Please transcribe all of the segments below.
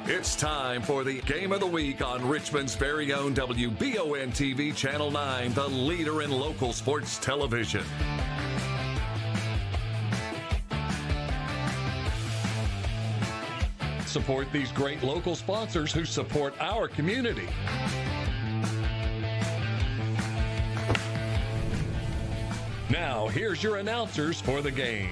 It's time for the Game of the Week on Richmond's very own WBON TV Channel 9, the leader in local sports television. Support these great local sponsors who support our community. Now, here's your announcers for the game.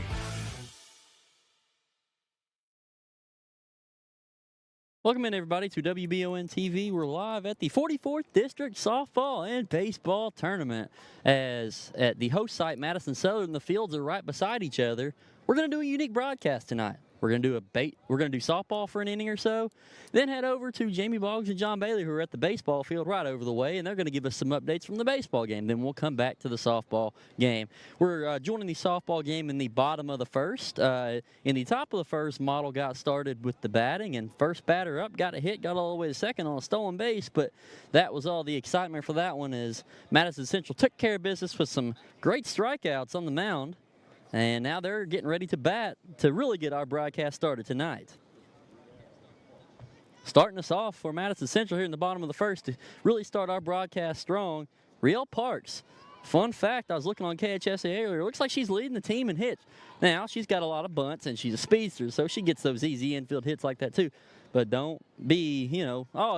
Welcome in, everybody, to WBON TV. We're live at the 44th District Softball and Baseball Tournament. As at the host site, Madison Southern, the fields are right beside each other. We're going to do a unique broadcast tonight. We're going to do softball for an inning or so, then head over to Jamie Boggs and John Bailey, who are at the baseball field right over the way, and they're going to give us some updates from the baseball game. Then we'll come back to the softball game. We're joining the softball game in the bottom of the first. In the top of the first, Model got started with the batting, and first batter up got a hit, got all the way to second on a stolen base, but that was all the excitement for that one as Madison Central took care of business with some great strikeouts on the mound. And now they're getting ready to bat to really get our broadcast started tonight. Starting us off for Madison Central here in the bottom of the first to really start our broadcast strong, Riel Parks. Fun fact, I was looking on KHSA earlier, it looks like she's leading the team in hits. Now, she's got a lot of bunts, and she's a speedster, so she gets those easy infield hits like that too. But don't be,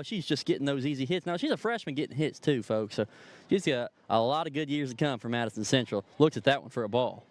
she's just getting those easy hits. Now, she's a freshman getting hits too, folks. So she's got a lot of good years to come for Madison Central. Looks at that one for a ball.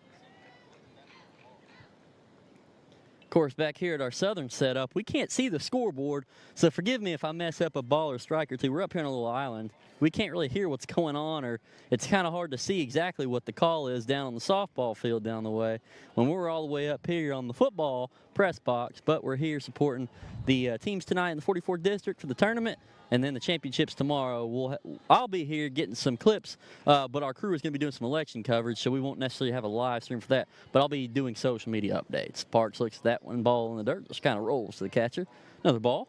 Of course, back here at our southern setup, we can't see the scoreboard, so forgive me if I mess up a ball or strike or two. We're up here on a little island. We can't really hear what's going on, or it's kind of hard to see exactly what the call is down on the softball field down the way when we're all the way up here on the football press box. But we're here supporting the teams tonight in the 44th District for the tournament, and then the championships tomorrow. I'll be here getting some clips, but our crew is going to be doing some election coverage, so we won't necessarily have a live stream for that. But I'll be doing social media updates. Parks looks at that one ball in the dirt, just kind of rolls to the catcher. Another ball.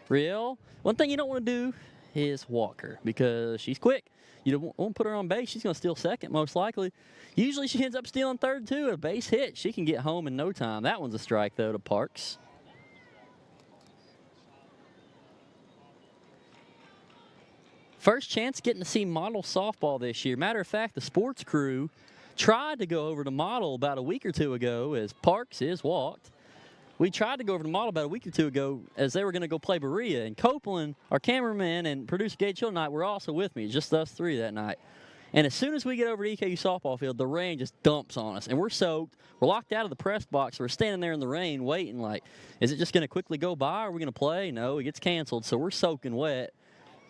Riel. One thing you don't want to do is walk her because she's quick. You don't want to put her on base. She's going to steal second most likely. Usually she ends up stealing third too. A base hit, she can get home in no time. That one's a strike though to Parks. First chance getting to see Model softball this year. Matter of fact, the sports crew tried to go over to Model about a week or two ago as Parks is walked. We tried to go over to Model about a week or two ago as they were going to go play Berea. And Copeland, our cameraman, and producer Gage Hill Knight were also with me, just us three that night. And as soon as we get over to EKU softball field, the rain just dumps on us. And we're soaked. We're locked out of the press box. We're standing there in the rain waiting like, is it just going to quickly go by? Are we going to play? No, it gets canceled. So we're soaking wet,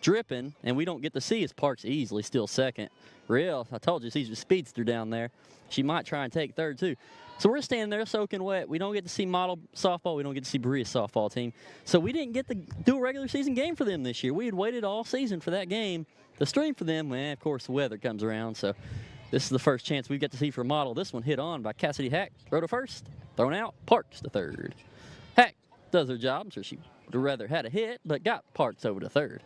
dripping, and we don't get to see as Parks easily still second. Riel, I told you, she's a speedster down there. She might try and take third too. So we're standing there soaking wet. We don't get to see Model softball. We don't get to see Berea softball team. So we didn't get to do a regular season game for them this year. We had waited all season for that game to stream for them. And, of course, the weather comes around. So this is the first chance we get to see for Model. This one hit on by Cassidy Hack. Throw to first. Thrown out. Parks to third. Hack does her job. So she would have rather had a hit, but got Parks over to third.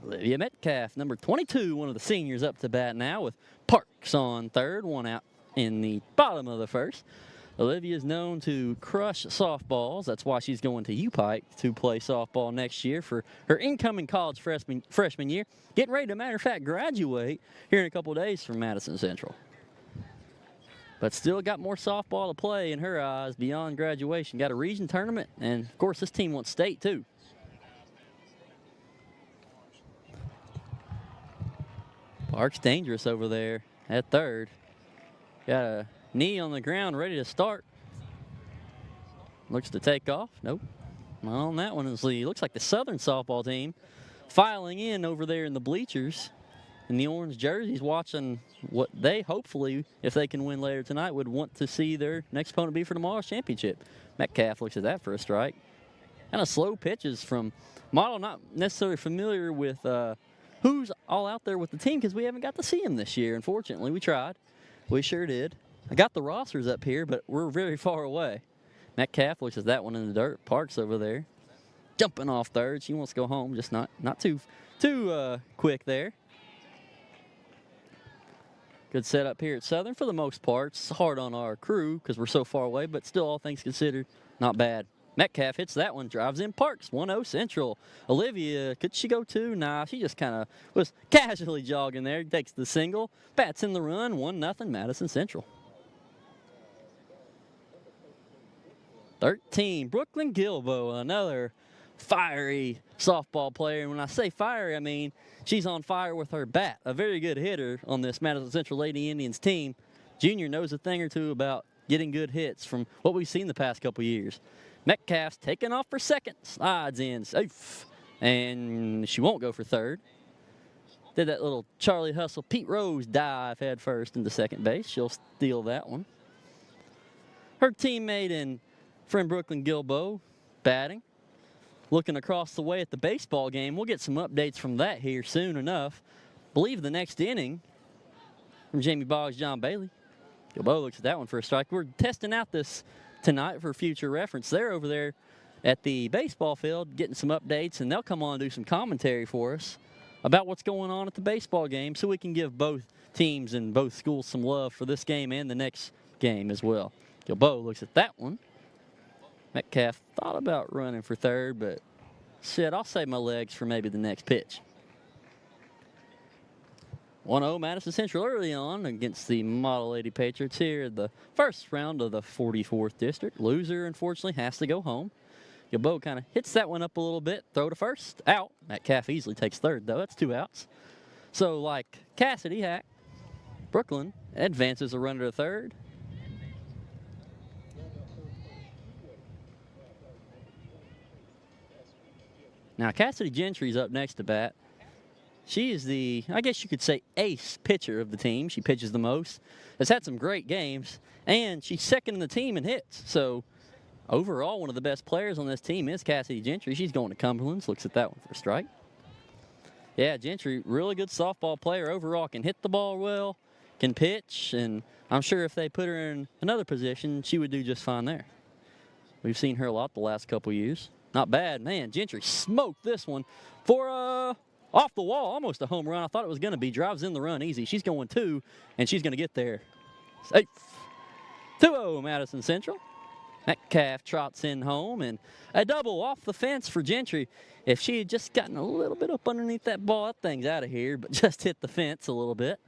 Olivia Metcalf, number 22, one of the seniors up to bat now with Parks on third, one out in the bottom of the first. Olivia is known to crush softballs. That's why she's going to U-Pike to play softball next year for her incoming college freshman year. Getting ready to, matter of fact, graduate here in a couple of days from Madison Central. But still got more softball to play in her eyes beyond graduation. Got a region tournament, and, of course, this team wants state, too. Parks dangerous over there at third. Got a knee on the ground, ready to start. Looks to take off. Nope. Not on that one. Looks like the Southern softball team filing in over there in the bleachers in the orange jerseys, watching what they hopefully, if they can win later tonight, would want to see their next opponent be for tomorrow's championship. Metcalf looks at that for a strike. Kind of slow pitches from Model, not necessarily familiar with who's all out there with the team because we haven't got to see him this year, unfortunately. We tried. We sure did. I got the rosters up here, but we're very far away. Metcalf looks at that one in the dirt. Parks over there. Jumping off third. She wants to go home, just not too quick there. Good setup here at Southern for the most part. It's hard on our crew because we're so far away, but still, all things considered, not bad. Metcalf hits that one, drives in Parks, 1-0 Central. Olivia, could she go two? Nah, she just kind of was casually jogging there. Takes the single, bats in the run, 1-0 Madison Central. 13, Brooklyn Gilbo, another fiery softball player. And when I say fiery, I mean she's on fire with her bat. A very good hitter on this Madison Central Lady Indians team. Junior knows a thing or two about getting good hits from what we've seen the past couple years. Metcalf's taking off for second, slides in, safe, and she won't go for third. Did that little Charlie Hustle, Pete Rose dive head first into second base. She'll steal that one. Her teammate and friend Brooklyn Gilbo batting. Looking across the way at the baseball game. We'll get some updates from that here soon enough. Believe the next inning from Jamie Boggs, John Bailey. Gilbo looks at that one for a strike. We're testing out this tonight for future reference. They're over there at the baseball field getting some updates, and they'll come on and do some commentary for us about what's going on at the baseball game so we can give both teams and both schools some love for this game and the next game as well. Gilbo looks at that one. Metcalf thought about running for third, but said, I'll save my legs for maybe the next pitch. 1-0 Madison Central early on against the Model Lady Patriots here in the first round of the 44th District. Loser, unfortunately, has to go home. Gilbo kind of hits that one up a little bit. Throw to first. Out. Metcalf easily takes third, though. That's 2 outs. So, like Cassidy Hack, Brooklyn advances a runner to third. Now, Cassidy Gentry's up next to bat. She is the, I guess you could say, ace pitcher of the team. She pitches the most. Has had some great games, and she's second in the team in hits. So, overall, one of the best players on this team is Cassidy Gentry. She's going to Cumberland's. Looks at that one for a strike. Yeah, Gentry, really good softball player overall. Can hit the ball well, can pitch, and I'm sure if they put her in another position, she would do just fine there. We've seen her a lot the last couple years. Not bad. Man, Gentry smoked this one for off the wall, almost a home run. I thought it was going to be. Drives in the run easy. She's going 2, and she's going to get there. Safe. 2-0 Madison Central. Metcalf trots in home, and a double off the fence for Gentry. If she had just gotten a little bit up underneath that ball, that thing's out of here, but just hit the fence a little bit.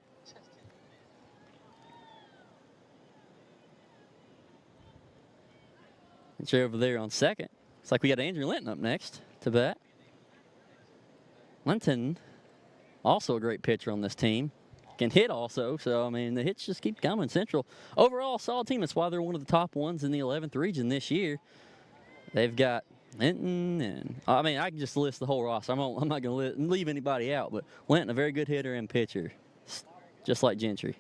Gentry over there on second. Looks like we got Andrew Linton up next to bat. Linton, also a great pitcher on this team. Can hit also, so, I mean, the hits just keep coming. Central, overall, solid team. That's why they're one of the top ones in the 11th region this year. They've got Linton, and, I mean, I can just list the whole roster. I'm not going to leave anybody out, but Linton, a very good hitter and pitcher, just like Gentry.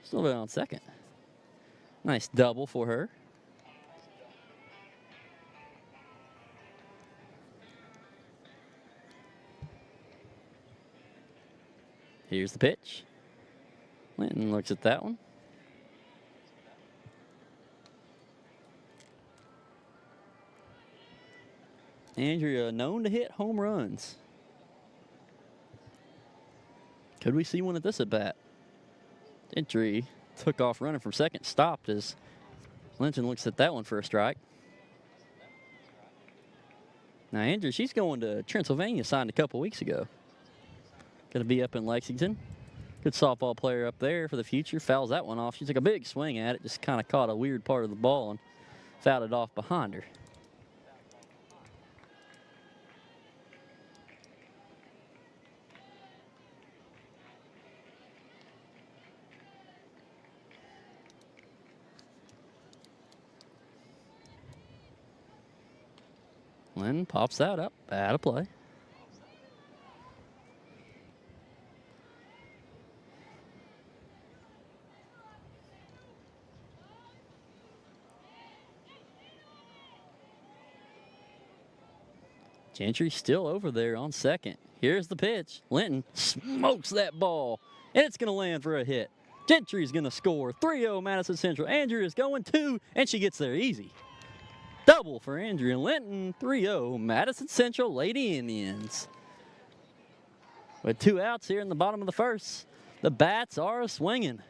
Still there on second. Nice double for her. Here's the pitch. Linton looks at that one. Andrea known to hit home runs. Could we see one at this at bat? Gentry took off running from second, stopped as Linton looks at that one for a strike. Now, Andrea, she's going to Transylvania, signed a couple weeks ago. Going to be up in Lexington. Good softball player up there for the future. Fouls that one off. She took a big swing at it, just kind of caught a weird part of the ball and fouled it off behind her. Lynn pops that up. Out of play. Gentry still over there on second. Here's the pitch. Linton smokes that ball, and it's going to land for a hit. Gentry's going to score. 3-0 Madison Central. Andrea is going 2, and she gets there easy. Double for Andrea Linton. 3-0 Madison Central Lady Indians. With 2 outs here in the bottom of the first. The bats are swinging.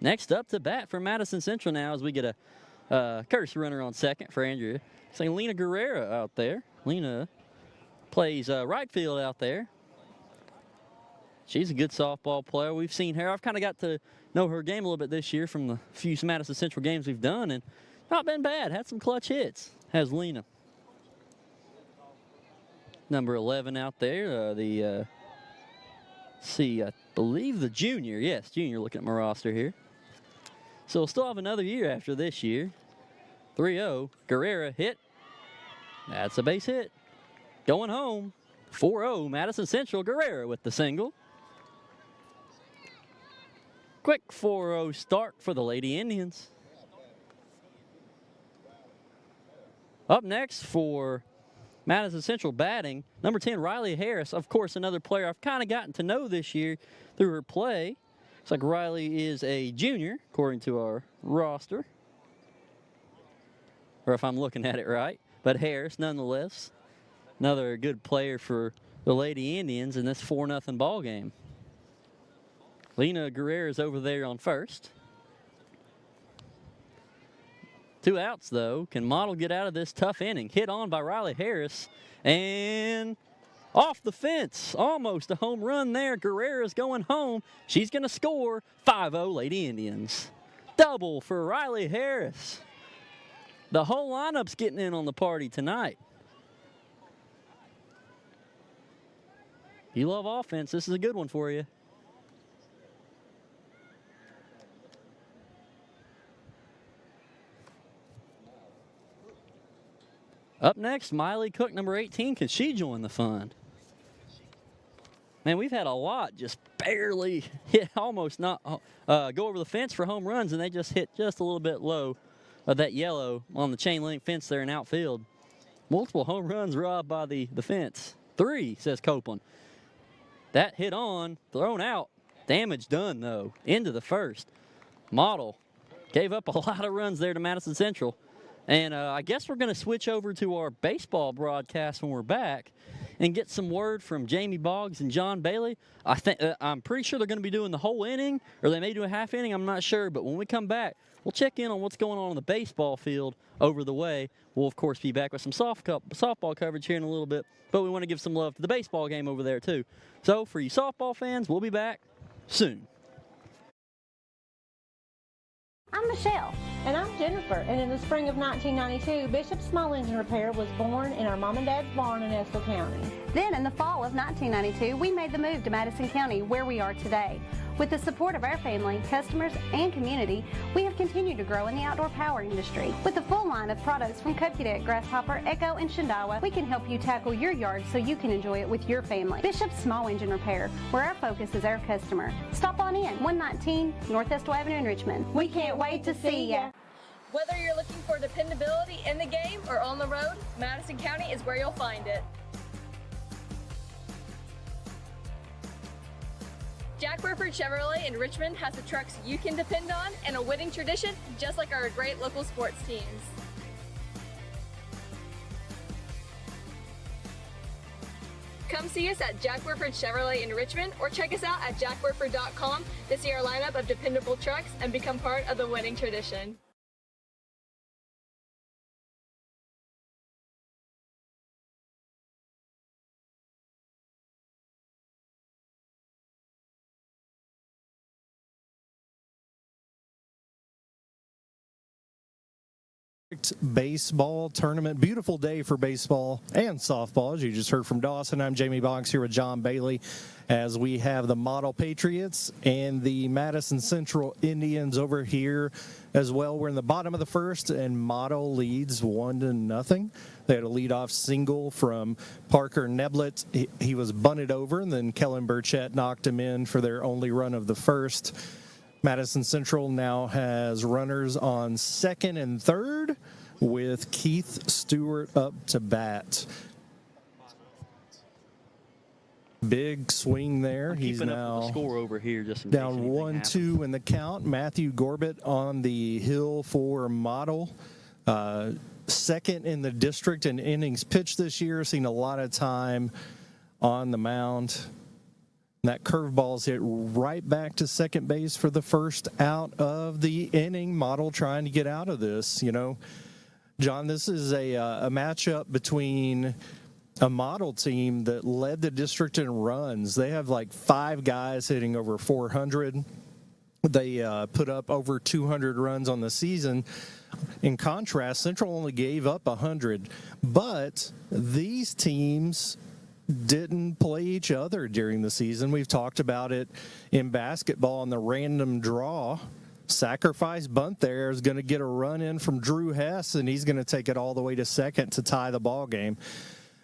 Next up to bat for Madison Central now as we get a courtesy runner on second for Andrea. Saying Lena Guerrera out there. Lena plays right field out there. She's a good softball player. We've seen her. I've kind of got to know her game a little bit this year from the few Madison Central games we've done, and not been bad. Had some clutch hits. Has Lena. Number 11 out there. I believe the junior. Yes, junior. Looking at my roster here. So we'll still have another year after this year. 3-0. Guerrera hit. That's a base hit. Going home. 4-0. Madison Central. Guerrera with the single. Quick 4-0 start for the Lady Indians. Up next for Madison Central batting, number 10, Riley Harris. Of course, another player I've kind of gotten to know this year through her play. Looks like Riley is a junior, according to our roster. Or if I'm looking at it right. But Harris, nonetheless, another good player for the Lady Indians in this 4-0 ball game. Lena Guerrera is over there on first. 2 outs, though. Can Model get out of this tough inning? Hit on by Riley Harris. And off the fence. Almost a home run there. Guerrera's going home. She's going to score. 5-0 Lady Indians. Double for Riley Harris. The whole lineup's getting in on the party tonight. You love offense. This is a good one for you. Up next, Miley Cook, number 18. Can she join the fun? Man, we've had a lot just barely hit, almost not go over the fence for home runs, and they just hit just a little bit low of that yellow on the chain link fence there in outfield. Multiple home runs robbed by the fence. 3, says Copeland. That hit on, thrown out. Damage done, though. Into the first. Model gave up a lot of runs there to Madison Central. And I guess we're going to switch over to our baseball broadcast when we're back and get some word from Jamie Boggs and John Bailey. I'm pretty sure they're going to be doing the whole inning, or they may do a half inning. I'm not sure. But when we come back, we'll check in on what's going on the baseball field over the way. We'll, of course, be back with some softball coverage here in a little bit. But we want to give some love to the baseball game over there, too. So for you softball fans, we'll be back soon. I'm Michelle. And I'm Jennifer, and in the spring of 1992, Bishop Small Engine Repair was born in our mom and dad's barn in Estill County. Then in the fall of 1992, we made the move to Madison County, where we are today. With the support of our family, customers, and community, we have continued to grow in the outdoor power industry. With a full line of products from Kopudet, Grasshopper, Echo, and Shindawa, we can help you tackle your yard so you can enjoy it with your family. Bishop Small Engine Repair, where our focus is our customer. Stop on in, 119 North Estill Avenue in Richmond. We can't wait to see ya. Whether you're looking for dependability in the game or on the road, Madison County is where you'll find it. Jack Burford Chevrolet in Richmond has the trucks you can depend on and a winning tradition just like our great local sports teams. Come see us at Jack Burford Chevrolet in Richmond or check us out at jackburford.com to see our lineup of dependable trucks and become part of the winning tradition. Baseball tournament. Beautiful day for baseball and softball, as you just heard from Dawson. I'm Jamie Boggs here with John Bailey as we have the Model Patriots and the Madison Central Indians over here as well. We're in the bottom of the first, and Model leads 1-0. They had a leadoff single from Parker Neblett. He was bunted over, and then Kellen Burchett knocked him in for their only run of the first. Madison Central now has runners on second and third with Keith Stewart up to bat. Big swing there. He's now the score over here just in down 1-2 in the count. Matthew Gorbett on the hill for Model. second in the district in innings pitched this year, seen a lot of time on the mound. That curveball's hit right back to second base for the first out of the inning. Model trying to get out of this. You know, John, this is a matchup between a Model team that led the district in runs. They have like 5 guys hitting over 400. They put up over 200 runs on the season. In contrast, Central only gave up 100. But these teams didn't play each other during the season. We've talked about it in basketball on the random draw. Sacrifice bunt there is going to get a run in from Drew Hess, and he's going to take it all the way to second to tie the ball game.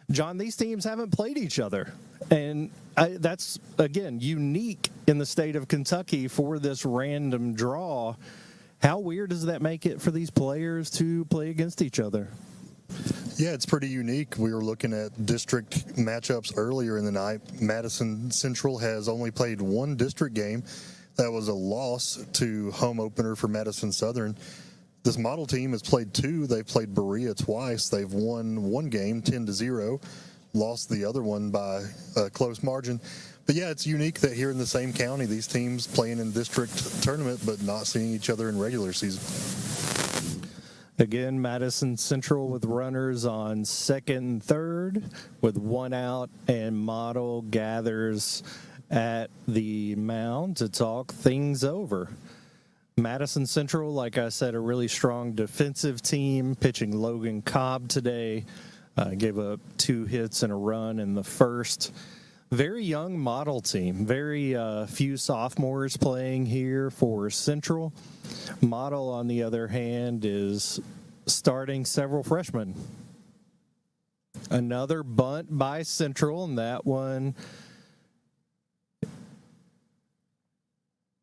John, these teams haven't played each other, and that's, again, unique in the state of Kentucky for this random draw. How weird does that make it for these players to play against each other? Yeah, it's pretty unique. We were looking at district matchups earlier in the night. Madison Central has only played one district game. That was a loss to home opener for Madison Southern. This Model team has played 2. They've played Berea twice. They've won one game 10-0, lost the other one by a close margin. But yeah, it's unique that here in the same county, these teams playing in district tournament but not seeing each other in regular season. Again, Madison Central with runners on second and third with 1 out, and Model gathers at the mound to talk things over. Madison Central, like I said, a really strong defensive team, pitching Logan Cobb today. Gave up 2 hits and a run in the first. Very young Model team. Very few sophomores playing here for Central. Model, on the other hand, is starting several freshmen. Another bunt by Central, and that one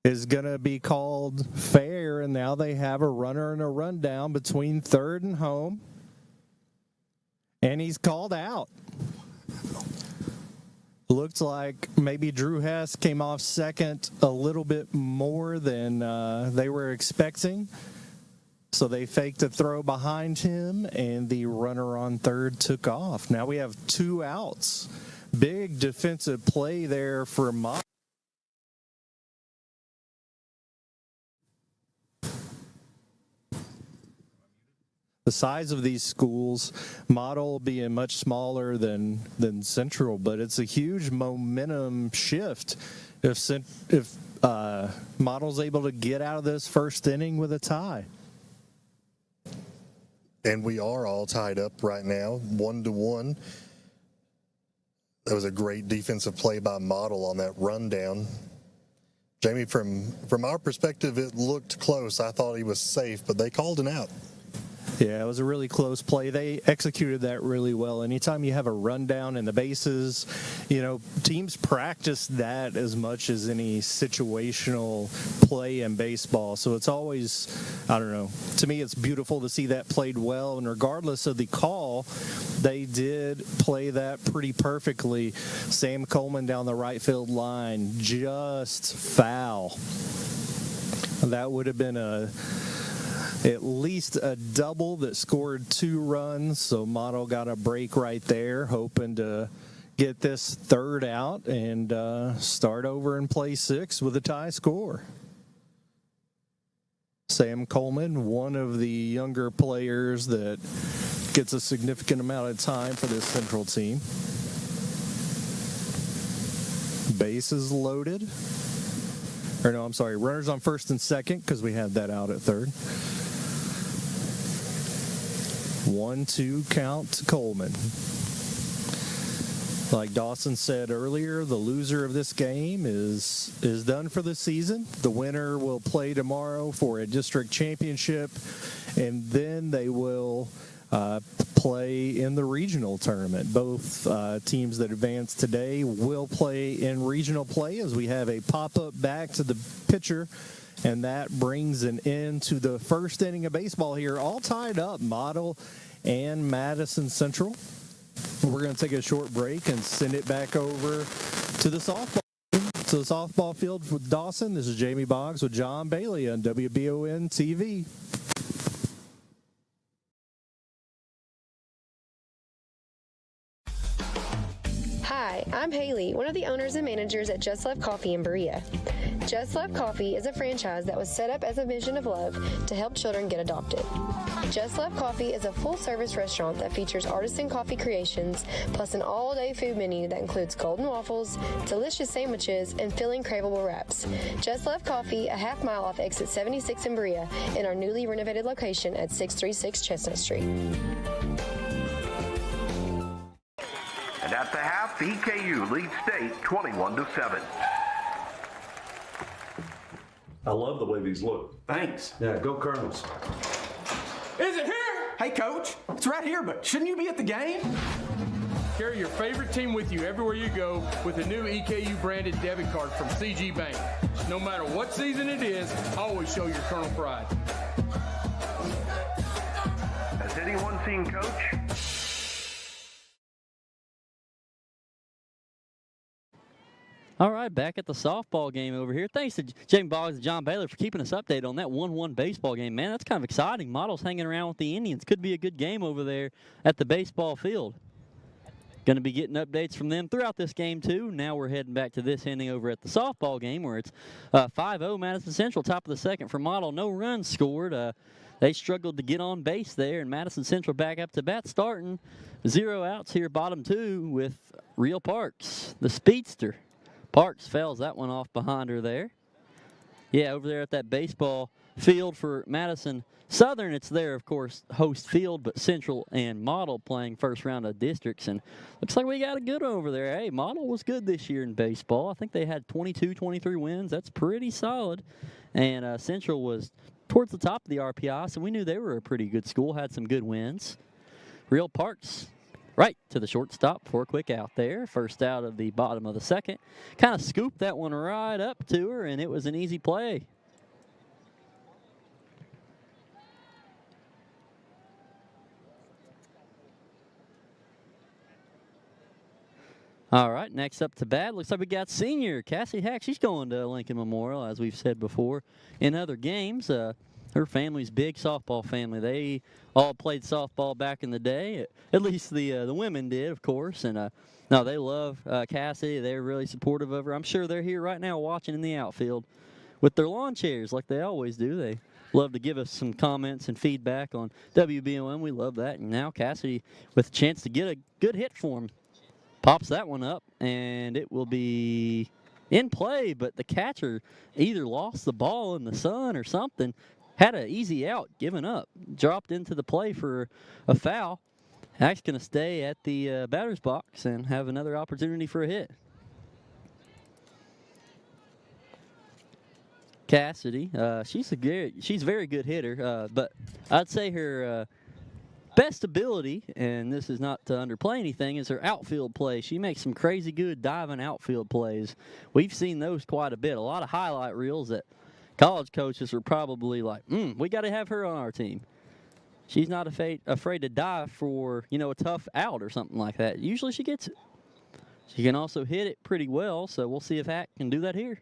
is going to be called fair, and now they have a runner and a rundown between third and home, and he's called out. Looks like maybe Drew Hess came off second a little bit more than they were expecting. So they faked a throw behind him, and the runner on third took off. Now we have 2 outs. Big defensive play there for Model. The size of these schools, Model being much smaller than Central, but it's a huge momentum shift if Model's able to get out of this first inning with a tie. And we are all tied up right now, 1-1. That was a great defensive play by Model on that rundown. Jamie, from our perspective, it looked close. I thought he was safe, but they called him out. Yeah, it was a really close play. They executed that really well. Anytime you have a rundown in the bases, you know, teams practice that as much as any situational play in baseball. So it's always, I don't know, to me it's beautiful to see that played well. And regardless of the call, they did play that pretty perfectly. Sam Coleman down the right field line, just foul. That would have been at least a double that scored 2 runs, so Model got a break right there, hoping to get this third out and start over in play 6 with a tie score. Sam Coleman, one of the younger players that gets a significant amount of time for this Central team. Bases loaded. Or no, I'm sorry, runners on first and second because we had that out at third. 1-2 count to Coleman. Like Dawson said earlier, the loser of this game is done for the season. The winner will play tomorrow for a district championship, and then they will play in the regional tournament. Both teams that advanced today will play in regional play as we have a pop-up back to the pitcher. And that brings an end to the first inning of baseball here, all tied up, Model and Madison Central. We're going to take a short break and send it back over to the softball field with Dawson. This is Jamie Boggs with John Bailey on WBON TV. Hi, I'm Haley, one of the owners and managers at Just Love Coffee in Berea. Just Love Coffee is a franchise that was set up as a mission of love to help children get adopted. Just Love Coffee is a full-service restaurant that features artisan coffee creations, plus an all-day food menu that includes golden waffles, delicious sandwiches, and filling craveable wraps. Just Love Coffee, a half mile off exit 76 in Berea, in our newly renovated location at 636 Chestnut Street. And at the half, EKU leads state 21-7. I love the way these look. Thanks. Yeah, go Colonels. Is it here? Hey, Coach. It's right here, but shouldn't you be at the game? Carry your favorite team with you everywhere you go with a new EKU branded debit card from CG Bank. No matter what season it is, always show your Colonel pride. Has anyone seen Coach? All right, back at the softball game over here. Thanks to Jamie Boggs and John Baylor for keeping us updated on that 1-1 baseball game. Man, that's kind of exciting. Models hanging around with the Indians. Could be a good game over there at the baseball field. Going to be getting updates from them throughout this game, too. Now we're heading back to this inning over at the softball game where it's 5-0 Madison Central, top of the second for Model. No runs scored. They struggled to get on base there, and Madison Central back up to bat starting. 0 outs here, bottom 2 with Real Parks, the speedster. Parks fouls that one off behind her there. Yeah, over there at that baseball field for Madison Southern, it's there, of course, host field, but Central and Model playing first round of districts. And looks like we got a good one over there. Hey, Model was good this year in baseball. I think they had 22, 23 wins. That's pretty solid. And Central was towards the top of the RPI, so we knew they were a pretty good school, had some good wins. Real Parks right to the shortstop for a quick out there. First out of the bottom of the second. Kind of scooped that one right up to her, and it was an easy play. All right, next up to bat. Looks like we got senior Cassie Hack. She's going to Lincoln Memorial, as we've said before in other games. Her family's big softball family. They all played softball back in the day. At least the women did, of course. And no, they love Cassie. They're really supportive of her. I'm sure they're here right now watching in the outfield with their lawn chairs like they always do. They love to give us some comments and feedback on WBOM. We love that. And now Cassidy with a chance to get a good hit for him. Pops that one up, and it will be in play, but the catcher either lost the ball in the sun or something. Had an easy out, given up. Dropped into the play for a foul. Hack's going to stay at the batter's box and have another opportunity for a hit. Cassidy, she's a very good hitter, but I'd say her best ability, and this is not to underplay anything, is her outfield play. She makes some crazy good diving outfield plays. We've seen those quite a bit. A lot of highlight reels that college coaches are probably like, we got to have her on our team. She's not afraid to dive for, a tough out or something like that. Usually she gets it. She can also hit it pretty well, so we'll see if Hack can do that here.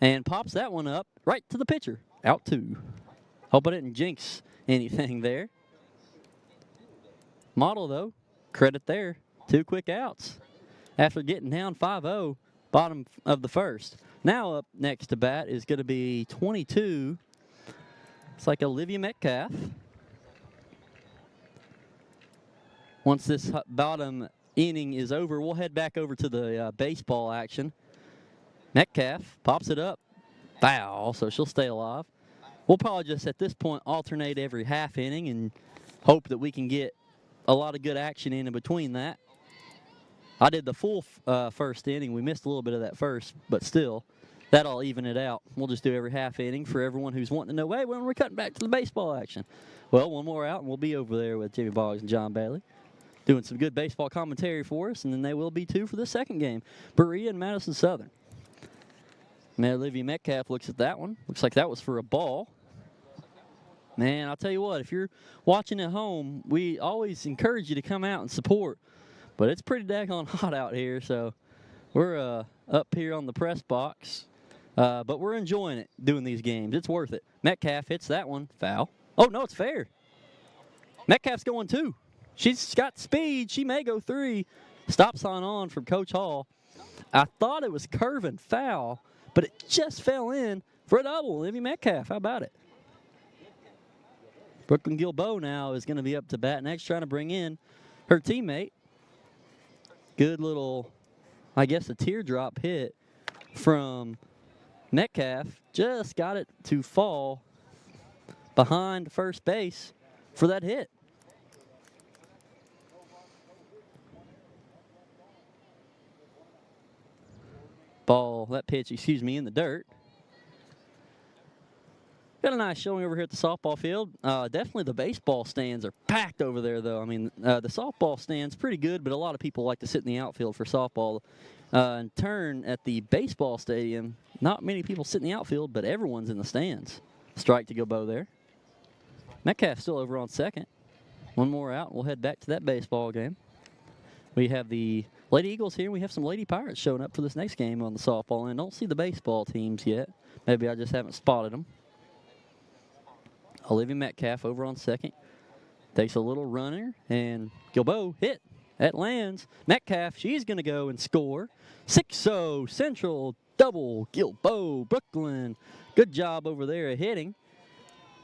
And pops that one up right to the pitcher. Out 2. Hope I didn't jinx anything there. Model, though, credit there. 2 quick outs after getting down 5-0, bottom of the first. Now up next to bat is going to be 22. It's like Olivia Metcalf. Once this bottom inning is over, we'll head back over to the baseball action. Metcalf pops it up. Foul, so she'll stay alive. We'll probably just at this point alternate every half inning and hope that we can get a lot of good action in between that. I did the full first inning. We missed a little bit of that first, but still, that'll even it out. We'll just do every half inning for everyone who's wanting to know, hey, when are we cutting back to the baseball action? Well, one more out, and we'll be over there with Jimmy Boggs and John Bailey doing some good baseball commentary for us, and then they will be 2 for the second game. Berea and Madison Southern. Olivia Metcalf looks at that one. Looks like that was for a ball. Man, I'll tell you what, if you're watching at home, we always encourage you to come out and support. But it's pretty daggone hot out here, so we're up here on the press box. But we're enjoying it, doing these games. It's worth it. Metcalf hits that one. Foul. Oh, no, it's fair. Metcalf's going 2. She's got speed. She may go 3. Stop sign on from Coach Hall. I thought it was curving foul, but it just fell in for a double. Olivia Metcalf, how about it? Brooklyn Gilbo now is going to be up to bat next, trying to bring in her teammate. Good little, I guess, a teardrop hit from Metcalf. Just got it to fall behind first base for that hit. That pitch, in the dirt. Got a nice showing over here at the softball field. Definitely the baseball stands are packed over there, though. I mean, the softball stand's pretty good, but a lot of people like to sit in the outfield for softball. In turn, at the baseball stadium, not many people sit in the outfield, but everyone's in the stands. Strike to Gilbo there. Metcalf still over on second. One more out, and we'll head back to that baseball game. We have the Lady Eagles here. We have some Lady Pirates showing up for this next game on the softball end. Don't see the baseball teams yet. Maybe I just haven't spotted them. Olivia Metcalf over on second. Takes a little runner, and Gilbo hit. That lands. Metcalf, she's going to go and score. 6-0 Central double. Gilbo, Brooklyn. Good job over there at hitting.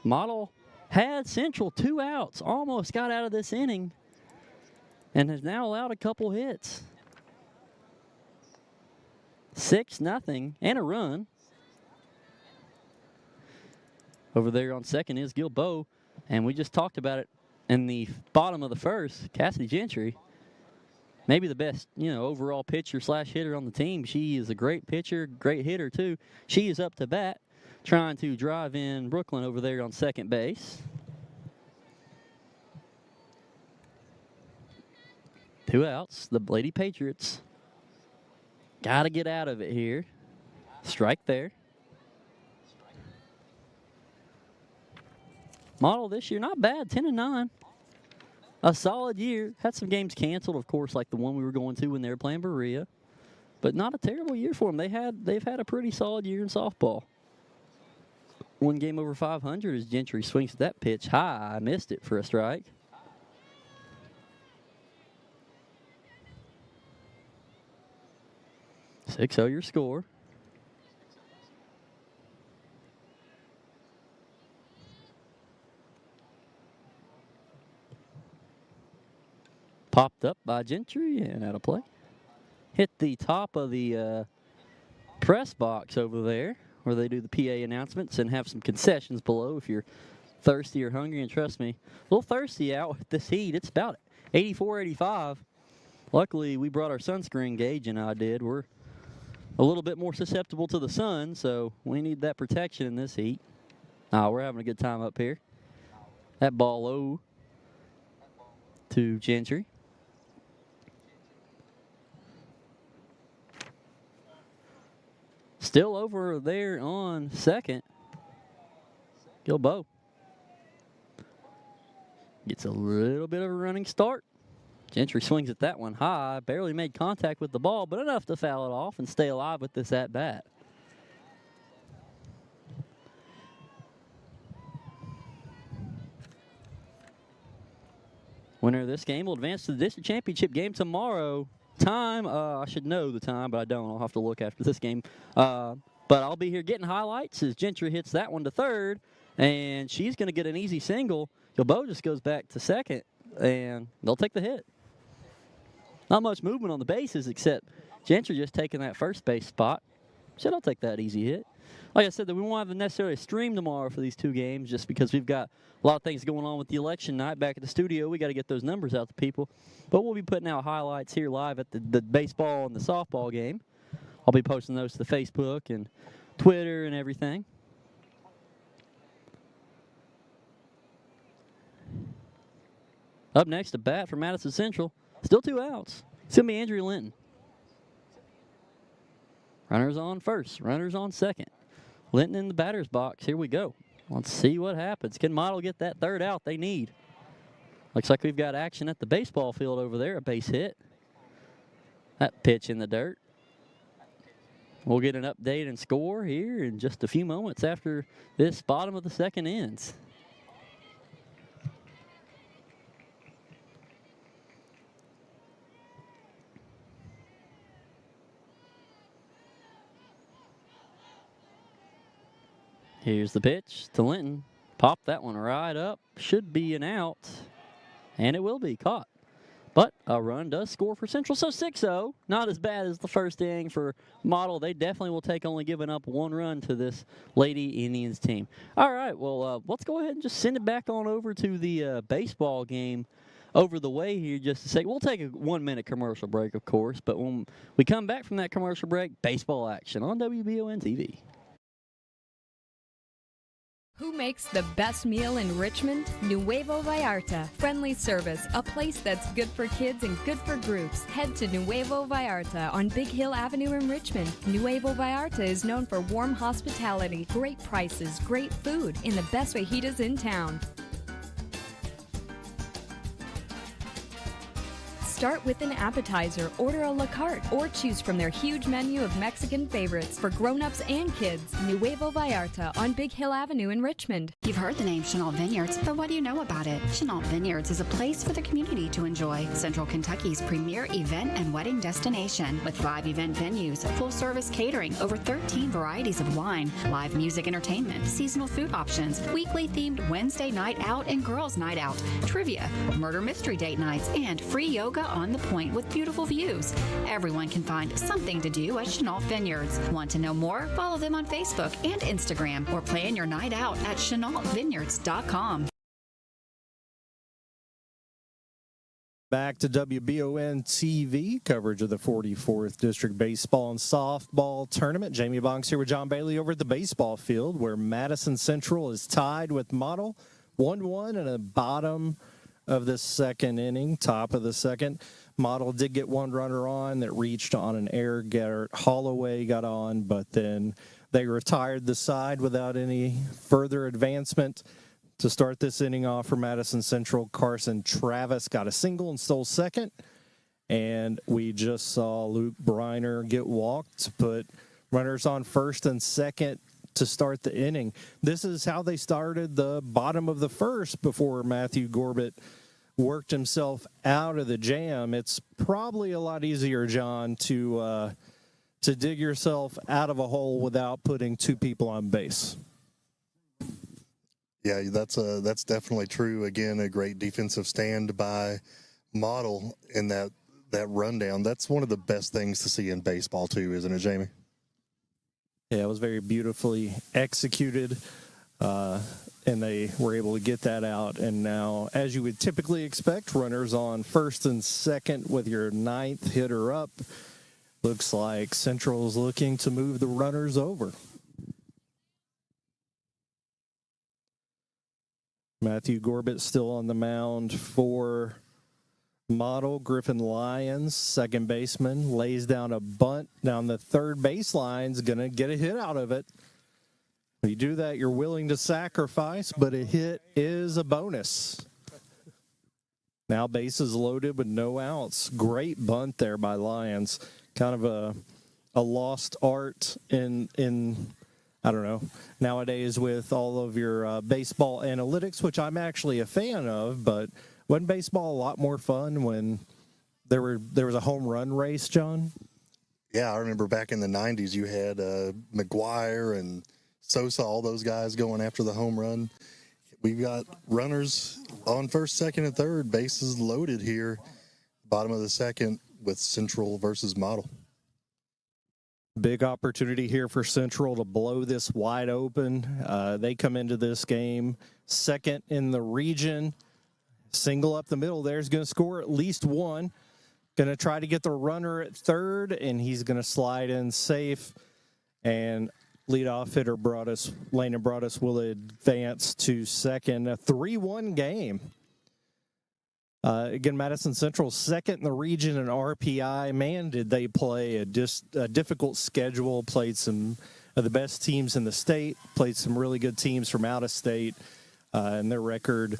Model had Central 2 outs. Almost got out of this inning. And has now allowed a couple hits. 6-0 and a run. Over there on second is Gilbo. And we just talked about it in the bottom of the first. Cassidy Gentry, maybe the best, overall pitcher / hitter on the team. She is a great pitcher, great hitter too. She is up to bat, trying to drive in Brooklyn over there on second base. 2 outs. The Lady Patriots got to get out of it here. Strike there. Model this year, not bad, 10-9. A solid year. Had some games canceled, of course, like the one we were going to when they were playing Berea. But not a terrible year for them. They've had a pretty solid year in softball. One game over 500 as Gentry swings at that pitch high. I missed it for a strike. Six-0 your score. Popped up by Gentry and out of play. Hit the top of the press box over there where they do the PA announcements and have some concessions below if you're thirsty or hungry. And trust me, a little thirsty out with this heat. It's about 84, 85. Luckily, we brought our sunscreen, Gage and I did. We're a little bit more susceptible to the sun, so we need that protection in this heat. We're having a good time up here. That ball low to Gentry. Still over there on second. Gilbo gets a little bit of a running start. Gentry swings at that one high. Barely made contact with the ball, but enough to foul it off and stay alive with this at-bat. Winner of this game will advance to the district championship game tomorrow. Time, I should know the time, but I don't. I'll have to look after this game. But I'll be here getting highlights as Gentry hits that one to third, and she's going to get an easy single. Gilbo just goes back to second, and they'll take the hit. Not much movement on the bases except Gentry just taking that first base spot. So they'll take that easy hit. Like I said, that we won't have necessarily a stream tomorrow for these two games just because we've got a lot of things going on with the election night back at the studio. We got to get those numbers out to people. But we'll be putting out highlights here live at the baseball and the softball game. I'll be posting those to the Facebook and Twitter and everything. Up next, a bat for Madison Central. Still 2 outs. It's going to be Andrea Linton. Runners on first. Runners on second. Linton in the batter's box. Here we go. Let's see what happens. Can Model get that third out they need? Looks like we've got action at the baseball field over there. A base hit. That pitch in the dirt. We'll get an update and score here in just a few moments after this bottom of the second ends. Here's the pitch to Linton. Pop that one right up. Should be an out. And it will be caught. But a run does score for Central. So 6-0. Not as bad as the first inning for Model. They definitely will take only giving up one run to this Lady Indians team. All right, well, let's go ahead and just send it back on over to the baseball game over the way here just a second. We'll take a 1-minute commercial break, of course. But when we come back from that commercial break, baseball action on WBON TV. Who makes the best meal in Richmond? Nuevo Vallarta. Friendly service, a place that's good for kids and good for groups. Head to Nuevo Vallarta on Big Hill Avenue in Richmond. Nuevo Vallarta is known for warm hospitality, great prices, great food, and the best fajitas in town. Start with an appetizer, order a la carte, or choose from their huge menu of Mexican favorites for grown-ups and kids. Nuevo Vallarta on Big Hill Avenue in Richmond. You've heard the name Chenault Vineyards, but what do you know about it? Chenault Vineyards is a place for the community to enjoy. Central Kentucky's premier event and wedding destination with 5 event venues, full-service catering, over 13 varieties of wine, live music entertainment, seasonal food options, weekly themed Wednesday night out and girls night out, trivia, murder mystery date nights, and free yoga on the point with beautiful views. Everyone can find something to do at Chenault Vineyards. Want to know more? Follow them on Facebook and Instagram or plan your night out at ChenaultVineyards.com. Back to WBON TV coverage of the 44th District Baseball and Softball Tournament. Jamie Bonks here with John Bailey over at the baseball field where Madison Central is tied with Model 1-1 in the bottom of the second inning, top of the second. Model did get one runner on that reached on an error. Garrett Holloway got on, but then they retired the side without any further advancement. To start this inning off for Madison Central, Carson Travis got a single and stole second. And we just saw Luke Briner get walked to put runners on first and second to start the inning. This is how they started the bottom of the first before Matthew Gorbett worked himself out of the jam. It's probably a lot easier, John, to dig yourself out of a hole without putting 2 people on base. Yeah, that's definitely true. Again, a great defensive stand by Model in that rundown. That's one of the best things to see in baseball too, isn't it, Jamie? Yeah, it was very beautifully executed, and they were able to get that out. And now, as you would typically expect, runners on first and second with your 9th hitter up. Looks like Central's looking to move the runners over. Matthew Gorbett still on the mound for Model. Griffin Lyons, second baseman, lays down a bunt down the third baseline's going to get a hit out of it. When you do that, you're willing to sacrifice, but a hit is a bonus. Now bases loaded with no outs. Great bunt there by Lyons. Kind of a lost art in I don't know, nowadays with all of your baseball analytics, which I'm actually a fan of, but wasn't baseball a lot more fun when there was a home run race, John? Yeah, I remember back in the 90s you had McGuire and Sosa, all those guys going after the home run. We've got runners on first, second, and third, bases loaded here, bottom of the second with Central versus Model. Big opportunity here for Central to blow this wide open. They come into this game second in the region. Single up the middle there is going to score at least one. Going to try to get the runner at third, and he's going to slide in safe. And leadoff hitter Landon Broadus will advance to second. A 3-1 game. Again, Madison Central second in the region in RPI. Man, did they play a difficult schedule, played some of the best teams in the state, played some really good teams from out of state, and their record,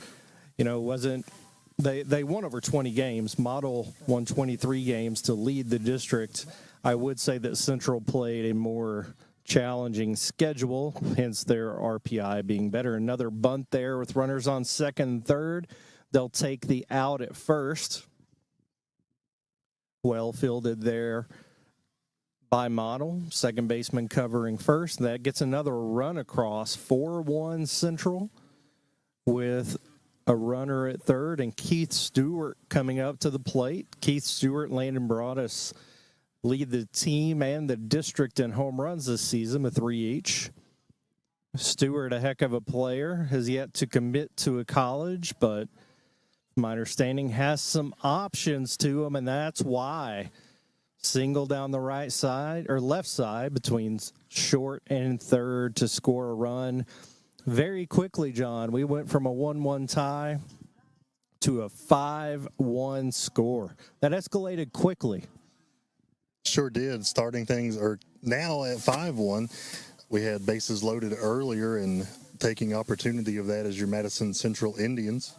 wasn't – they won over 20 games. Model won 23 games to lead the district. I would say that Central played a more challenging schedule, hence their RPI being better. Another bunt there with runners on second and third. They'll take the out at first. Well fielded there by Model. Second baseman covering first. That gets another run across. 4-1 Central with a runner at third, and Keith Stewart coming up to the plate. Keith Stewart and Landon Broadus lead the team and the district in home runs this season with 3 each. Stewart, a heck of a player, has yet to commit to a college, but my understanding has some options to him, and that's why. Single down the right side or left side between short and third to score a run. Very quickly, John, we went from a 1-1 tie to a 5-1 score. That escalated quickly. Sure did. Starting things are now at 5-1. We had bases loaded earlier, and taking opportunity of that is your Madison Central Indians.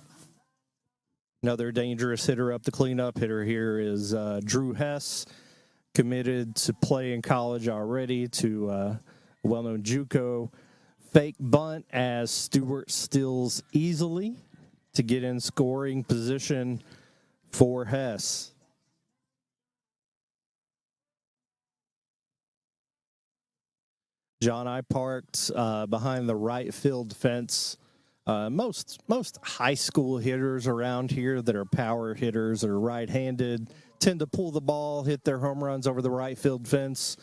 Another dangerous hitter up the cleanup hitter here is Drew Hess, committed to play in college already to a well-known JUCO. Fake bunt as Stewart steals easily to get in scoring position for Hess. John, I parked behind the right field fence. Most high school hitters around here that are power hitters or right-handed tend to pull the ball, hit their home runs over the right field fence.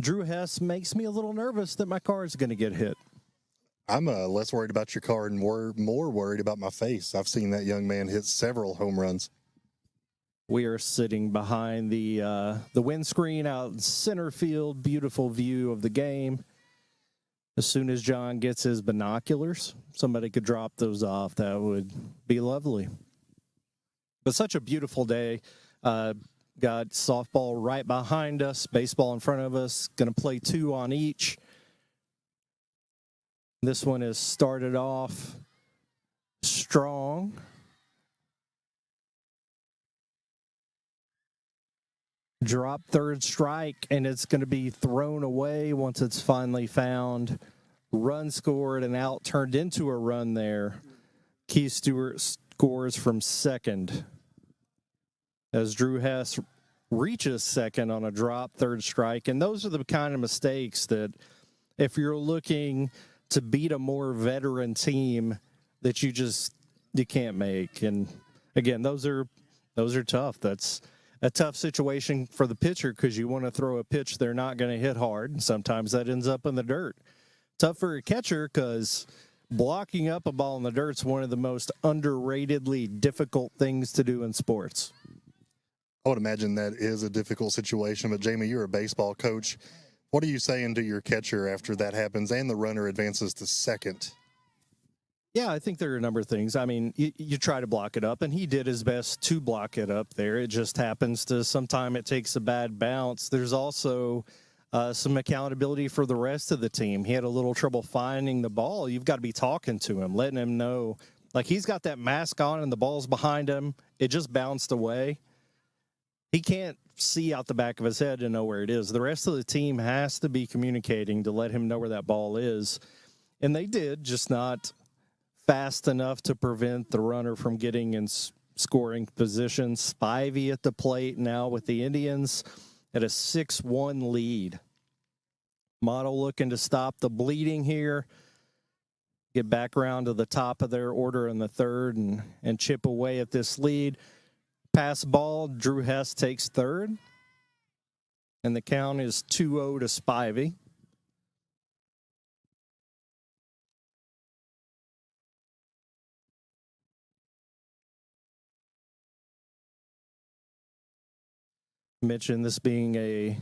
Drew Hess makes me a little nervous that my car is going to get hit. I'm less worried about your car and more worried about my face. I've seen that young man hit several home runs. We are sitting behind the windscreen out in center field. Beautiful view of the game. As soon as John gets his binoculars, somebody could drop those off. That would be lovely. But such a beautiful day. Got softball right behind us, baseball in front of us. Going to play 2 on each. This one is started off strong. Drop third strike, and it's going to be thrown away once it's finally found. Run scored and out turned into a run there. Keith Stewart scores from second as Drew Hess reaches second on a drop third strike. And those are the kind of mistakes that if you're looking to beat a more veteran team that you can't make. And again, those are tough. That's a tough situation for the pitcher because you want to throw a pitch they're not going to hit hard. And sometimes that ends up in the dirt. Tough for a catcher because blocking up a ball in the dirt is one of the most underratedly difficult things to do in sports. I would imagine that is a difficult situation, but Jamie, you're a baseball coach. What are you saying to your catcher after that happens and the runner advances to second? Yeah, I think there are a number of things. I mean, you try to block it up, and he did his best to block it up there. It just happens to sometime it takes a bad bounce. There's also some accountability for the rest of the team. He had a little trouble finding the ball. You've got to be talking to him, letting him know. Like, he's got that mask on and the ball's behind him. It just bounced away. He can't see out the back of his head to know where it is. The rest of the team has to be communicating to let him know where that ball is. And they did, just not fast enough to prevent the runner from getting in scoring position. Spivey at the plate now with the Indians at a 6-1 lead. Model looking to stop the bleeding here, get back around to the top of their order in the third and chip away at this lead. Pass ball, Drew Hess takes third, and the count is 2-0 to Spivey. Mentioned this being a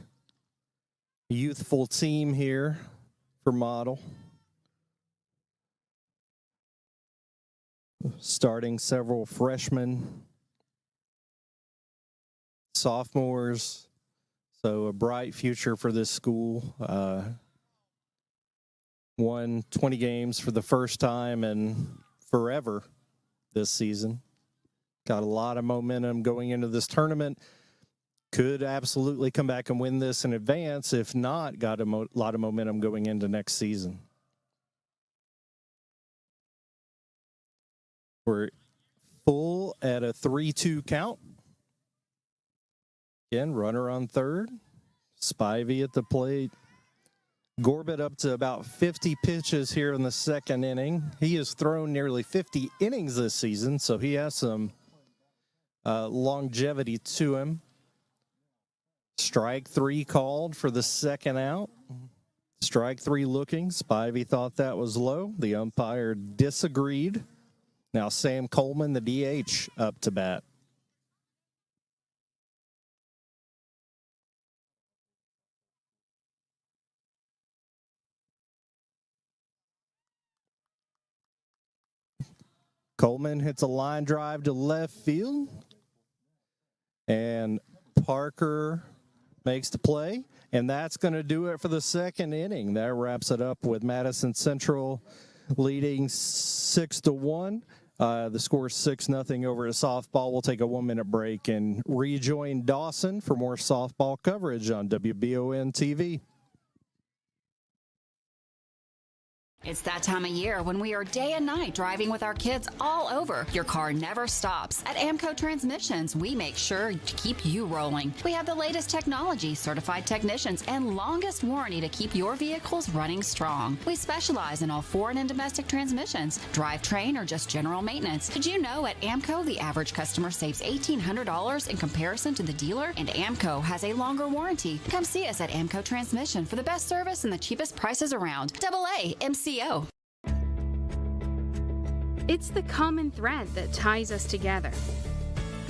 youthful team here for Model. Starting several freshmen, sophomores, so a bright future for this school. Won 20 games for the first time in forever this season. Got a lot of momentum going into this tournament. Could absolutely come back and win this in advance. If not, got a lot of momentum going into next season. We're full at a 3-2 count. Again, runner on third. Spivey at the plate. Gorbett up to about 50 pitches here in the second inning. He has thrown nearly 50 innings this season, so he has some longevity to him. Strike 3 called for the second out. Strike 3 looking. Spivey thought that was low. The umpire disagreed. Now Sam Coleman, the DH, up to bat. Coleman hits a line drive to left field. And Parker makes the play. And that's going to do it for the second inning. That wraps it up with Madison Central leading 6-1. The score is 6-0 over to softball. We'll take a 1-minute break and rejoin Dawson for more softball coverage on WBON TV. It's that time of year when we are day and night driving with our kids all over. Your car never stops. At AMCO Transmissions, we make sure to keep you rolling. We have the latest technology, certified technicians, and longest warranty to keep your vehicles running strong. We specialize in all foreign and domestic transmissions, drivetrain, or just general maintenance. Did you know at AMCO the average customer saves $1,800 in comparison to the dealer? And AMCO has a longer warranty. Come see us at AMCO Transmission for the best service and the cheapest prices around. AA MCO. It's the common thread that ties us together,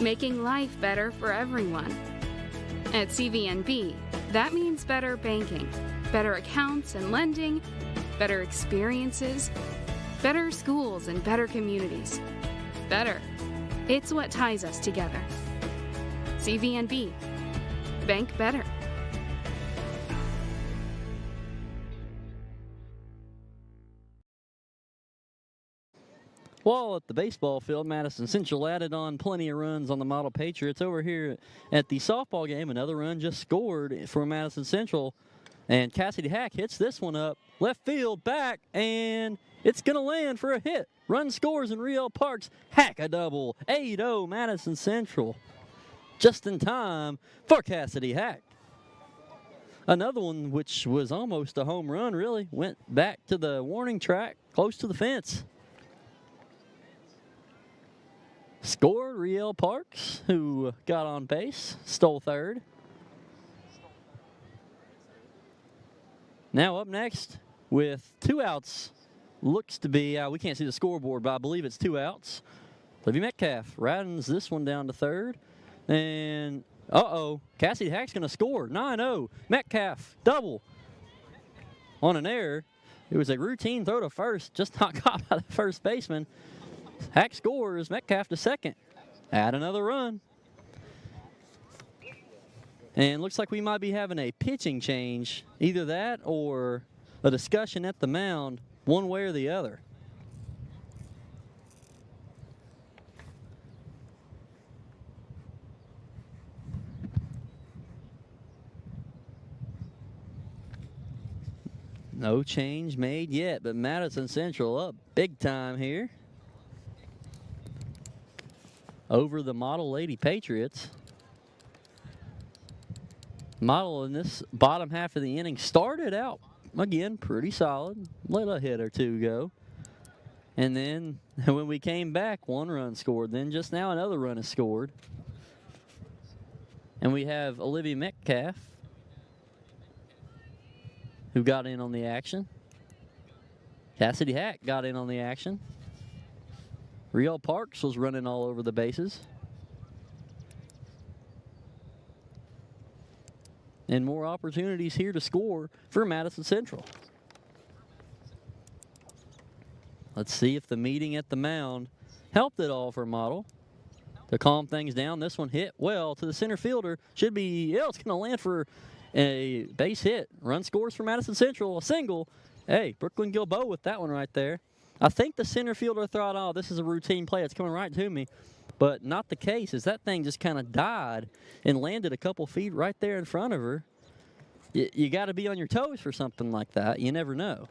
making life better for everyone. At CVNB, that means better banking, better accounts and lending, better experiences, better schools and better communities. Better. It's what ties us together. CVNB. Bank better. While at the baseball field, Madison Central added on plenty of runs on the Model Patriots. Over here at the softball game, another run just scored for Madison Central. And Cassidy Hack hits this one up, left field, back, and it's going to land for a hit. Run scores in Riel Parks. Hack a double. 8-0 Madison Central. Just in time for Cassidy Hack. Another one, which was almost a home run, really, went back to the warning track, close to the fence. Scored Riel Parks, who got on base, stole third. Now up next with 2 outs. Looks to be, we can't see the scoreboard, but I believe it's 2 outs. Livy Metcalf ridings this one down to third. And, Cassidy Hack's going to score. 9-0. Metcalf, double. On an error. It was a routine throw to first, just not caught by the first baseman. Hack scores, Metcalf to second. Add another run. And looks like we might be having a pitching change. Either that or a discussion at the mound, one way or the other. No change made yet, but Madison Central up big time here over the Model Lady Patriots. Model in this bottom half of the inning started out, again, pretty solid. Let a hit or two go. And then when we came back, 1 run scored. Then just now another run is scored. And we have Olivia Metcalf, who got in on the action. Cassidy Hack got in on the action. Riel Parks was running all over the bases. And more opportunities here to score for Madison Central. Let's see if the meeting at the mound helped at all for Model to calm things down. This one hit well to the center fielder. Should be, it's going to land for a base hit. Run scores for Madison Central, a single. Hey, Brooklyn Gilboa with that one right there. I think the center fielder thought, this is a routine play. It's coming right to me. But not the case, as that thing just kind of died and landed a couple feet right there in front of her. You got to be on your toes for something like that. You never know.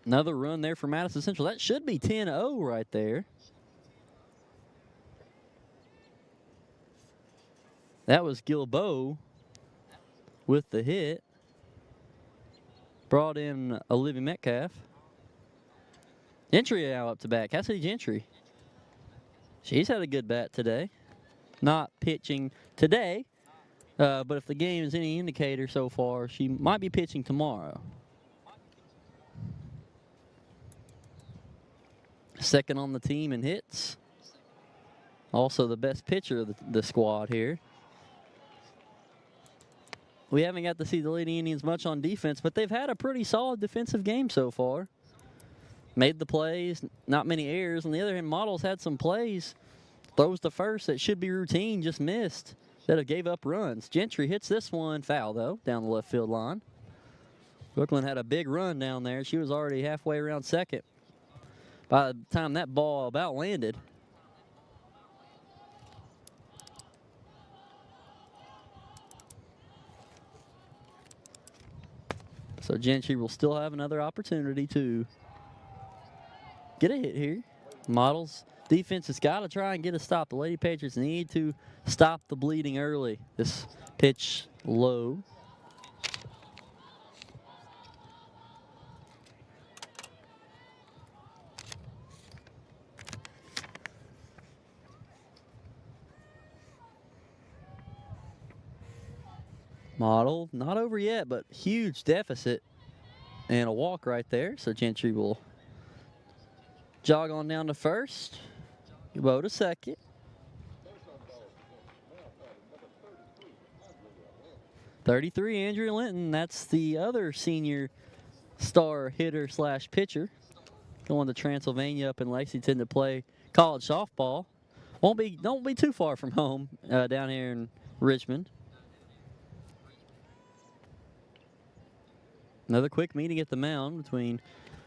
Another run there for Madison Central. That should be 10-0 right there. That was Gilbo with the hit. Brought in Olivia Metcalf. Gentry now up to bat. Cassidy Gentry. She's had a good bat today. Not pitching today, but if the game is any indicator so far, she might be pitching tomorrow. Second on the team in hits. Also the best pitcher of the squad here. We haven't got to see the Lady Indians much on defense, but they've had a pretty solid defensive game so far. Made the plays, not many errors. On the other hand, Models had some plays. Throws to first that should be routine, just missed. That have gave up runs. Gentry hits this one, foul though, down the left field line. Brooklyn had a big run down there. She was already halfway around second by the time that ball about landed. So Gentry will still have another opportunity to get a hit here. Models defense has got to try and get a stop. The Lady Patriots need to stop the bleeding early. This pitch low. Model, not over yet, but huge deficit and a walk right there. So Gentry will jog on down to first. Go to second. .33, Andrea Linton. That's the other senior star hitter slash pitcher going to Transylvania up in Lexington to play college softball. Don't be too far from home down here in Richmond. Another quick meeting at the mound between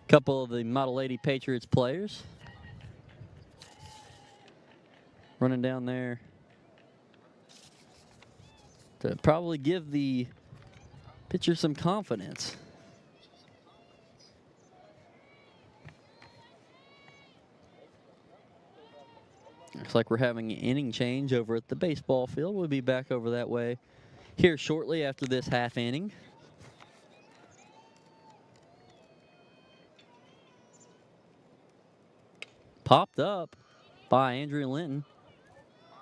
a couple of the Model Lady Patriots players. Running down there to probably give the pitcher some confidence. Looks like we're having an inning change over at the baseball field. We'll be back over that way here shortly after this half inning. Popped up by Andrea Linton.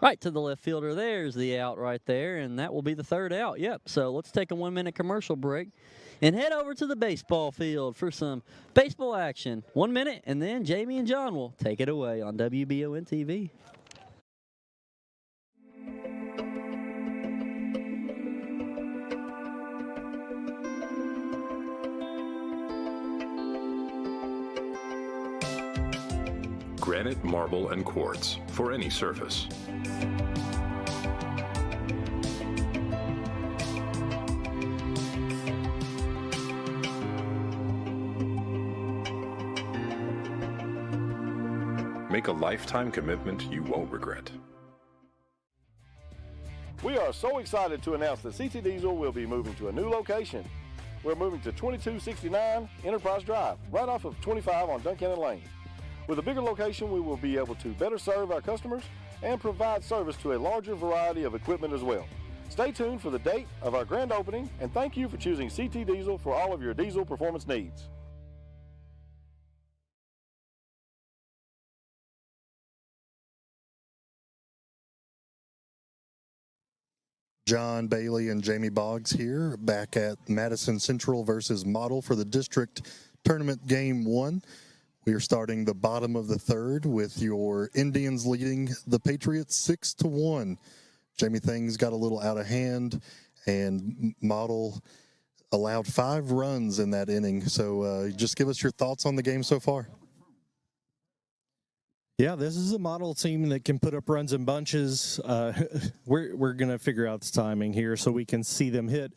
Right to the left fielder. There's the out right there, and that will be the third out. Yep, so let's take a 1-minute commercial break and head over to the baseball field for some baseball action. 1 minute, and then Jamie and John will take it away on WBON TV. Granite, marble, and quartz for any surface. Make a lifetime commitment you won't regret. We are so excited to announce that CT Diesel will be moving to a new location. We're moving to 2269 Enterprise Drive, right off of 25 on Duncannon Lane. With a bigger location, we will be able to better serve our customers and provide service to a larger variety of equipment as well. Stay tuned for the date of our grand opening, and thank you for choosing CT Diesel for all of your diesel performance needs. John Bailey and Jamie Boggs here, back at Madison Central versus Model for the district tournament game 1. We are starting the bottom of the third with your Indians leading the Patriots 6-1. Jamie, things got a little out of hand, and Model allowed 5 runs in that inning. So just give us your thoughts on the game so far. Yeah, this is a Model team that can put up runs in bunches. We're going to figure out the timing here so we can see them hit.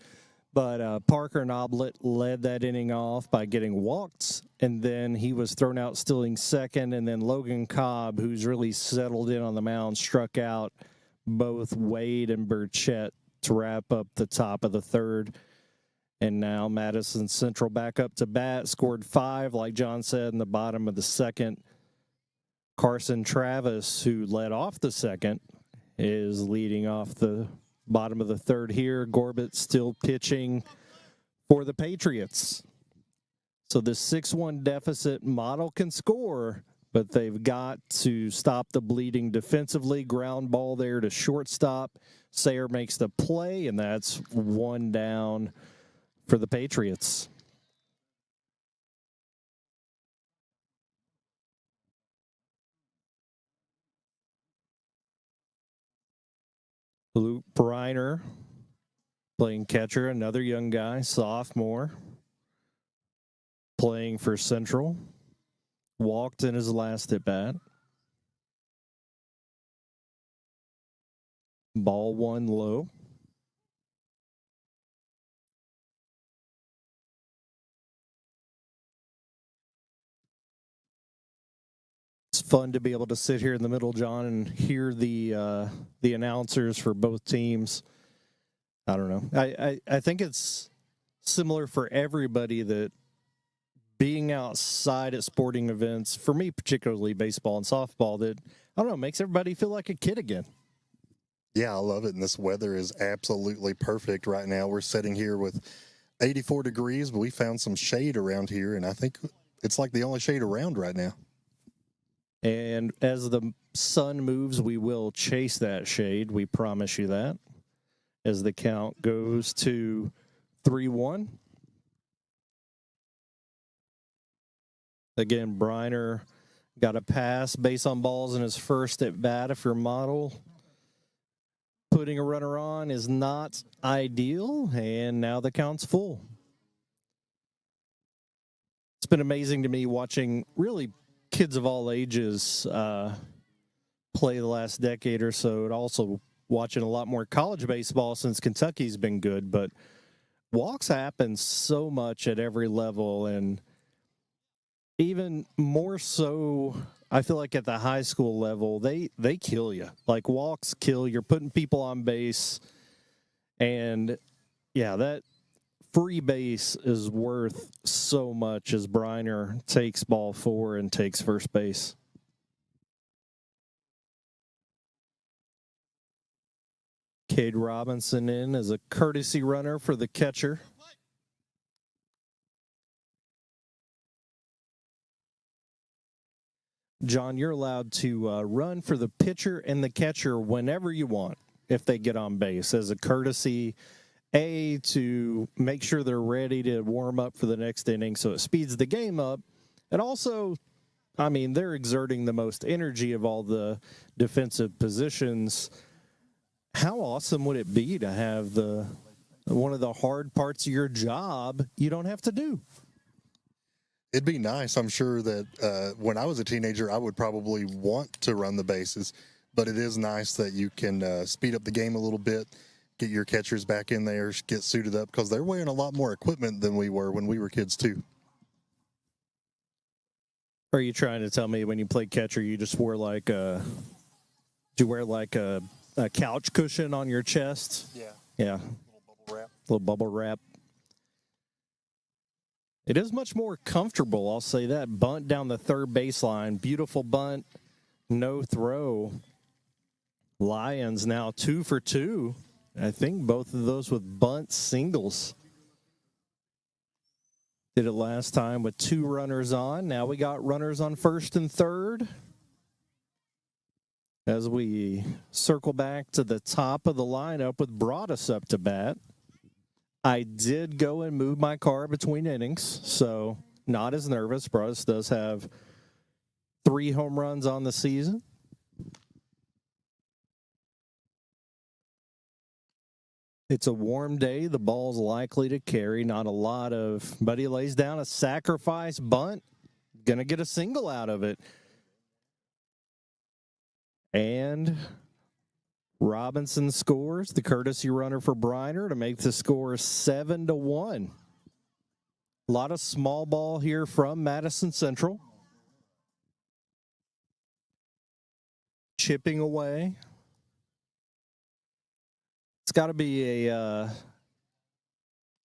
But Parker Noblet led that inning off by getting walked, and then he was thrown out stealing second, and then Logan Cobb, who's really settled in on the mound, struck out both Wade and Burchett to wrap up the top of the third. And now Madison Central back up to bat, scored 5, like John said, in the bottom of the second. Carson Travis, who led off the second, is leading off the Bottom of the third here. Gorbett still pitching for the Patriots. So the 6-1 deficit, Model can score, but they've got to stop the bleeding defensively. Ground ball there to shortstop. Sayer makes the play, and that's one down for the Patriots. Luke Briner playing catcher, another young guy, sophomore, playing for Central. Walked in his last at bat. Ball one low. It's fun to be able to sit here in the middle, John, and hear the announcers for both teams. I don't know. I think it's similar for everybody that being outside at sporting events, for me particularly baseball and softball, that, I don't know, makes everybody feel like a kid again. Yeah, I love it, and this weather is absolutely perfect right now. We're sitting here with 84 degrees, but we found some shade around here, and I think it's like the only shade around right now. And as the sun moves, we will chase that shade. We promise you that. As the count goes to 3-1. Again, Briner got a pass base on balls in his first at bat. If you're Model, putting a runner on is not ideal, and now the count's full. It's been amazing to me watching really kids of all ages play the last decade or so, and also watching a lot more college baseball since Kentucky's been good. But walks happen so much at every level, and even more so, I feel like at the high school level, they kill you. Like, walks kill. You're putting people on base. And, yeah, that free base is worth so much as Briner takes ball 4 and takes first base. Cade Robinson in as a courtesy runner for the catcher. John, you're allowed to run for the pitcher and the catcher whenever you want if they get on base, as a courtesy, to make sure they're ready to warm up for the next inning, so it speeds the game up. And also, I mean, they're exerting the most energy of all the defensive positions. How awesome would it be to have one of the hard parts of your job you don't have to do? It'd be nice. I'm sure that when I was a teenager, I would probably want to run the bases, but it is nice that you can speed up the game a little bit, get your catchers back in there, get suited up, because they're wearing a lot more equipment than we were when we were kids too. Are you trying to tell me when you played catcher, you just wore like a couch cushion on your chest? Yeah. Yeah. Little bubble wrap. It is much more comfortable, I'll say that. Bunt down the third baseline. Beautiful bunt. No throw. Lions now 2 for 2. I think both of those with bunt singles. Did it last time with 2 runners on. Now we got runners on first and third. As we circle back to the top of the lineup with Broadus up to bat. I did go and move my car between innings, so not as nervous. Broadus does have 3 home runs on the season. It's a warm day. The ball's likely to carry. Not a lot of, but he lays down a sacrifice bunt. Going to get a single out of it. And Robinson scores, the courtesy runner for Briner, to make the score 7-1. A lot of small ball here from Madison Central. Chipping away. It's got to be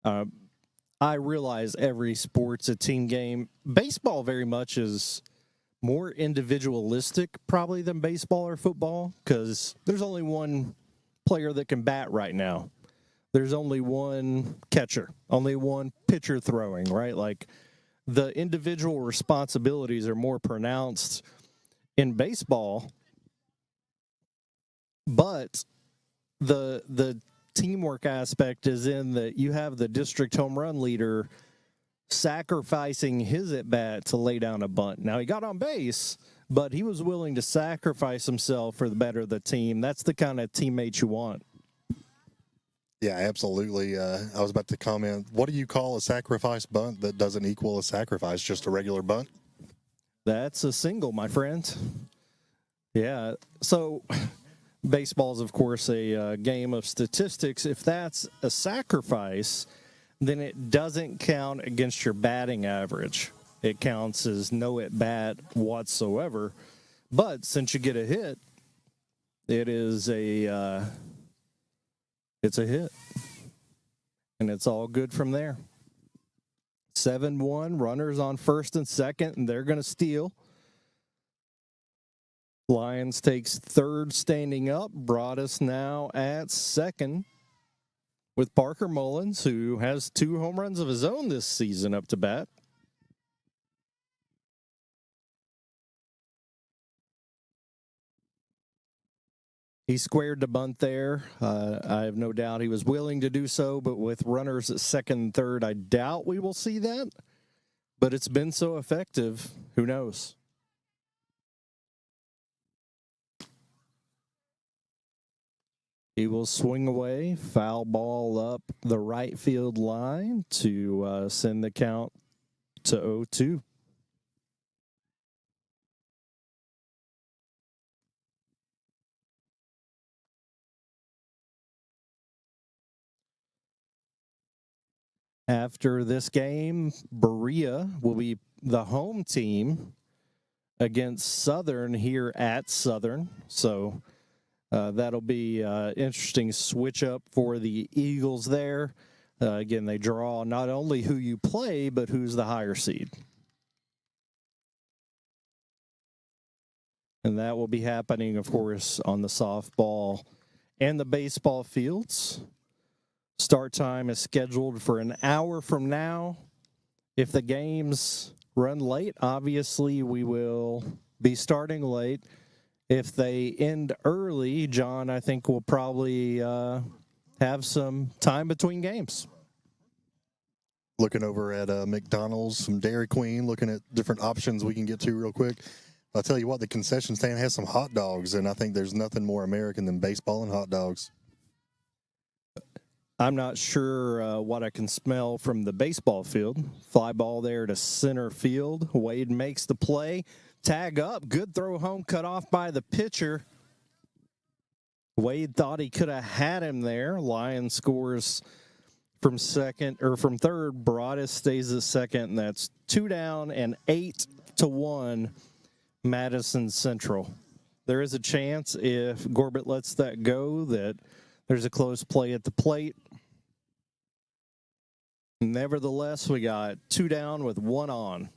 I realize every sport's a team game. Baseball very much is more individualistic probably than baseball or football, because there's only one player that can bat right now. There's only one catcher, only one pitcher throwing, right? Like, the individual responsibilities are more pronounced in baseball, but the teamwork aspect is in that you have the district home run leader sacrificing his at-bat to lay down a bunt. Now, he got on base, but he was willing to sacrifice himself for the better of the team. That's the kind of teammate you want. Yeah, absolutely. I was about to comment, what do you call a sacrifice bunt that doesn't equal a sacrifice, just a regular bunt? That's a single, my friend. Yeah, so baseball is, of course, a game of statistics. If that's a sacrifice, then it doesn't count against your batting average. It counts as no at-bat whatsoever. But since you get a hit, it is it's a hit. And it's all good from there. 7-1, runners on first and second, and they're going to steal. Lions takes third standing up. Broadus now at second with Parker Mullins, who has 2 home runs of his own this season up to bat. He squared the bunt there. I have no doubt he was willing to do so, but with runners at second and third, I doubt we will see that. But it's been so effective, who knows? He will swing away, foul ball up the right field line to send the count to 0-2. After this game, Berea will be the home team against Southern here at Southern. So that'll be an interesting switch up for the Eagles there. Again, they draw not only who you play, but who's the higher seed. And that will be happening, of course, on the softball and the baseball fields. Start time is scheduled for an hour from now. If the games run late, obviously we will be starting late. If they end early, John, I think we'll probably have some time between games. Looking over at McDonald's, some Dairy Queen, looking at different options we can get to real quick. I'll tell you what, the concession stand has some hot dogs, and I think there's nothing more American than baseball and hot dogs. I'm not sure what I can smell from the baseball field. Fly ball there to center field. Wade makes the play. Tag up. Good throw home, cut off by the pitcher. Wade thought he could have had him there. Lions scores from third. Broadus stays at second, and that's 2 down and 8-1 Madison Central. There is a chance if Gorbett lets that go that there's a close play at the plate. Nevertheless, we got 2 down with 1 on.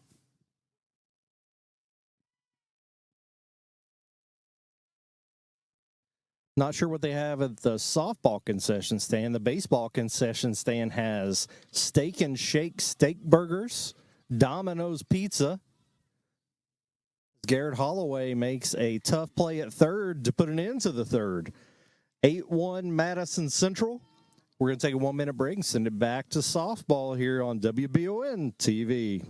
Not sure what they have at the softball concession stand. The baseball concession stand has Steak and Shake steak burgers, Domino's Pizza. Garrett Holloway makes a tough play at third to put an end to the third. 8-1 Madison Central. We're going to take a 1-minute break and send it back to softball here on WBON TV.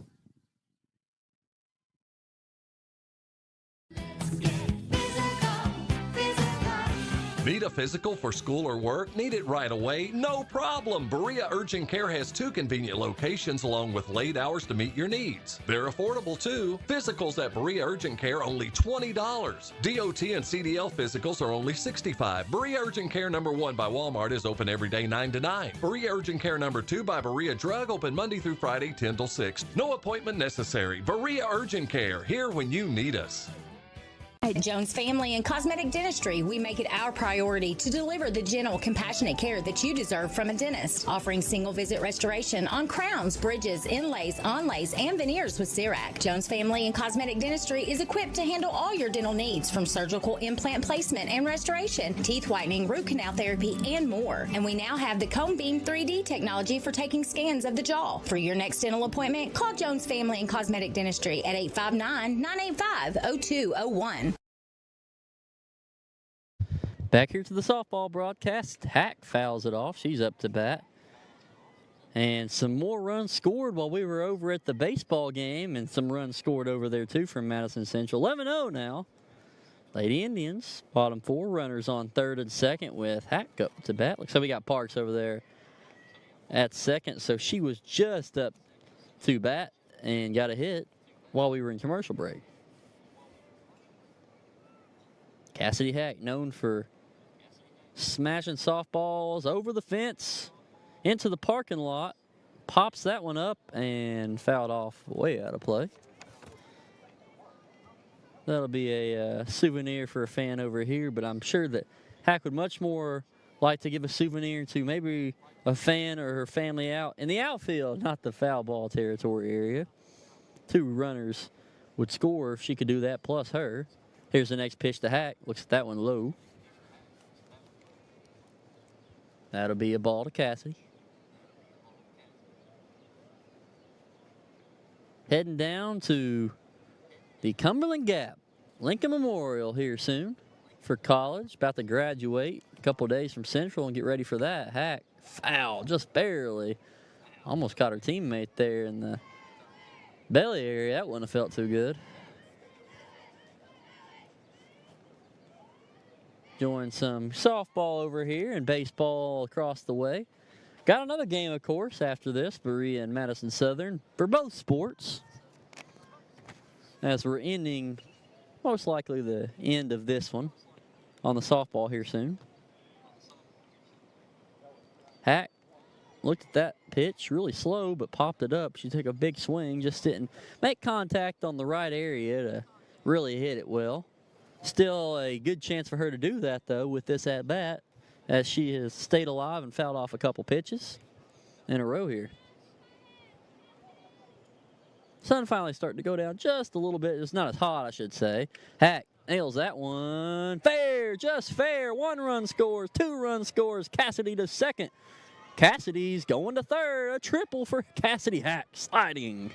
Need a physical for school or work? Need it right away? No problem. Berea Urgent Care has 2 convenient locations along with late hours to meet your needs. They're affordable too. Physicals at Berea Urgent Care only $20. DOT and CDL physicals are only $65. Berea Urgent Care number 1 by Walmart is open every day 9 to 9. Berea Urgent Care number 2 by Berea Drug open Monday through Friday 10 till 6. No appointment necessary. Berea Urgent Care, here when you need us. At Jones Family and Cosmetic Dentistry, we make it our priority to deliver the gentle, compassionate care that you deserve from a dentist, offering single-visit restoration on crowns, bridges, inlays, onlays, and veneers with CERAC. Jones Family and Cosmetic Dentistry is equipped to handle all your dental needs, from surgical implant placement and restoration, teeth whitening, root canal therapy, and more. And we now have the Cone Beam 3D technology for taking scans of the jaw. For your next dental appointment, call Jones Family and Cosmetic Dentistry at 859-985-0201. Back here to the softball broadcast. Hack fouls it off. She's up to bat. And some more runs scored while we were over at the baseball game, and some runs scored over there too from Madison Central. 11-0 now. Lady Indians, bottom 4, runners on third and second with Hack up to bat. Looks like we got Parks over there at second, so she was just up to bat and got a hit while we were in commercial break. Cassidy Hack, known for smashing softballs over the fence into the parking lot, pops that one up and fouled off way out of play. That'll be a souvenir for a fan over here, but I'm sure that Hack would much more like to give a souvenir to maybe a fan or her family out in the outfield, not the foul ball territory area. 2 runners would score if she could do that, plus her. Here's the next pitch to Hack. Looks at that one low. That'll be a ball to Cassidy. Heading down to the Cumberland Gap Lincoln Memorial here soon for college. About to graduate a couple days from Central and get ready for that. Hack foul, just barely. Almost caught her teammate there in the belly area. That wouldn't have felt too good. Join some softball over here and baseball across the way. Got another game, of course, after this, Berea and Madison Southern, for both sports. As we're ending, most likely the end of this one on the softball here soon. Hack looked at that pitch, really slow, but popped it up. She took a big swing, just didn't make contact on the right area to really hit it well. Still a good chance for her to do that, though, with this at-bat, as she has stayed alive and fouled off a couple pitches in a row here. Sun finally starting to go down just a little bit. It's not as hot, I should say. Hack nails that one. Fair, just fair. 1 run scores, 2 run scores. Cassidy to second. Cassidy's going to third. A triple for Cassidy Hack, sliding.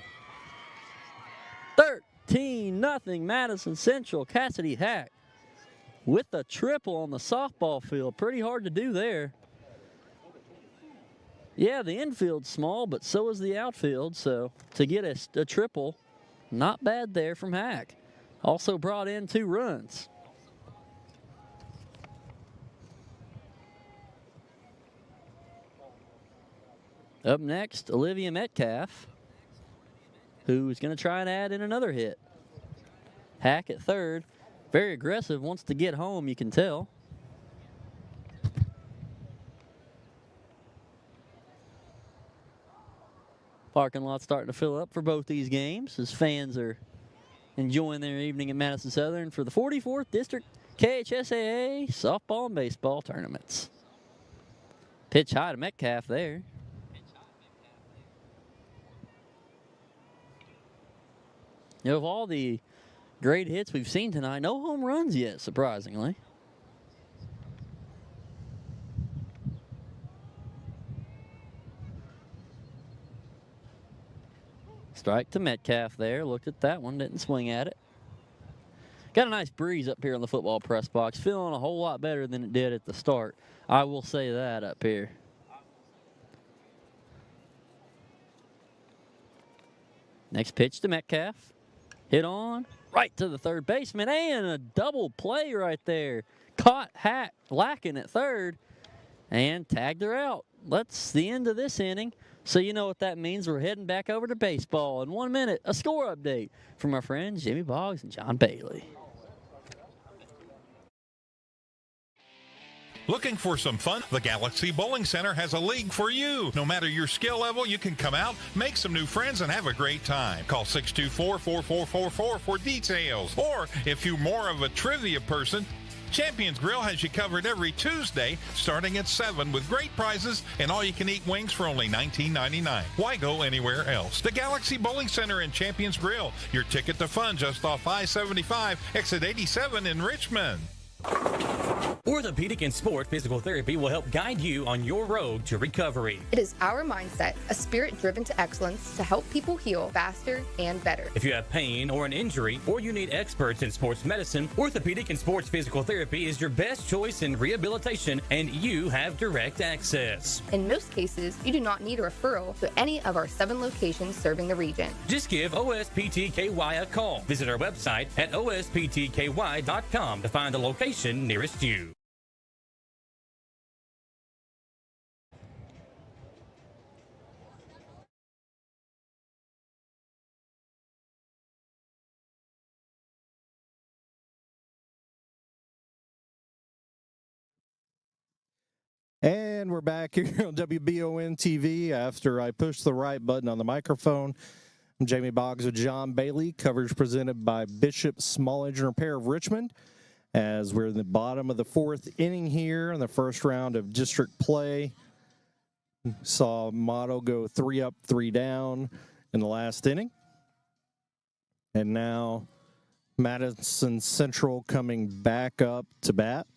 13-0 Madison Central. Cassidy Hack with a triple on the softball field. Pretty hard to do there. Yeah, the infield's small, but so is the outfield. So to get a triple, not bad there from Hack. Also brought in 2 runs. Up next, Olivia Metcalf, who is going to try and add in another hit. Hack at third. Very aggressive, wants to get home, you can tell. Parking lot starting to fill up for both these games as fans are enjoying their evening at Madison Southern for the 44th District KHSAA softball and baseball tournaments. Pitch high to Metcalf there. You know, of all the great hits we've seen tonight, no home runs yet, surprisingly. Strike to Metcalf there. Looked at that one, didn't swing at it. Got a nice breeze up here on the football press box. Feeling a whole lot better than it did at the start. I will say that up here. Next pitch to Metcalf. Hit on right to the third baseman, and a double play right there. Caught Hack lacking at third and tagged her out. That's the end of this inning. So you know what that means. We're heading back over to baseball. In 1 minute, a score update from our friends Jimmy Boggs and John Bailey. Looking for some fun? The Galaxy Bowling Center has a league for you. No matter your skill level, you can come out, make some new friends, and have a great time. Call 624-4444 for details. Or if you're more of a trivia person, Champions Grill has you covered every Tuesday starting at 7 with great prizes and all-you-can-eat wings for only $19.99. Why go anywhere else? The Galaxy Bowling Center and Champions Grill, your ticket to fun just off I-75, exit 87 in Richmond. Orthopedic and Sport Physical Therapy will help guide you on your road to recovery. It is our mindset, a spirit driven to excellence to help people heal faster and better. If you have pain or an injury, or you need experts in sports medicine, Orthopedic and Sports Physical Therapy is your best choice in rehabilitation, and you have direct access. In most cases, you do not need a referral to any of our 7 locations serving the region. Just give OSPTKY a call. Visit our website at osptky.com to find the location nearest you. And we're back here on WBON TV after I pushed the right button on the microphone. I'm Jamie Boggs with John Bailey. Coverage presented by Bishop Small Engine Repair of Richmond. As we're in the bottom of the 4th inning here in the first round of district play. Saw Motto go 3 up, 3 down in the last inning. And now Madison Central coming back up to bat.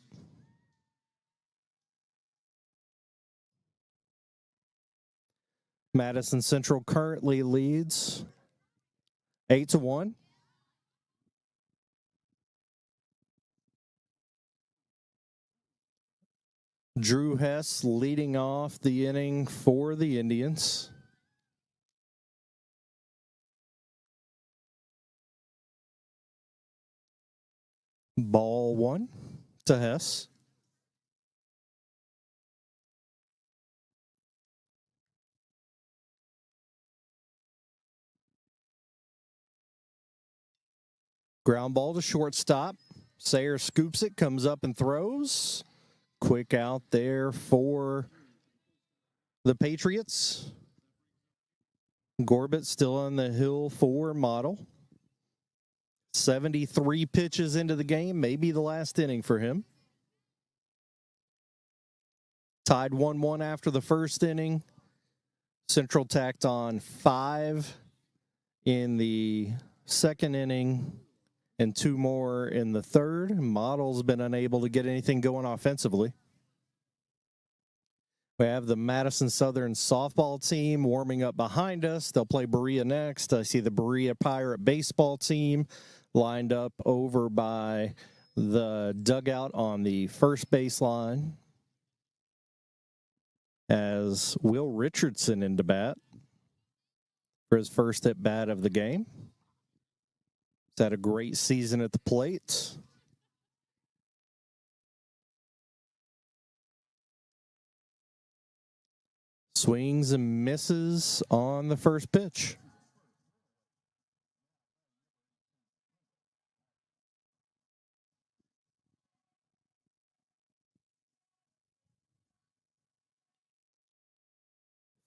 Madison Central currently leads 8-1. Drew Hess leading off the inning for the Indians. Ball 1 to Hess. Ground ball to shortstop. Sayer scoops it, comes up and throws. Quick out there for the Patriots. Gorbett still on the hill for Model. 73 pitches into the game, maybe the last inning for him. Tied 1-1 after the first inning. Central tacked on 5 in the second inning and 2 more in the third. Model's been unable to get anything going offensively. We have the Madison Southern softball team warming up behind us. They'll play Berea next. I see the Berea Pirate baseball team lined up over by the dugout on the first baseline. As Will Richardson into bat for his first at bat of the game. He's had a great season at the plate. Swings and misses on the first pitch.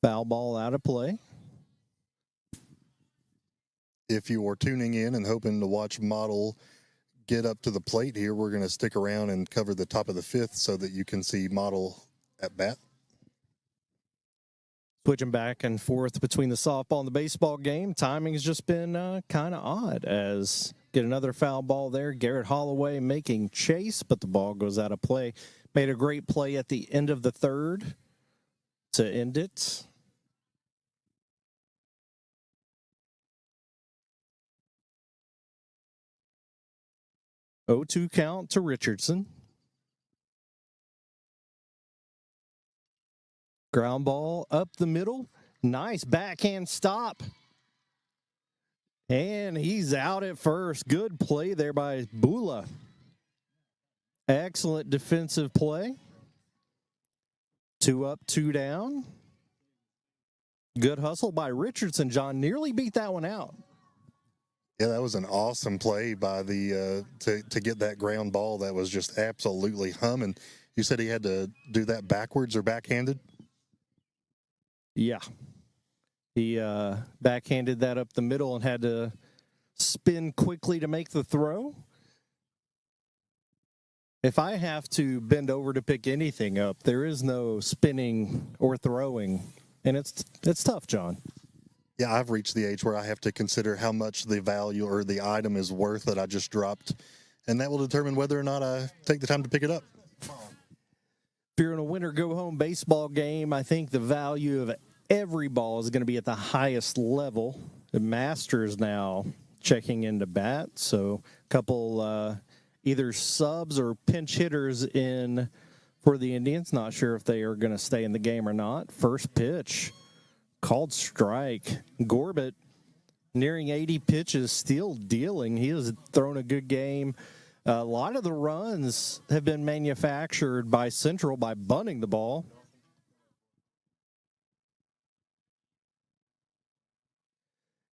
Foul ball out of play. If you are tuning in and hoping to watch Model get up to the plate here, we're going to stick around and cover the top of the 5th so that you can see Model at bat. Switching back and forth between the softball and the baseball game. Timing has just been kind of odd as get another foul ball there. Garrett Holloway making chase, but the ball goes out of play. Made a great play at the end of the third to end it. Oh-2 count to Richardson. Ground ball up the middle. Nice backhand stop. And he's out at first. Good play there by Bula. Excellent defensive play. 2 up, 2 down. Good hustle by Richardson. John nearly beat that one out. Yeah, that was an awesome play by the to get that ground ball that was just absolutely humming. You said he had to do that backwards or backhanded? Yeah. He backhanded that up the middle and had to spin quickly to make the throw. If I have to bend over to pick anything up, there is no spinning or throwing, and it's tough, John. Yeah, I've reached the age where I have to consider how much the value or the item is worth that I just dropped, and that will determine whether or not I take the time to pick it up. If you're in a winner go home baseball game, I think the value of every ball is going to be at the highest level. The Masters now checking into bat, so a couple either subs or pinch hitters in for the Indians. Not sure if they are going to stay in the game or not. First pitch, called strike. Gorbett nearing 80 pitches, still dealing. He has thrown a good game. A lot of the runs have been manufactured by Central by bunting the ball.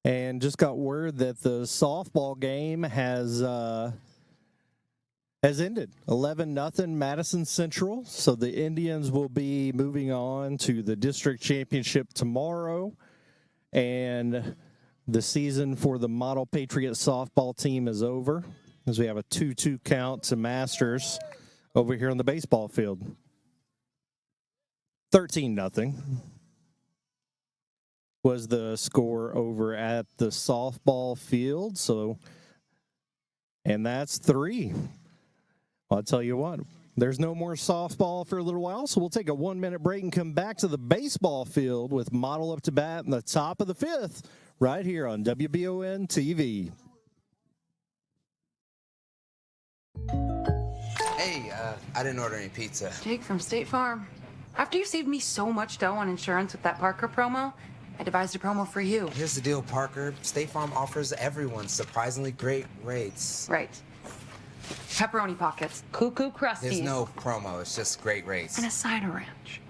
And just got word that the softball game has ended. 11-0 Madison Central. So the Indians will be moving on to the district championship tomorrow. And the season for the Model Patriot softball team is over, as we have a 2-2 count to Masters over here on the baseball field. 13-0 was the score over at the softball field. So, and that's 3. I'll tell you what, there's no more softball for a little while, so we'll take a 1-minute break and come back to the baseball field with Model up to bat in the top of the 5th right here on WBON TV. Hey, I didn't order any pizza. Jake from State Farm. After you saved me so much dough on insurance with that Parker promo, I devised a promo for you. Here's the deal, Parker. State Farm offers everyone surprisingly great rates. Right. Pepperoni pockets, cuckoo crusties. There's no promo, it's just great rates. And a cider ranch.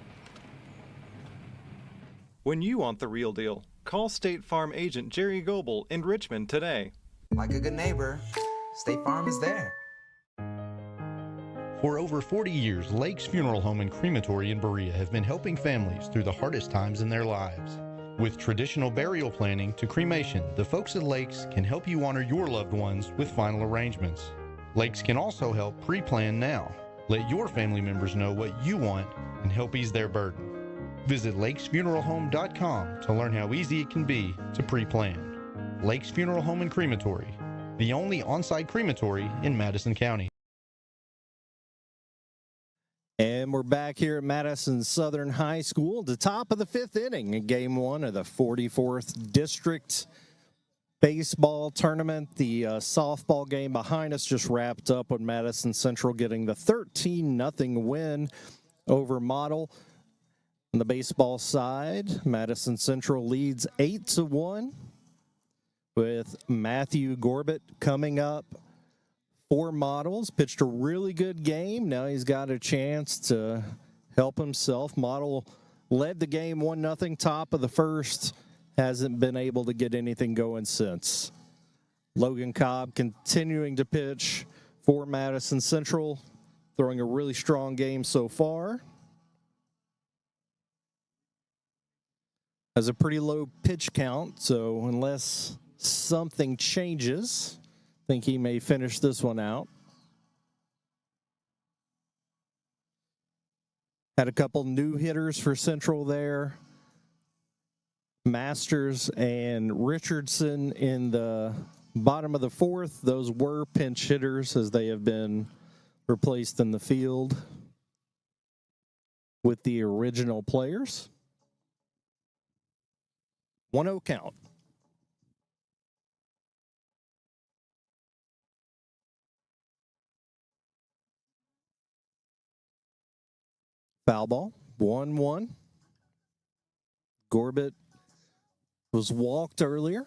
When you want the real deal, call State Farm agent Jerry Goebel in Richmond today. Like a good neighbor, State Farm is there. For over 40 years, Lakes Funeral Home and Crematory in Berea have been helping families through the hardest times in their lives. With traditional burial planning to cremation, the folks at Lakes can help you honor your loved ones with final arrangements. Lakes can also help pre-plan now. Let your family members know what you want and help ease their burden. Visit lakesfuneralhome.com to learn how easy it can be to pre-plan. Lakes Funeral Home and Crematory, the only on-site crematory in Madison County. And we're back here at Madison Southern High School, the top of the 5th inning in Game 1 of the 44th District Baseball Tournament. The softball game behind us just wrapped up with Madison Central getting the 13-0 win over Model. On the baseball side, Madison Central leads 8-1 with Matthew Gorbett coming up. 4 Models, pitched a really good game. Now he's got a chance to help himself. Model led the game 1-0, top of the 1st. Hasn't been able to get anything going since. Logan Cobb continuing to pitch for Madison Central, throwing a really strong game so far. Has a pretty low pitch count, so unless something changes, I think he may finish this one out. Had a couple new hitters for Central there. Masters and Richardson in the bottom of the 4th. Those were pinch hitters as they have been replaced in the field with the original players. 1-0 count. Foul ball, 1-1. Gorbett was walked earlier,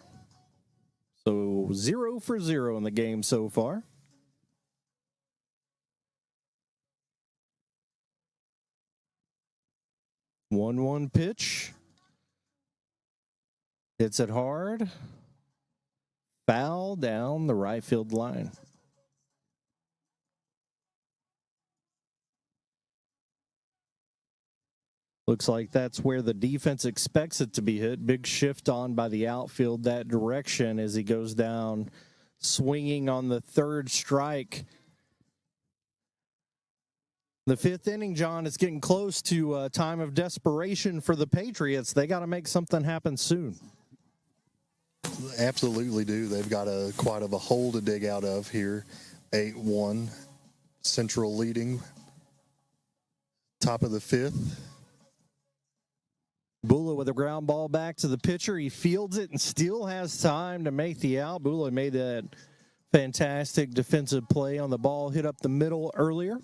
so 0 for 0 in the game so far. One pitch. Hits it hard. Foul down the right field line. Looks like that's where the defense expects it to be hit. Big shift on by the outfield that direction as he goes down, swinging on the third strike. The fifth inning, John, is getting close to a time of desperation for the Patriots. They got to make something happen soon. Absolutely do. They've got quite of a hole to dig out of here. 8-1, Central leading. Top of the fifth. Bula with a ground ball back to the pitcher. He fields it and still has time to make the out. Bula made that fantastic defensive play on the ball, hit up the middle earlier.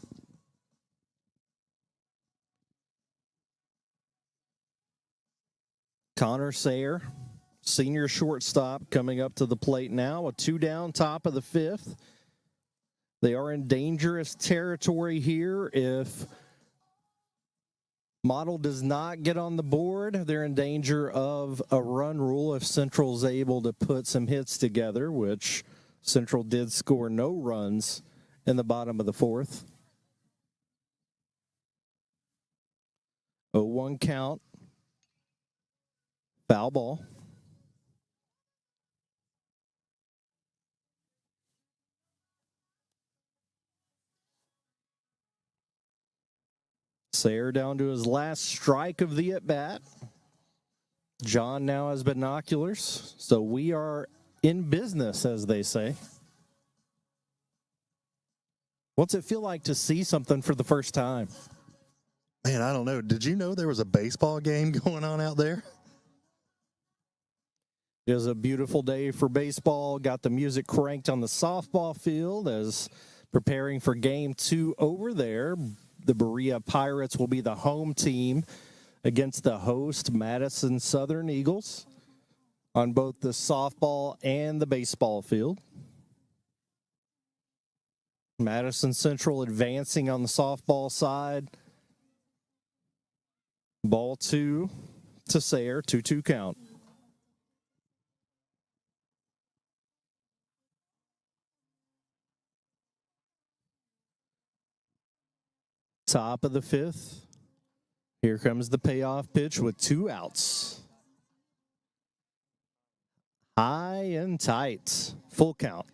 Connor Sayer, senior shortstop, coming up to the plate now. A 2 down, top of the fifth. They are in dangerous territory here. If Model does not get on the board, they're in danger of a run rule if Central's able to put some hits together, which Central did score no runs in the bottom of the fourth. 0-1 count. Foul ball. Sayer down to his last strike of the at-bat. John now has binoculars, so we are in business, as they say. What's it feel like to see something for the first time? Man, I don't know. Did you know there was a baseball game going on out there? It was a beautiful day for baseball. Got the music cranked on the softball field as preparing for game 2 over there. The Berea Pirates will be the home team against the host Madison Southern Eagles on both the softball and the baseball field. Madison Central advancing on the softball side. Ball 2 to Sayer, 2-2 count. Top of the fifth. Here comes the payoff pitch with 2 outs. High and tight. Full count.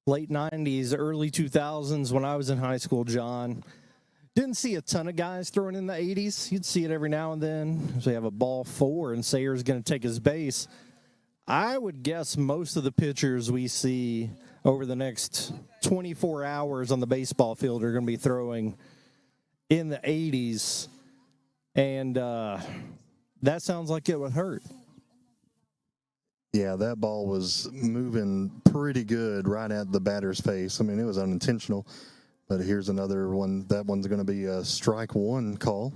Late 90s, early 2000s, when I was in high school, John, didn't see a ton of guys throwing in the 80s. You'd see it every now and then. So you have a ball 4 and Sayer's going to take his base. I would guess most of the pitchers we see over the next 24 hours on the baseball field are going to be throwing in the 80s. And that sounds like it would hurt. Yeah, that ball was moving pretty good right at the batter's face. I mean, it was unintentional, but here's another one. That one's going to be a strike 1 call.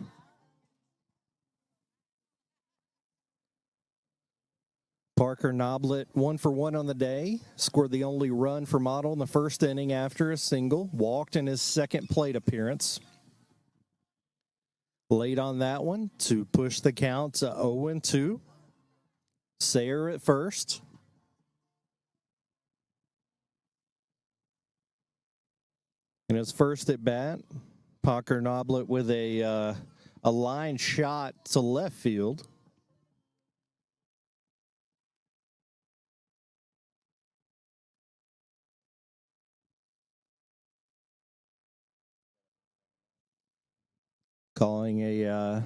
Parker Noblet, 1 for 1 on the day, scored the only run for Model in the first inning after a single, walked in his second plate appearance. Late on that one to push the count to 0-2. Sayer at first. In his first at bat, Parker Noblet with a line shot to left field. Calling a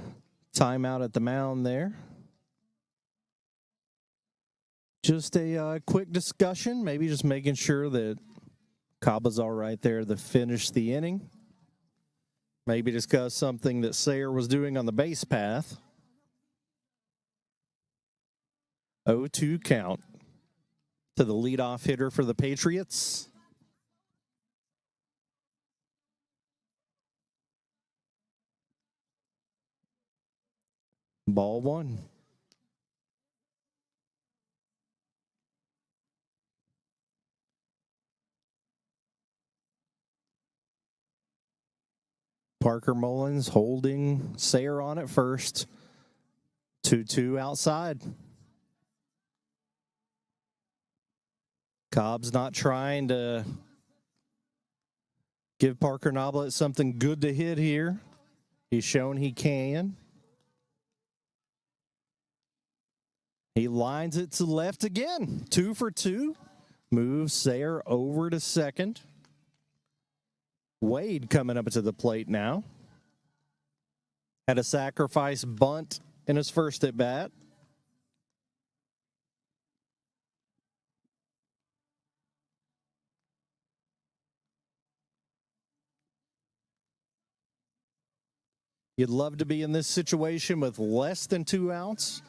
timeout at the mound there. Just a quick discussion, maybe just making sure that Caba's all right there to finish the inning. Maybe discuss something that Sayer was doing on the base path. 0-2 count to the leadoff hitter for the Patriots. Ball 1. Parker Mullins holding Sayer on at first. 2-2 outside. Cobb's not trying to give Parker Noblet something good to hit here. He's shown he can. He lines it to left again. 2 for 2. Moves Sayer over to second. Wade coming up to the plate now. Had a sacrifice bunt in his first at bat. You'd love to be in this situation with less than 2 outs.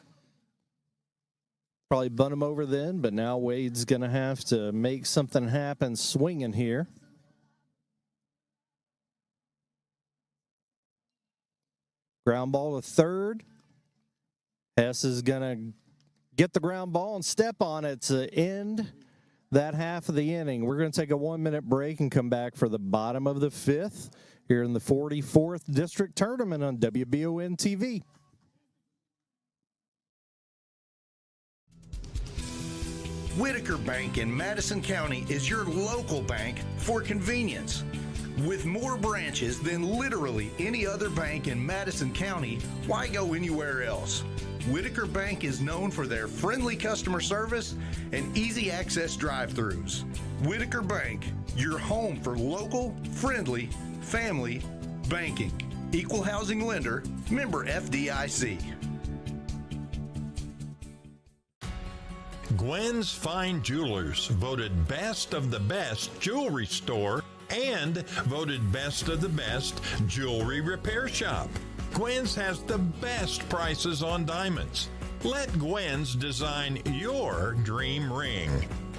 Probably bunt him over then, but now Wade's going to have to make something happen swinging here. Ground ball to third. Hess is going to get the ground ball and step on it to end that half of the inning. We're going to take a 1-minute break and come back for the bottom of the 5th here in the 44th District Tournament on WBON TV. Whitaker Bank in Madison County is your local bank for convenience. With more branches than literally any other bank in Madison County, why go anywhere else? Whitaker Bank is known for their friendly customer service and easy access drive-thrus. Whitaker Bank, your home for local, friendly, family banking. Equal housing lender, member FDIC. Gwen's Fine Jewelers, voted best of the best jewelry store and voted best of the best jewelry repair shop. Gwen's has the best prices on diamonds. Let Gwen's design your dream ring.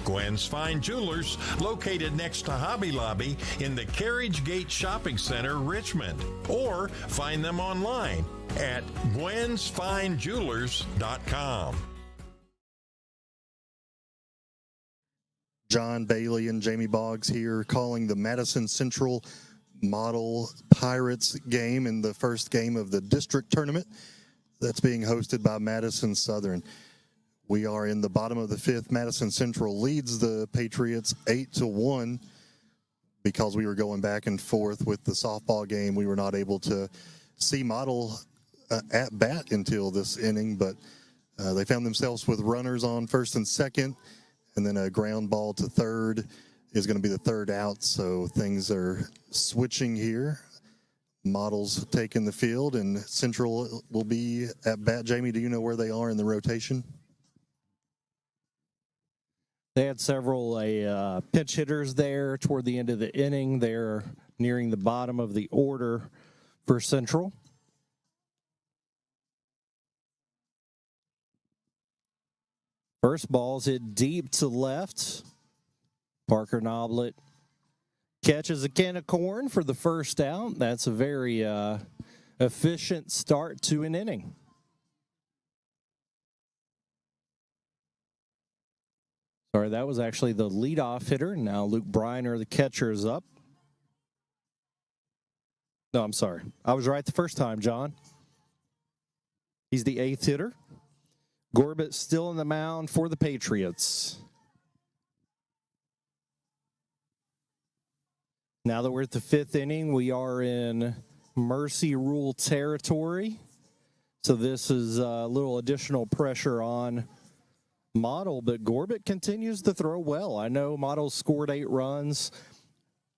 Gwen's Fine Jewelers, located next to Hobby Lobby in the Carriage Gate Shopping Center, Richmond. Or find them online at gwensfinejewelers.com. John Bailey and Jamie Boggs here calling the Madison Central Model Pirates game in the first game of the district tournament that's being hosted by Madison Southern. We are in the bottom of the 5th. Madison Central leads the Patriots 8-1. Because we were going back and forth with the softball game, we were not able to see Model at bat until this inning, but they found themselves with runners on first and second. And then a ground ball to third is going to be the third out. So things are switching here. Models taking the field, and Central will be at bat. Jamie, do you know where they are in the rotation? They had several pinch hitters there toward the end of the inning. They're nearing the bottom of the order for Central. First ball's hit deep to left. Parker Noblet catches a can of corn for the first out. That's a very efficient start to an inning. Sorry, that was actually the leadoff hitter. Now Luke Briner, the catcher, is up. No, I'm sorry. I was right the first time, John. He's the 8th hitter. Gorbett still in the mound for the Patriots. Now that we're at the 5th inning, we are in mercy rule territory. So this is a little additional pressure on Model, but Gorbett continues to throw well. I know Model scored 8 runs.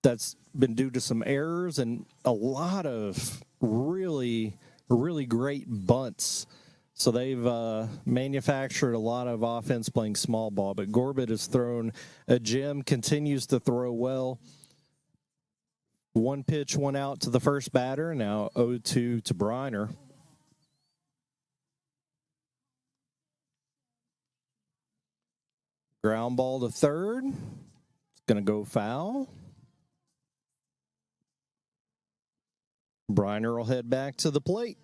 That's been due to some errors and a lot of really, really great bunts. So they've manufactured a lot of offense playing small ball, but Gorbett has thrown a gem, continues to throw well. 1 pitch, 1 out to the first batter. Now 0-2 to Briner. Ground ball to third. It's going to go foul. Briner will head back to the plate.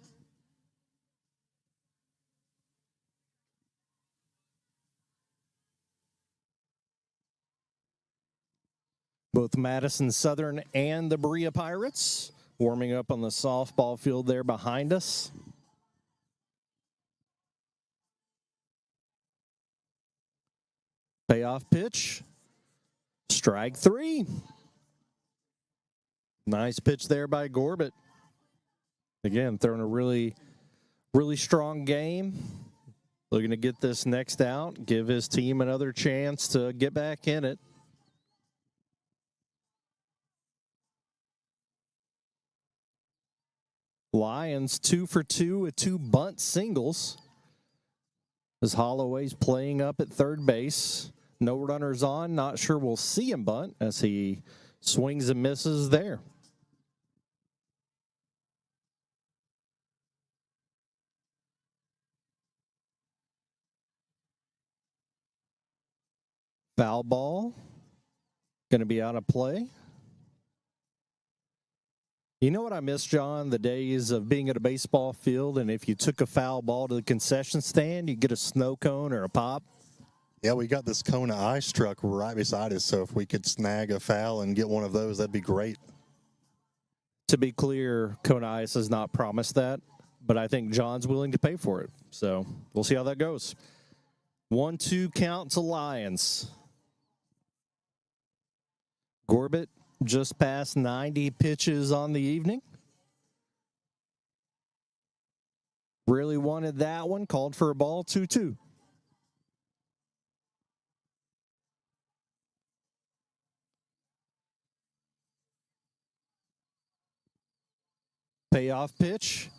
Both Madison Southern and the Berea Pirates warming up on the softball field there behind us. Payoff pitch. Strike 3. Nice pitch there by Gorbett. Again, throwing a really strong game. Looking to get this next out, give his team another chance to get back in it. Lions 2 for 2 with 2 bunt singles. As Holloway's playing up at third base. No runners on. Not sure we'll see him bunt as he swings and misses there. Foul ball. Going to be out of play. You know what I miss, John? The days of being at a baseball field, and if you took a foul ball to the concession stand, you get a snow cone or a pop. Yeah, we got this cone of ice truck right beside us, so if we could snag a foul and get one of those, that'd be great. To be clear, Kona Ice has not promised that, but I think John's willing to pay for it. So we'll see how that goes. 1-2 count to Lions. Gorbett just past 90 pitches on the evening. Really wanted that one. Called for a ball, 2-2. Payoff pitch.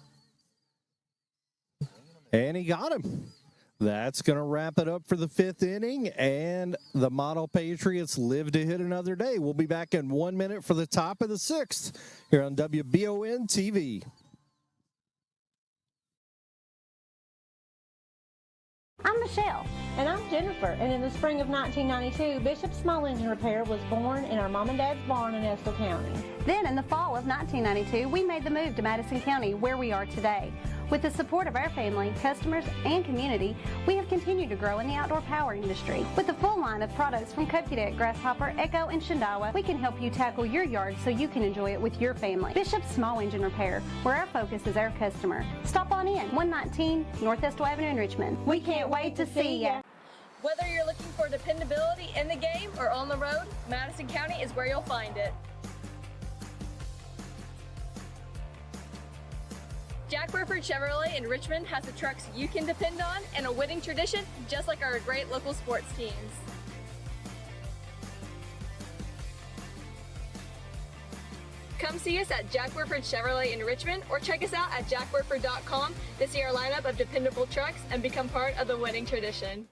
And he got him. That's going to wrap it up for the 5th inning, and the Model Patriots live to hit another day. We'll be back in 1 minute for the top of the 6th here on WBON TV. I'm Michelle. And I'm Jennifer. And in the spring of 1992, Bishop Small Engine Repair was born in our mom and dad's barn in Estill County. Then in the fall of 1992, we made the move to Madison County, where we are today. With the support of our family, customers, and community, we have continued to grow in the outdoor power industry. With a full line of products from Kokudet, Grasshopper, Echo, and Shindawa, we can help you tackle your yard so you can enjoy it with your family. Bishop Small Engine Repair, where our focus is our customer. Stop on in, 119 North Estill Avenue in Richmond. We can't wait to see ya. Whether you're looking for dependability in the game or on the road, Madison County is where you'll find it. Jack Burford Chevrolet in Richmond has the trucks you can depend on and a winning tradition just like our great local sports teams. Come see us at Jack Burford Chevrolet in Richmond or check us out at jackburford.com to see our lineup of dependable trucks and become part of the winning tradition.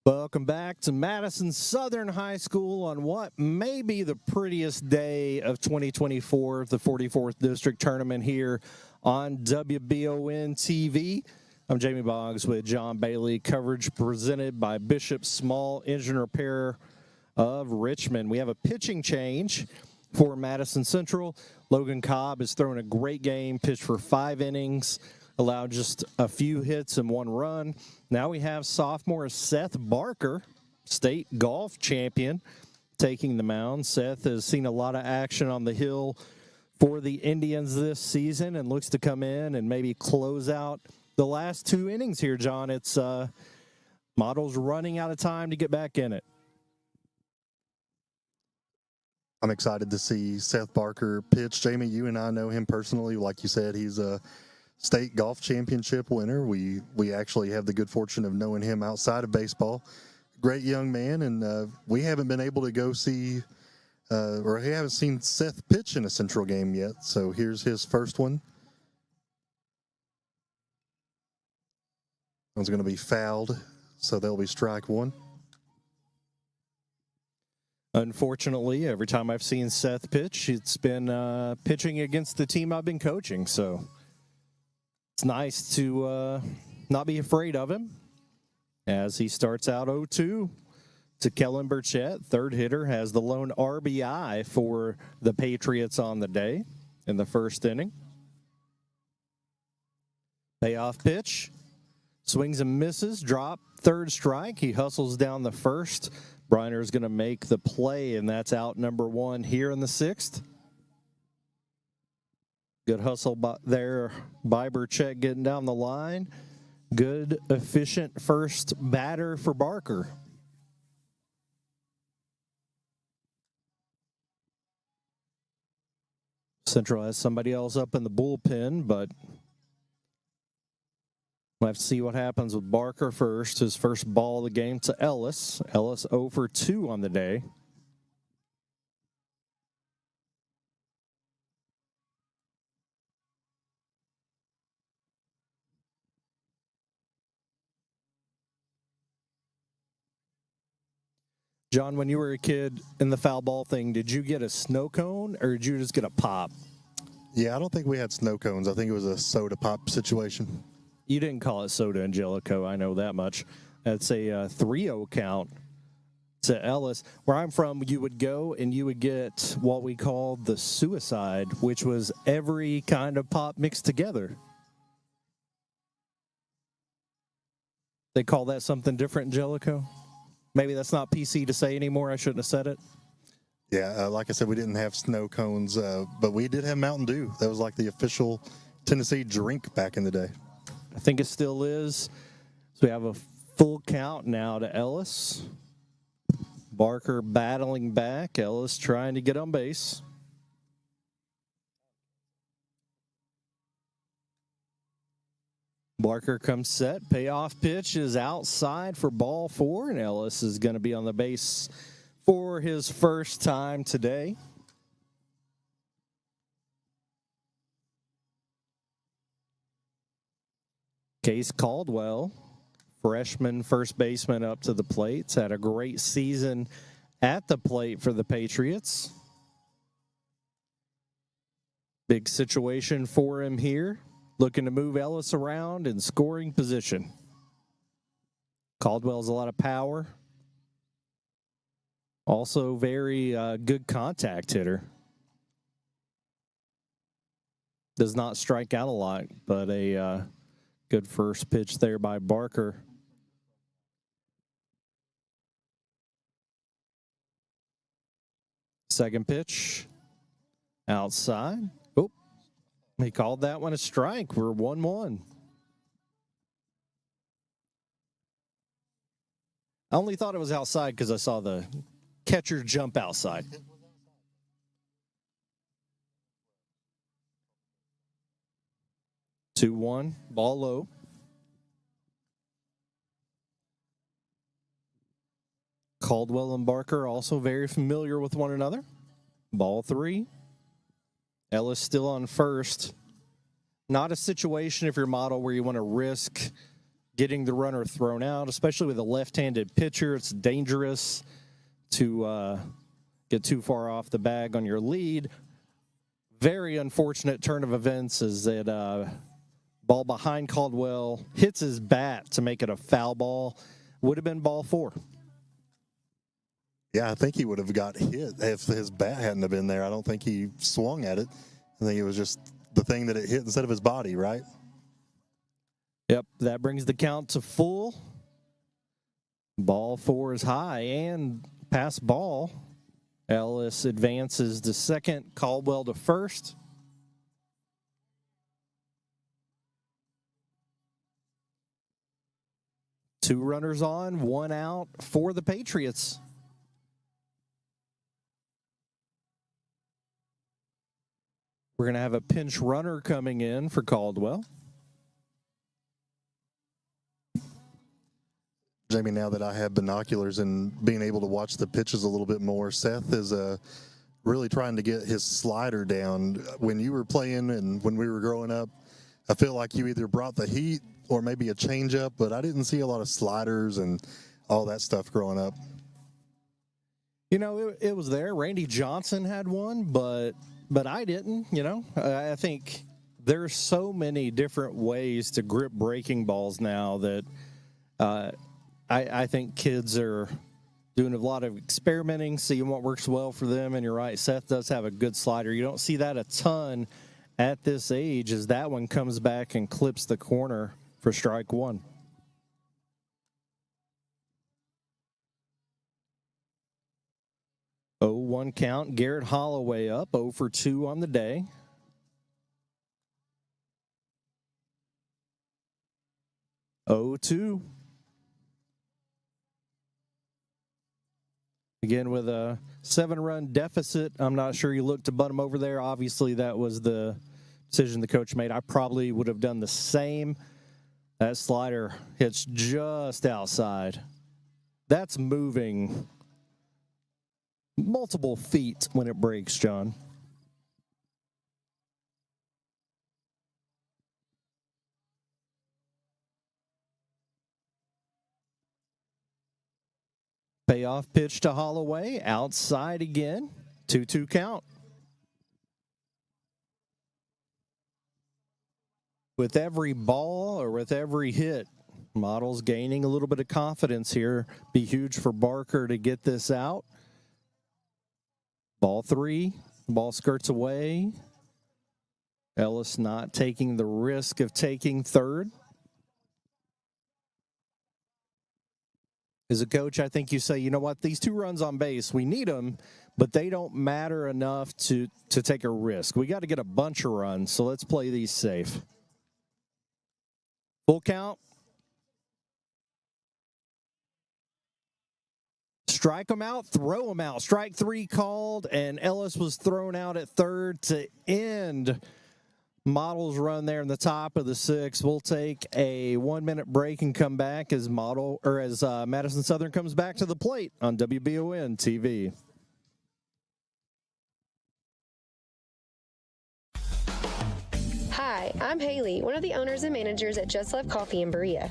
Welcome back to Madison Southern High School on what may be the prettiest day of 2024, the 44th District Tournament here on WBON TV. I'm Jamie Boggs with John Bailey. Coverage presented by Bishop Small Engine Repair of Richmond. We have a pitching change for Madison Central. Logan Cobb has thrown a great game, pitched for 5 innings, allowed just a few hits and 1 run. Now we have sophomore Seth Barker, state golf champion, taking the mound. Seth has seen a lot of action on the hill for the Indians this season and looks to come in and maybe close out the last 2 innings here, John. It's Model's running out of time to get back in it. I'm excited to see Seth Barker pitch. Jamie, you and I know him personally. Like you said, he's a state golf championship winner. We actually have the good fortune of knowing him outside of baseball. Great young man, and we haven't been able to go see, or we haven't seen Seth pitch in a Central game yet. So here's his first one. One's going to be fouled, so there'll be strike 1. Unfortunately, every time I've seen Seth pitch, it's been pitching against the team I've been coaching, so it's nice to not be afraid of him as he starts out 0-2 to Kellen Burchett. Third hitter, has the lone RBI for the Patriots on the day in the first inning. Payoff pitch. Swings and misses. Drop. Third strike. He hustles down the first. Briner's going to make the play, and that's out number 1 here in the 6th. Good hustle there by Burchett getting down the line. Good, efficient first batter for Barker. Central has somebody else up in the bullpen, but we'll have to see what happens with Barker first. His first ball of the game to Ellis. Ellis 0 for 2 on the day. John, when you were a kid in the foul ball thing, did you get a snow cone or did you just get a pop? Yeah, I don't think we had snow cones. I think it was a soda pop situation. You didn't call it soda in Jellicoe, I know that much. That's a 3-0 count to Ellis. Where I'm from, you would go and you would get what we called the suicide, which was every kind of pop mixed together. They call that something different in Jellicoe? Maybe that's not PC to say anymore. I shouldn't have said it. Yeah, like I said, we didn't have snow cones, but we did have Mountain Dew. That was like the official Tennessee drink back in the day. I think it still is. So we have a full count now to Ellis. Barker battling back. Ellis trying to get on base. Barker comes set. Payoff pitch is outside for ball 4, and Ellis is going to be on the base for his first time today. Case Caldwell, freshman first baseman up to the plate. He's had a great season at the plate for the Patriots. Big situation for him here. Looking to move Ellis around in scoring position. Caldwell's a lot of power. Also very good contact hitter. Does not strike out a lot, but a good first pitch there by Barker. Second pitch. Outside. Oh, he called that one a strike. We're 1-1. I only thought it was outside because I saw the catcher jump outside. Two one, ball low. Caldwell and Barker also very familiar with one another. Ball 3. Ellis still on first. Not a situation if you're model where you want to risk getting the runner thrown out, especially with a left-handed pitcher. It's dangerous to get too far off the bag on your lead. Very unfortunate turn of events is that ball behind Caldwell hits his bat to make it a foul ball. Would have been ball 4. Yeah, I think he would have got hit if his bat hadn't have been there. I don't think he swung at it. I think it was just the thing that it hit instead of his body, right? Yep, that brings the count to full. Ball 4 is high and pass ball. Ellis advances to second, Caldwell to first. Two runners on, 1 out for the Patriots. We're going to have a pinch runner coming in for Caldwell. Jamie, now that I have binoculars and being able to watch the pitches a little bit more, Seth is really trying to get his slider down. When you were playing and when we were growing up, I feel like you either brought the heat or maybe a changeup, but I didn't see a lot of sliders and all that stuff growing up. You know, it was there. Randy Johnson had one, but I didn't, you know. I think there's so many different ways to grip breaking balls now that I think kids are doing a lot of experimenting, seeing what works well for them. And you're right, Seth does have a good slider. You don't see that a ton at this age as that one comes back and clips the corner for strike 1. 0-1 count. Garrett Holloway up, 0 for 2 on the day. Oh, 2. Again, with a 7-run deficit, I'm not sure you look to butt him over there. Obviously, that was the decision the coach made. I probably would have done the same. That slider hits just outside. That's moving multiple feet when it breaks, John. Payoff pitch to Holloway, outside again, 2-2 count. With every ball or with every hit, Model's gaining a little bit of confidence here. Be huge for Barker to get this out. Ball 3, ball skirts away. Ellis not taking the risk of taking third. As a coach, I think you say, you know what, these 2 runs on base, we need them, but they don't matter enough to take a risk. We got to get a bunch of runs, so let's play these safe. Full count. Strike them out, throw them out. Strike 3 called, and Ellis was thrown out at third to end Model's run there in the top of the 6th. We'll take a 1-minute break and come back as Madison Southern comes back to the plate on WBON TV. Hi, I'm Haley, one of the owners and managers at Just Love Coffee in Berea.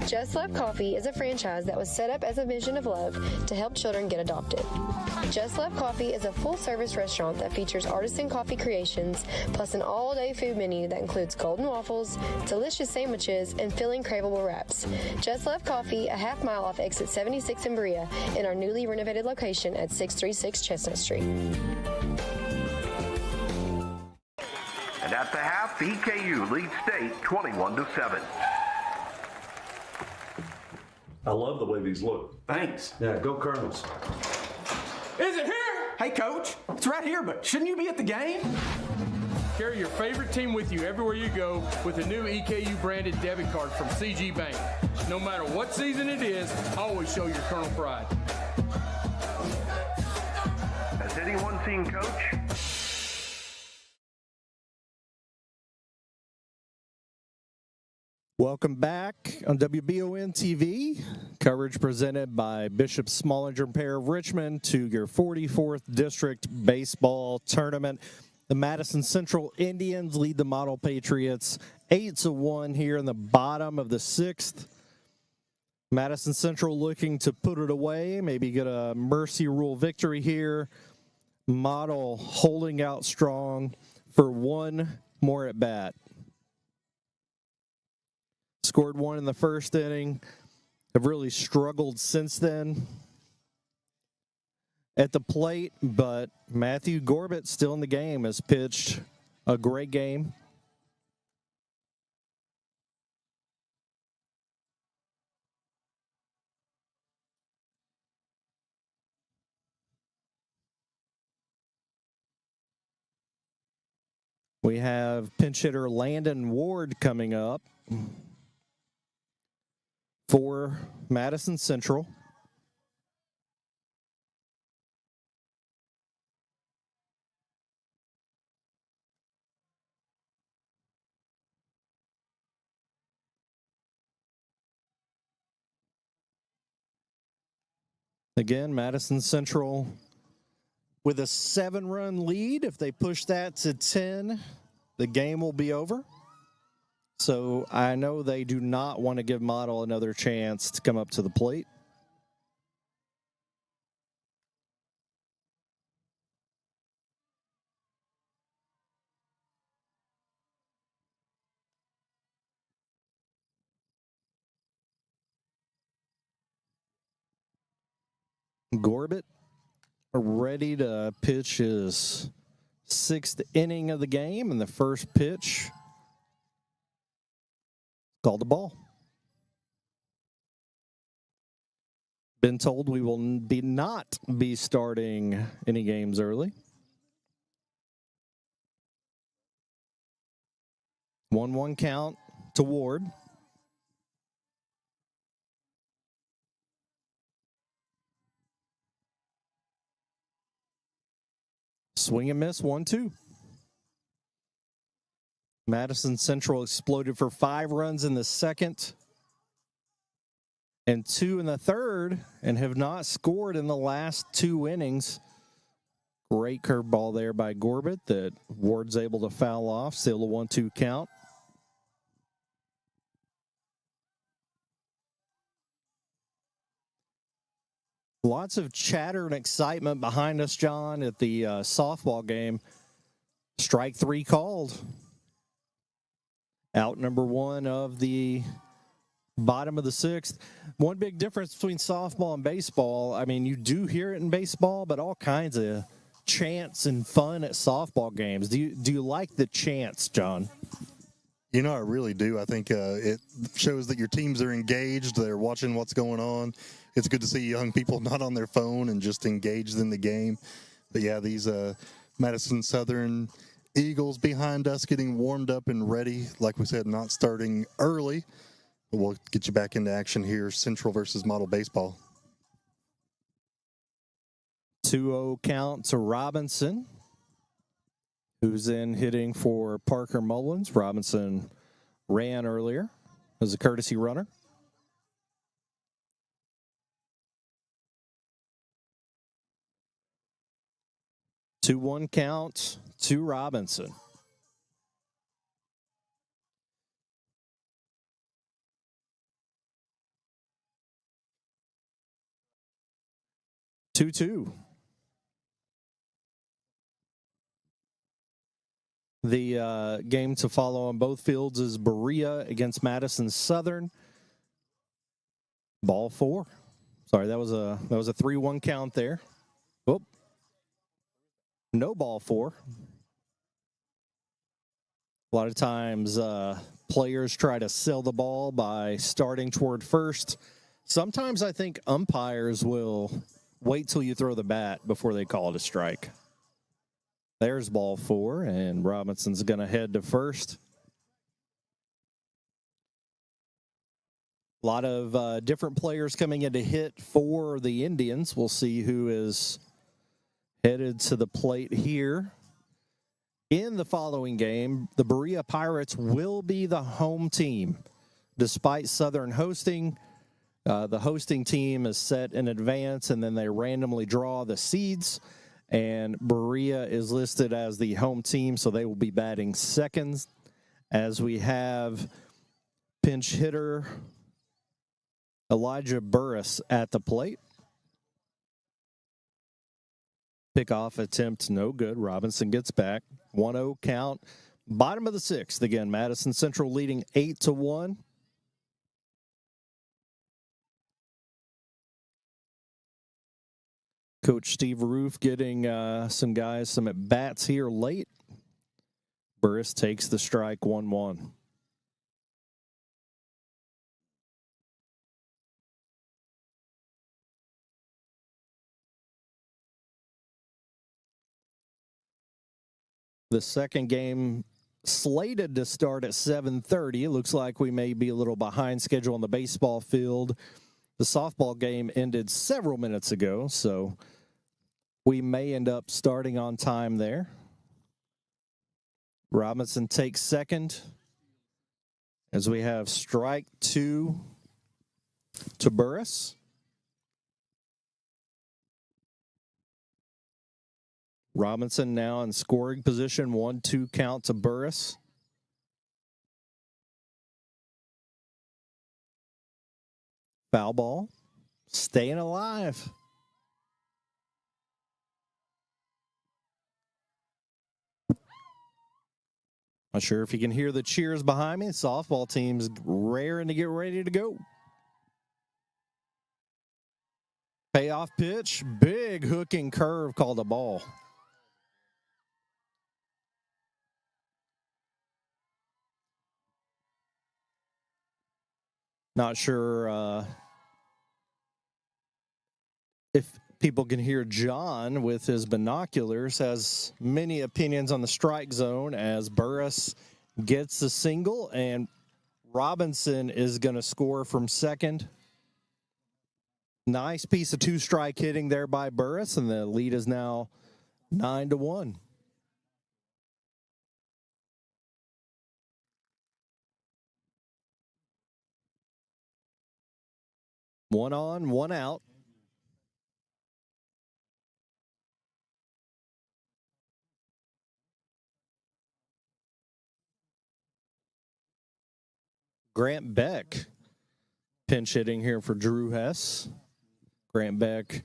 Just Love Coffee is a franchise that was set up as a mission of love to help children get adopted. Just Love Coffee is a full-service restaurant that features artisan coffee creations, plus an all-day food menu that includes golden waffles, delicious sandwiches, and filling craveable wraps. Just Love Coffee, a half mile off exit 76 in Berea, in our newly renovated location at 636 Chestnut Street. And at the half, EKU leads state 21-7. I love the way these look. Thanks. Yeah, go Colonels. Is it here? Hey, Coach. It's right here, but shouldn't you be at the game? Carry your favorite team with you everywhere you go with the new EKU branded debit card from CG Bank. No matter what season it is, always show your Colonel pride. Has anyone seen Coach? Welcome back on WBON TV. Coverage presented by Bishop Smallinger Pair of Richmond to your 44th District Baseball Tournament. The Madison Central Indians lead the Model Patriots 8-1 here in the bottom of the 6th. Madison Central looking to put it away, maybe get a mercy rule victory here. Model holding out strong for one more at bat. Scored 1 in the first inning. Have really struggled since then at the plate, but Matthew Gorbett still in the game, has pitched a great game. We have pinch hitter Landon Ward coming up for Madison Central. Again, Madison Central with a 7-run lead. If they push that to 10, the game will be over. So I know they do not want to give Model another chance to come up to the plate. Gorbett ready to pitch his 6th inning of the game, and the first pitch called the ball. Been told we will not be starting any games early. 1-1 count to Ward. Swing and miss, 1-2. Madison Central exploded for 5 runs in the second and 2 in the third and have not scored in the last 2 innings. Great curveball there by Gorbett that Ward's able to foul off. Still a 1-2 count. Lots of chatter and excitement behind us, John, at the softball game. Strike 3 called. Out number 1 of the bottom of the 6th. One big difference between softball and baseball, I mean, you do hear it in baseball, but all kinds of chants and fun at softball games. Do you like the chants, John? You know, I really do. I think it shows that your teams are engaged. They're watching what's going on. It's good to see young people not on their phone and just engaged in the game. But, yeah, these Madison Southern Eagles behind us getting warmed up and ready. Like we said, not starting early. But we'll get you back into action here, Central versus Model Baseball. 2-0 count to Robinson, who's in hitting for Parker Mullins. Robinson ran earlier as a courtesy runner. Two 2-1 count to Robinson. Two. The game to follow on both fields is Berea against Madison Southern. Ball 4. Sorry, that was a 3-1 count there. Whoop. No ball 4. A lot of times players try to sell the ball by starting toward first. Sometimes I think umpires will wait till you throw the bat before they call it a strike. There's ball 4, and Robinson's going to head to first. A lot of different players coming in to hit for the Indians. We'll see who is headed to the plate here. In the following game, the Berea Pirates will be the home team. Despite Southern hosting, the hosting team is set in advance, and then they randomly draw the seeds. And Berea is listed as the home team, so they will be batting second as we have pinch hitter Elijah Burris at the plate. Pickoff attempt, no good. Robinson gets back. 1-0 count. Bottom of the 6th. Again, Madison Central leading 8-1. Coach Steve Roof getting some guys some at-bats here late. Burris takes the strike, 1-1. The second game slated to start at 7:30. It looks like we may be a little behind schedule on the baseball field. The softball game ended several minutes ago, so we may end up starting on time there. Robinson takes second as we have strike 2 to Burris. Robinson now in scoring position, 1-2 count to Burris. Foul ball, staying alive. Not sure if you can hear the cheers behind me. Softball team's raring to get ready to go. Payoff pitch, big hooking curve, called a ball. Not sure if people can hear John with his binoculars, has many opinions on the strike zone as Burris gets the single and Robinson is going to score from second. Nice piece of two-strike hitting there by Burris, and the lead is now 9-1. One on, one out. Grant Beck pinch hitting here for Drew Hess. Grant Beck,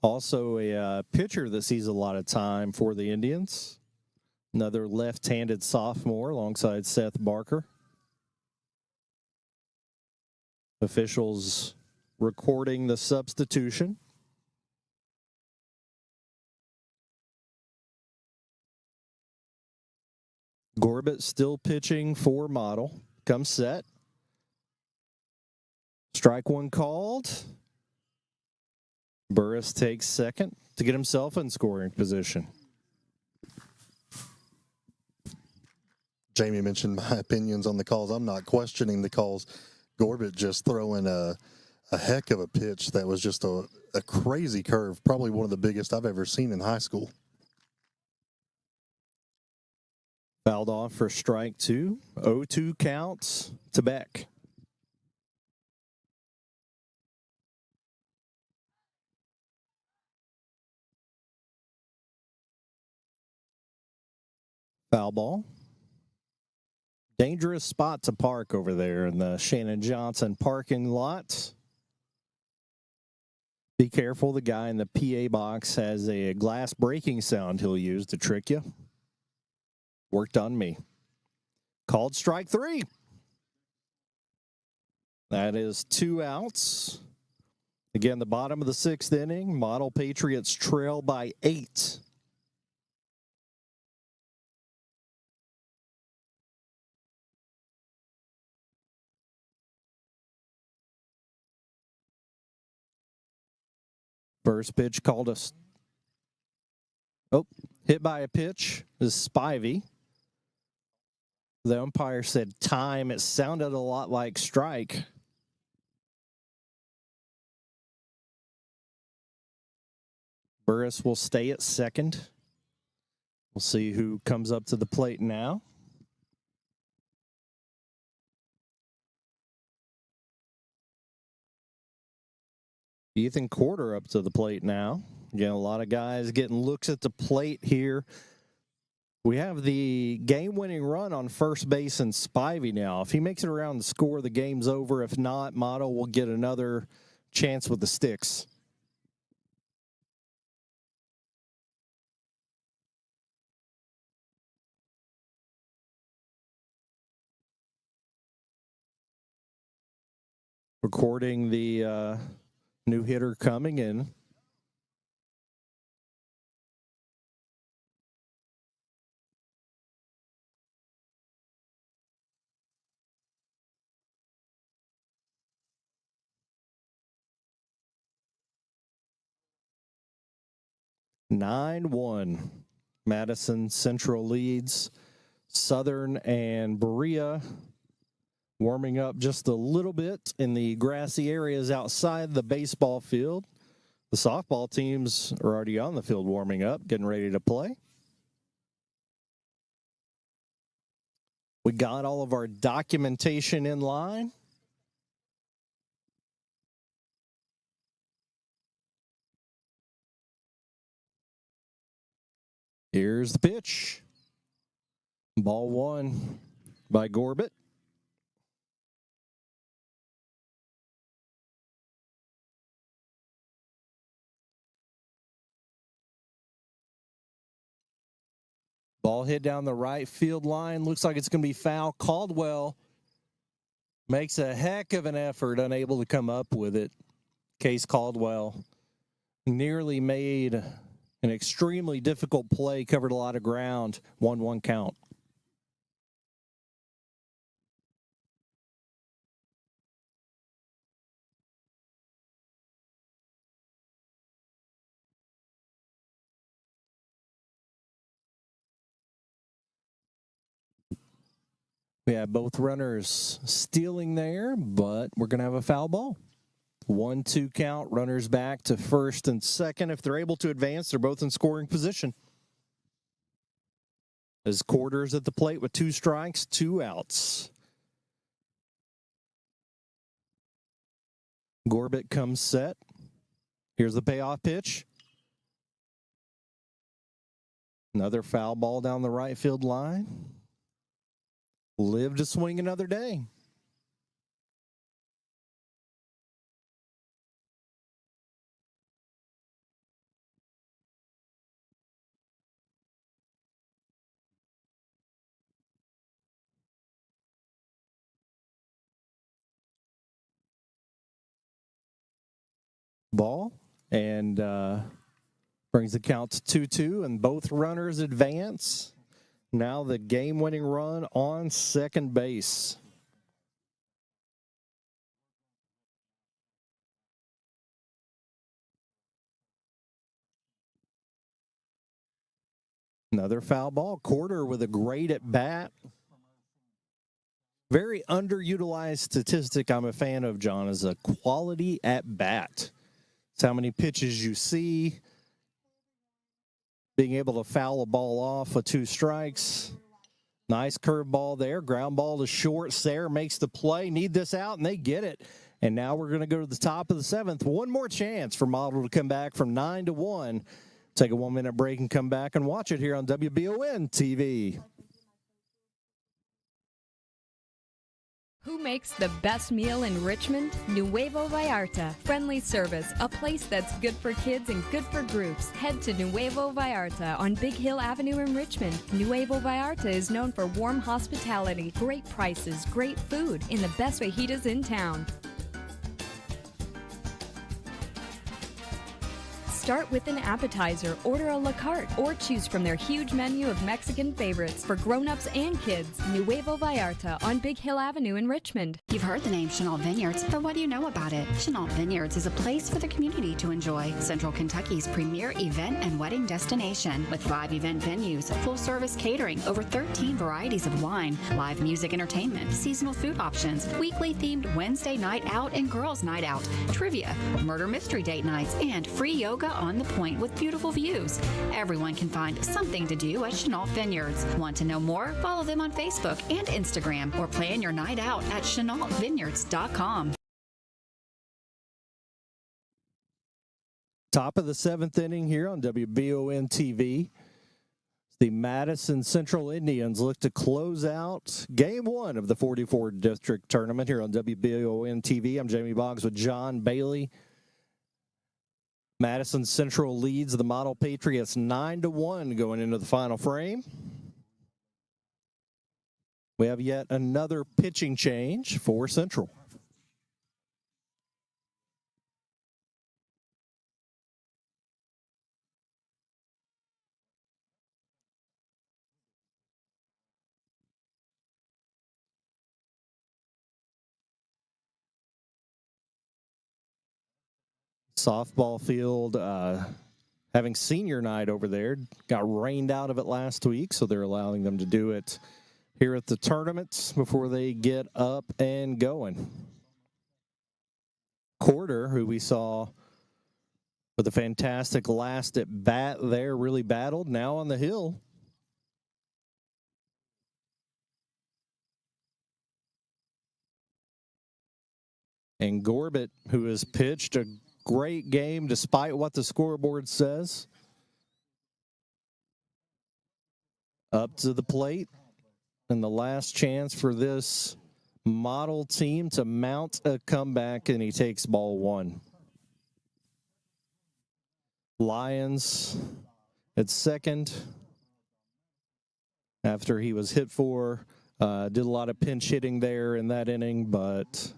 also a pitcher that sees a lot of time for the Indians. Another left-handed sophomore alongside Seth Barker. Officials recording the substitution. Gorbett still pitching for Model. Comes set. Strike one called. Burris takes second to get himself in scoring position. Jamie mentioned my opinions on the calls. I'm not questioning the calls. Gorbett just throwing a heck of a pitch that was just a crazy curve, probably one of the biggest I've ever seen in high school. Fouled off for strike two. 0-2 counts to Beck. Foul ball. Dangerous spot to park over there in the Shannon Johnson parking lot. Be careful, the guy in the PA box has a glass breaking sound he'll use to trick you. Worked on me. Called strike three. That is 2 outs. Again, the bottom of the 6th inning. Model Patriots trail by 8. First pitch called us. Oh, hit by a pitch is Spivey. The umpire said time. It sounded a lot like strike. Burris will stay at second. We'll see who comes up to the plate now. Ethan Corder up to the plate now. Again, a lot of guys getting looks at the plate here. We have the game-winning run on first base and Spivey now. If he makes it around the score, the game's over. If not, Model will get another chance with the sticks. Recording the new hitter coming in. (9-1). Madison Central leads. Southern and Berea warming up just a little bit in the grassy areas outside the baseball field. The softball teams are already on the field warming up, getting ready to play. We got all of our documentation in line. Here's the pitch. Ball one by Gorbett. Ball hit down the right field line. Looks like it's going to be foul. Caldwell makes a heck of an effort, unable to come up with it. Case Caldwell nearly made an extremely difficult play, covered a lot of ground. 1-1 count. We have both runners stealing there, but we're going to have a foul ball. 1-2 count, runners back to first and second. If they're able to advance, they're both in scoring position. As Quarters at the plate with 2 strikes, 2 outs. Gorbett comes set. Here's the payoff pitch. Another foul ball down the right field line. Live to swing another day. Ball and brings the count to 2-2, and both runners advance. Now the game-winning run on second base. Another foul ball. Quarter with a great at bat. Very underutilized statistic I'm a fan of, John, is a quality at bat. It's how many pitches you see. Being able to foul a ball off with 2 strikes. Nice curveball there. Ground ball to short. Sayre makes the play. Need this out, and they get it. And now we're going to go to the top of the 7th. One more chance for Model to come back from 9-1. Take a 1-minute break and come back and watch it here on WBON TV. Who makes the best meal in Richmond? Nuevo Vallarta. Friendly service, a place that's good for kids and good for groups. Head to Nuevo Vallarta on Big Hill Avenue in Richmond. Nuevo Vallarta is known for warm hospitality, great prices, great food, and the best fajitas in town. Start with an appetizer, order a la carte, or choose from their huge menu of Mexican favorites for grown-ups and kids. Nuevo Vallarta on Big Hill Avenue in Richmond. You've heard the name Chenault Vineyards, but what do you know about it? Chenault Vineyards is a place for the community to enjoy. Central Kentucky's premier event and wedding destination with 5 event venues, full-service catering, over 13 varieties of wine, live music entertainment, seasonal food options, weekly themed Wednesday night out and girls night out, trivia, murder mystery date nights, and free yoga on the point with beautiful views. Everyone can find something to do at Chenault Vineyards. Want to know more? Follow them on Facebook and Instagram or plan your night out at ChenaultVineyards.com. Top of the 7th inning here on WBON TV. The Madison Central Indians look to close out Game 1 of the 44 District Tournament here on WBON TV. I'm Jamie Boggs with John Bailey. Madison Central leads the Model Patriots 9-1 going into the final frame. We have yet another pitching change for Central. Softball field having senior night over there. Got rained out of it last week, so they're allowing them to do it here at the tournament before they get up and going. Quarter, who we saw with a fantastic last at bat there, really battled, now on the hill. And Gorbett, who has pitched a great game despite what the scoreboard says. Up to the plate. And the last chance for this Model team to mount a comeback, and he takes ball 1. Lyons at second after he was hit for. Did a lot of pinch hitting there in that inning, but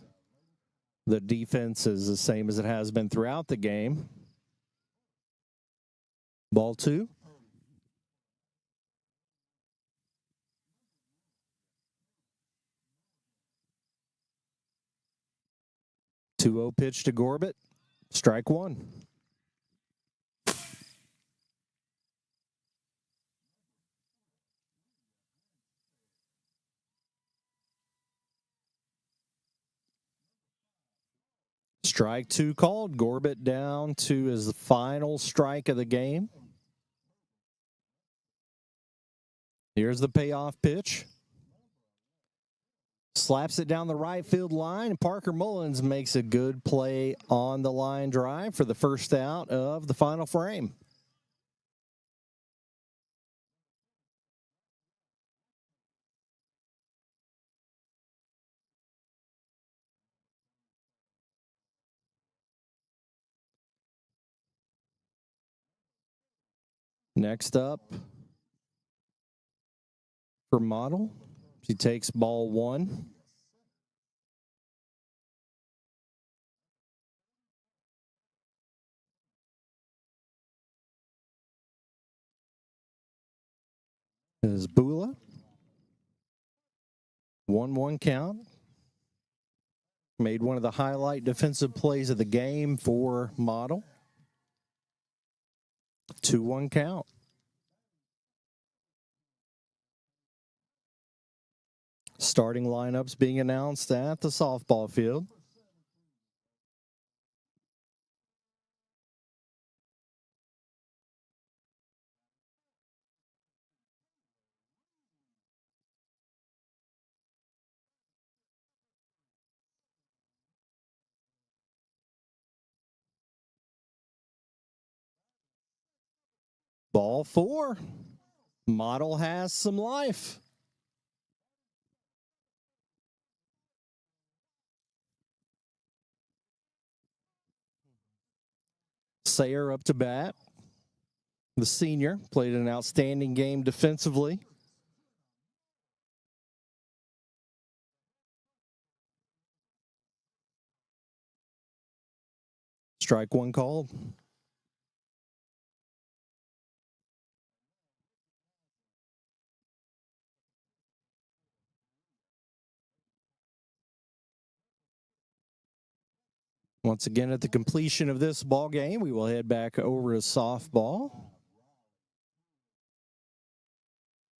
the defense is the same as it has been throughout the game. Ball 2. Two-0 pitch to Gorbett. Strike 1. Strike 2 called. Gorbett down to his final strike of the game. Here's the payoff pitch. Slaps it down the right field line. Parker Mullins makes a good play on the line drive for the first out of the final frame. Next up for Model, she takes ball 1. Is Bula. 1-1 count. Made one of the highlight defensive plays of the game for Model. 2-1 count. Starting lineups being announced at the softball field. Ball 4. Model has some life. Sayer up to bat. The senior played an outstanding game defensively. Strike 1 called. Once again, at the completion of this ball game, we will head back over to softball.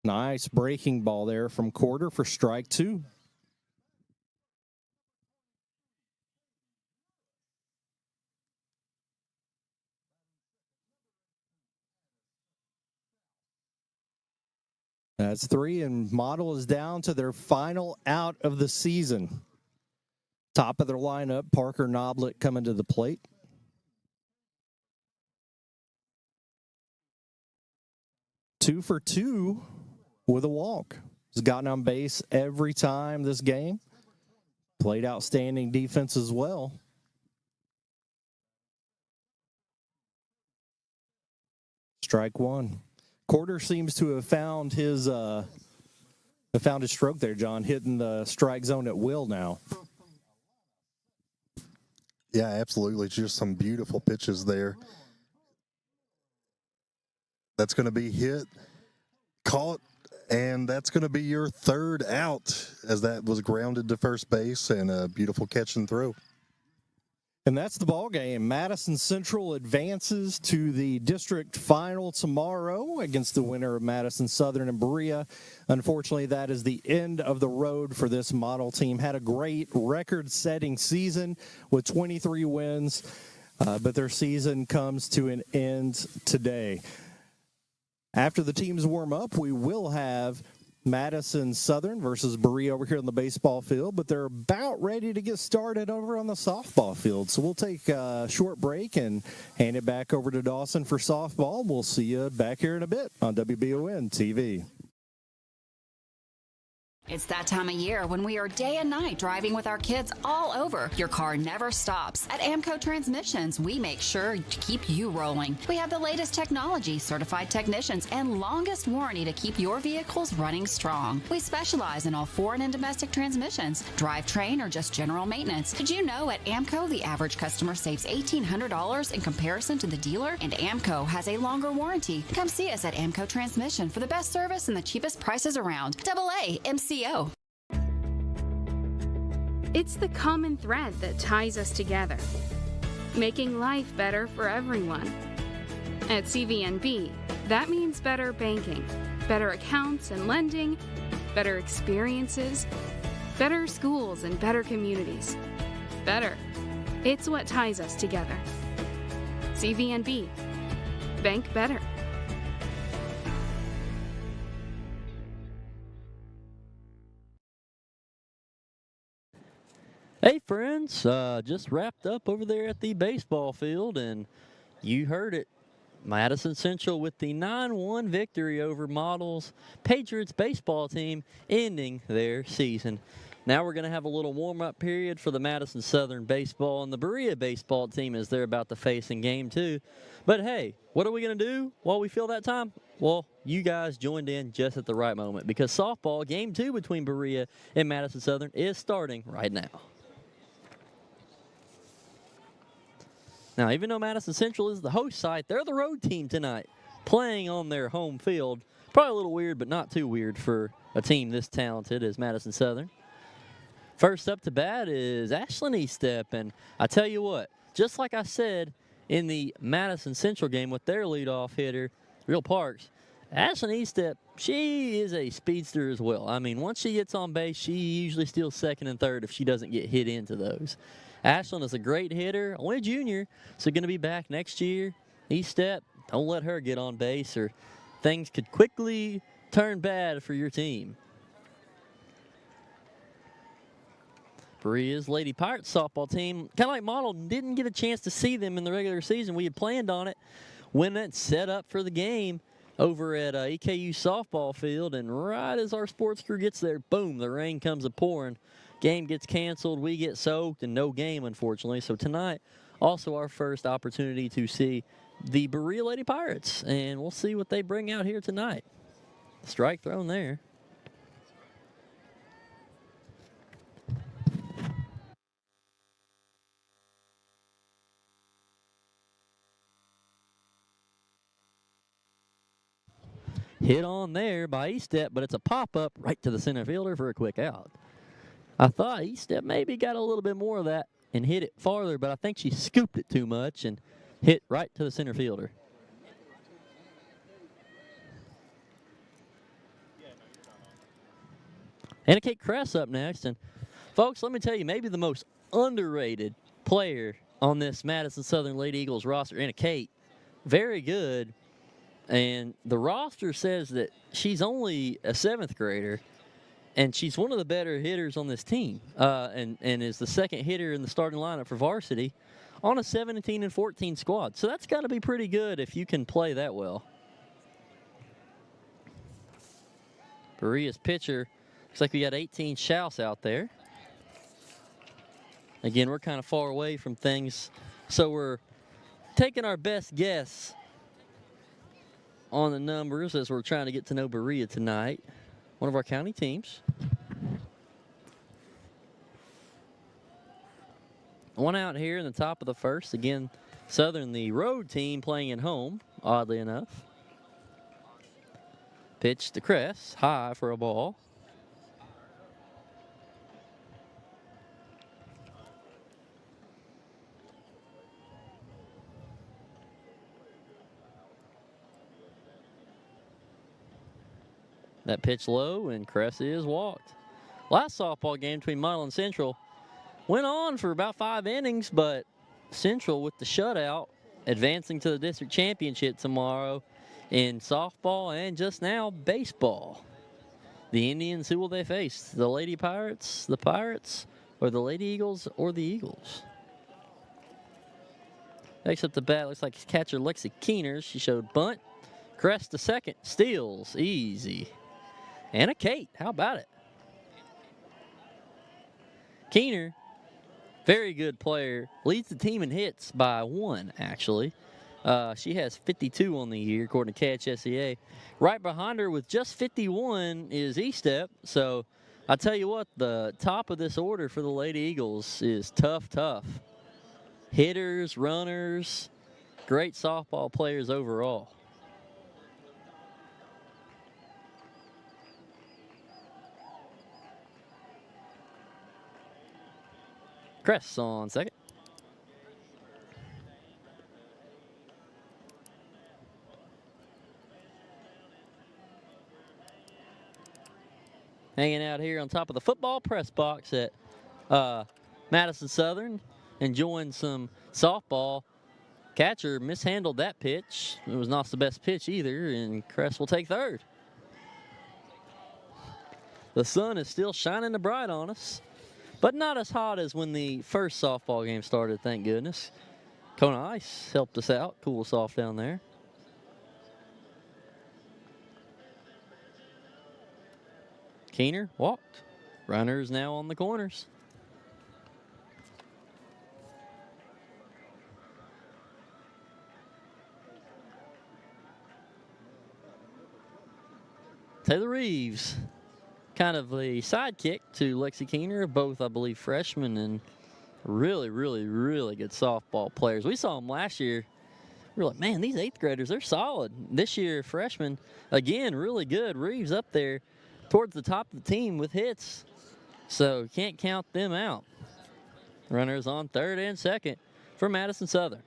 Nice breaking ball there from Quarter for strike 2. That's 3, and Model is down to their final out of the season. Top of their lineup, Parker Noblet coming to the plate. Two for 2 with a walk. He's gotten on base every time this game. Played outstanding defense as well. Strike 1. Quarter seems to have found his stroke there, John, hitting the strike zone at will now. Yeah, absolutely. Just some beautiful pitches there. That's going to be hit, caught, and that's going to be your third out, as that was grounded to first base and a beautiful catch and throw. And that's the ball game. Madison Central advances to the district final tomorrow against the winner of Madison Southern and Berea. Unfortunately, that is the end of the road for this Model team. Had a great record-setting season with 23 wins, but their season comes to an end today. After the teams warm up, we will have Madison Southern versus Berea over here on the baseball field, but they're about ready to get started over on the softball field. So we'll take a short break and hand it back over to Dawson for softball. We'll see you back here in a bit on WBON TV. It's that time of year when we are day and night driving with our kids all over. Your car never stops. At AMCO Transmissions, we make sure to keep you rolling. We have the latest technology, certified technicians, and longest warranty to keep your vehicles running strong. We specialize in all foreign and domestic transmissions, drivetrain, or just general maintenance. Did you know at AMCO, the average customer saves $1,800 in comparison to the dealer? And AMCO has a longer warranty. Come see us at AMCO Transmission for the best service and the cheapest prices around. AA MCO. It's the common thread that ties us together, making life better for everyone. At CVNB, that means better banking, better accounts and lending, better experiences, better schools and better communities. Better. It's what ties us together. CVNB. Bank better. Hey friends, just wrapped up over there at the baseball field, and you heard it. Madison Central with the 9-1 victory over Models Patriots baseball team, ending their season. Now we're going to have a little warm-up period for the Madison Southern baseball and the Berea baseball team as they're about to face in Game 2. But hey, what are we going to do while we fill that time? Well, you guys joined in just at the right moment, because softball Game 2 between Berea and Madison Southern is starting right now. Now, even though Madison Central is the host site, they're the road team tonight, playing on their home field. Probably a little weird, but not too weird for a team this talented as Madison Southern. First up to bat is Ashlyn Eastep, and I tell you what, just like I said in the Madison Central game with their leadoff hitter, Real Parks, Ashlyn Eastep, she is a speedster as well. I mean, once she gets on base, she usually steals second and third if she doesn't get hit into those. Ashlyn is a great hitter, only a junior, so going to be back next year. Eastep, don't let her get on base or things could quickly turn bad for your team. Berea's Lady Pirates softball team, kind of like Model, didn't get a chance to see them in the regular season. We had planned on it when it set up for the game over at EKU softball field, and right as our sports crew gets there, boom, the rain comes a-pouring. Game gets canceled, we get soaked, and no game, unfortunately. So tonight, also our first opportunity to see the Berea Lady Pirates, and we'll see what they bring out here tonight. Strike thrown there. Hit on there by Eastep, but it's a pop-up right to the center fielder for a quick out. I thought Eastep maybe got a little bit more of that and hit it farther, but I think she scooped it too much and hit right to the center fielder. Anna Kate Kress up next. And folks, let me tell you, maybe the most underrated player on this Madison Southern Lady Eagles roster, Anna Kate, very good. And the roster says that she's only a 7th grader, and she's one of the better hitters on this team, and is the second hitter in the starting lineup for varsity on a 17 and 14 squad. So that's got to be pretty good if you can play that well. Berea's pitcher, looks like we got 18 shouts out there. Again, we're kind of far away from things, so we're taking our best guess on the numbers as we're trying to get to know Berea tonight, one of our county teams. One out here in the top of the first. Again, Southern, the road team, playing at home, oddly enough. Pitch to Kress, high for a ball. That pitch low, and Kress is walked. Last softball game between Model and Central went on for about 5 innings, but Central with the shutout, advancing to the district championship tomorrow in softball and just now baseball. The Indians, who will they face? The Lady Pirates, the Pirates, or the Lady Eagles, or the Eagles? Next up the bat, looks like catcher Lexi Keeners. She showed bunt. Kress to second, steals, easy. Anna Kate, how about it? Keener, very good player, leads the team in hits by 1, actually. She has 52 on the year, according to Catch SEA. Right behind her with just 51 is Eastep. So I tell you what, the top of this order for the Lady Eagles is tough. Hitters, runners, great softball players overall. Kress on second. Hanging out here on top of the football press box at Madison Southern enjoying some softball. Catcher mishandled that pitch. It was not the best pitch either, and Crest will take third. The sun is still shining bright on us, but not as hot as when the first softball game started, thank goodness. Kona Ice helped us out, cool us off down there. Keener walked. Runners now on the corners. Taylor Reeves, kind of a sidekick to Lexi Keener, both, I believe, freshmen and really, really, really good softball players. We saw them last year. We were like, man, these 8th graders, they're solid. This year, freshmen, again, really good. Reeves up there towards the top of the team with hits, so can't count them out. Runners on third and second for Madison Southern.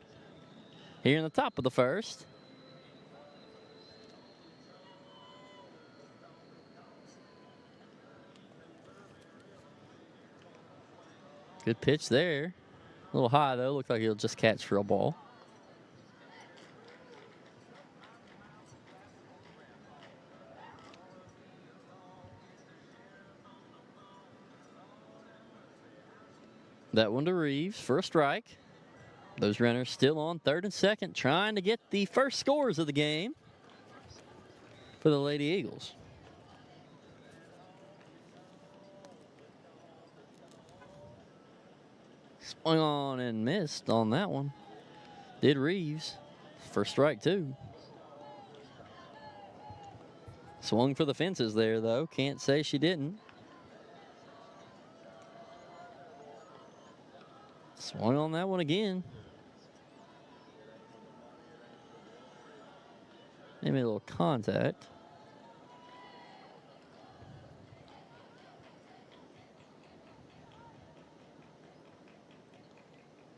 Here in the top of the first. Good pitch there. A little high, though. Looks like he'll just catch for a ball. That one to Reeves for a strike. Those runners still on third and second, trying to get the first scores of the game for the Lady Eagles. Swung on and missed on that one. Did Reeves. First strike, too. Swung for the fences there, though. Can't say she didn't. Swung on that one again. Maybe a little contact.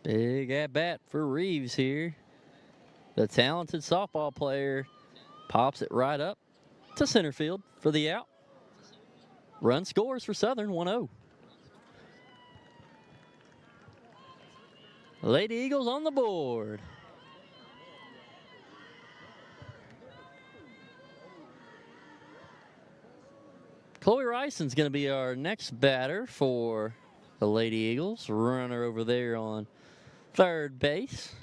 Big at bat for Reeves here. The talented softball player pops it right up to center field for the out. Run scores for Southern, 1-0. Lady Eagles on the board. Chloe Ryson's going to be our next batter for the Lady Eagles. Runner over there on third base.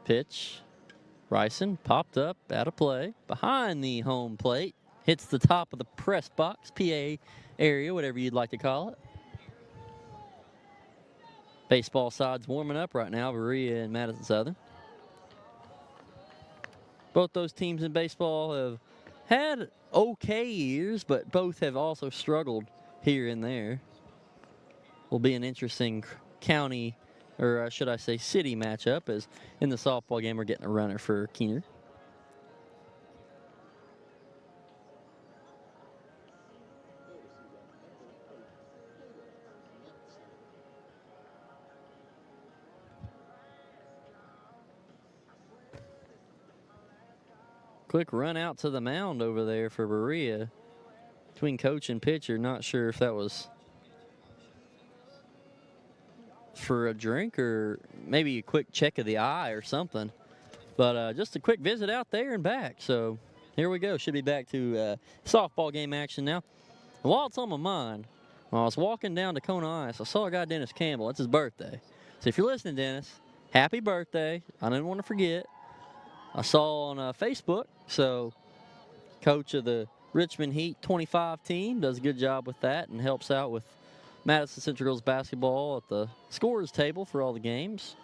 Pitch. Ryson popped up, out of play, behind the home plate. Hits the top of the press box, PA area, whatever you'd like to call it. Baseball side's warming up right now, Berea and Madison Southern. Both those teams in baseball have had okay years, but both have also struggled here and there. Will be an interesting county, or should I say city matchup, as in the softball game we're getting a runner for Keener. Quick run out to the mound over there for Berea. Between coach and pitcher, not sure if that was for a drink or maybe a quick check of the eye or something. But just a quick visit out there and back. So here we go. Should be back to softball game action now. And while it's on my mind, when I was walking down to Kona Ice, I saw a guy, Dennis Campbell. It's his birthday. So if you're listening, Dennis, happy birthday. I didn't want to forget. I saw on Facebook, so coach of the Richmond Heat 25 team does a good job with that and helps out with Madison Central Girls basketball at the scorers table for all the games.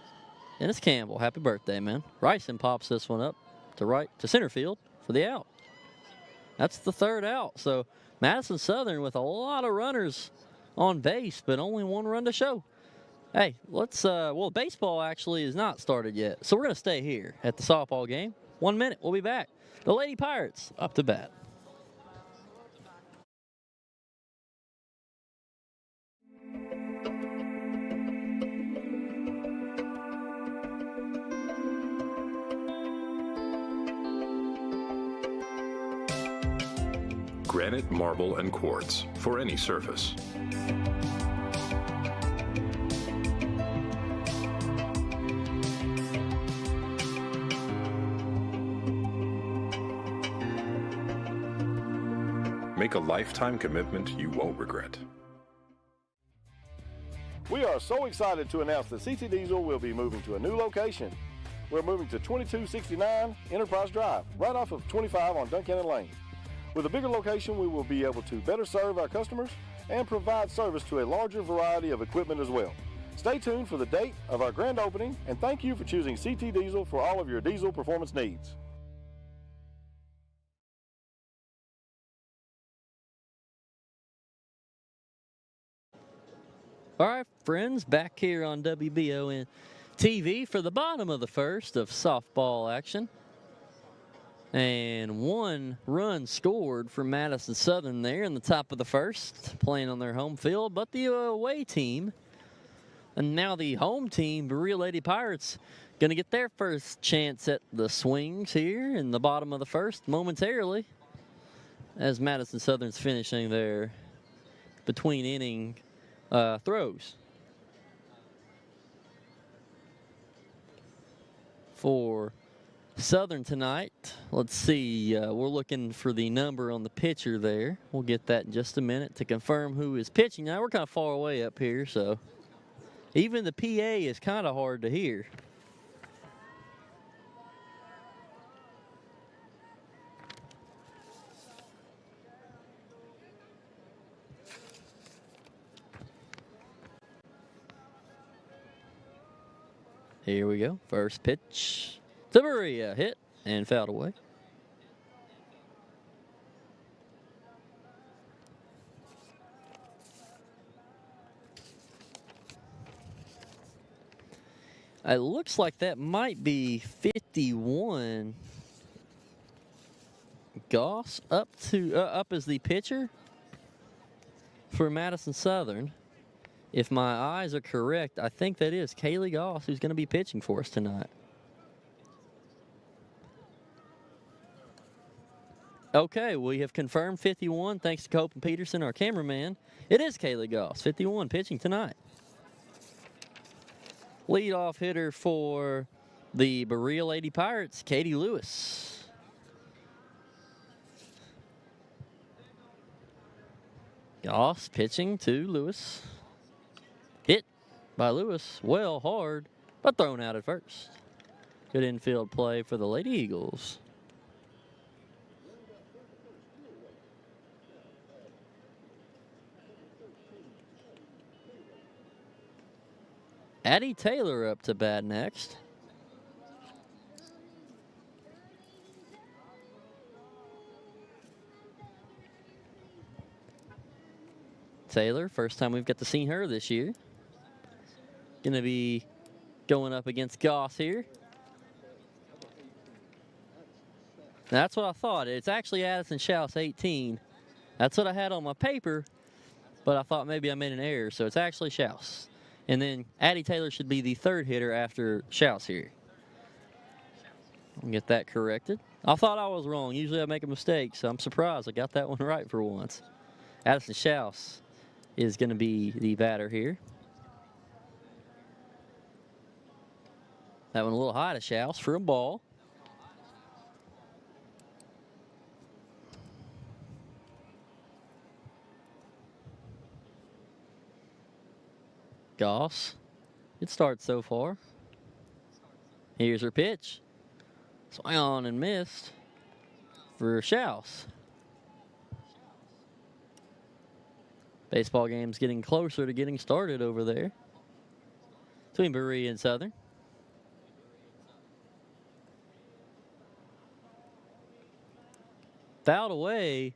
Dennis Campbell, happy birthday, man. Ryson pops this one up to center field for the out. That's the third out. So Madison Southern with a lot of runners on base, but only one run to show. Hey, let's, well, baseball actually is not started yet, so we're going to stay here at the softball game. 1 minute, we'll be back. The Lady Pirates up to bat. granite, marble, and quartz for any surface. Make a lifetime commitment you won't regret. We are so excited to announce that CT Diesel will be moving to a new location. We're moving to 2269 Enterprise Drive, right off of 25 on Duncannon Lane. With a bigger location, we will be able to better serve our customers and provide service to a larger variety of equipment as well. Stay tuned for the date of our grand opening, and thank you for choosing CT Diesel for all of your diesel performance needs. All right, friends, back here on WBON TV for the bottom of the first of softball action. And 1 run scored for Madison Southern there in the top of the first, playing on their home field. But the away team, and now the home team, Berea Lady Pirates, going to get their first chance at the swings here in the bottom of the first momentarily, as Madison Southern's finishing their between inning throws. For Southern tonight, let's see, we're looking for the number on the pitcher there. We'll get that in just a minute to confirm who is pitching. Now, we're kind of far away up here, so even the PA is kind of hard to hear. Here we go. First pitch to Berea. Hit and fouled away. It looks like that might be 51. Goss up as the pitcher for Madison Southern. If my eyes are correct, I think that is Kaylee Goss who's going to be pitching for us tonight. Okay, we have confirmed 51 thanks to Cope and Peterson, our cameraman. It is Kaylee Goss, 51, pitching tonight. Leadoff hitter for the Berea Lady Pirates, Katie Lewis. Goss pitching to Lewis. Hit by Lewis, well, hard, but thrown out at first. Good infield play for the Lady Eagles. Addie Taylor up to bat next. Taylor, first time we've got to see her this year. Going to be going up against Goss here. That's what I thought. It's actually Addison Schaus, 18. That's what I had on my paper, but I thought maybe I made an error, so it's actually Schaus. And then Addie Taylor should be the third hitter after Schaus here. I'll get that corrected. I thought I was wrong. Usually I make a mistake, so I'm surprised I got that one right for once. Addison Schaus is going to be the batter here. That one a little high to Schaus for a ball. Goss. Good start so far. Here's her pitch. Swung on and missed for Schaus. Baseball game's getting closer to getting started over there between Berea and Southern. Fouled away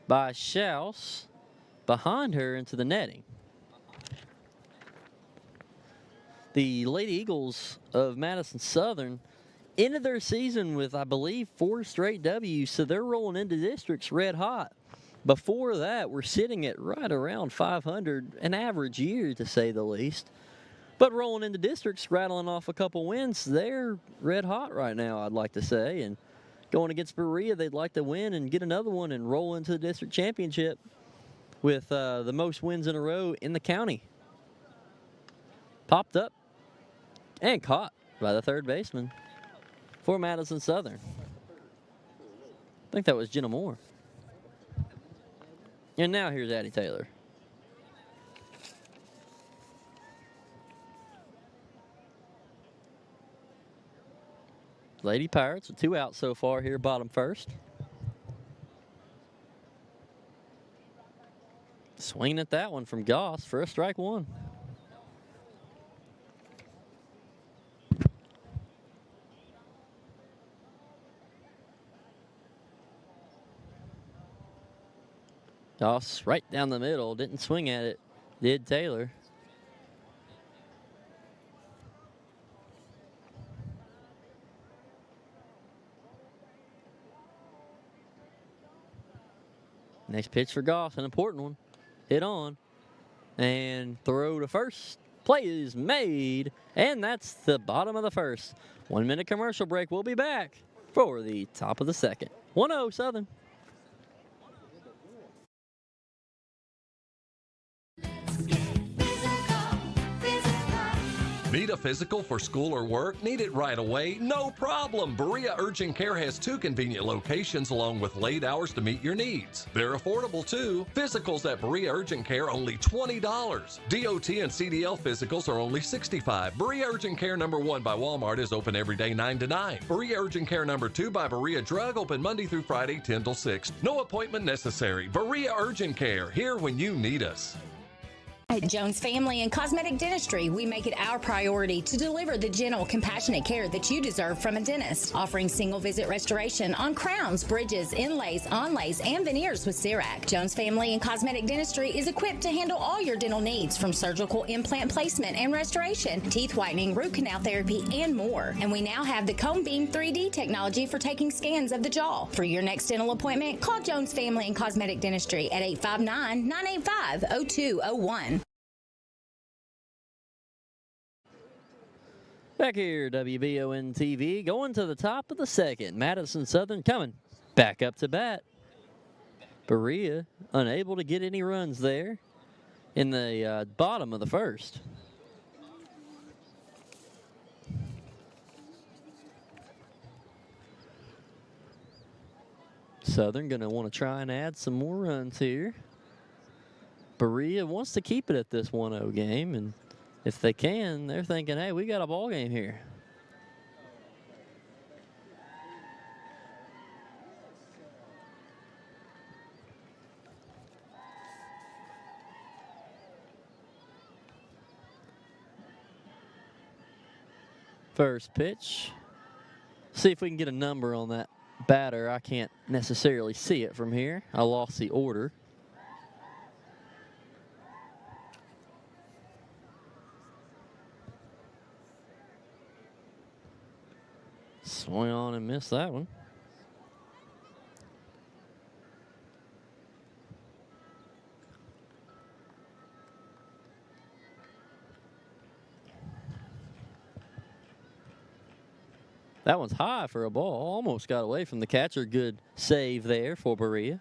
by Schaus behind her into the netting. The Lady Eagles of Madison Southern ended their season with, I believe, 4 straight W's, so they're rolling into districts red hot. Before that, we're sitting at right around 500, an average year to say the least. But rolling into districts, rattling off a couple wins, they're red hot right now, I'd like to say. And going against Berea. They'd like to win and get another one and roll into the district championship with the most wins in a row in the county. Popped up and caught by the third baseman for Madison Southern. I think that was Jenna Moore. And now here's Addie Taylor. Lady Pirates with 2 outs so far here, bottom first. Swinging at that one from Goss for a strike one. Goss right down the middle, didn't swing at it, did Taylor. Next pitch for Goss, an important one. Hit on. And throw to first. Play is made. And that's the bottom of the first. 1 minute commercial break. We'll be back for the top of the second. 1-0 Southern. Need a physical for school or work? Need it right away? No problem. Berea Urgent Care has 2 convenient locations along with late hours to meet your needs. They're affordable too. Physicals at Berea Urgent Care only $20. DOT and CDL physicals are only $65. Berea Urgent Care number 1 by Walmart is open every day 9 to 9. Berea Urgent Care number 2 by Berea Drug open Monday through Friday 10 till 6. No appointment necessary. Berea Urgent Care, here when you need us. At Jones Family and Cosmetic Dentistry, we make it our priority to deliver the gentle, compassionate care that you deserve from a dentist. Offering single-visit restoration on crowns, bridges, inlays, onlays, and veneers with CERAC. Jones Family and Cosmetic Dentistry is equipped to handle all your dental needs, from surgical implant placement and restoration, teeth whitening, root canal therapy, and more. And we now have the Cone Beam 3D technology for taking scans of the jaw. For your next dental appointment, call Jones Family and Cosmetic Dentistry at 859-985-0201. Back here, WBON TV, going to the top of the second. Madison Southern coming back up to bat. Berea unable to get any runs there in the bottom of the first. Southern going to want to try and add some more runs here. Berea wants to keep it at this 1-0 game, and if they can, they're thinking, hey, we got a ball game here. First pitch. See if we can get a number on that batter. I can't necessarily see it from here. I lost the order. Swing on and miss that one. That one's high for a ball. Almost got away from the catcher. Good save there for Berea.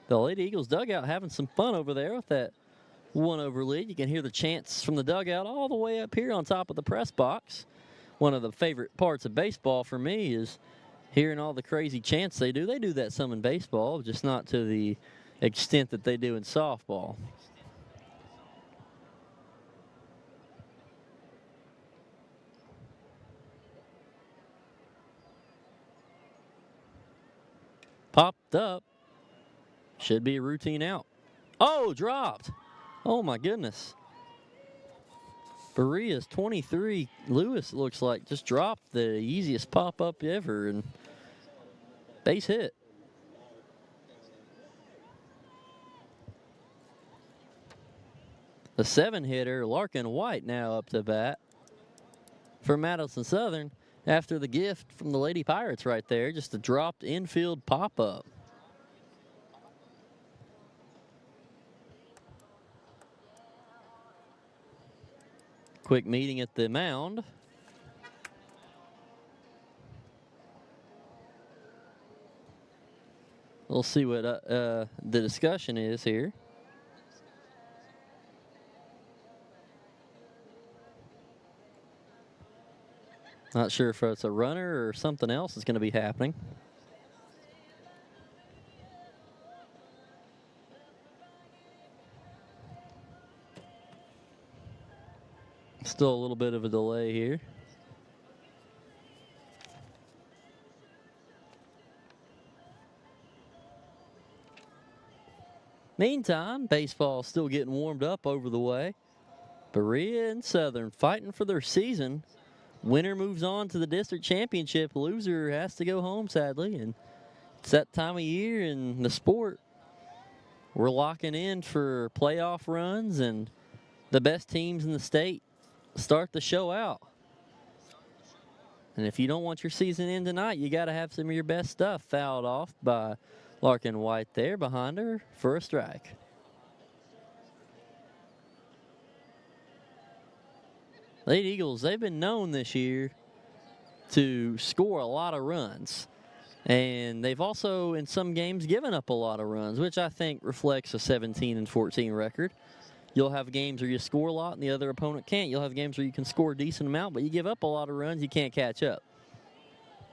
The Lady Eagles dugout having some fun over there with that 1-over lead. You can hear the chants from the dugout all the way up here on top of the press box. One of the favorite parts of baseball for me is hearing all the crazy chants they do. They do that some in baseball, just not to the extent that they do in softball. Popped up. Should be a routine out. Oh, dropped. Oh, my goodness. Berea's 23. Lewis looks like just dropped the easiest pop-up ever, and base hit. The 7-hitter, Larkin White, now up to bat for Madison Southern after the gift from the Lady Pirates right there. Just a dropped infield pop-up. quick meeting at the mound. We'll see what the discussion is here. Not sure if it's a runner or something else is going to be happening. Still a little bit of a delay here. Meantime, baseball still getting warmed up over the way. Berea and Southern fighting for their season. Winner moves on to the district championship. Loser has to go home, sadly. And it's that time of year in the sport. We're locking in for playoff runs, and the best teams in the state start the show out. And if you don't want your season in tonight, you got to have some of your best stuff. Fouled off by Larkin White there behind her for a strike. Lady Eagles, they've been known this year to score a lot of runs. And they've also, in some games, given up a lot of runs, which I think reflects a 17-14 record. You'll have games where you score a lot and the other opponent can't. You'll have games where you can score a decent amount, but you give up a lot of runs, you can't catch up.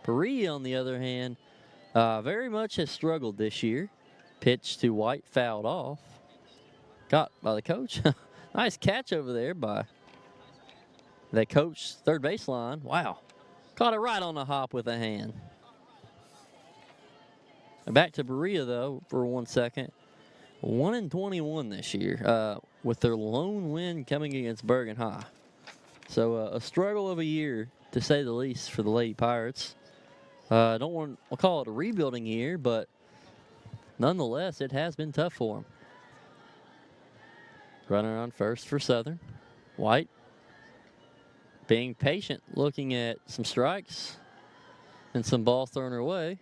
Berea, on the other hand, very much has struggled this year. Pitch to White, fouled off. Got by the coach. Nice catch over there by the coach, third baseline. Wow. Caught it right on the hop with a hand. Back to Berea, though, for 1 second. 1-21 this year, with their lone win coming against Bergen High. So a struggle of a year, to say the least, for the Lady Pirates. We'll call it a rebuilding year, but nonetheless, it has been tough for them. Runner on first for Southern. White being patient, looking at some strikes and some balls thrown her way.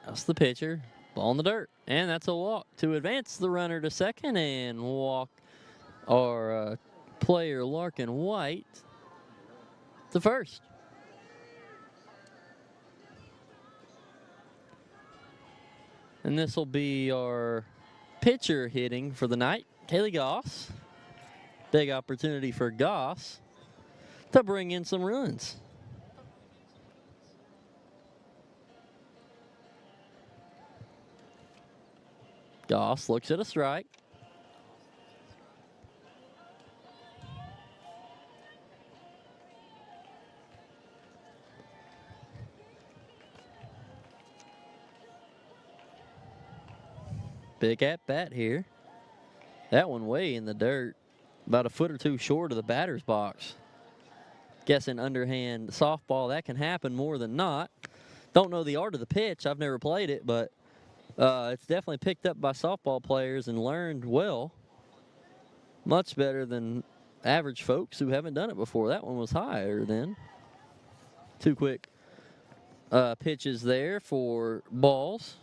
That's the pitcher. Ball in the dirt. And that's a walk to advance the runner to second and walk our player Larkin White to first. And this will be our pitcher hitting for the night, Kaylee Goss. Big opportunity for Goss to bring in some runs. Goss looks at a strike. Big at bat here. That one way in the dirt, about a foot or two short of the batter's box. Guessing underhand softball, that can happen more than not. Don't know the art of the pitch. I've never played it, but it's definitely picked up by softball players and learned well. Much better than average folks who haven't done it before. That one was higher then. Two quick pitches there for balls.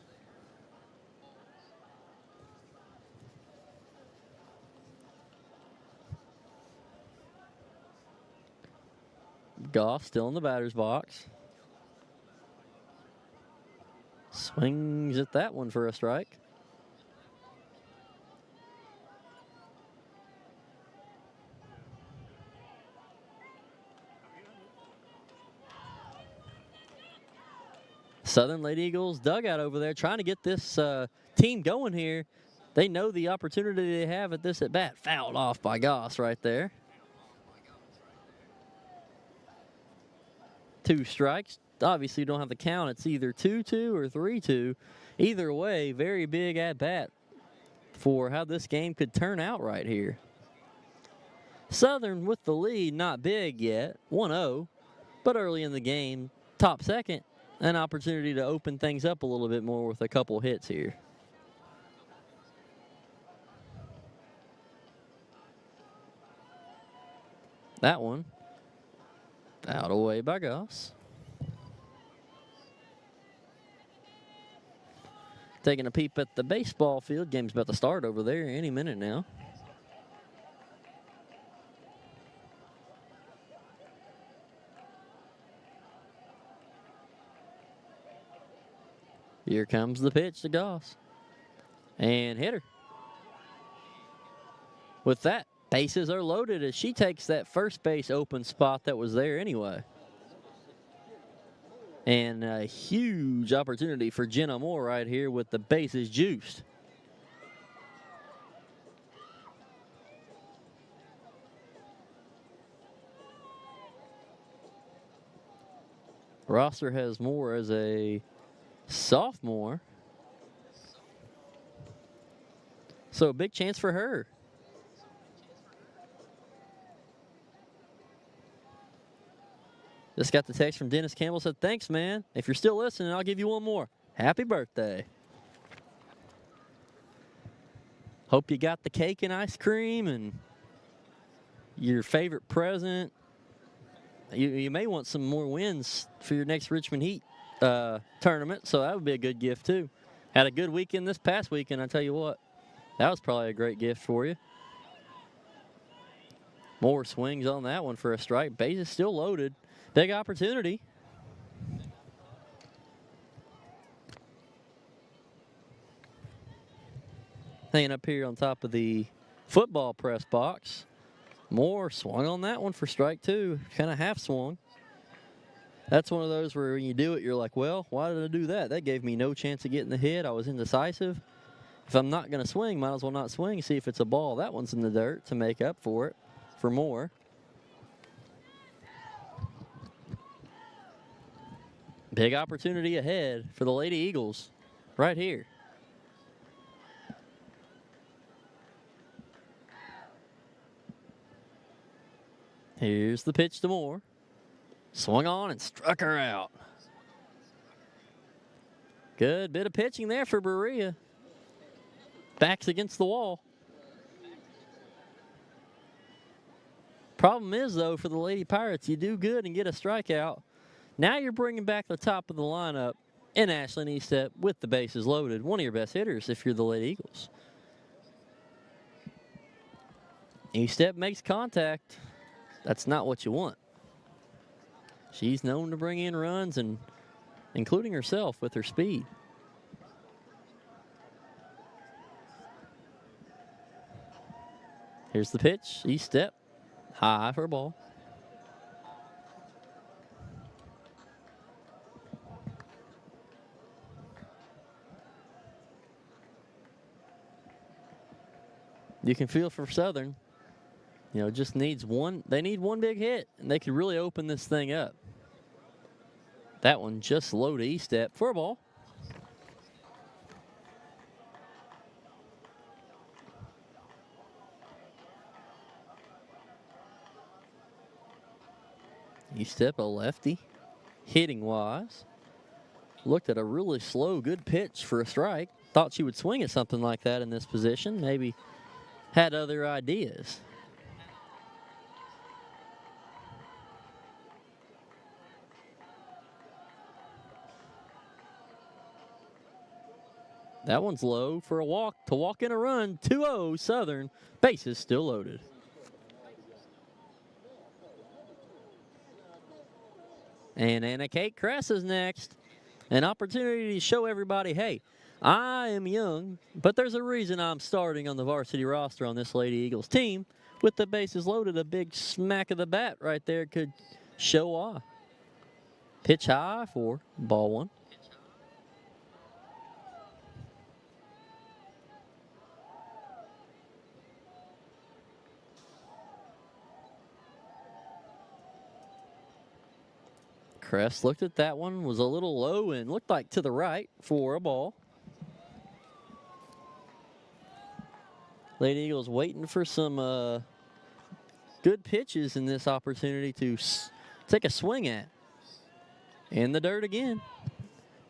Goff still in the batter's box. Swings at that one for a strike. Southern Lady Eagles dugout over there trying to get this team going here. They know the opportunity they have at this at bat. Fouled off by Goss right there. 2 strikes. Obviously, you don't have the count. It's either 2-2 or 3-2. Either way, very big at bat for how this game could turn out right here. Southern with the lead, not big yet, 1-0, but early in the game, top second, an opportunity to open things up a little bit more with a couple hits here. That one out away by Goss. taking a peep at the baseball field. Game's about to start over there any minute now. Here comes the pitch to Goss. And hit her. With that, bases are loaded as she takes that first base open spot that was there anyway. And a huge opportunity for Jenna Moore right here with the bases juiced. Roster has Moore as a sophomore. So a big chance for her. Just got the text from Dennis Campbell, said, thanks, man. If you're still listening, I'll give you one more. Happy birthday. Hope you got the cake and ice cream and your favorite present. You may want some more wins for your next Richmond Heat tournament, so that would be a good gift, too. Had a good weekend this past weekend, I tell you what. That was probably a great gift for you. Moore swings on that one for a strike. Base is still loaded. Big opportunity. Hanging up here on top of the football press box. Moore swung on that one for strike two. Kind of half swung. That's one of those where when you do it, you're like, well, why did I do that? That gave me no chance of getting the hit. I was indecisive. If I'm not going to swing, might as well not swing. See if it's a ball. That one's in the dirt to make up for it for Moore. Big opportunity ahead for the Lady Eagles right here. Here's the pitch to Moore. Swung on and struck her out. Good bit of pitching there for Berea. Backs against the wall. Problem is, though, for the Lady Pirates, you do good and get a strikeout. Now you're bringing back the top of the lineup in Ashlyn Estep with the bases loaded. One of your best hitters if you're the Lady Eagles. Estep makes contact. That's not what you want. She's known to bring in runs, and including herself with her speed. Here's the pitch. Estep. High for a ball. You can feel for Southern. You know, just needs one. They need one big hit, and they could really open this thing up. That one just low to Estep for a ball. Estep, a lefty, hitting wise. Looked at a really slow, good pitch for a strike. Thought she would swing at something like that in this position. Maybe had other ideas. That one's low for a walk to walk in a run. 2-0 Southern. Bases still loaded. And Anna Kate Kress is next. An opportunity to show everybody, hey, I am young, but there's a reason I'm starting on the varsity roster on this Lady Eagles team. With the bases loaded, a big smack of the bat right there could show why. Pitch high for ball one. Kress looked at that one, was a little low and looked like to the right for a ball. Lady Eagles waiting for some good pitches in this opportunity to take a swing at. In the dirt again.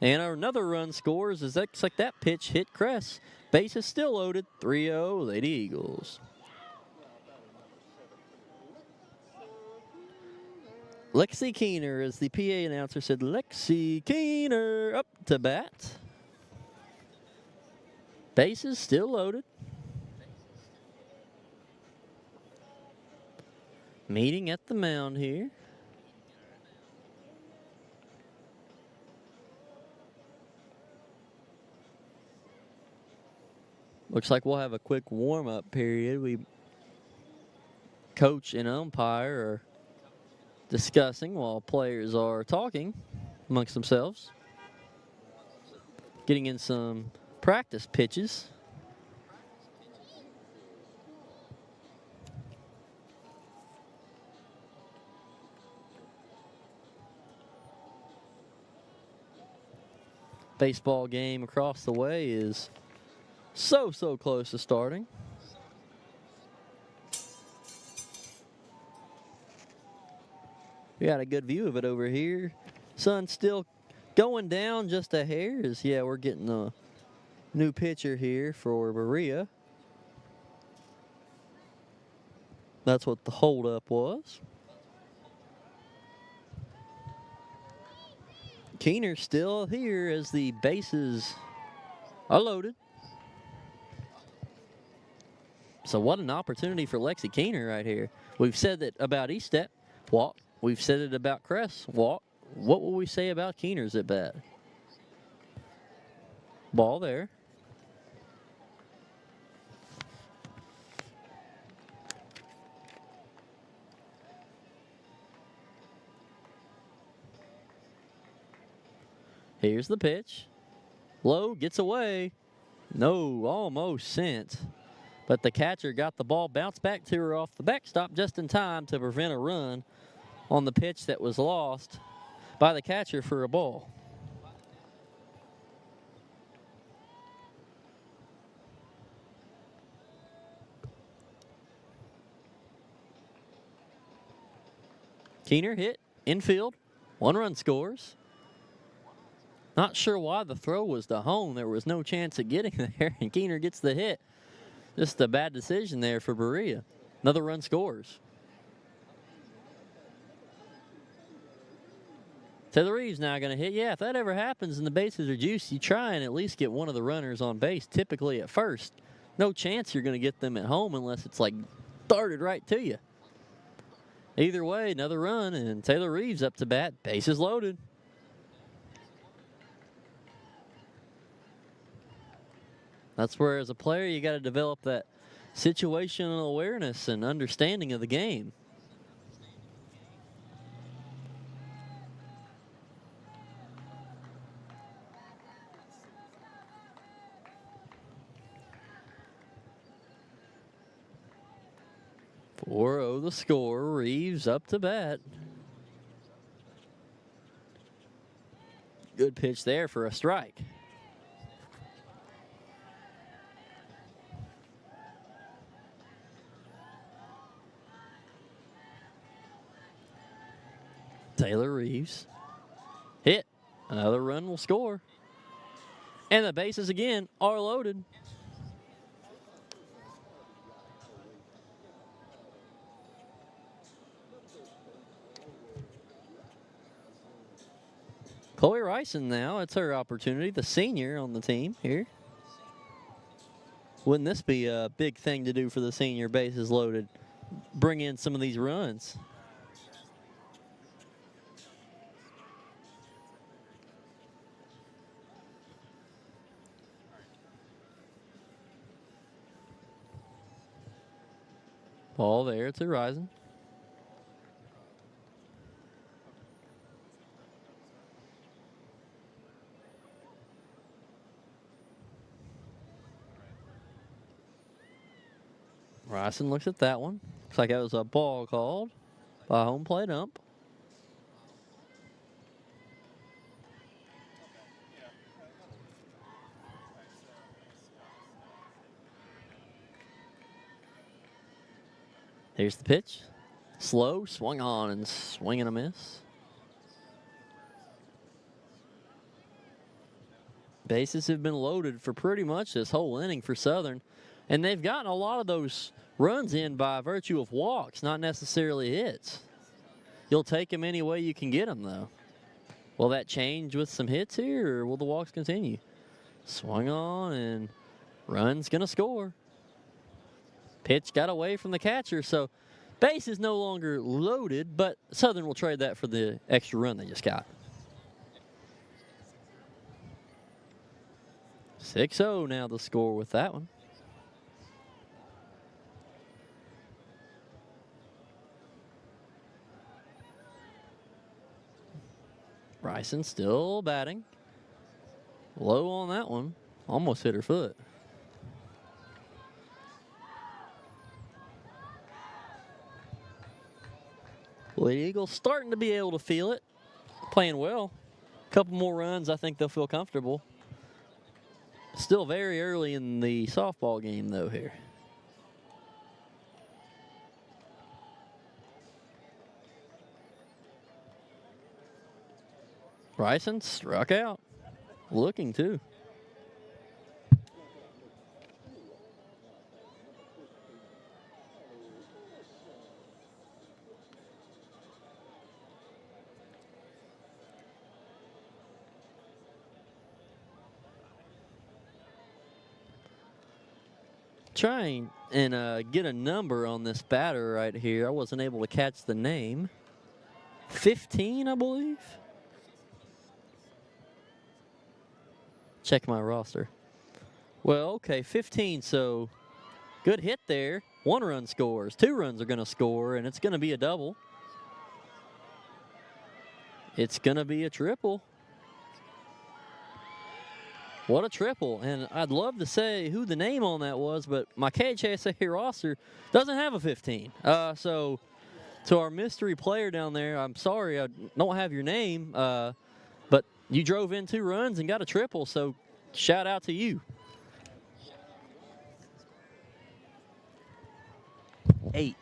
And another run scores as looks like that pitch hit Kress. Base is still loaded. 3-0 Lady Eagles. Lexi Keener, as the PA announcer said, Lexi Keener up to bat. Bases still loaded. Meeting at the mound here. Looks like we'll have a quick warm-up period. Coach and umpire are discussing while players are talking amongst themselves. Getting in some practice pitches. Baseball game across the way is so close to starting. We got a good view of it over here. Sun's still going down just a hair. We're getting a new pitcher here for Berea. That's what the holdup was. Keener still here as the bases are loaded. So what an opportunity for Lexi Keener right here. We've said that about Estep, walk. We've said it about Cress, walk. What will we say about Keener's at bat? Ball there. Here's the pitch. Low gets away. No, almost sent. But the catcher got the ball bounced back to her off the backstop just in time to prevent a run on the pitch that was lost by the catcher for a ball. Keener hit, infield, 1 run scores. Not sure why the throw was to home. There was no chance of getting there, and Keener gets the hit. Just a bad decision there for Berea. Another run scores. Taylor Reeves now going to hit. Yeah, if that ever happens and the bases are juicy, you try and at least get one of the runners on base, typically at first. No chance you're going to get them at home unless it's like darted right to you. Either way, another run, and Taylor Reeves up to bat. Bases loaded. That's where, as a player, you got to develop that situational awareness and understanding of the game. .4-0 the score. Reeves up to bat. Good pitch there for a strike. Taylor Reeves. Hit. Another run will score. And the bases again are loaded. Chloe Ryson now, it's her opportunity, the senior on the team here. Wouldn't this be a big thing to do for the senior, bases loaded? Bring in some of these runs. Ball there to Ryson. Ryson looks at that one. Looks like that was a ball called by home plate ump. Here's the pitch. Slow, swung on and swing and a miss. Bases have been loaded for pretty much this whole inning for Southern. And they've gotten a lot of those runs in by virtue of walks, not necessarily hits. You'll take them any way you can get them, though. Will that change with some hits here, or will the walks continue? Swung on, and Run's going to score. Pitch got away from the catcher, so base is no longer loaded, but Southern will trade that for the extra run they just got. 6-0 now the score with that one. Bryson still batting. Low on that one. Almost hit her foot. Well, the Eagles starting to be able to feel it. Playing well. A couple more runs, I think they'll feel comfortable. Still very early in the softball game, though, here. Bryson struck out. Looking, too. Trying and get a number on this batter right here. I wasn't able to catch the name. 15, I believe. Check my roster. Well, okay, 15, so good hit there. 1 run scores. 2 runs are going to score, and it's going to be a double. It's going to be a triple. What a triple. And I'd love to say who the name on that was, but my KHSA roster doesn't have a 15. So to our mystery player down there, I'm sorry I don't have your name, but you drove in 2 runs and got a triple, so shout out to you. 8.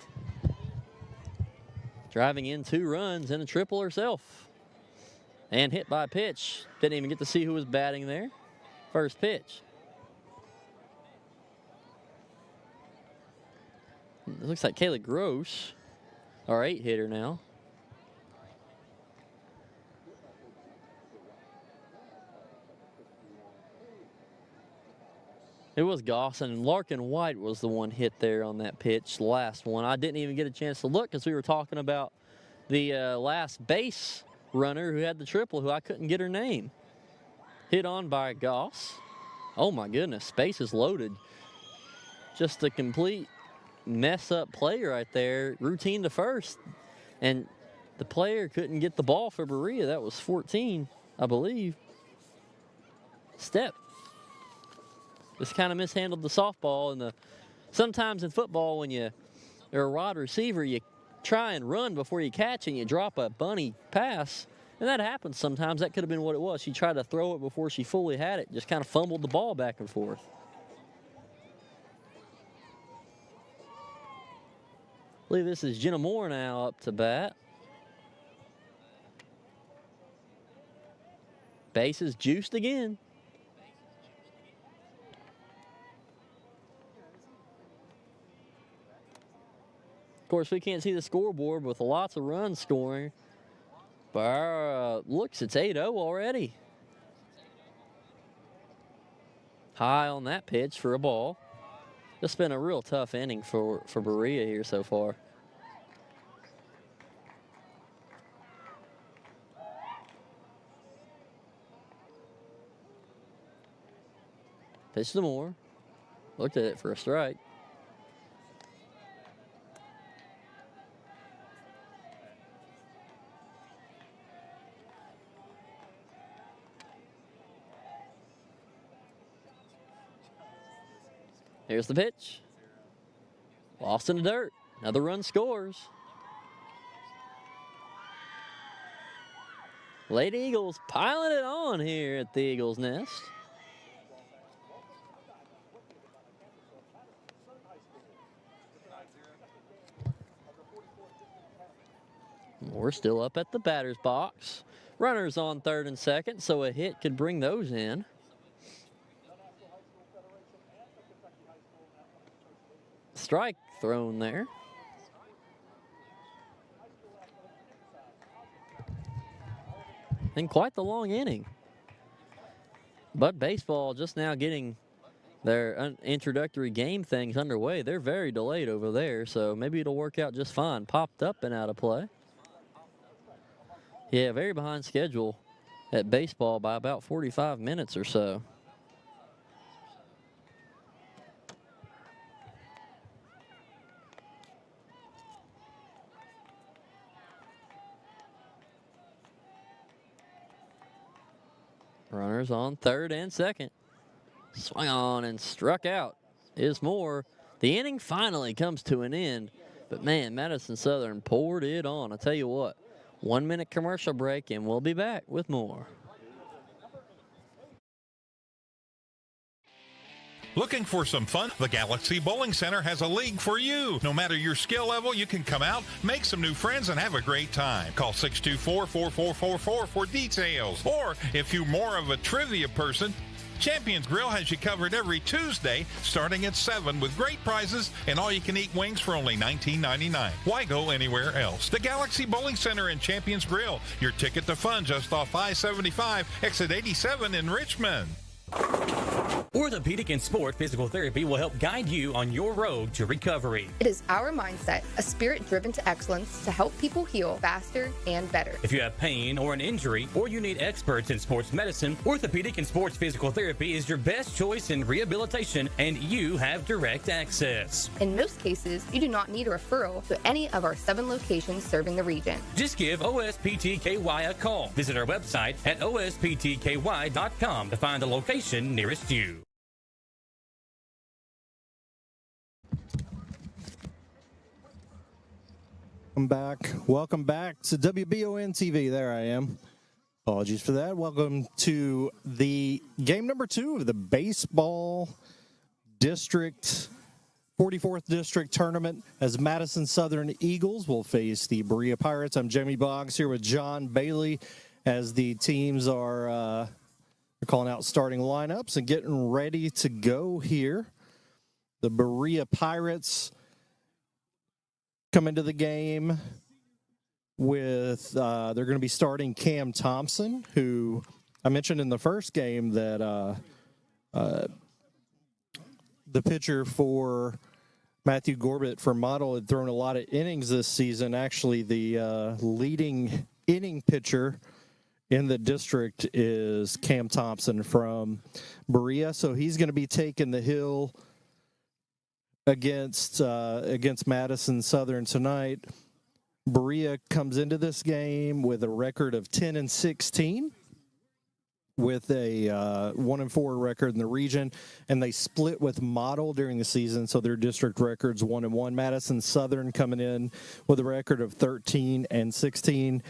Driving in 2 runs and a triple herself. And hit by a pitch. Didn't even get to see who was batting there. First pitch. It looks like Kayla Gross, our 8-hitter now. It was Goss, and Larkin White was the one hit there on that pitch, the last one. I didn't even get a chance to look because we were talking about the last base runner who had the triple, who I couldn't get her name. Hit on by Goss. Oh my goodness, space is loaded. Just a complete mess up play right there. Routine to first. And the player couldn't get the ball for Berea. That was 14, I believe. Step. Just kind of mishandled the softball. And sometimes in football, when you're a wide receiver, you try and run before you catch and you drop a bunny pass. And that happens sometimes. That could have been what it was. She tried to throw it before she fully had it. Just kind of fumbled the ball back and forth. I believe this is Jenna Moore now up to bat. Base is juiced again. Of course, we can't see the scoreboard with lots of runs scoring. But our looks, it's 8-0 already. High on that pitch for a ball. It's been a real tough inning for Berea here so far. Pitch to Moore. Looked at it for a strike. Here's the pitch. Lost in the dirt. Another run scores. Lady Eagles piling it on here at the Eagles Nest. We're still up at the batter's box. Runners on 3rd and 2nd, so a hit could bring those in. Strike thrown there. And quite the long inning. But baseball just now getting their introductory game things underway. They're very delayed over there, so maybe it'll work out just fine. Popped up and out of play. Yeah, very behind schedule at baseball by about 45 minutes or so. Runners on third and second. Swung on and struck out is Moore. The inning finally comes to an end, but man, Madison Southern poured it on. I tell you what, 1 minute commercial break and we'll be back with more. Looking for some fun? The Galaxy Bowling Center has a league for you. No matter your skill level, you can come out, make some new friends, and have a great time. Call 624-4444 for details. Or if you're more of a trivia person, Champions Grill has you covered every Tuesday starting at 7 with great prizes and all-you-can-eat wings for only $19.99. Why go anywhere else? The Galaxy Bowling Center and Champions Grill, your ticket to fun just off I-75, exit 87 in Richmond. Orthopedic and Sport Physical Therapy will help guide you on your road to recovery. It is our mindset, a spirit driven to excellence to help people heal faster and better. If you have pain or an injury, or you need experts in sports medicine, Orthopedic and Sports Physical Therapy is your best choice in rehabilitation, and you have direct access. In most cases, you do not need a referral to any of our 7 locations serving the region. Just give OSPTKY a call. Visit our website at osptky.com to find the location nearest you. Welcome back to WBON TV. There I am. Apologies for that. Welcome to the game number 2 of the baseball district 44th district tournament as Madison Southern Eagles will face the Berea Pirates. I'm Jamie Boggs here with John Bailey as the teams are they're calling out starting lineups and getting ready to go here. The Berea Pirates come into the game with, they're going to be starting Cam Thompson, who I mentioned in the first game that the pitcher for Matthew Gorbett for Model had thrown a lot of innings this season. Actually, the leading inning pitcher in the district is Cam Thompson from Berea, so he's going to be taking the hill against Madison Southern tonight. Berea comes into this game with a record of 10-16, with a 1-4 record in the region, and they split with Model during the season, so their district record's 1-1. Madison Southern coming in with a record of 13-16.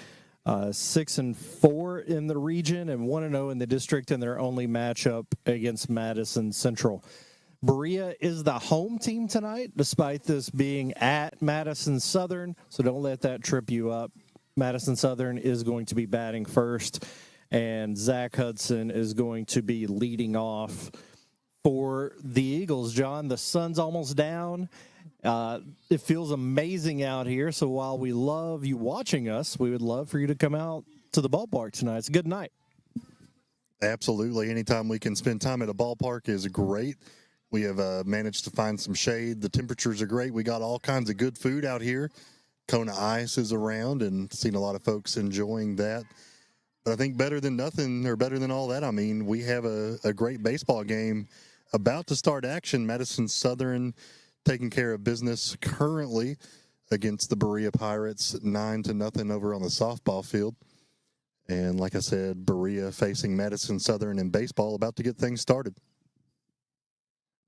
6-4 in the region and 1-0 in the district in their only matchup against Madison Central. Berea is the home team tonight, despite this being at Madison Southern, so don't let that trip you up. Madison Southern is going to be batting first, and Zach Hudson is going to be leading off for the Eagles. John, the sun's almost down. It feels amazing out here, so while we love you watching us, we would love for you to come out to the ballpark tonight. It's a good night. Absolutely. Anytime we can spend time at a ballpark is great. We have managed to find some shade. The temperatures are great. We got all kinds of good food out here. Kona Ice is around, and seen a lot of folks enjoying that. But I think better than nothing, or better than all that, I mean, we have a great baseball game about to start action. Madison Southern taking care of business currently against the Berea Pirates, 9-0 over on the softball field. And like I said, Berea facing Madison Southern in baseball, about to get things started.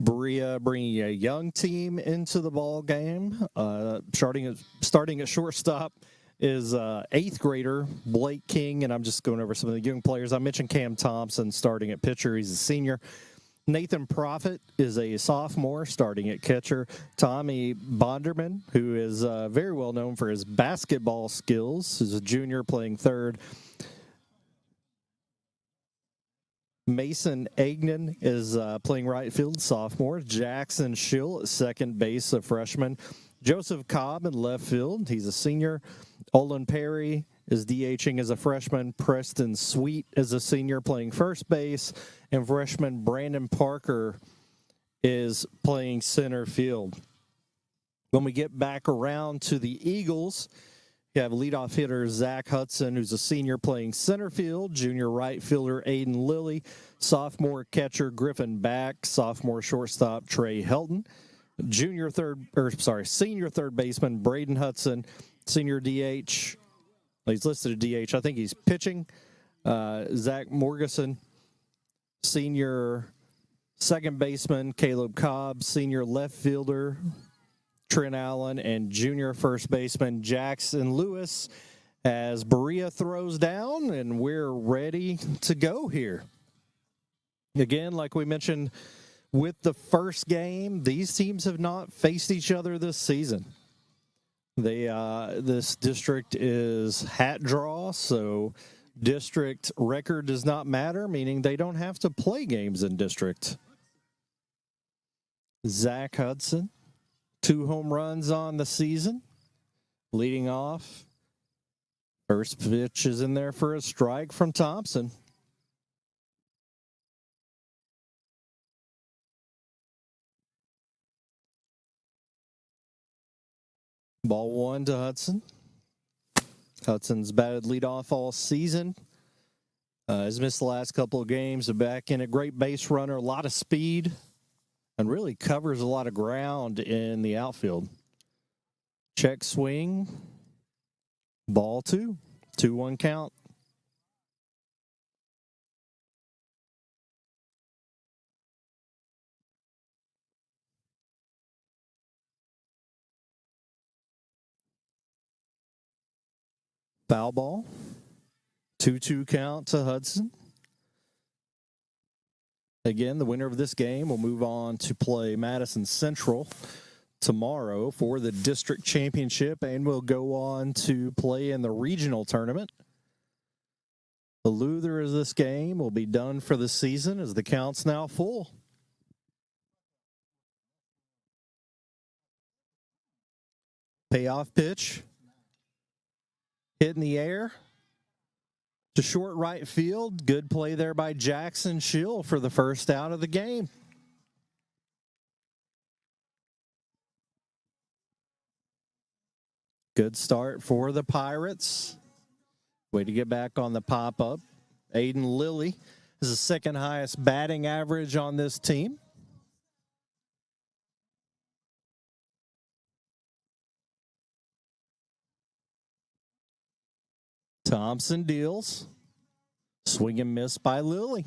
Berea bringing a young team into the ball game. Starting at shortstop is 8th grader Blake King, and I'm just going over some of the young players. I mentioned Cam Thompson starting at pitcher. He's a senior. Nathan Profit is a sophomore starting at catcher. Tommy Bonderman, who is very well known for his basketball skills, is a junior playing third. Mason Agnon is playing right field, sophomore. Jackson Schill at second base, a freshman. Joseph Cobb in left field, he's a senior. Olin Perry is DHing as a freshman. Preston Sweet is a senior playing first base. And freshman Brandon Parker is playing center field. When we get back around to the Eagles, you have leadoff hitter Zach Hudson, who's a senior, playing center field. Junior right fielder Aiden Lilly. Sophomore catcher Griffin Back. Sophomore shortstop Trey Helton. Senior third baseman Braden Hudson. Senior DH, he's listed a DH. I think he's pitching. Zach Morgeson. Senior second baseman Caleb Cobb. Senior left fielder Trent Allen, and junior first baseman Jackson Lewis, as Berea throws down, and we're ready to go here. Again, like we mentioned with the first game, these teams have not faced each other this season. This district is hat draw, so district record does not matter, meaning they don't have to play games in district. Zach Hudson, 2 home runs on the season, leading off. First pitch is in there for a strike from Thompson. Ball 1 to Hudson. Hudson's batted leadoff all season. Has missed the last couple of games. Back in a great base runner, a lot of speed, and really covers a lot of ground in the outfield. Check swing. Ball 2. 2-1 count. Foul ball. 2-2 count to Hudson. Again, the winner of this game will move on to play Madison Central tomorrow for the district championship, and will go on to play in the regional tournament. The loser of this game will be done for the season, as the count's now full. Payoff pitch. Hit in the air to short right field. Good play there by Jackson Schill for the first out of the game. Good start for the Pirates. Way to get back on the pop-up. Aiden Lilly is the second highest batting average on this team. Thompson deals. Swing and miss by Lilly.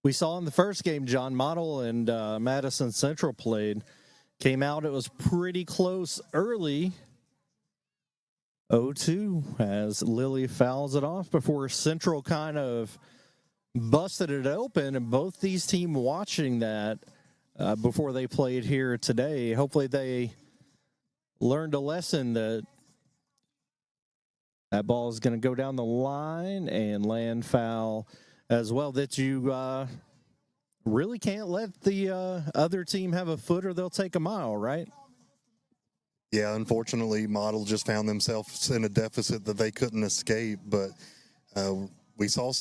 We saw in the first game, John Model and Madison Central played. Came out, it was pretty close early. 0-2 as Lilly fouls it off before Central kind of busted it open. And both these teams watching that before they played here today. Hopefully they learned a lesson that ball is going to go down the line and land foul as well, that you really can't let the other team have a foot or they'll take a mile, right? Yeah, unfortunately, Model just found themselves in a deficit that they couldn't escape. But we saw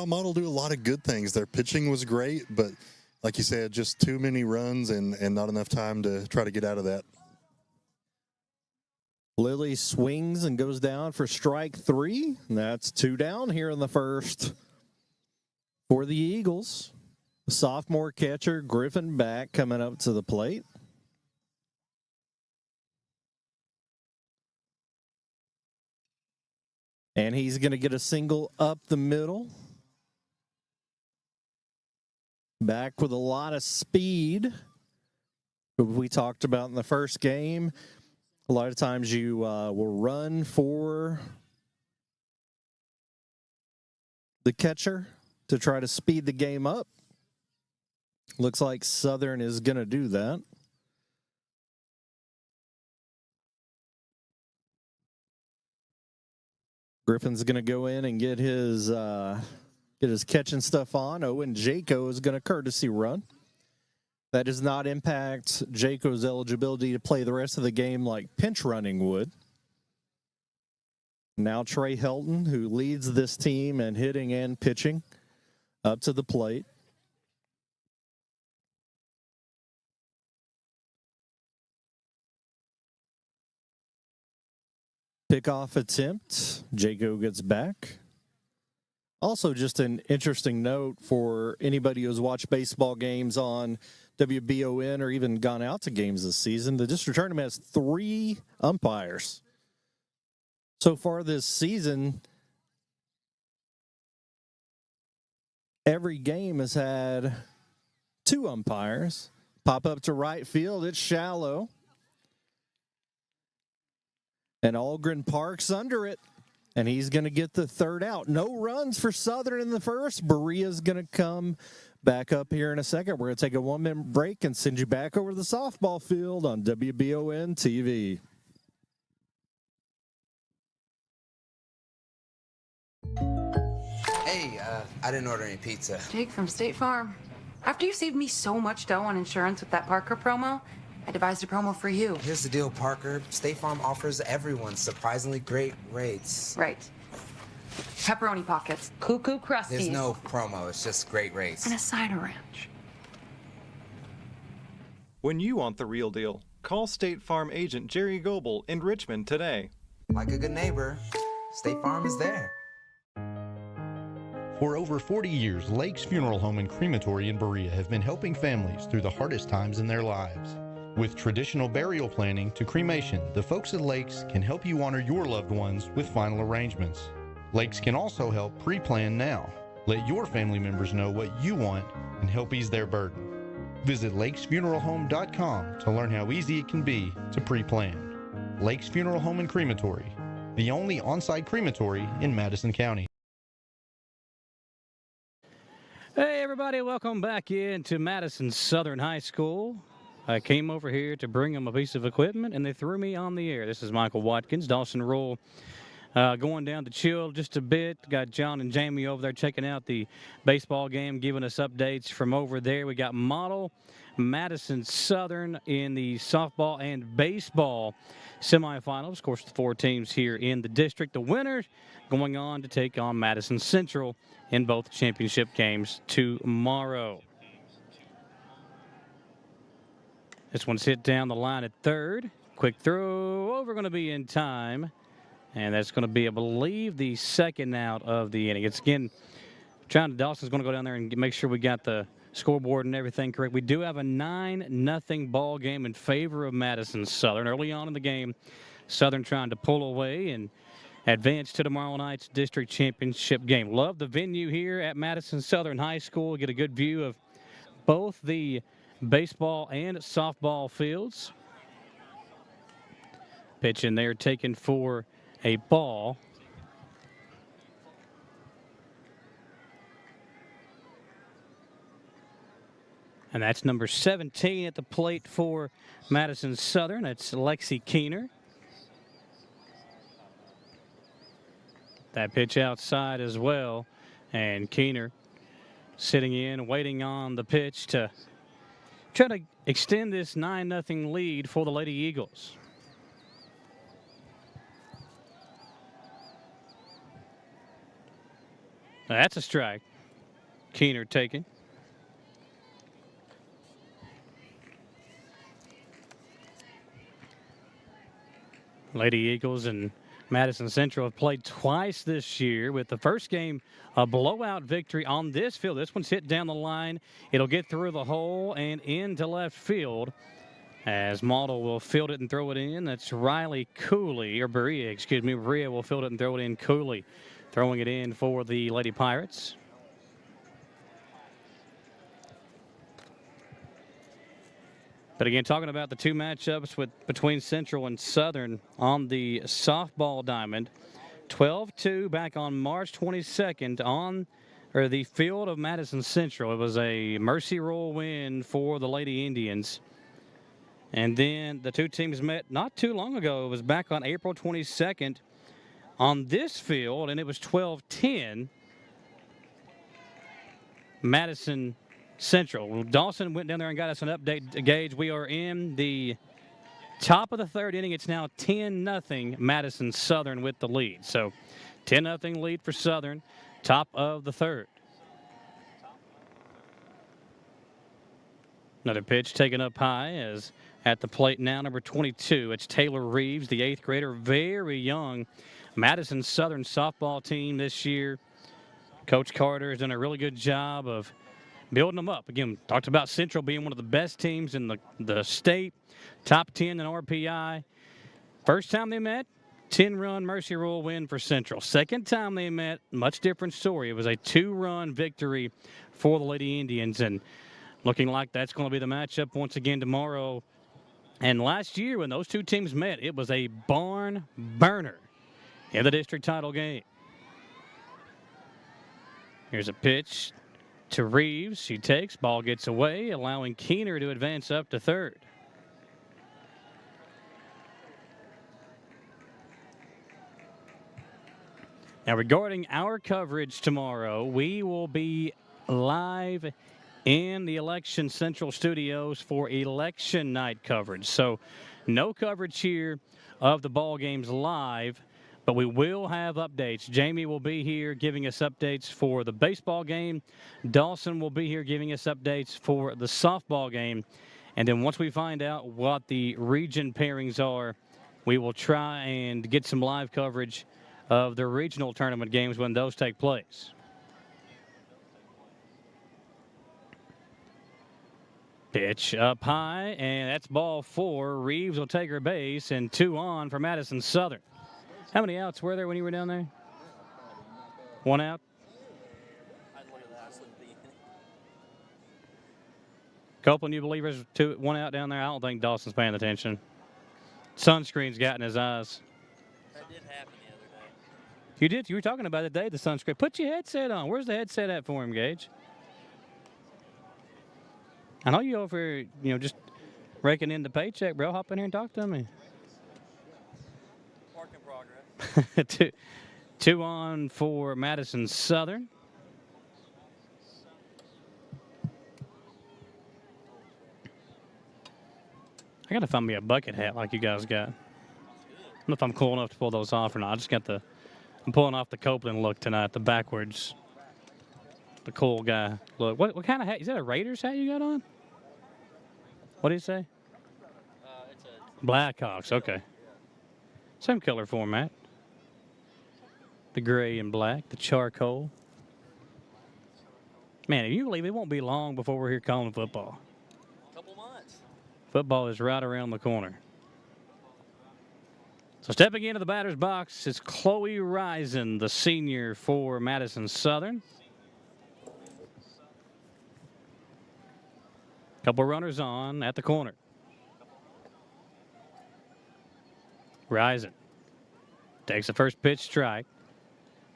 Model do a lot of good things. Their pitching was great, but like you said, just too many runs and not enough time to try to get out of that. Lilly swings and goes down for strike 3. That's 2 down here in the first for the Eagles. Sophomore catcher Griffin Back coming up to the plate. And he's going to get a single up the middle. Back with a lot of speed. We talked about in the first game. A lot of times you will run for the catcher to try to speed the game up. Looks like Southern is going to do that. Griffin's going to go in and get his catching stuff on. Owen Jaco is going to courtesy run. That does not impact Jaco's eligibility to play the rest of the game like pinch running would. Now Trey Helton, who leads this team in hitting and pitching, up to the plate. Pickoff attempt. Jaco gets back. Also, just an interesting note for anybody who's watched baseball games on WBON or even gone out to games this season, the district tournament has 3 umpires. So far this season, every game has had 2 umpires. Pop up to right field. It's shallow. And Algren parks under it. And he's going to get the 3rd out. No runs for Southern in the first. Berea's going to come back up here in a second. We're going to take a 1-minute break and send you back over to the softball field on WBON TV. Hey, I didn't order any pizza. Jake from State Farm. After you saved me so much dough on insurance with that Parker promo, I devised a promo for you. Here's the deal, Parker. State Farm offers everyone surprisingly great rates. Right. Pepperoni pockets, cuckoo crusties. There's no promo, it's just great rates. And a cider ranch. When you want the real deal, call State Farm agent Jerry Goebel in Richmond today. Like a good neighbor, State Farm is there. For over 40 years, Lake's Funeral Home and Crematory in Berea have been helping families through the hardest times in their lives. With traditional burial planning to cremation, the folks at Lake's can help you honor your loved ones with final arrangements. Lake's can also help pre-plan now. Let your family members know what you want and help ease their burden. Visit lakesfuneralhome.com to learn how easy it can be to pre-plan. Lake's Funeral Home and Crematory, the only on-site crematory in Madison County. Hey everybody, welcome back into Madison Southern High School. I came over here to bring them a piece of equipment and they threw me on the air. This is Michael Watkins, Dawson Roll going down to chill just a bit. Got John and Jamie over there checking out the baseball game, giving us updates from over there. We got Model Madison Southern in the softball and baseball semifinals. Of course, the 4 teams here in the district. The winners going on to take on Madison Central in both championship games tomorrow. This one's hit down the line at third. Quick throw over, going to be in time. And that's going to be, I believe, the 2nd out of the inning. It's again, Dawson's going to go down there and make sure we got the scoreboard and everything correct. We do have a 9-0 ball game in favor of Madison Southern. Early on in the game, Southern trying to pull away and advance to tomorrow night's district championship game. Love the venue here at Madison Southern High School. Get a good view of both the baseball and softball fields. Pitch in there taken for a ball. And that's number 17 at the plate for Madison Southern. That's Lexi Keener. That pitch outside as well. And Keener sitting in, waiting on the pitch to try to extend this 9-0 lead for the Lady Eagles. That's a strike. Keener taken. Lady Eagles and Madison Central have played twice this year, with the first game a blowout victory on this field. This one's hit down the line. It'll get through the hole and into left field as Model will field it and throw it in. That's Riley Cooley, or Berea, excuse me. Berea will field it and throw it in. Cooley throwing it in for the Lady Pirates. But again, talking about the 2 matchups between Central and Southern on the softball diamond, 12-2 back on March 22nd on the field of Madison Central. It was a mercy rule win for the Lady Indians. And then the 2 teams met not too long ago. It was back on April 22nd on this field, and it was 12-10. Madison Central. Well, Dawson went down there and got us an update, Gage. We are in the top of the 3rd inning. It's now 10-0 Madison Southern with the lead. So 10-0 lead for Southern, top of the 3rd. Another pitch taken up high as at the plate now, number 22. It's Taylor Reeves, the 8th grader, very young. Madison Southern softball team this year. Coach Carter has done a really good job of building them up. Again, talked about Central being one of the best teams in the state, top 10 in RPI. First time they met, 10-run Mercy Rule win for Central. Second time they met, much different story. It was a 2-run victory for the Lady Indians, and looking like that's going to be the matchup once again tomorrow. And last year when those two teams met, it was a barn burner in the district title game. Here's a pitch to Reeves. She takes, ball gets away, allowing Keener to advance up to third. Now, regarding our coverage tomorrow, we will be live in the Election Central studios for election night coverage. So no coverage here of the ball games live, but we will have updates. Jamie will be here giving us updates for the baseball game. Dawson will be here giving us updates for the softball game. And then once we find out what the region pairings are, we will try and get some live coverage of the regional tournament games when those take place. Pitch up high, and that's ball 4. Reeves will take her base, and 2 on for Madison Southern. How many outs were there when you were down there? 1 out? Copeland, you believe there's 1 out down there? I don't think Dawson's paying attention. Sunscreen's got in his eyes. That did happen the other day. You did? You were talking about it today, the sunscreen. Put your headset on. Where's the headset at for him, Gage? I know you over here, just raking in the paycheck, bro. Hop in here and talk to me. Work in progress. 2 on for Madison Southern. I got to find me a bucket hat like you guys got. I don't know if I'm cool enough to pull those off or not. I'm pulling off the Copeland look tonight, the backwards. The cool guy look. What kind of hat? Is that a Raiders hat you got on? What did he say? It's a Blackhawks, okay. Same color format. The gray and black, the charcoal. Man, if you believe it won't be long before we're here calling football. couple months. Football is right around the corner. So stepping into the batter's box is Chloe Risen, the senior for Madison Southern. Couple runners on at the corner. Risen takes the first pitch strike.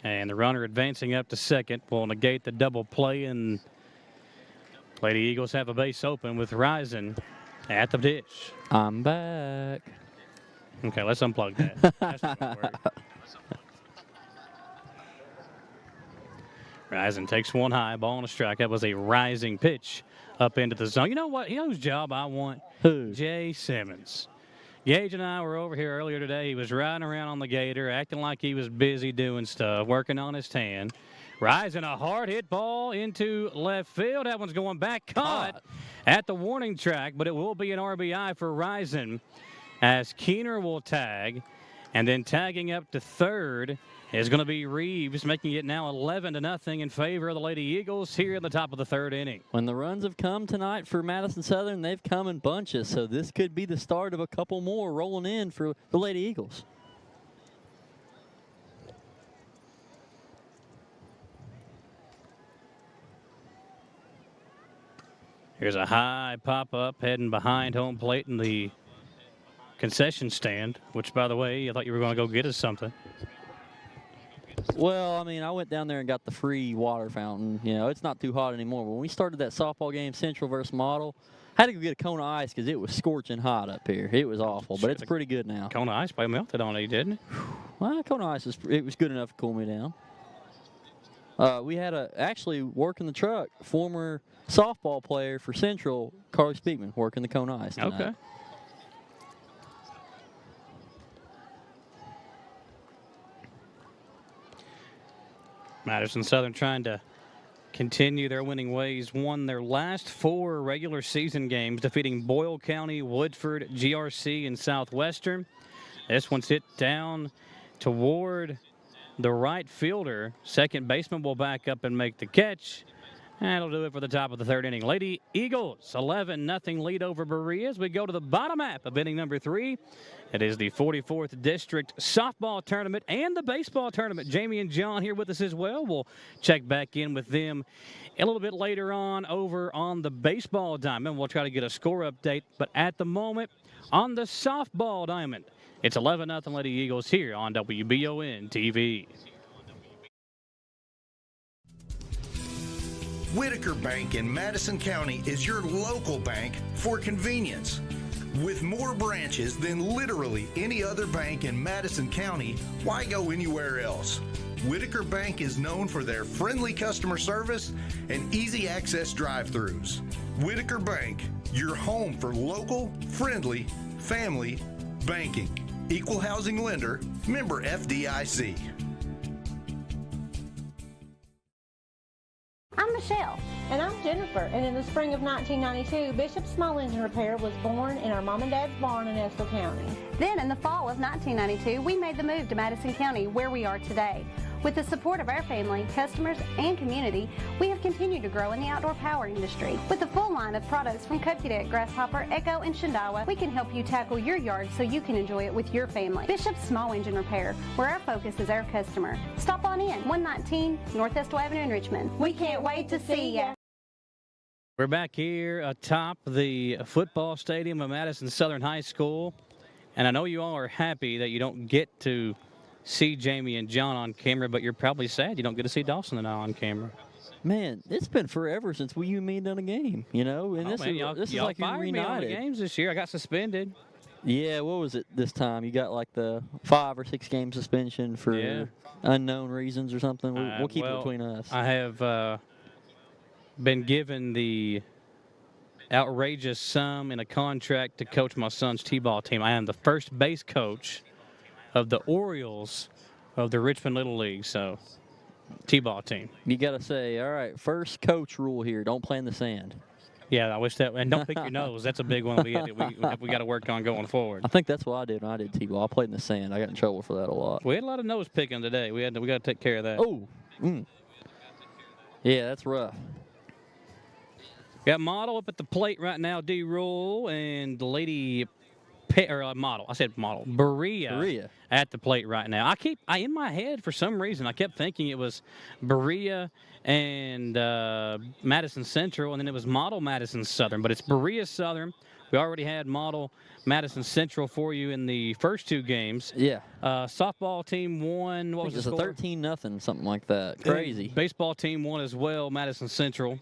And the runner advancing up to second will negate the double play, and Lady Eagles have a base open with Risen at the dish. I'm back. Okay, let's unplug that. That's not gonna work. Risen takes one high, ball on a strike. That was a rising pitch up into the zone. You know what? You know whose job I want? Who? Jay Simmons. Gage and I were over here earlier today. He was riding around on the gator, acting like he was busy doing stuff, working on his tan. Rising a hard hit ball into left field. That one's going back, caught at the warning track, but it will be an RBI for Rising as Keener will tag. And then tagging up to third is going to be Reeves, making it now 11-0 in favor of the Lady Eagles here in the top of the third inning. When the runs have come tonight for Madison Southern, they've come in bunches, so this could be the start of a couple more rolling in for the Lady Eagles. Here's a high pop-up heading behind home plate in the concession stand, which, by the way, I thought you were going to go get us something. Well, I mean, I went down there and got the free water fountain. You know, it's not too hot anymore. But when we started that softball game, Central versus Model, I had to go get a cone of ice because it was scorching hot up here. It was awful, but it's pretty good now. Cone of ice probably melted on you, didn't it? Well, cone of ice was good enough to cool me down. We had actually working the truck, former softball player for Central, Carly Speakman, working the cone of ice tonight. Okay. Madison Southern trying to continue their winning ways. Won their last 4 regular season games, defeating Boyle County, Woodford, GRC, and Southwestern. This one's hit down toward the right fielder. Second baseman will back up and make the catch. That'll do it for the top of the 3rd inning. Lady Eagles, 11-0 lead over Berea as we go to the bottom half of inning number 3. It is the 44th District Softball Tournament and the Baseball Tournament. Jamie and John here with us as well. We'll check back in with them a little bit later on over on the baseball diamond. We'll try to get a score update. But at the moment, on the softball diamond, it's 11-0 Lady Eagles here on WBON TV. Whitaker Bank in Madison County is your local bank for convenience. With more branches than literally any other bank in Madison County, why go anywhere else? Whitaker Bank is known for their friendly customer service and easy access drive-thrus. Whitaker Bank, your home for local, friendly, family banking. Equal housing lender, member FDIC. I'm Michelle. And I'm Jennifer. And in the spring of 1992, Bishop Small Engine Repair was born in our mom and dad's barn in Estill County. Then in the fall of 1992, we made the move to Madison County, where we are today. With the support of our family, customers, and community, we have continued to grow in the outdoor power industry. With a full line of products from Kokudet, Grasshopper, Echo, and Shindawa, we can help you tackle your yard so you can enjoy it with your family. Bishop Small Engine Repair, where our focus is our customer. Stop on in, 119 North Estill Avenue in Richmond. We can't wait to see ya. We're back here atop the football stadium of Madison Southern High School, and I know you all are happy that you don't get to see Jamie and John on camera, but you're probably sad you don't get to see Dawson and I on camera. Man, it's been forever since you and me done a game, you know? And this is like you're fired me on the reunited. games this year. I got suspended. Yeah, what was it this time? You got like the 5 or 6 game suspension for unknown reasons or something? We'll keep it between us. I have been given the outrageous sum in a contract to coach my son's T-ball team. I am the first base coach of the Orioles of the Richmond Little League, so T-ball team. You got to say, all right, first coach rule here, don't play in the sand. Yeah, I wish that, and don't pick your nose. That's a big one we got to work on going forward. I think that's what I did when I did T-ball. I played in the sand. I got in trouble for that a lot. We had a lot of nose picking today. We got to take care of that. Oh, yeah, that's rough. Got Model up at the plate right now, D-Roll, and the lady Model. I said Model. Berea at the plate right now. I in my head for some reason I kept thinking it was Berea and Madison Central, and then it was Model Madison Southern, but it's Berea Southern. We already had Model Madison Central for you in the first 2 games. Yeah. Softball team won. What was the score? It was a 13-0, something like that. Crazy. Baseball team won as well. Madison Central.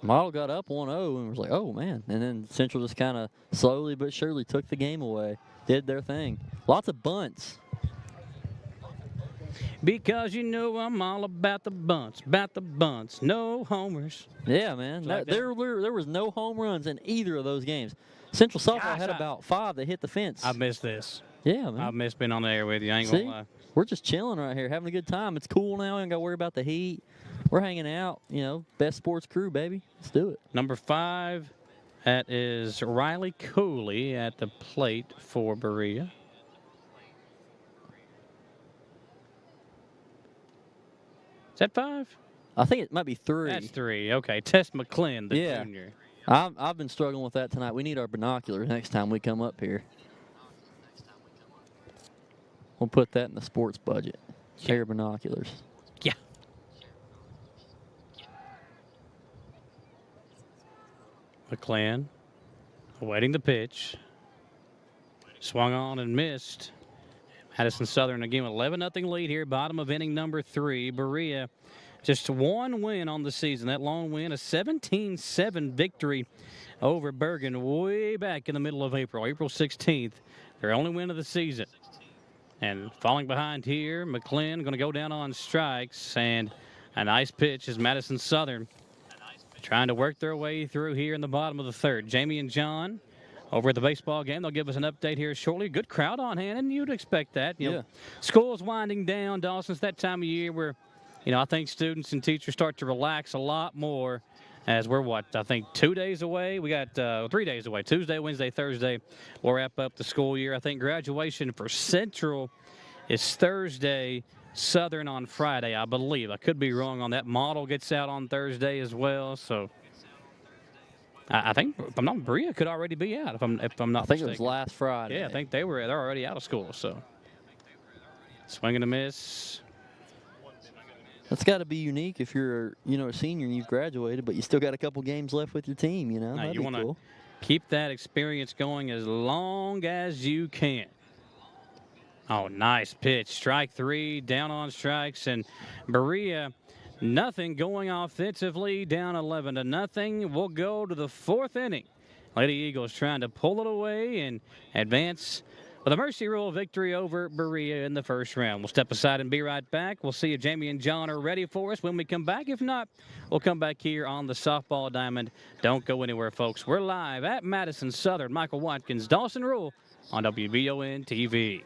Model got up 1-0 and was like, oh, man. And then Central just kind of slowly but surely took the game away, did their thing. Lots of bunts. Because you know I'm all about the bunts, no homers. Yeah, man. There was no home runs in either of those games. Central Softball had about 5 that hit the fence. I missed this. Yeah, man. I missed being on the air with you. I ain't gonna lie. We're just chilling right here, having a good time. It's cool now. We ain't got to worry about the heat. We're hanging out, you know, best sports crew, baby. Let's do it. Number 5, that is Riley Cooley at the plate for Berea. Is that 5? I think it might be 3. That's 3. Okay, Tess McClin, the junior. I've been struggling with that tonight. We need our binoculars next time we come up here. We'll put that in the sports budget. Pair of binoculars. Yeah. McClan awaiting the pitch. Swung on and missed. Madison Southern again with 11-0 lead here, bottom of inning number 3. Berea just 1 win on the season. That long win, a 17-7 victory over Bergen way back in the middle of April 16th. Their only win of the season. And falling behind here, McClin going to go down on strikes, and a nice pitch is Madison Southern trying to work their way through here in the bottom of the 3rd. Jamie and John over at the baseball game. They'll give us an update here shortly. Good crowd on hand, and you'd expect that. You know, school's winding down. Dawson's that time of year where I think students and teachers start to relax a lot more as we're, I think 2 days away. We got 3 days away. Tuesday, Wednesday, Thursday, we'll wrap up the school year. I think graduation for Central is Thursday, Southern on Friday, I believe. I could be wrong on that. Model gets out on Thursday as well, so I think, if I'm not, Berea could already be out, if I'm not mistaken. I think it was last Friday. Yeah, I think they're already out of school, so. Swing and a miss. That's got to be unique if you're, a senior and you've graduated, but you still got a couple games left with your team, That'd you be want to cool. keep that experience going as long as you can. Oh, nice pitch. Strike 3, down on strikes, and Berea, nothing going offensively, down 11-0. We'll go to the 4th inning. Lady Eagles trying to pull it away and advance with a mercy rule victory over Berea in the first round. We'll step aside and be right back. We'll see if Jamie and John are ready for us when we come back. If not, we'll come back here on the Softball Diamond. Don't go anywhere, folks. We're live at Madison Southern. Michael Watkins, Dawson Rule on WBON TV.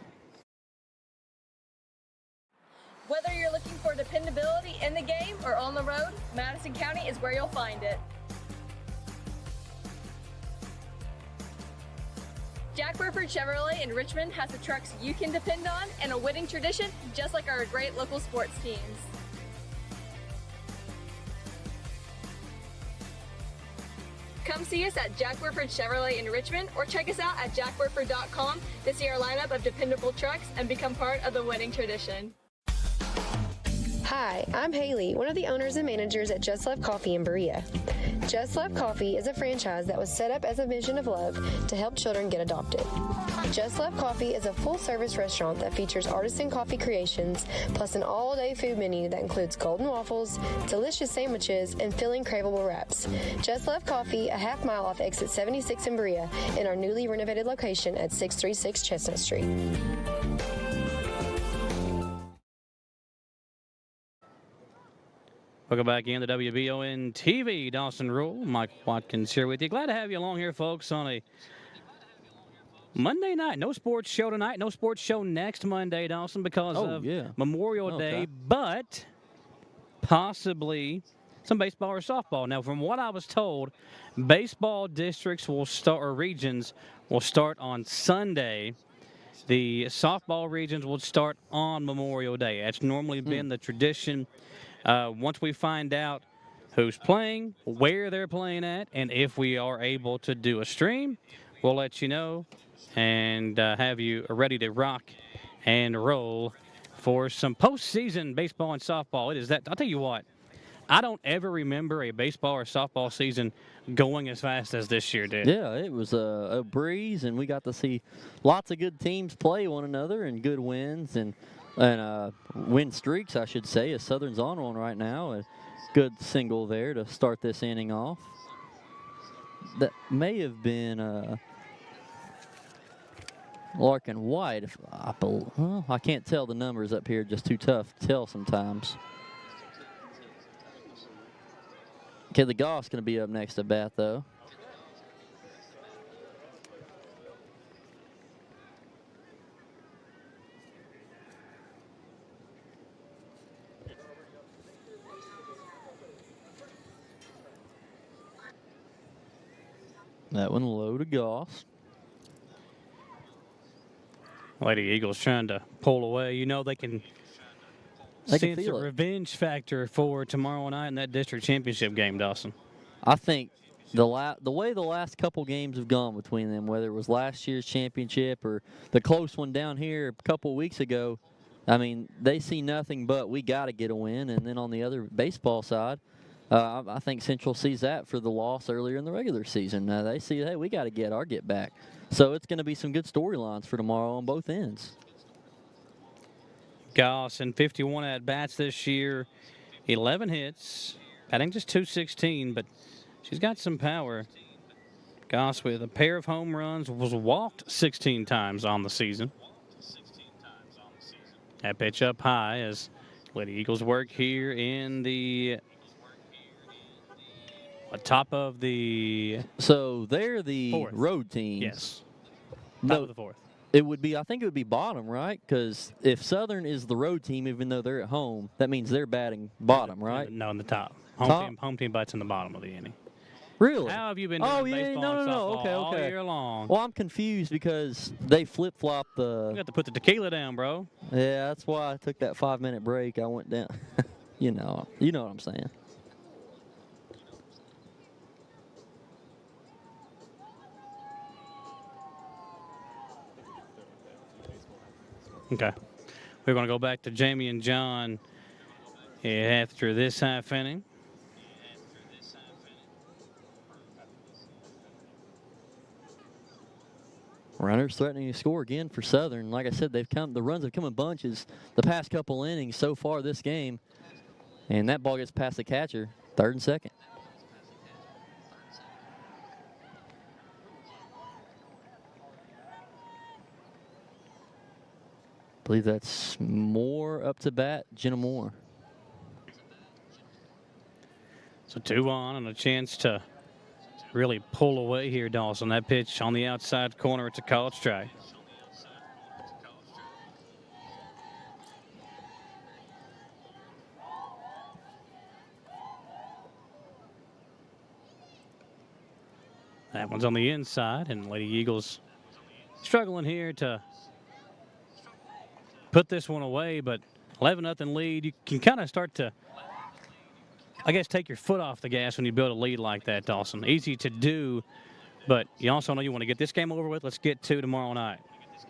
Whether you're looking for dependability in the game or on the road, Madison County is where you'll find it. Jack Burford Chevrolet in Richmond has the trucks you can depend on and a winning tradition, just like our great local sports teams. Come see us at Jack Burford Chevrolet in Richmond or check us out at jackburford.com to see our lineup of dependable trucks and become part of the winning tradition. Hi, I'm Haley, one of the owners and managers at Just Love Coffee in Berea. Just Love Coffee is a franchise that was set up as a mission of love to help children get adopted. Just Love Coffee is a full-service restaurant that features artisan coffee creations, plus an all-day food menu that includes golden waffles, delicious sandwiches, and filling craveable wraps. Just Love Coffee, a half mile off exit 76 in Berea, in our newly renovated location at 636 Chestnut Street. Welcome back in to WBON TV. Dawson Rule, Mike Watkins here with you. Glad to have you along here, folks, on a Monday night. No sports show tonight. No sports show next Monday, Dawson, because of Memorial Day, but possibly some baseball or softball. Now, from what I was told, baseball districts will start, or regions will start on Sunday. The softball regions will start on Memorial Day. That's normally been the tradition. Once we find out who's playing, where they're playing at, and if we are able to do a stream, we'll let you know and have you ready to rock and roll for some postseason baseball and softball. It is that. I'll tell you what, I don't ever remember a baseball or softball season going as fast as this year did. Yeah, it was a breeze, and we got to see lots of good teams play one another and good wins and win streaks, I should say, as Southern's on one right now. A good single there to start this inning off. That may have been Larkin White. I can't tell the numbers up here, just too tough to tell sometimes. Okay, the Goss going to be up next at bat, though. That one low to Goss. Lady Eagles trying to pull away. You know they can sense a revenge factor for tomorrow night in that district championship game, Dawson. I think the way the last couple games have gone between them, whether it was last year's championship or the close one down here a couple weeks ago, I mean, they see nothing but we got to get a win. And then on the other baseball side, I think Central sees that for the loss earlier in the regular season. They see, hey, we got to get our get back. So it's going to be some good storylines for tomorrow on both ends. Goss in 51 at-bats this year, 11 hits, batting just .216, but she's got some power. Goss with a pair of home runs, was walked 16 times on the season. That pitch up high as Lady Eagles work here in the top of the... So they're the fourth. Road teams. Yes. Top of the fourth. It would be, I think it would be bottom, right? Because if Southern is the road team, even though they're at home, that means they're batting bottom, right? No, in the top. Top? Home team bats in the bottom of the inning. Really? How have you been doing baseball and softball all year long? Well, I'm confused because they flip-flop the... You got to put the tequila down, bro. Yeah, that's why I took that 5-minute break. I went down. you know what I'm saying. Okay. We're going to go back to Jamie and John after this half inning. Runners threatening to score again for Southern. Like I said, the runs have come in bunches the past couple innings so far this game. And that ball gets past the catcher, 3rd and 2nd. I believe that's Moore up to bat, Jenna Moore. So 2 on and a chance to really pull away here, Dawson. That pitch on the outside corner, it's a called strike. That one's on the inside, and Lady Eagles struggling here to put this one away, but 11-0 lead. You can kind of start to, I guess, take your foot off the gas when you build a lead like that, Dawson. Easy to do, but you also know you want to get this game over with. Let's get to tomorrow night.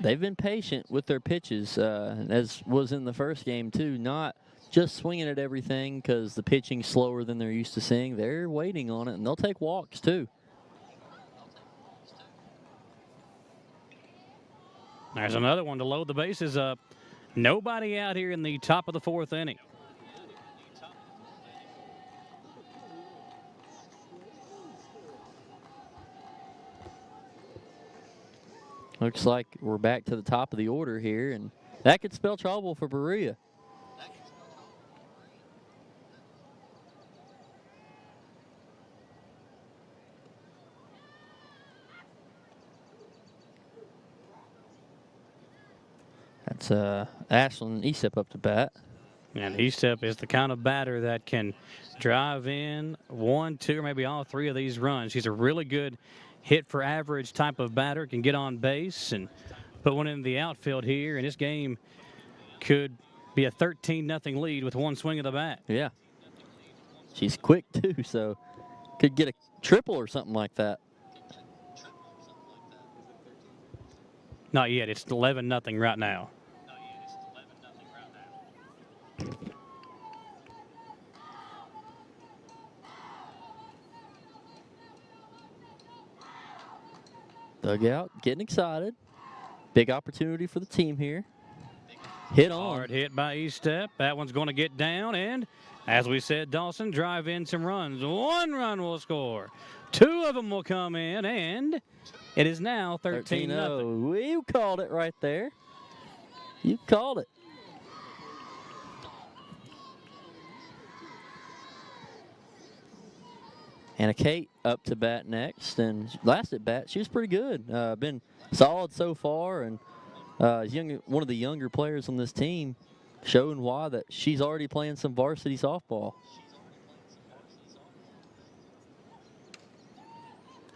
They've been patient with their pitches, as was in the first game, too. Not just swinging at everything because the pitching's slower than they're used to seeing. They're waiting on it, and they'll take walks, too. There's another one to load the bases up. Nobody out here in the top of the 4th inning. Looks like we're back to the top of the order here, and that could spell trouble for Berea. That's Ashlyn Estep up to bat. And Estep is the kind of batter that can drive in 1, 2, or maybe all 3 of these runs. She's a really good hit for average type of batter, can get on base and put one in the outfield here. And this game could be a 13-0 lead with 1 swing of the bat. Yeah. She's quick, too, so could get a triple or something like that. Not yet. It's 11-0 right now. Dugout getting excited. Big opportunity for the team here. Hit on. Hard hit by Estep. That one's going to get down, and as we said, Dawson, drive in some runs. 1 run will score. 2 of them will come in, and it is now 13-0. You called it right there. You called it. Anna Kate up to bat next, and last at bat, she was pretty good. Been solid so far, and one of the younger players on this team, showing why that she's already playing some varsity softball.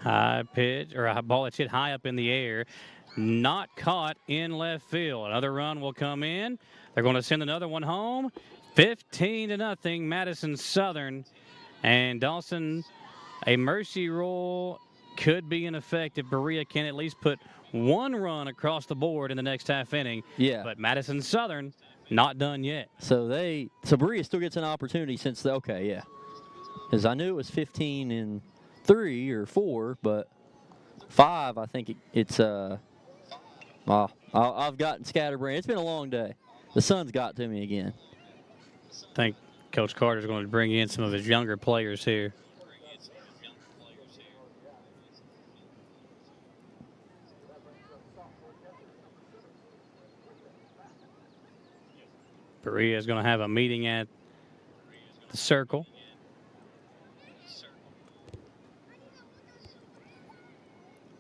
High pitch, or a ball that's hit high up in the air. Not caught in left field. Another run will come in. They're going to send another one home. 15-0, Madison Southern. And Dawson, a mercy rule could be in effect if Berea can at least put 1 run across the board in the next half inning. Yeah. But Madison Southern, not done yet. So Berea still gets an opportunity since because I knew it was 15-3 or 4, but 5, I think it's I've gotten scatterbrained. It's been a long day. The sun's got to me again. I think Coach Carter's going to bring in some of his younger players here. Berea is going to have a meeting at the circle.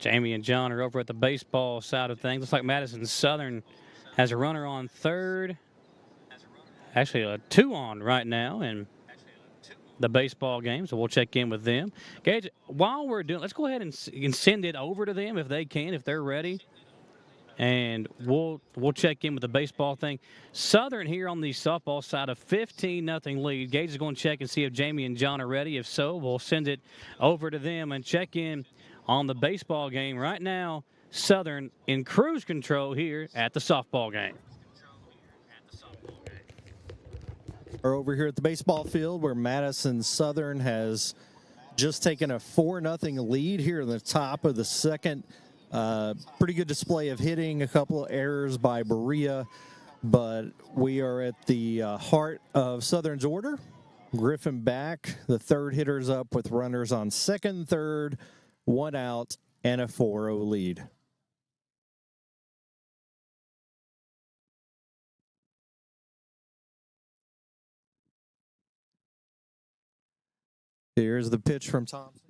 Jamie and John are over at the baseball side of things. Looks like Madison Southern has a runner on third. Actually, a 2 on right now in the baseball game, so we'll check in with them. Gage, while we're doing, let's go ahead and send it over to them if they can, if they're ready. And we'll check in with the baseball thing. Southern here on the softball side, a 15-0 lead. Gage is going to check and see if Jamie and John are ready. If so, we'll send it over to them and check in on the baseball game. Right now, Southern in cruise control here at the softball game. We're over here at the baseball field where Madison Southern has just taken a 4-0 lead here in the top of the second. Pretty good display of hitting, a couple of errors by Berea, but we are at the heart of Southern's order. Griffin back, the third hitter's up with runners on second, third, 1 out, and a 4-0 lead. Here's the pitch from Thompson.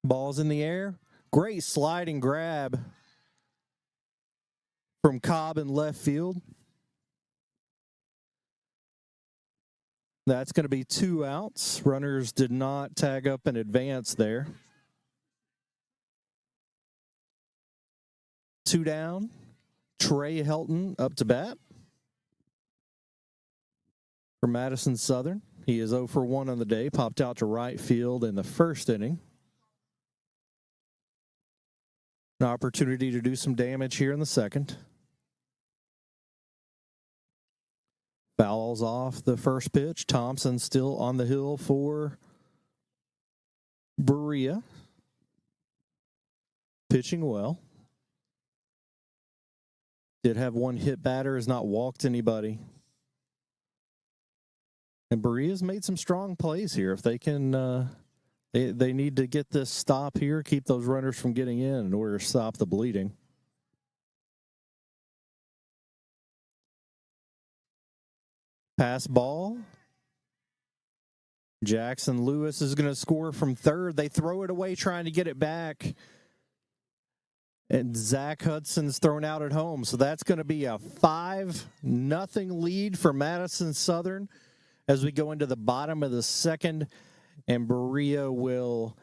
Ball's in the air. Great sliding grab from Cobb in left field. That's going to be 2 outs. Runners did not tag up in advance there. 2 down. Trey Helton up to bat for Madison Southern. He is 0 for 1 on the day. Popped out to right field in the first inning. An opportunity to do some damage here in the second. Fouls off the first pitch. Thompson still on the hill for Berea. Pitching well. Did have 1 hit batter, has not walked anybody. And Berea's made some strong plays here. If they can, they need to get this stop here, keep those runners from getting in order to stop the bleeding. Pass ball. Jackson Lewis is going to score from third. They throw it away trying to get it back. And Zach Hudson's thrown out at home. So that's going to be a 5-0 lead for Madison Southern as we go into the bottom of the second. And Berea will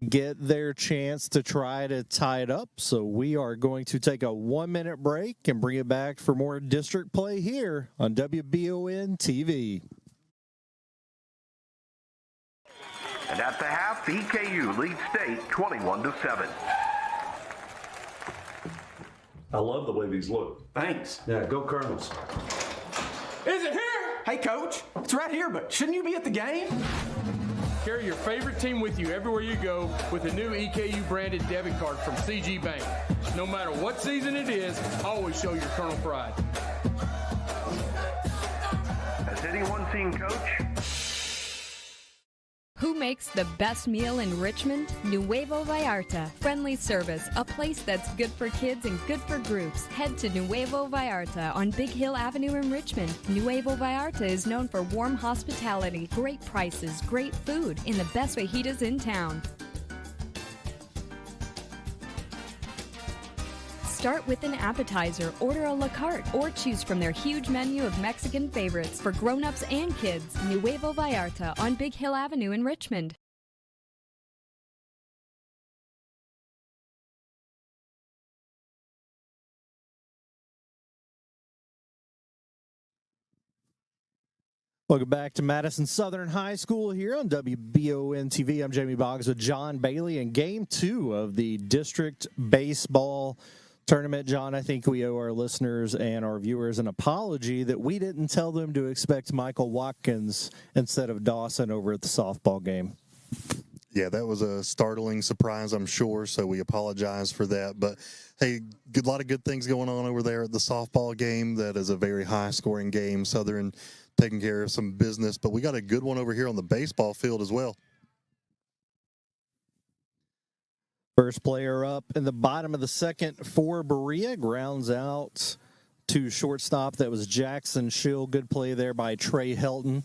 get their chance to try to tie it up. So we are going to take a 1-minute break and bring it back for more district play here on WBON TV. And at the half, EKU leads state 21-7. I love the way these look. Thanks. Yeah, go Colonels. Is it here? Hey, Coach, it's right here, but shouldn't you be at the game? Carry your favorite team with you everywhere you go with a new EKU branded debit card from CG Bank. No matter what season it is, always show your Colonel pride. Has anyone seen Coach? Who makes the best meal in Richmond? Nuevo Vallarta. Friendly service, a place that's good for kids and good for groups. Head to Nuevo Vallarta on Big Hill Avenue in Richmond. Nuevo Vallarta is known for warm hospitality, great prices, great food, and the best fajitas in town. Start with an appetizer, order a la carte, or choose from their huge menu of Mexican favorites for grown-ups and kids. Nuevo Vallarta on Big Hill Avenue in Richmond. Welcome back to Madison Southern High School here on WBON TV. I'm Jamie Boggs with John Bailey in Game 2 of the District Baseball Tournament. John, I think we owe our listeners and our viewers an apology that we didn't tell them to expect Michael Watkins instead of Dawson over at the softball game. Yeah, that was a startling surprise, I'm sure, so we apologize for that. But, hey, a lot of good things going on over there at the softball game. That is a very high-scoring game. Southern taking care of some business, but we got a good one over here on the baseball field as well. First player up in the bottom of the second for Berea. Grounds out to shortstop. That was Jackson Schill. Good play there by Trey Helton,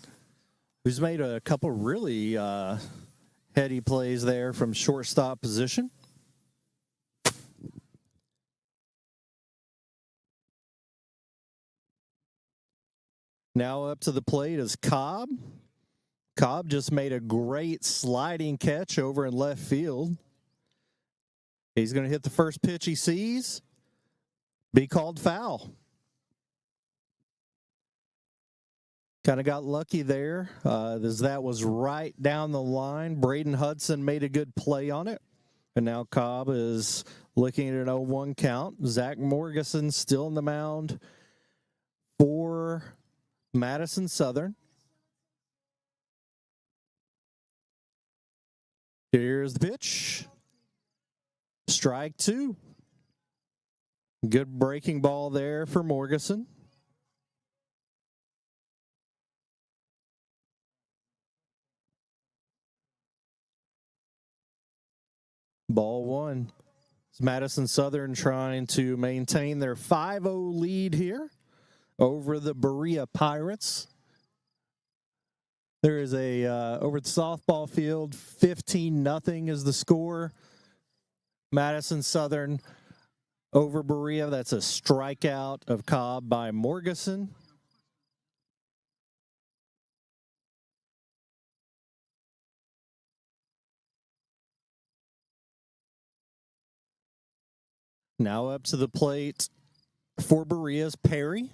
who's made a couple really Heady plays there from shortstop position. Now up to the plate is Cobb. Cobb just made a great sliding catch over in left field. He's going to hit the first pitch he sees. Be called foul. Kind of got lucky there, as that was right down the line. Braden Hudson made a good play on it. And now Cobb is looking at an 0-1 count. Zach Morgeson still in the mound for Madison Southern. Here's the pitch. Strike two. Good breaking ball there for Morgeson. Ball one. It's Madison Southern trying to maintain their 5-0 lead here over the Berea Pirates. There is a, over at the softball field, 15-0 is the score. Madison Southern over Berea. That's a strikeout of Cobb by Morgeson. Now up to the plate for Berea's Perry.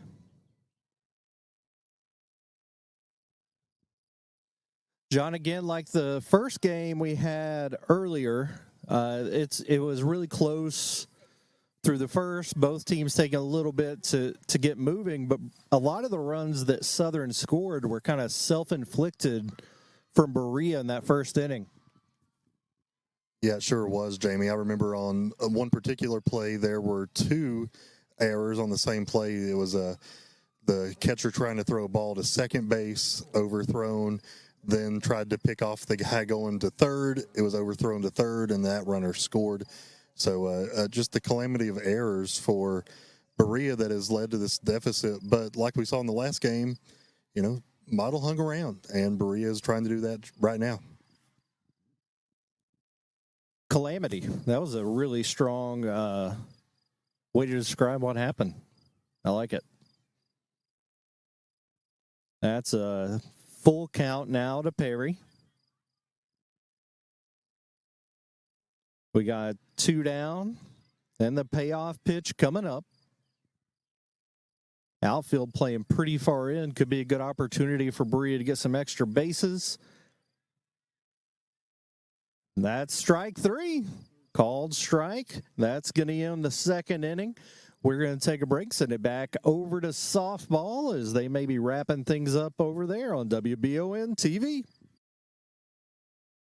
John, again, like the first game we had earlier, it was really close through the first. Both teams taking a little bit to get moving, but a lot of the runs that Southern scored were kind of self-inflicted from Berea in that first inning. Yeah, it sure was, Jamie. I remember on one particular play, there were two errors on the same play. It was the catcher trying to throw a ball to second base, overthrown, then tried to pick off the guy going to third. It was overthrown to third, and that runner scored. So just the calamity of errors for Berea that has led to this deficit. But like we saw in the last game, Model hung around, and Berea is trying to do that right now. Calamity. That was a really strong way to describe what happened. I like it. That's a full count now to Perry. We got two down, and the payoff pitch coming up. Outfield playing pretty far in. Could be a good opportunity for Berea to get some extra bases. That's strike three. Called strike. That's going to end the second inning. We're going to take a break, send it back over to softball as they may be wrapping things up over there on WBON TV.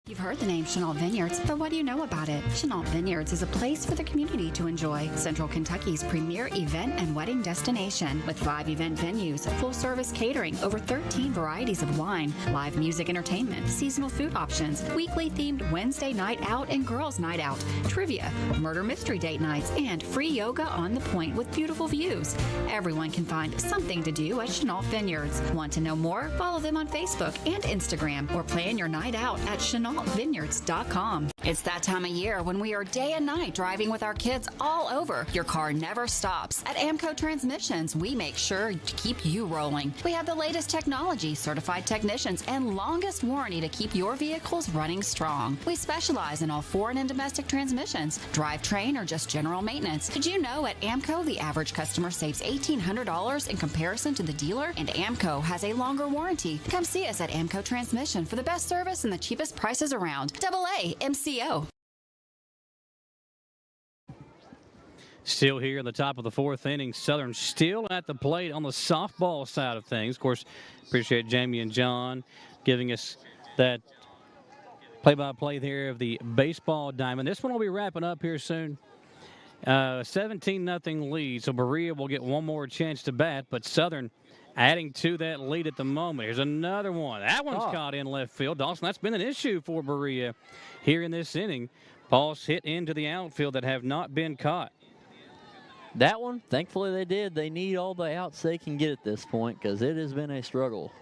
You've heard the name Chenault Vineyards, but what do you know about it? Chenault Vineyards is a place for the community to enjoy. Central Kentucky's premier event and wedding destination with 5 event venues, full-service catering, over 13 varieties of wine, live music entertainment, seasonal food options, weekly themed Wednesday night out and girls night out, trivia, murder mystery date nights, and free yoga on the point with beautiful views. Everyone can find something to do at Chenault Vineyards. Want to know more? Follow them on Facebook and Instagram or plan your night out at ChenaultVineyards.com. It's that time of year when we are day and night driving with our kids all over. Your car never stops. At Amco Transmissions, we make sure to keep you rolling. We have the latest technology, certified technicians, and longest warranty to keep your vehicles running strong. We specialize in all foreign and domestic transmissions, drivetrain, or just general maintenance. Did you know at Amco, the average customer saves $1,800 in comparison to the dealer? And Amco has a longer warranty. Come see us at Amco Transmission for the best service and the cheapest prices around. AA MCO. Still here in the top of the fourth inning. Southern still at the plate on the softball side of things. Of course, appreciate Jamie and John giving us that play-by-play there of the baseball diamond. This one will be wrapping up here soon. 17-0 lead, so Berea will get one more chance to bat, but Southern adding to that lead at the moment. Here's another one. That one's caught in left field. Dawson, that's been an issue for Berea here in this inning. Balls hit into the outfield that have not been caught. That one, thankfully they did. They need all the outs they can get at this point because it has been a struggle.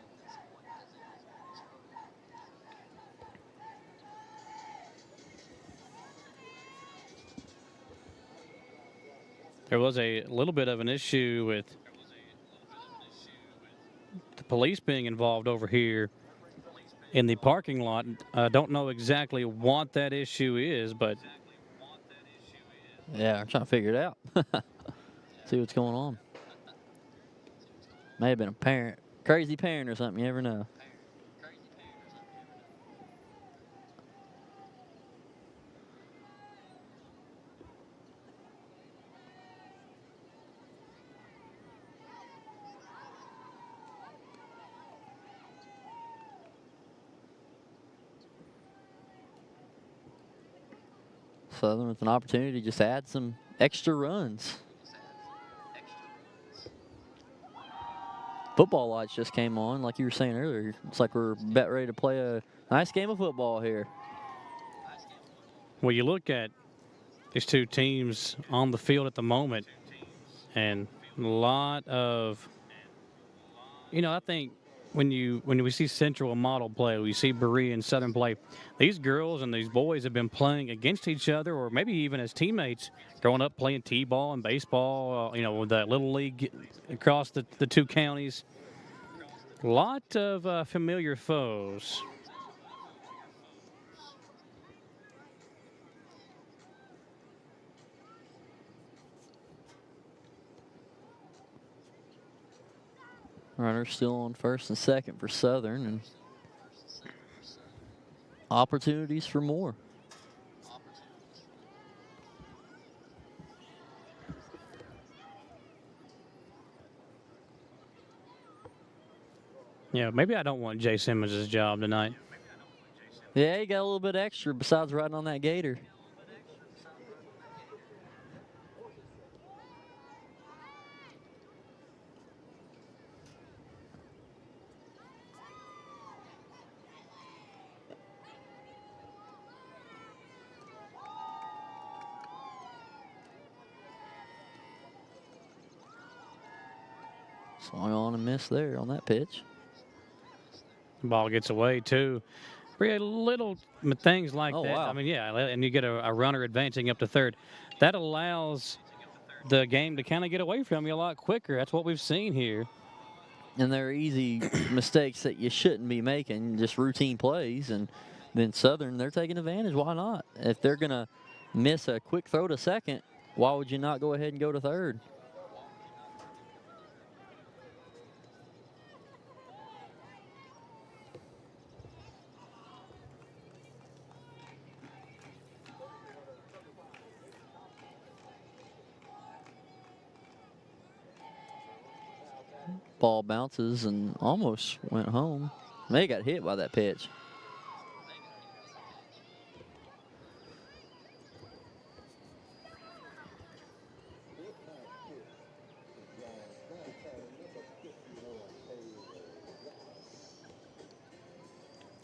There was a little bit of an issue with the police being involved over here in the parking lot. I don't know exactly what that issue is, but Yeah, I'm trying to figure it out. See what's going on. May have been a parent, crazy parent or something. You never know. Southern with an opportunity to just add some extra runs. Football lights just came on, like you were saying earlier. It's like we're about ready to play a nice game of football here. Well, you look at these two teams on the field at the moment, and a lot of, I think when we see Central and Model play, we see Berea and Southern play, these girls and these boys have been playing against each other, or maybe even as teammates, growing up playing t-ball and baseball, with that little league across the two counties. A lot of familiar foes. Runners still on first and second for Southern, and opportunities for more. Yeah, maybe I don't want Jay Simmons' job tonight. Yeah, he got a little bit extra besides riding on that gator. Swung on and missed there on that pitch. Ball gets away, too. Really little things like that. Wow. I mean, yeah, and you get a runner advancing up to third. That allows the game to kind of get away from you a lot quicker. That's what we've seen here. And they're easy mistakes that you shouldn't be making, just routine plays. And then Southern, they're taking advantage. Why not? If they're going to miss a quick throw to second, why would you not go ahead and go to third? Ball bounces and almost went home. They got hit by that pitch.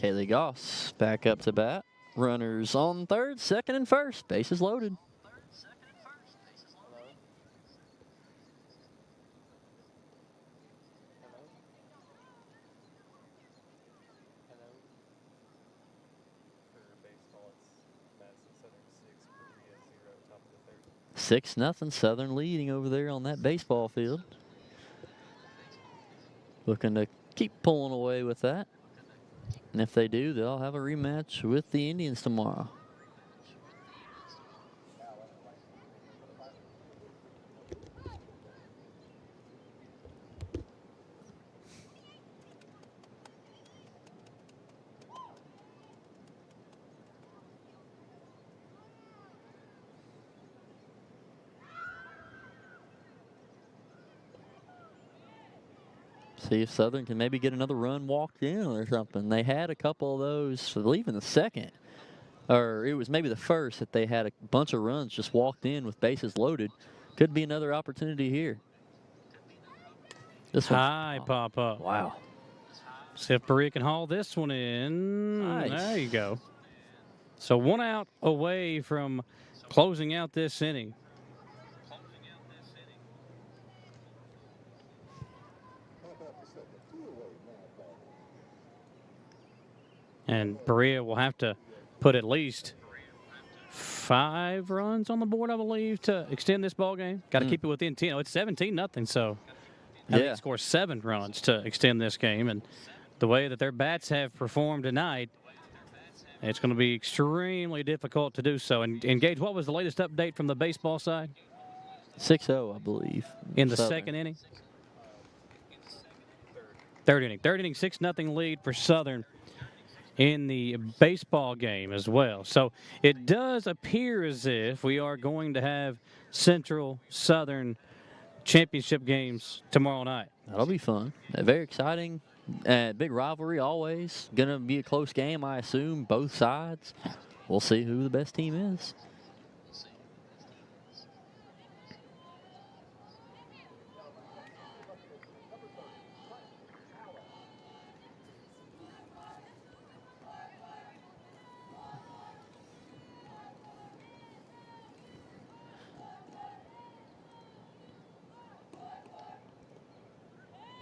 Kaylee Goss back up to bat. Runners on third, second, and first. Bases loaded. Six nothing. Southern leading over there on that baseball field. Looking to keep pulling away with that. And if they do, they'll have a rematch with the Indians tomorrow. See if Southern can maybe get another run walked in or something. They had a couple of those, I believe, in the second. Or it was maybe the first that they had a bunch of runs just walked in with bases loaded. Could be another opportunity here. This high pop up. Wow. See if Berea can haul this one in. Nice. There you go. So 1 out away from closing out this inning. And Berea will have to put at least 5 runs on the board, I believe, to extend this ball game. Got to keep it within 10. Oh, it's 17-0, so they score 7 runs to extend this game. And the way that their bats have performed tonight, it's going to be extremely difficult to do so. And Gage, what was the latest update from the baseball side? 6-0, I believe. In the second inning? Third inning. 6-0 lead for Southern in the baseball game as well. So it does appear as if we are going to have Central Southern championship games tomorrow night. That'll be fun. Very exciting. Big rivalry always. Going to be a close game, I assume, both sides. We'll see who the best team is.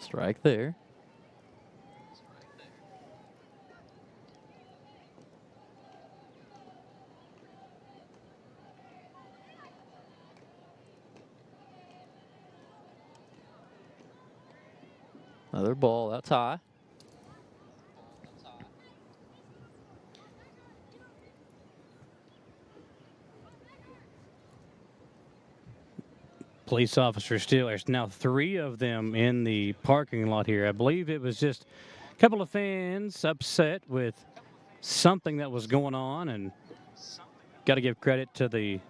Strike there. Another ball, that's high. Police officers still. There's now 3 of them in the parking lot here. I believe it was just a couple of fans upset with something that was going on, and got to give credit to the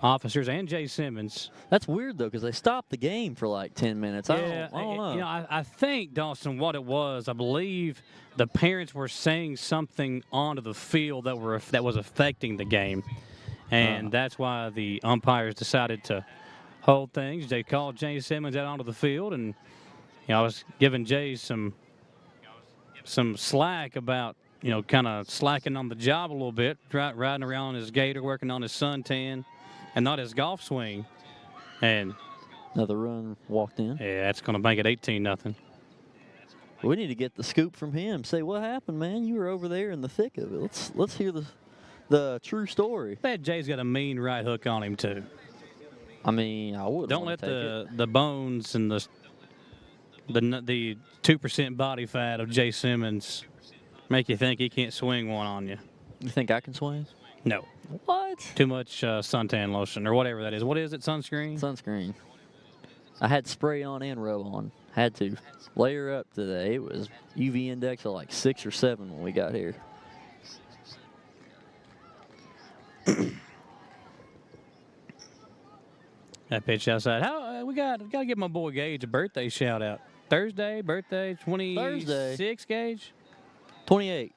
officers and Jay Simmons. That's weird, though, because they stopped the game for like 10 minutes. I don't know. You know, I think, Dawson, what it was, I believe the parents were saying something onto the field that was affecting the game, and that's why the umpires decided to hold things. They called Jay Simmons out onto the field, and you know, I was giving Jay some slack about, you know, kind of slacking on the job a little bit, riding around his gator, working on his suntan, and not his golf swing. And another run walked in. Yeah, that's going to make it 18-0. We need to get the scoop from him. Say, what happened, man? You were over there in the thick of it. Let's hear the true story. I bet Jay's got a mean right hook on him too. I mean, I would. Don't let the bones and the 2% body fat of Jay Simmons make you think he can't swing one on you. You think I can swing? No. What? Too much suntan lotion or whatever that is. What is it, sunscreen? Sunscreen. I had spray on and rub on. Had to. Layer up today. It was UV index of like 6 or 7 when we got here. That pitch outside. How we got to give my boy Gage a birthday shout out. Thursday, birthday, 26, Gage? 28.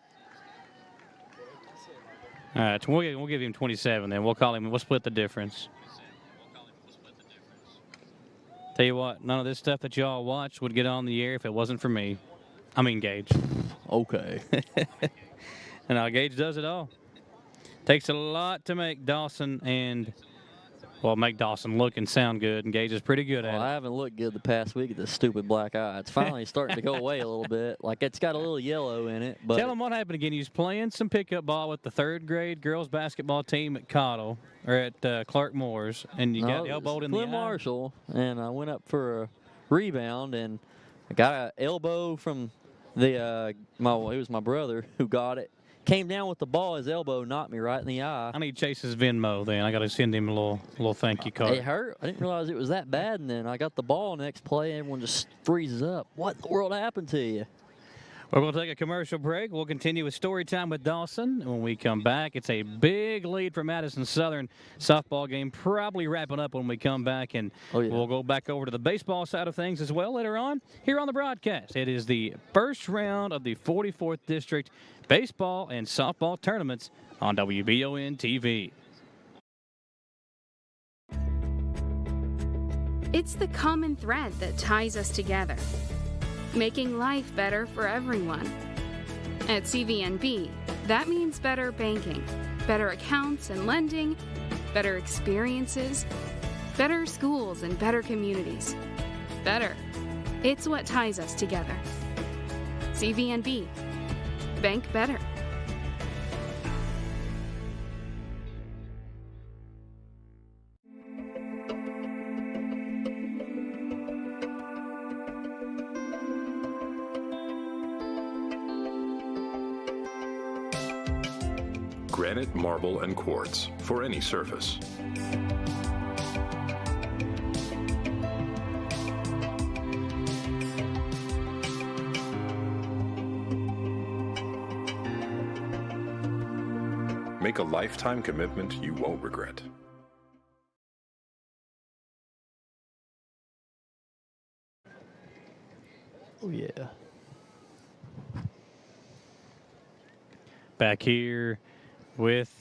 All right, we'll give him 27 then. We'll call him. We'll split the difference. Tell you what, none of this stuff that y'all watch would get on the air if it wasn't for me. I mean, Gage. Okay. And Gage does it all. Takes a lot to make Dawson make Dawson look and sound good, and Gage is pretty good at it. I haven't looked good the past week with this stupid black eye. It's finally starting to go away a little bit. Like, it's got a little yellow in it. But tell him what happened again. He was playing some pickup ball with the 3rd grade girls basketball team at Cottle, or at Clark Moore's, and you got elbowed in the eye. Marshall, and I went up for a rebound, and I got an elbow from it was my brother who got it. Came down with the ball, his elbow knocked me right in the eye. I need Chase's Venmo then. I got to send him a little thank you card. It hurt. I didn't realize it was that bad, and then I got the ball next play, and everyone just freezes up. What in the world happened to you? We're going to take a commercial break. We'll continue with story time with Dawson. When we come back, it's a big lead for Madison Southern softball game, probably wrapping up when we come back, and we'll go back over to the baseball side of things as well later on here on the broadcast. It is the first round of the 44th District baseball and softball tournaments on WBON TV. It's the common thread that ties us together, making life better for everyone. At CVNB, that means better banking, better accounts and lending, better experiences, better schools and better communities. Better. It's what ties us together. CVNB. Bank better. granite, marble, and quartz for any surface. Make a lifetime commitment you won't regret. Oh, yeah. Back here with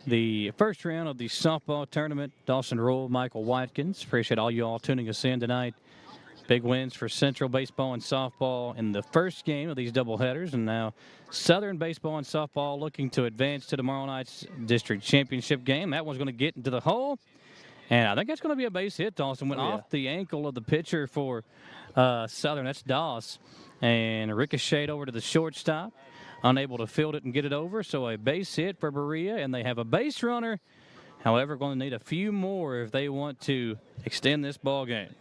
the first round of the softball tournament. Dawson Rule, Michael Watkins. Appreciate all you all tuning us in tonight. Big wins for Central baseball and softball in the first game of these doubleheaders. And now Southern baseball and softball looking to advance to tomorrow night's district championship game. That one's going to get into the hole. And I think that's going to be a base hit. Dawson went off the ankle of the pitcher for Southern. That's Doss. And ricocheted over to the shortstop. Unable to field it and get it over. So a base hit for Berea. And they have a base runner. However, going to need a few more if they want to extend this ball game.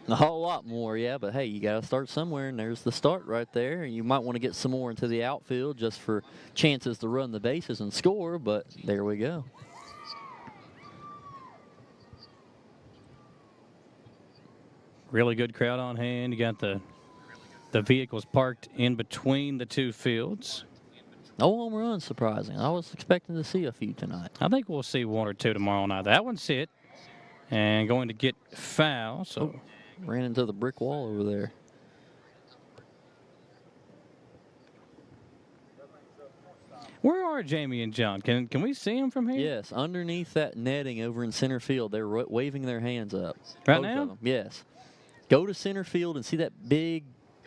A whole lot more, yeah, but hey, you got to start somewhere, and there's the start right there. You might want to get some more into the outfield just for chances to run the bases and score, but there we go. Really good crowd on hand. You got the vehicles parked in between the two fields. No home runs, surprising. I was expecting to see a few tonight. I think we'll see one or two tomorrow night. That one's hit and going to get foul, so... Ran into the brick wall over there. Where are Jamie and John? Can we see them from here? Yes, underneath that netting over in center field. They're waving their hands up. Right Both now? of them. Yes. Go to center field and see that big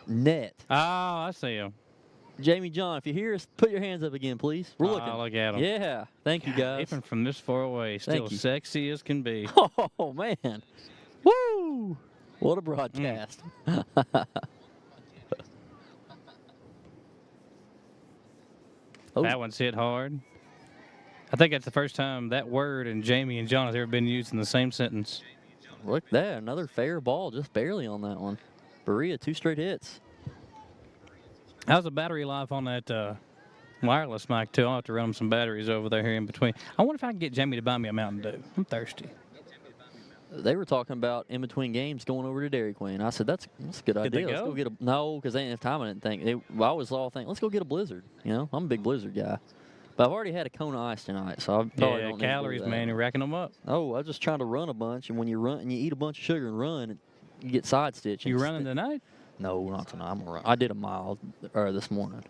net. Oh, I see them. Jamie, John, if you hear us, put your hands up again, please. We're looking. Look at them. Yeah. Thank you, guys. Even from this far away, still sexy as can be. Oh, man. Woo! What a broadcast. That one's hit hard. I think that's the first time that word and Jamie and John has ever been used in the same sentence. Look at that. Another fair ball, just barely on that one. Berea, 2 straight hits. How's the battery life on that wireless mic, too? I'll have to run some batteries over there here in between. I wonder if I can get Jamie to buy me a Mountain Dew. I'm thirsty. They were talking about in between games going over to Dairy Queen. I said, that's a good idea. Did they Let's go? go get a no, because they didn't have time. I didn't think. I was all thinking, let's go get a Blizzard. You know, I'm a big Blizzard guy. But I've already had a Kona Ice tonight, so I probably don't need calories, to do that. man. You're racking them up. Oh, I was just trying to run a bunch, and when you run and you eat a bunch of sugar and run, you get side stitch. You running tonight? No, not tonight. I'm gonna run. I did a mile this morning.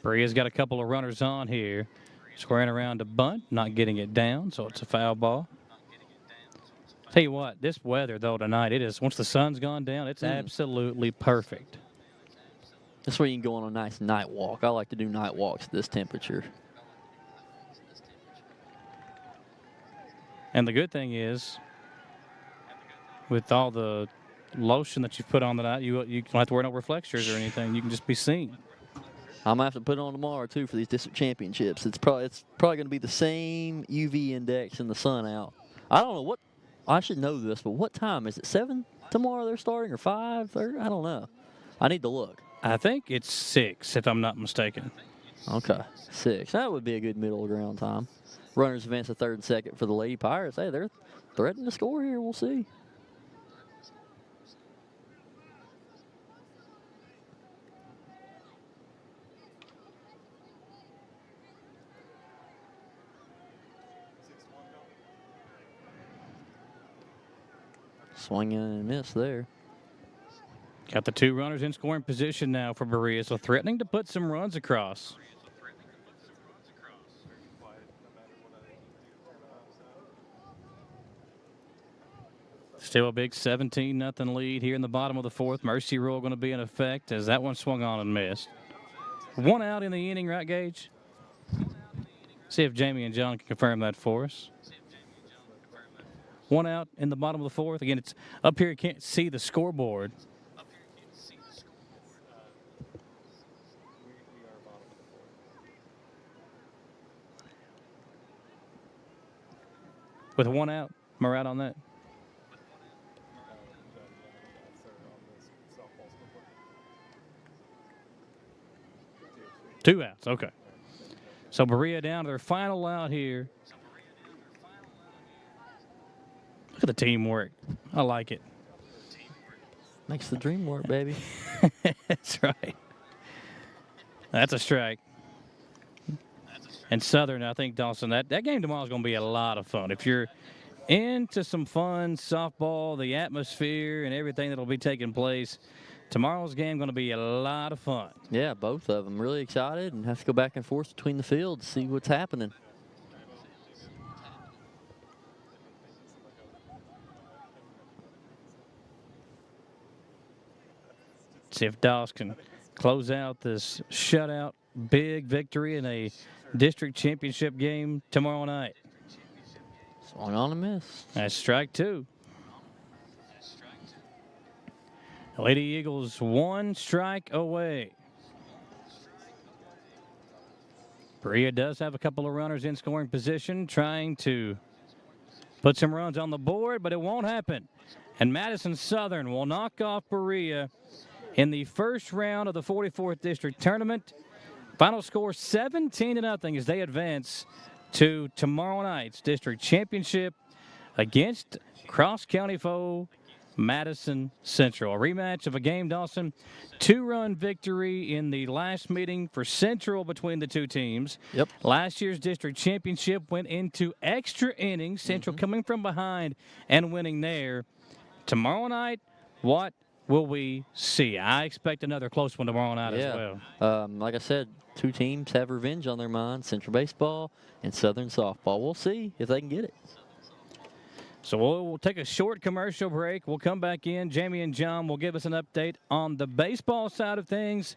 Berea's got a couple of runners on here. Squaring around to bunt, not getting it down, so it's a foul ball. Tell you what, this weather, though, tonight, it is, once the sun's gone down, it's absolutely perfect. This way you can go on a nice night walk. I like to do night walks at this temperature. And the good thing is, with all the lotion that you put on tonight, you don't have to wear no reflectors or anything. You can just be seen. I'm gonna have to put it on tomorrow too for these district championships. It's probably going to be the same UV index in the sun out. I don't know what. I should know this, but what time is it? 7 tomorrow they're starting, or 5? I don't know. I need to look. I think it's 6, if I'm not mistaken. Okay, 6. That would be a good middle ground time. Runners advance to third and second for the Lady Pirates. Hey, they're threatening to score here. We'll see. Swinging and miss there. Got the 2 runners in scoring position now for Berea, so threatening to put some runs across. Still a big 17-0 lead here in the bottom of the 4th. Mercy rule going to be in effect as that one swung on and missed. 1 out in the inning, right, Gage? See if Jamie and John can confirm that for us. 1 out in the bottom of the 4th. Again, it's up here. You can't see the scoreboard. With 1 out. Am I right on that? Two outs. Okay. So Berea down to their final out here. Look at the teamwork. I like it. Makes the dream work, baby. That's right. That's a strike. And Southern, I think, Dawson, that game tomorrow is going to be a lot of fun. If you're into some fun softball, the atmosphere and everything that will be taking place, tomorrow's game going to be a lot of fun. Yeah, both of them. Really excited and have to go back and forth between the fields, see what's happening. See if Doss can close out this shutout big victory in a district championship game tomorrow night. Swung on a miss. That's strike two. Lady Eagles 1 strike away. Berea does have a couple of runners in scoring position, trying to put some runs on the board, but it won't happen. And Madison Southern will knock off Berea in the first round of the 44th District Tournament. Final score 17-0 as they advance to tomorrow night's district championship against cross-county foe Madison Central. A rematch of a game, Dawson. 2-run victory in the last meeting for Central between the two teams. Yep. Last year's district championship went into extra innings. Central coming from behind and winning there. Tomorrow night, what will we see? I expect another close one tomorrow night as well. Like I said, two teams have revenge on their minds, Central Baseball and Southern Softball. We'll see if they can get it. So we'll take a short commercial break. We'll come back in. Jamie and John will give us an update on the baseball side of things.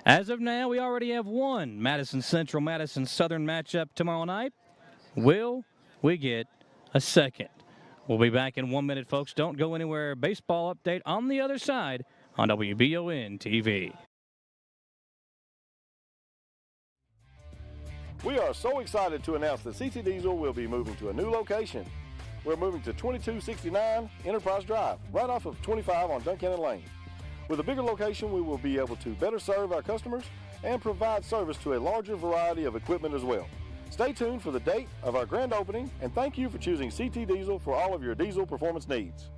As of now, we already have one Madison Central, Madison Southern matchup tomorrow night. Will we get a second? We'll be back in 1 minute, folks. Don't go anywhere. Baseball update on the other side on WBON TV. We are so excited to announce that CT Diesel will be moving to a new location. We're moving to 2269 Enterprise Drive, right off of 25 on Duncannon Lane. With a bigger location, we will be able to better serve our customers and provide service to a larger variety of equipment as well. Stay tuned for the date of our grand opening, and thank you for choosing CT Diesel for all of your diesel performance needs.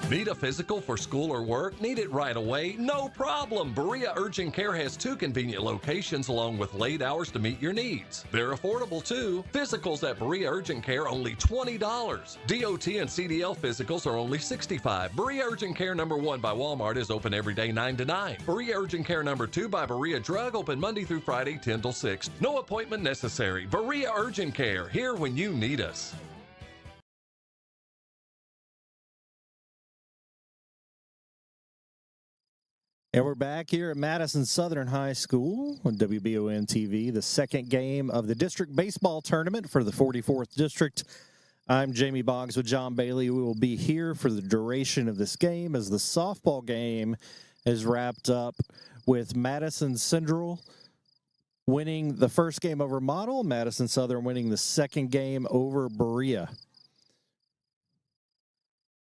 Need a physical for school or work? Need it right away? No problem. Berea Urgent Care has 2 convenient locations along with late hours to meet your needs. They're affordable too. Physicals at Berea Urgent Care only $20. DOT and CDL physicals are only $65. Berea Urgent Care number 1 by Walmart is open every day 9 to 9. Berea Urgent Care number 2 by Berea Drug open Monday through Friday 10 till 6. No appointment necessary. Berea Urgent Care, here when you need us. And we're back here at Madison Southern High School on WBON TV, the second game of the district baseball tournament for the 44th District. I'm Jamie Boggs with John Bailey. We will be here for the duration of this game as the softball game is wrapped up with Madison Central winning the first game over Model, Madison Southern winning the second game over Berea.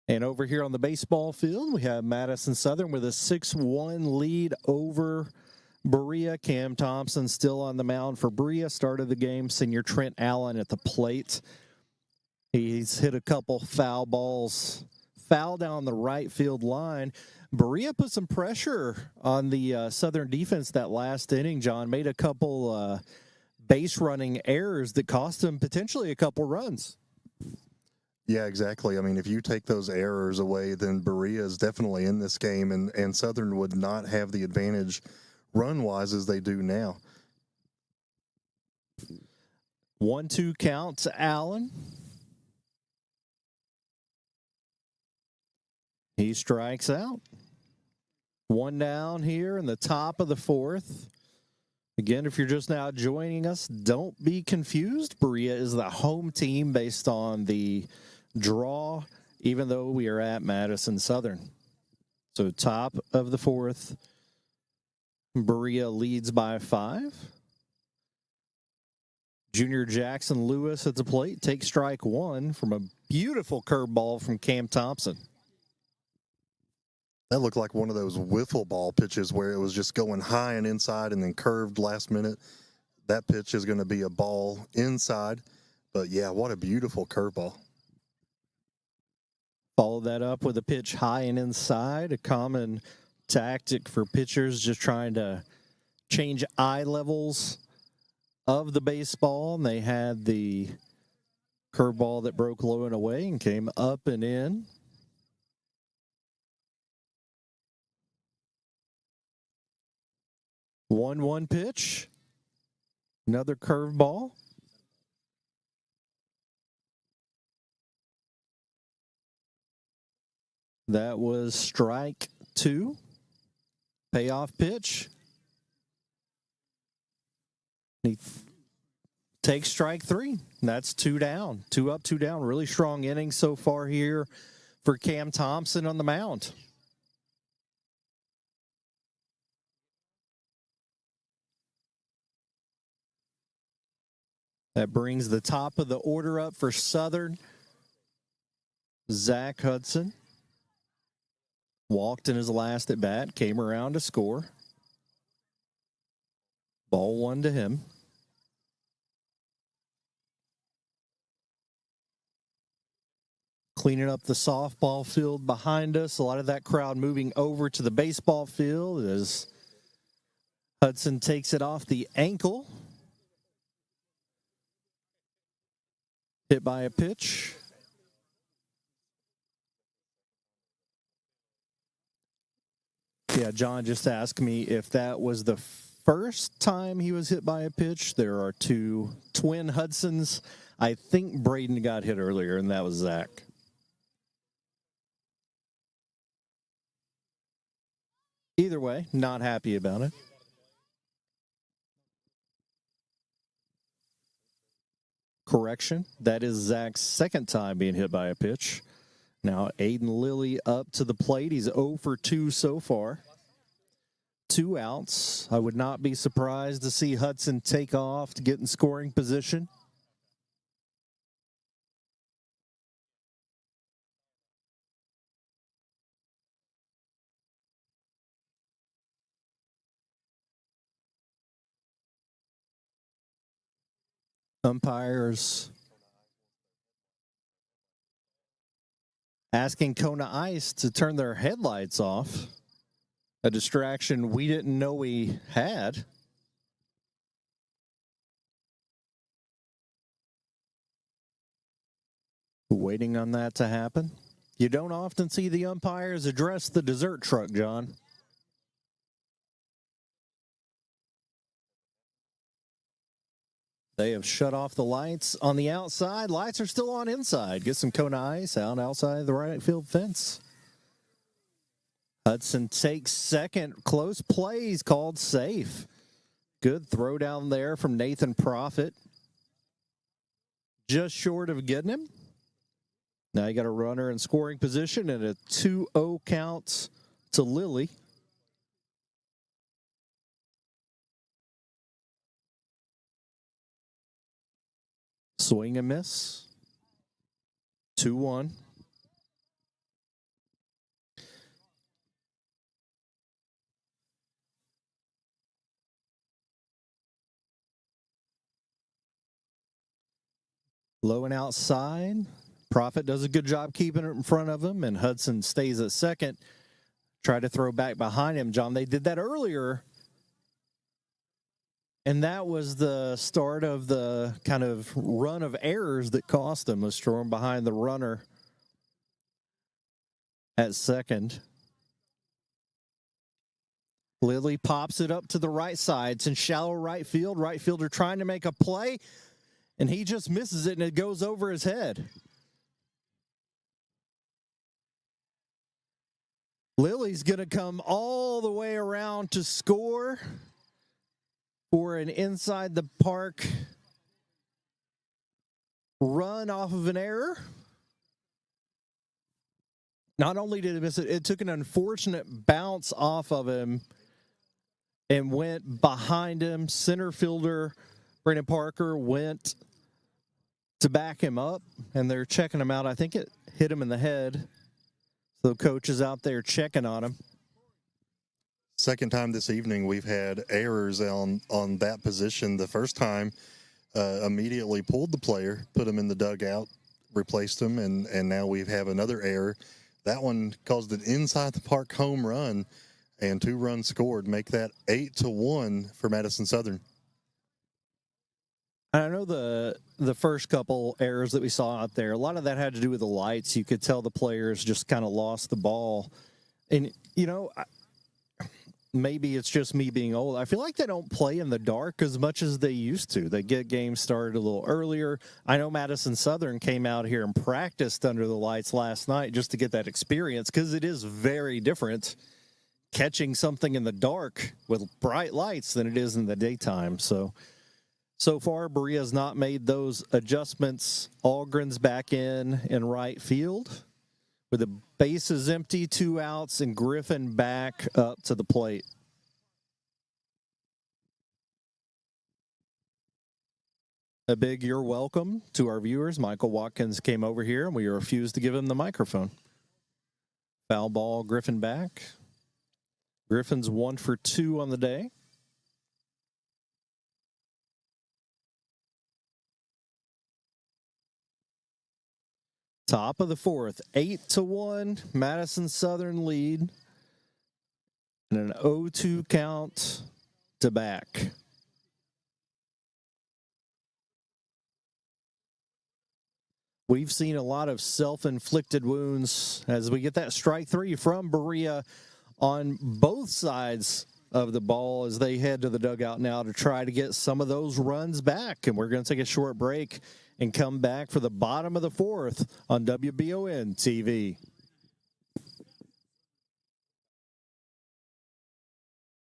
And over here on the baseball field, we have Madison Southern with a 6-1 lead over Berea. Cam Thompson still on the mound for Berea. Started the game, senior Trent Allen at the plate. He's hit a couple foul balls, foul down the right field line. Berea put some pressure on the Southern defense that last inning, John. Made a couple base running errors that cost them potentially a couple runs. Yeah, exactly. I mean, if you take those errors away, then Berea is definitely in this game, and Southern would not have the advantage run-wise as they do now. 1-2 count to Allen. He strikes out. One down here in the top of the fourth. Again, if you're just now joining us, don't be confused. Berea is the home team based on the draw, even though we are at Madison Southern. So top of the fourth, Berea leads by 5. Junior Jackson Lewis at the plate takes strike 1 from a beautiful curveball from Cam Thompson. That looked like one of those wiffle ball pitches where it was just going high and inside and then curved last minute. That pitch is going to be a ball inside. But, yeah, what a beautiful curveball. Follow that up with a pitch high and inside, a common tactic for pitchers just trying to change eye levels of the baseball. And they had the curveball that broke low and away and came up and in. One pitch. Another curveball. That was strike 2. Payoff pitch. He takes strike 3. That's 2 down. 2 up, 2 down. Really strong inning so far here for Cam Thompson on the mound. That brings the top of the order up for Southern. Zach Hudson walked in his last at bat, came around to score. Ball 1 to him. Cleaning up the softball field behind us. A lot of that crowd moving over to the baseball field as Hudson takes it off the ankle. Hit by a pitch. Yeah, John just asked me if that was the first time he was hit by a pitch. There are 2 twin Hudsons. I think Braden got hit earlier, and that was Zach. Either way, not happy about it. Correction, that is Zach's second time being hit by a pitch. Now Aiden Lilly up to the plate. He's 0 for 2 so far. 2 outs. I would not be surprised to see Hudson take off to get in scoring position. Umpires asking Kona Ice to turn their headlights off. A distraction we didn't know we had. Waiting on that to happen. You don't often see the umpires address the dessert truck, John. They have shut off the lights on the outside. Lights are still on inside. Get some Kona Ice out outside the right field fence. Hudson takes second. Close plays called safe. Good throw down there from Nathan Profit. Just short of getting him. Now you got a runner in scoring position and a 2-0 count to Lilly. Swing and miss. 2-1. Low and outside. Profit does a good job keeping it in front of him, and Hudson stays at second. Try to throw back behind him. John, they did that earlier. And that was the start of the kind of run of errors that cost them, was throwing behind the runner at second. Lilly pops it up to the right side. It's in shallow right field. Right fielder trying to make a play, and he just misses it, and it goes over his head. Lilly's going to come all the way around to score for an inside the park run off of an error. Not only did it miss it, it took an unfortunate bounce off of him and went behind him. Center fielder Brandon Parker went to back him up, and they're checking him out. I think it hit him in the head. So coach is out there checking on him. Second time this evening we've had errors on that position. The first time immediately pulled the player, put him in the dugout, replaced him, and now we have another error. That one caused an inside the park home run, and 2 runs scored, make that 8-1 for Madison Southern. I know the first couple errors that we saw out there, a lot of that had to do with the lights. You could tell the players just kind of lost the ball. And, maybe it's just me being old. I feel like they don't play in the dark as much as they used to. They get games started a little earlier. I know Madison Southern came out here and practiced under the lights last night just to get that experience, because it is very different catching something in the dark with bright lights than it is in the daytime. So far, Berea has not made those adjustments. Algren's back in right field with the bases empty, 2 outs, and Griffin back up to the plate. A big you're welcome to our viewers. Michael Watkins came over here, and we refused to give him the microphone. Foul ball, Griffin back. Griffin's 1 for 2 on the day. Top of the 4th, 8-1, Madison Southern lead, and an 0-2 count to back. We've seen a lot of self-inflicted wounds as we get that strike 3 from Berea on both sides of the ball as they head to the dugout now to try to get some of those runs back. And we're going to take a short break and come back for the bottom of the 4th on WBON TV.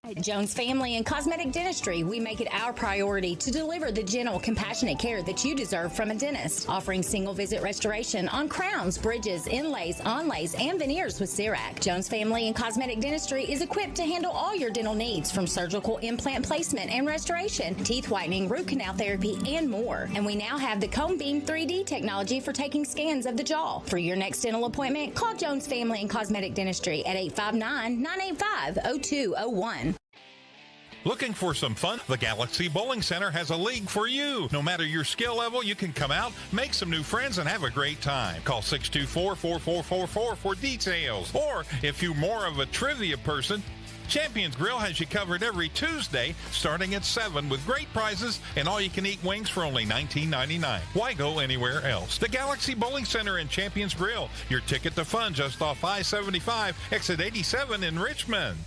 At Jones Family and Cosmetic Dentistry, we make it our priority to deliver the gentle, compassionate care that you deserve from a dentist. Offering single-visit restoration on crowns, bridges, inlays, onlays, and veneers with CERAC. Jones Family and Cosmetic Dentistry is equipped to handle all your dental needs, from surgical implant placement and restoration, teeth whitening, root canal therapy, and more. And we now have the Cone Beam 3D technology for taking scans of the jaw. For your next dental appointment, call Jones Family and Cosmetic Dentistry at 859-985-0201. Looking for some fun? The Galaxy Bowling Center has a league for you. No matter your skill level, you can come out, make some new friends, and have a great time. Call 624-4444 for details. Or if you're more of a trivia person, Champions Grill has you covered every Tuesday starting at 7 with great prizes and all-you-can-eat wings for only $19.99. Why go anywhere else? The Galaxy Bowling Center and Champions Grill, your ticket to fun just off I-75, exit 87 in Richmond.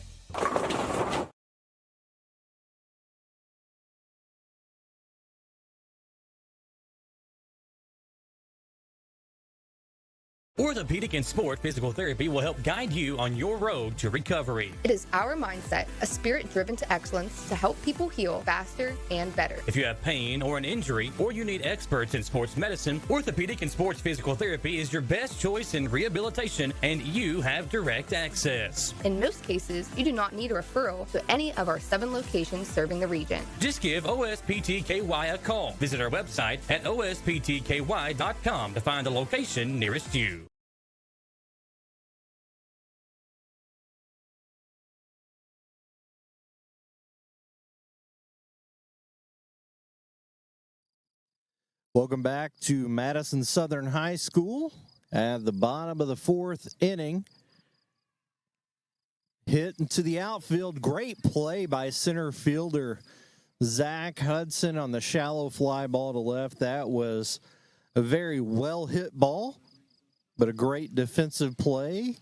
Orthopedic and Sport Physical Therapy will help guide you on your road to recovery. It is our mindset, a spirit driven to excellence to help people heal faster and better. If you have pain or an injury, or you need experts in sports medicine, Orthopedic and Sports Physical Therapy is your best choice in rehabilitation, and you have direct access. In most cases, you do not need a referral to any of our 7 locations serving the region. Just give OSPTKY a call. Visit our website at osptky.com to find the location nearest you. Welcome back to Madison Southern High School at the bottom of the 4th inning. Hit into the outfield. Great play by center fielder Zach Hudson on the shallow fly ball to left. That was a very well hit ball, but a great defensive play.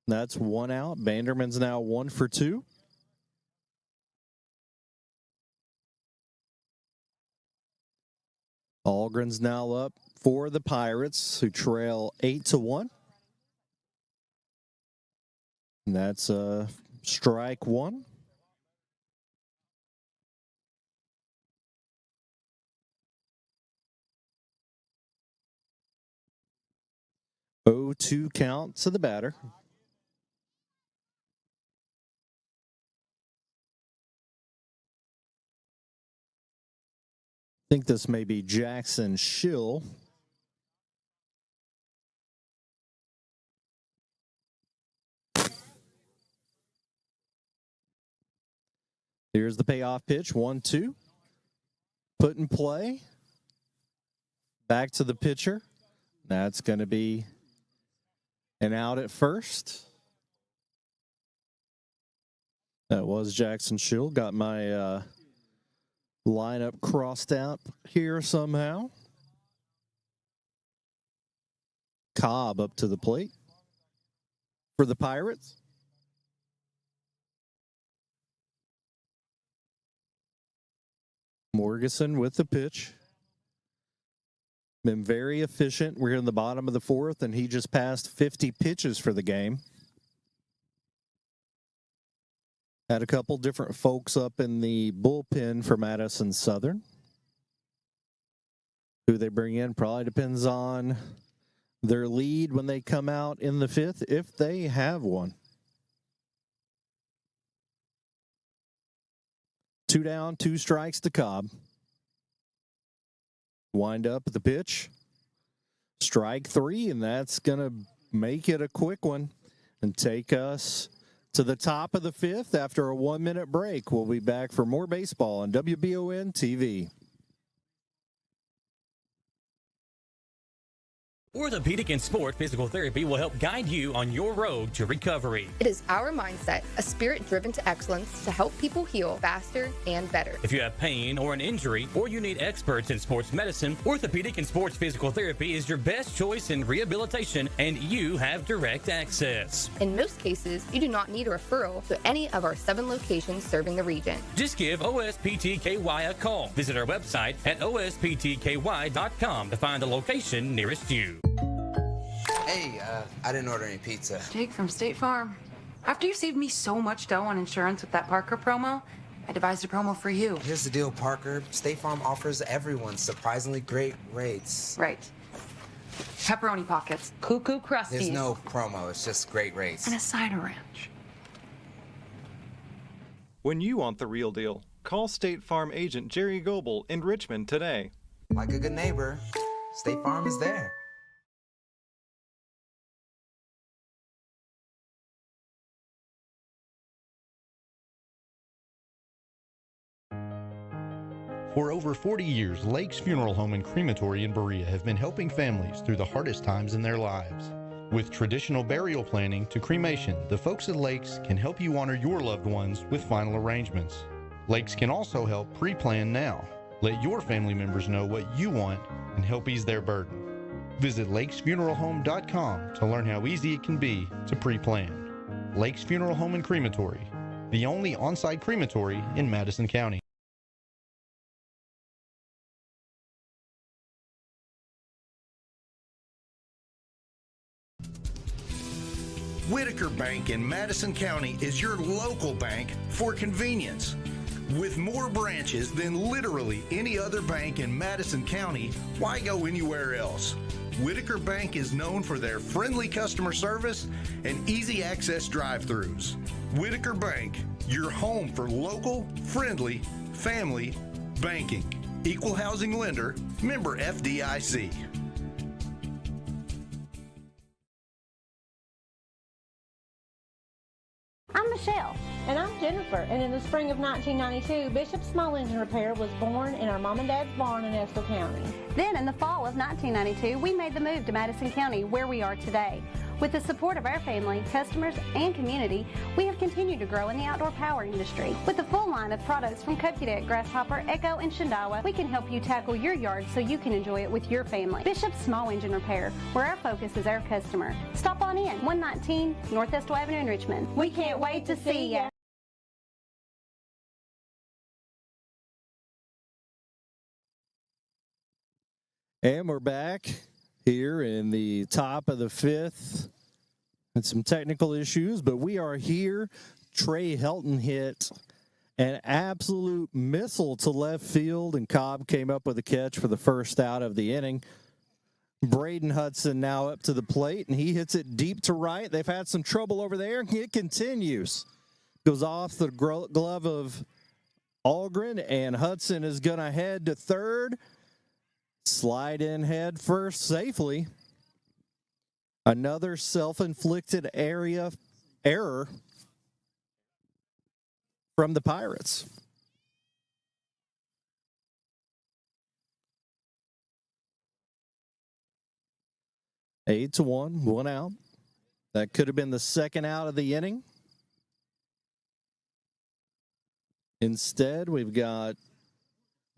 That's 1 out. Banderman's now 1 for 2. Algren's now up for the Pirates, who trail 8-1. And that's strike 1. Oh, 2 count to the batter. I think this may be Jackson Schill. Here's the payoff pitch, 1-2. Put in play. Back to the pitcher. That's going to be an out at first. That was Jackson Schill. Got my lineup crossed out here somehow. Cobb up to the plate for the Pirates. Morgeson with the pitch. Been very efficient. We're in the bottom of the fourth, and he just passed 50 pitches for the game. Had a couple different folks up in the bullpen for Madison Southern. Who they bring in probably depends on their lead when they come out in the fifth, if they have one. 2 down, 2 strikes to Cobb. Wind up at the pitch. Strike 3, and that's going to make it a quick one and take us to the top of the fifth after a 1-minute break. We'll be back for more baseball on WBON TV. Orthopedic and Sport Physical Therapy will help guide you on your road to recovery. It is our mindset, a spirit driven to excellence to help people heal faster and better. If you have pain or an injury, or you need experts in sports medicine, Orthopedic and Sports Physical Therapy is your best choice in rehabilitation, and you have direct access. In most cases, you do not need a referral to any of our 7 locations serving the region. Just give OSPTKY a call. Visit our website at osptky.com to find the location nearest you. Hey, I didn't order any pizza. Jake from State Farm. After you saved me so much dough on insurance with that Parker promo, I devised a promo for you. Here's the deal, Parker. State Farm offers everyone surprisingly great rates. Right. Pepperoni pockets, cuckoo crusties. There's no promo, it's just great rates. And a cider ranch. When you want the real deal, call State Farm agent Jerry Goebel in Richmond today. Like a good neighbor, State Farm is there. For over 40 years, Lake's Funeral Home and Crematory in Berea have been helping families through the hardest times in their lives. With traditional burial planning to cremation, the folks at Lake's can help you honor your loved ones with final arrangements. Lake's can also help pre-plan now. Let your family members know what you want and help ease their burden. Visit lakesfuneralhome.com to learn how easy it can be to pre-plan. Lake's Funeral Home and Crematory, the only on-site crematory in Madison County. Whitaker Bank in Madison County is your local bank for convenience. With more branches than literally any other bank in Madison County, why go anywhere else? Whitaker Bank is known for their friendly customer service and easy access drive-thrus. Whitaker Bank, your home for local, friendly, family banking. Equal housing lender, member FDIC. I'm Michelle. And I'm Jennifer. And in the spring of 1992, Bishop Small Engine Repair was born in our mom and dad's barn in Estill County. Then in the fall of 1992, we made the move to Madison County, where we are today. With the support of our family, customers, and community, we have continued to grow in the outdoor power industry. With a full line of products from Kopudek, Grasshopper, Echo, and Shindawa, we can help you tackle your yard so you can enjoy it with your family. Bishop Small Engine Repair, where our focus is our customer. Stop on in, 119 North Estill Avenue in Richmond. We can't wait to see ya. And we're back here in the top of the fifth. And some technical issues, but we are here. Trey Helton hit an absolute missile to left field, and Cobb came up with a catch for the first out of the inning. Braden Hudson now up to the plate, and he hits it deep to right. They've had some trouble over there, and it continues. Goes off the glove of Algren, and Hudson is going to head to third. Slide in head first safely. Another self-inflicted error from the Pirates. 8-1, one out. That could have been the second out of the inning. Instead, we've got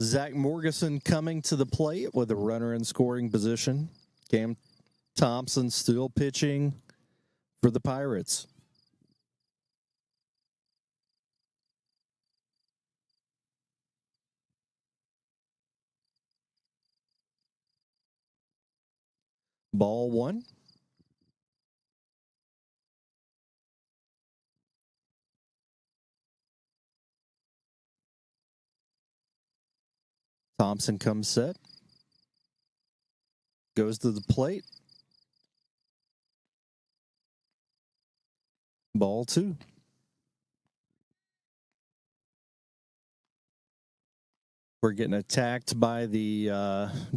Zach Morgeson coming to the plate with a runner in scoring position. Cam Thompson still pitching for the Pirates. Ball one. Thompson comes set. Goes to the plate. Ball two. We're getting attacked by the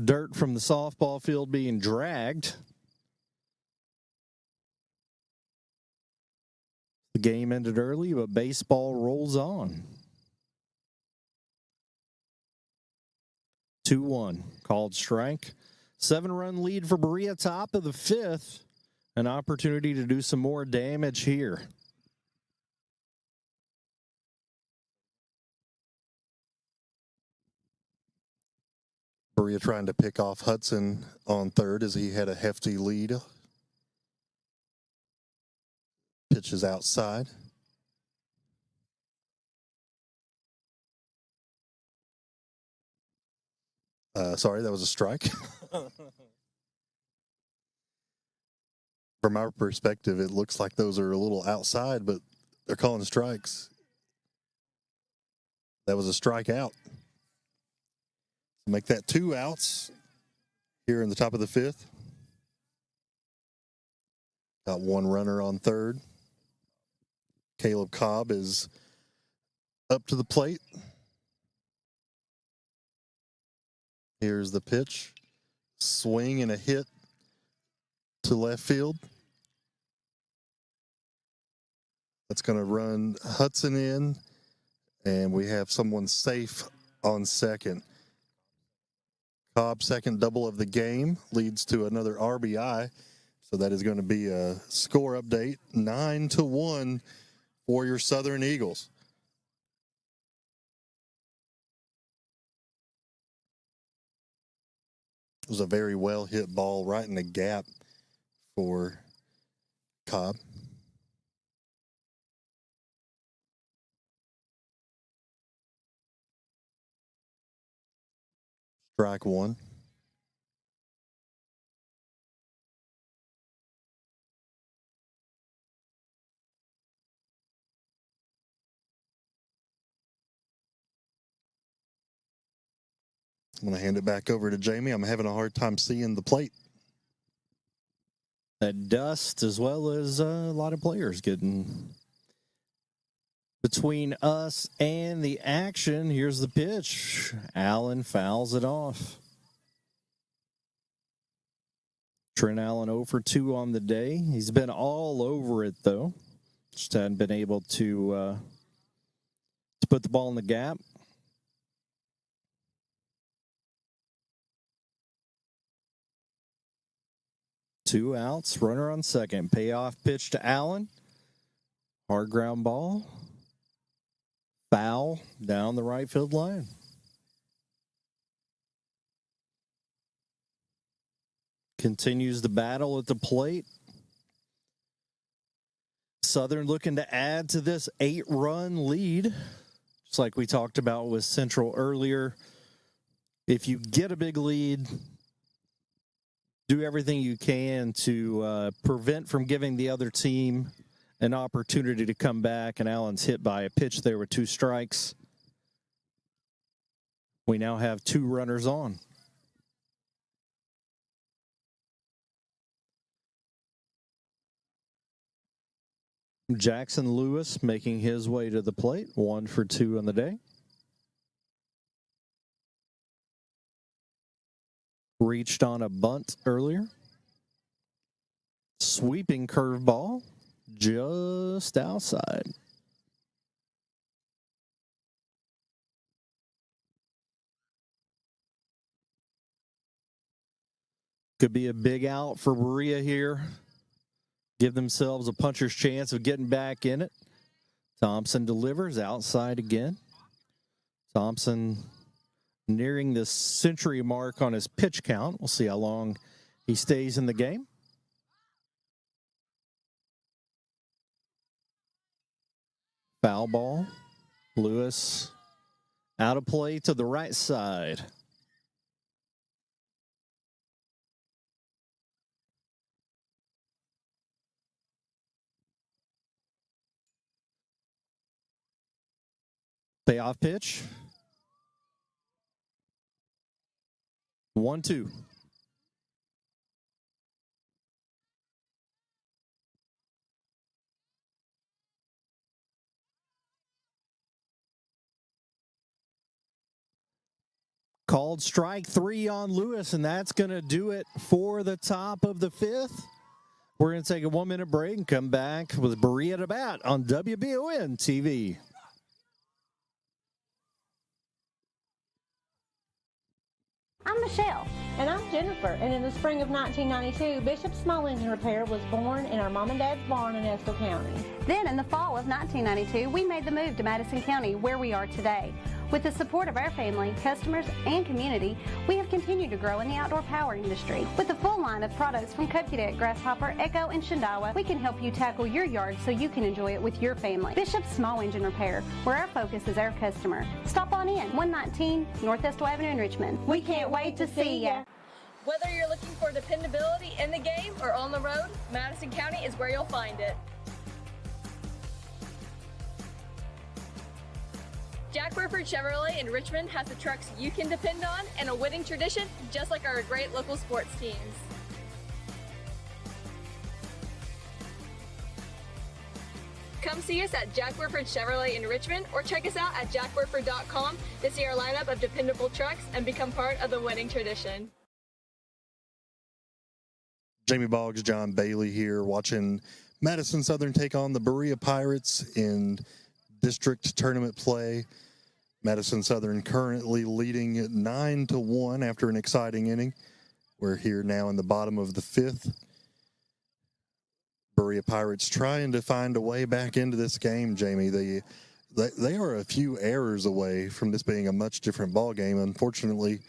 dirt from the softball field being dragged. The game ended early, but baseball rolls on. 2-1, called strike. 7-run lead for Berea, top of the fifth. An opportunity to do some more damage here. Berea trying to pick off Hudson on third as he had a hefty lead. Pitches outside. Sorry, that was a strike. From our perspective, it looks like those are a little outside, but they're calling strikes. That was a strikeout. Make that 2 outs here in the top of the fifth. Got 1 runner on third. Caleb Cobb is up to the plate. Here's the pitch. Swing and a hit to left field. That's going to run Hudson in, and we have someone safe on second. Cobb's second double of the game leads to another RBI, so that is going to be a score update, 9-1 for your Southern Eagles. It was a very well hit ball right in the gap for Cobb. Strike one. I'm going to hand it back over to Jamie. I'm having a hard time seeing the plate. That dust, as well as a lot of players getting between us and the action. Here's the pitch. Allen fouls it off. Trent Allen 0 for 2 on the day. He's been all over it, though. Just hadn't been able to put the ball in the gap. Two outs, runner on second. Payoff pitch to Allen. Hard ground ball. Foul down the right field line. Continues the battle at the plate. Southern looking to add to this 8-run lead. Just like we talked about with Central earlier. If you get a big lead, do everything you can to prevent from giving the other team an opportunity to come back. And Allen's hit by a pitch there with 2 strikes. We now have 2 runners on. Jackson Lewis making his way to the plate. 1 for 2 on the day. Reached on a bunt earlier. Sweeping curveball just outside. Could be a big out for Berea here. Give themselves a puncher's chance of getting back in it. Thompson delivers outside again. Thompson nearing the century mark on his pitch count. We'll see how long he stays in the game. Foul ball. Lewis out of play to the right side. Payoff pitch. 1-2. Called strike 3 on Lewis, and that's going to do it for the top of the 5th. We're going to take a 1-minute break and come back with Berea to bat on WBON TV. I'm Michelle. And I'm Jennifer. And in the spring of 1992, Bishop Small Engine Repair was born in our mom and dad's barn in Estill County. Then in the fall of 1992, we made the move to Madison County, where we are today. With the support of our family, customers, and community, we have continued to grow in the outdoor power industry. With a full line of products from Computex, Grasshopper, Echo, and Shindawa, we can help you tackle your yard so you can enjoy it with your family. Bishop Small Engine Repair, where our focus is our customer. Stop on in, 119 North Estill Avenue in Richmond. We can't wait to see ya. Whether you're looking for dependability in the game or on the road, Madison County is where you'll find it. Jack Burford Chevrolet in Richmond has the trucks you can depend on and a winning tradition just like our great local sports teams. Come see us at Jack Burford Chevrolet in Richmond or check us out at jackburford.com to see our lineup of dependable trucks and become part of the winning tradition. Jamie Boggs, John Bailey here, watching Madison Southern take on the Berea Pirates in district tournament play. Madison Southern currently leading 9-1 after an exciting inning. We're here now in the bottom of the 5th. Berea Pirates trying to find a way back into this game, Jamie. They are a few errors away from this being a much different ball game. Unfortunately,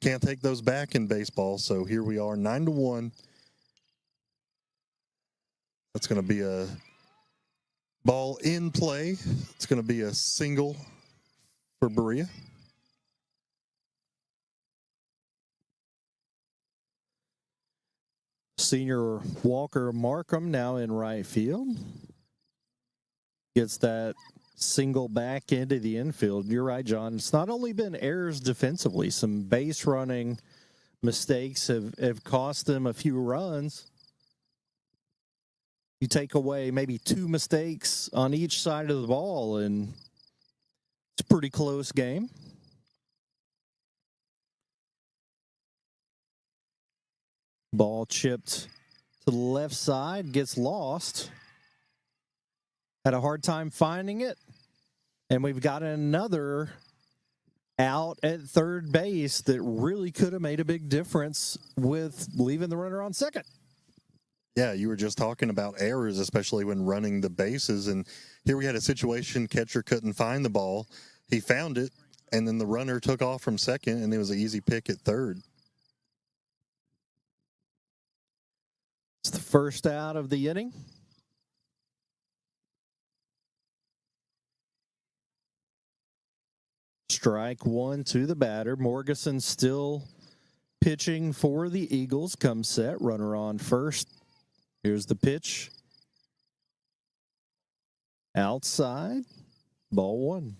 can't take those back in baseball. So here we are, 9-1. That's going to be a ball in play. It's going to be a single for Berea. Senior Walker Markham now in right field. Gets that single back into the infield. You're right, John. It's not only been errors defensively. Some base running mistakes have cost them a few runs. You take away maybe 2 mistakes on each side of the ball, and it's a pretty close game. Ball chipped to the left side, gets lost. Had a hard time finding it. And we've got another out at third base that really could have made a big difference with leaving the runner on second. Yeah, you were just talking about errors, especially when running the bases. And here we had a situation, catcher couldn't find the ball. He found it, and then the runner took off from second, and it was an easy pick at third. It's the first out of the inning. Strike 1 to the batter. Morgeson still pitching for the Eagles. Comes set, runner on first. Here's the pitch. Outside. Ball 1.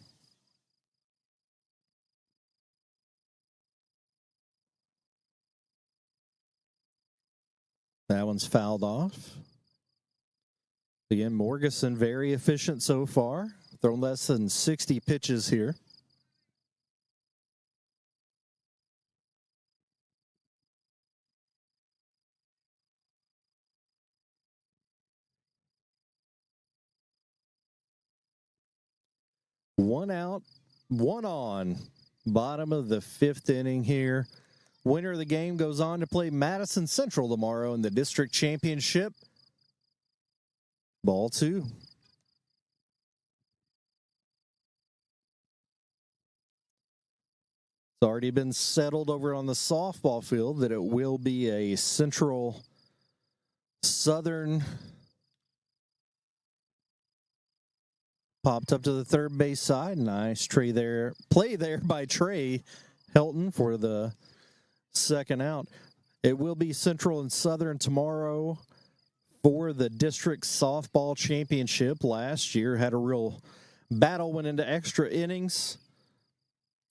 That one's fouled off. Again, Morgeson very efficient so far. Thrown less than 60 pitches here. One out, one on. Bottom of the 5th inning here. Winner of the game goes on to play Madison Central tomorrow in the district championship. Ball 2. It's already been settled over on the softball field that it will be a Central Southern. Popped up to the third base side. Nice play there by Trey Helton for the second out. It will be Central and Southern tomorrow for the district softball championship. Last year had a real battle, went into extra innings.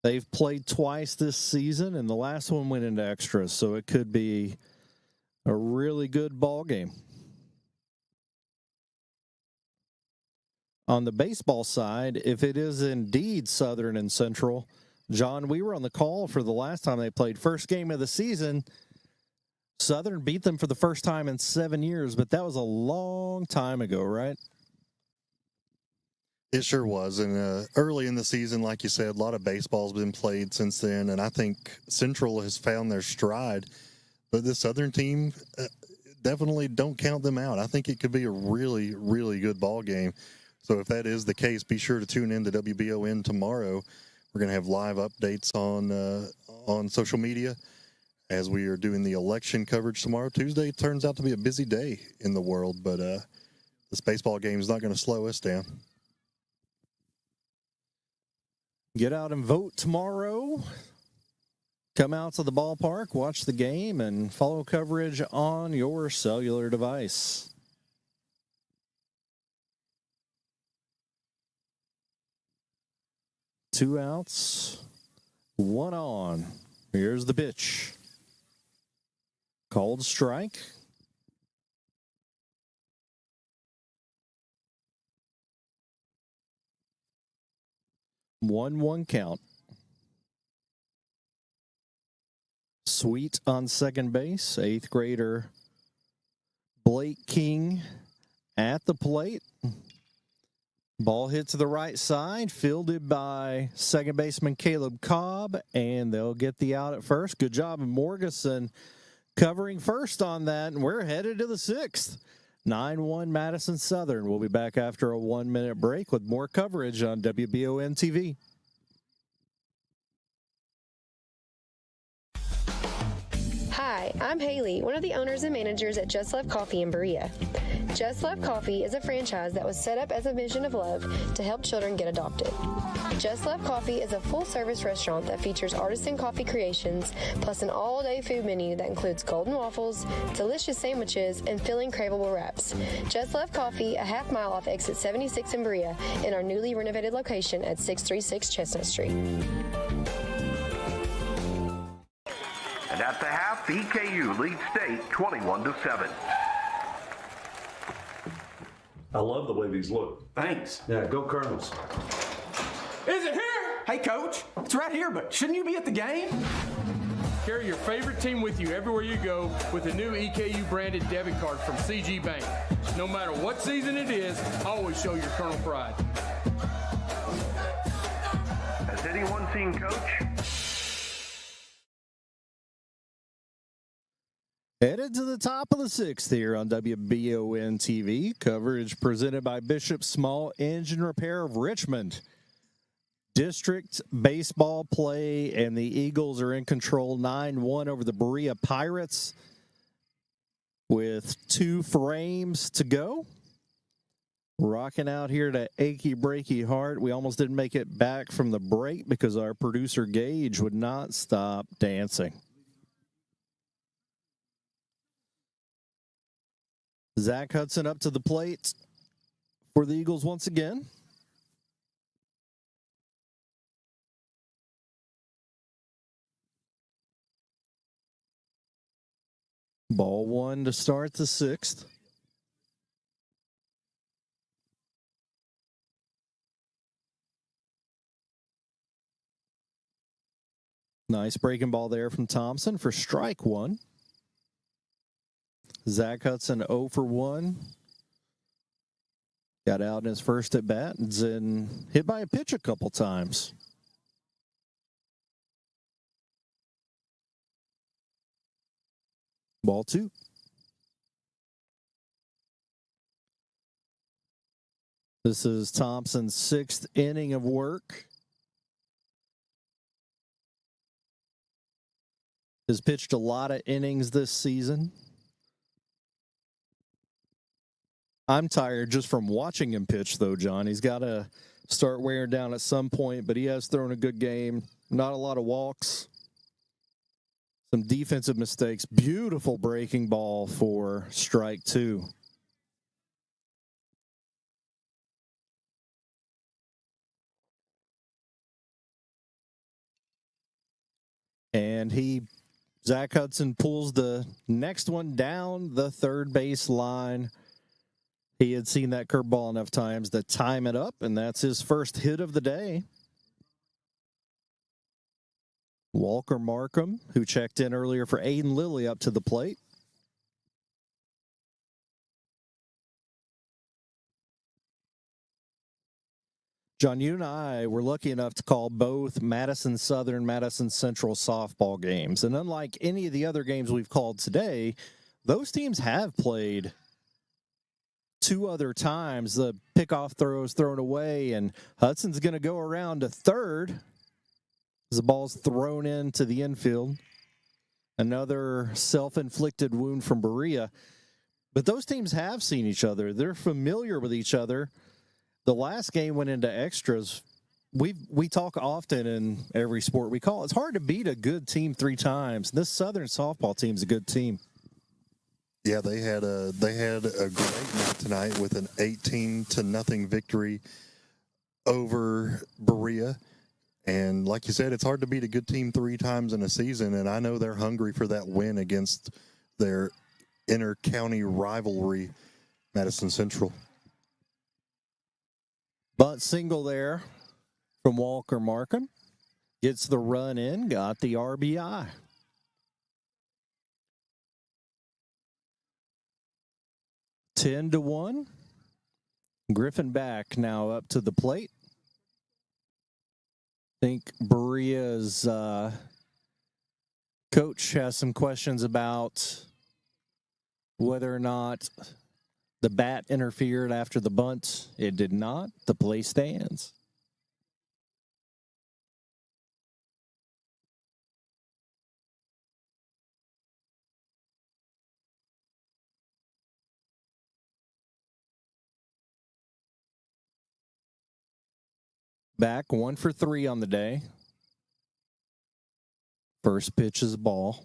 They've played twice this season, and the last one went into extras, so it could be a really good ball game. On the baseball side, if it is indeed Southern and Central, John, we were on the call for the last time they played. First game of the season, Southern beat them for the first time in 7 years, but that was a long time ago, right? It sure was. And early in the season, like you said, a lot of baseball's been played since then. And I think Central has found their stride. But this Southern team, definitely don't count them out. I think it could be a really, really good ball game. So if that is the case, be sure to tune in to WBON tomorrow. We're going to have live updates on social media as we are doing the election coverage tomorrow. Tuesday turns out to be a busy day in the world, but this baseball game is not going to slow us down. Get out and vote tomorrow. Come out to the ballpark, watch the game, and follow coverage on your cellular device. Two outs, one on. Here's the pitch. Called strike. 1-1 count. Sweet on second base. 8th grader Blake King at the plate. Ball hit to the right side, fielded by second baseman Caleb Cobb, and they'll get the out at first. Good job of Morgeson covering first on that, and we're headed to the 6th. 9-1 Madison Southern. We'll be back after a 1-minute break with more coverage on WBON TV. Hi, I'm Haley, one of the owners and managers at Just Love Coffee in Berea. Just Love Coffee is a franchise that was set up as a mission of love to help children get adopted. Just Love Coffee is a full-service restaurant that features artisan coffee creations, plus an all-day food menu that includes golden waffles, delicious sandwiches, and filling craveable wraps. Just Love Coffee, a half mile off exit 76 in Berea, in our newly renovated location at 636 Chestnut Street. And at the half, EKU leads state 21-7. I love the way these look. Thanks. Yeah, go Colonels. Is it here? Hey, Coach, it's right here, but shouldn't you be at the game? Carry your favorite team with you everywhere you go with a new EKU branded debit card from CG Bank. No matter what season it is, always show your Colonel pride. Has anyone seen Coach? Headed to the top of the 6th here on WBON TV. Coverage presented by Bishop Small Engine Repair of Richmond. District baseball play, and the Eagles are in control 9-1 over the Berea Pirates with 2 frames to go. Rocking out here to Achy Breaky Heart. We almost didn't make it back from the break because our producer Gage would not stop dancing. Zach Hudson up to the plate for the Eagles once again. Ball 1 to start the 6th. Nice breaking ball there from Thompson for strike 1. Zach Hudson 0 for 1. Got out in his first at bat and then hit by a pitch a couple times. Ball 2. This is Thompson's 6th inning of work. Has pitched a lot of innings this season. I'm tired just from watching him pitch, though, John. He's got to start wearing down at some point, but he has thrown a good game. Not a lot of walks. Some defensive mistakes. Beautiful breaking ball for strike 2. And Zach Hudson pulls the next one down the third base line. He had seen that curveball enough times to time it up, and that's his first hit of the day. Walker Markham, who checked in earlier for Aiden Lilly, up to the plate. John, you and I were lucky enough to call both Madison Southern, Madison Central softball games. And unlike any of the other games we've called today, those teams have played 2 other times. The pickoff throw is thrown away, and Hudson's going to go around to third as the ball's thrown into the infield. Another self-inflicted wound from Berea. But those teams have seen each other. They're familiar with each other. The last game went into extras. We talk often in every sport we call. It's hard to beat a good team 3 times. This Southern softball team's a good team. Yeah, they had a great night tonight with an 18-0 victory over Berea. And like you said, it's hard to beat a good team 3 times in a season, and I know they're hungry for that win against their inter-county rivalry, Madison Central. Bunt single there from Walker Markham. Gets the run in, got the RBI. Ten to 1. Griffin back now up to the plate. I think Berea's coach has some questions about whether or not the bat interfered after the bunt. It did not. The play stands. Back 1 for 3 on the day. First pitch is a ball.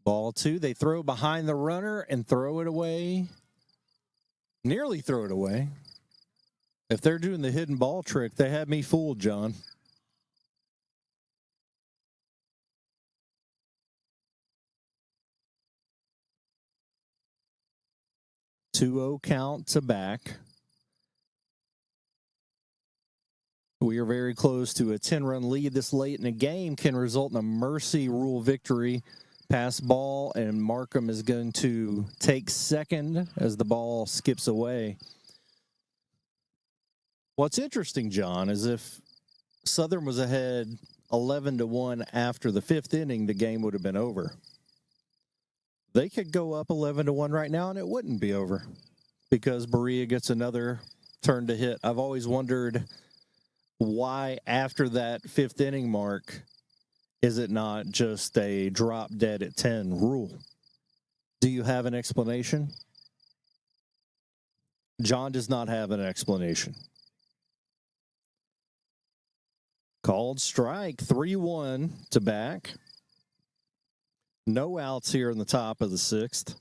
Ball 2. They throw behind the runner and throw it away. Nearly throw it away. If they're doing the hidden ball trick, they had me fooled, John. Two-0 count to back. We are very close to a 10-run lead this late in a game. Can result in a mercy rule victory. Pass ball, and Markham is going to take second as the ball skips away. What's interesting, John, is if Southern was ahead 11-1 after the 5th inning, the game would have been over. They could go up 11-1 right now, and it wouldn't be over because Berea gets another turn to hit. I've always wondered why after that 5th inning mark is it not just a drop dead at 10 rule? Do you have an explanation? John does not have an explanation. Called strike, 3-1 to back. No outs here in the top of the 6th.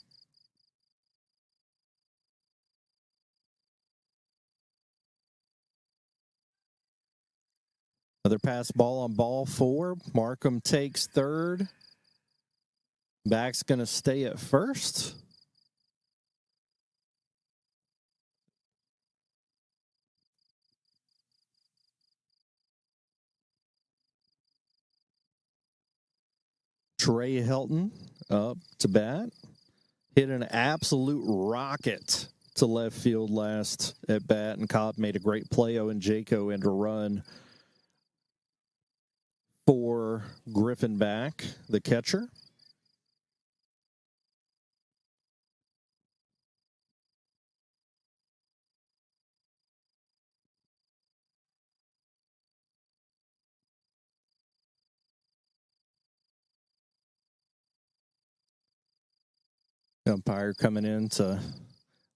Another pass ball on ball 4. Markham takes third. Back's going to stay at first. Trey Helton up to bat. hit an absolute rocket to left field last at bat, and Cobb made a great play. And Jaco into run for Griffin back, the catcher. Umpire coming in to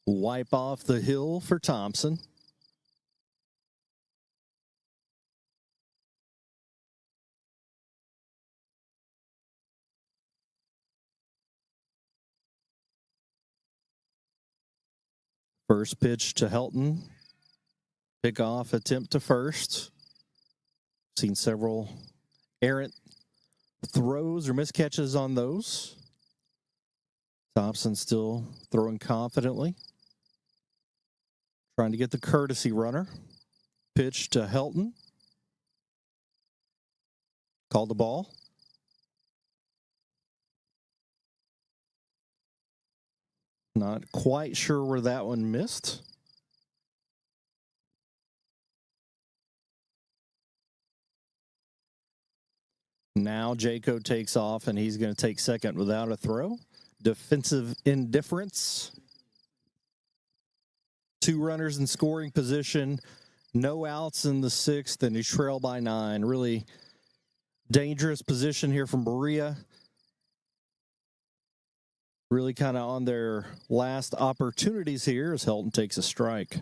wipe off the hill for Thompson. First pitch to Helton. Pickoff attempt to first. Seen several errant throws or miscatches on those. Thompson still throwing confidently. Trying to get the courtesy runner. Pitch to Helton. Called the ball. Not quite sure where that one missed. Now Jaco takes off, and he's going to take second without a throw. Defensive indifference. 2 runners in scoring position. No outs in the 6th, and you trail by 9. Really dangerous position here from Berea. Really kind of on their last opportunities here as Helton takes a strike.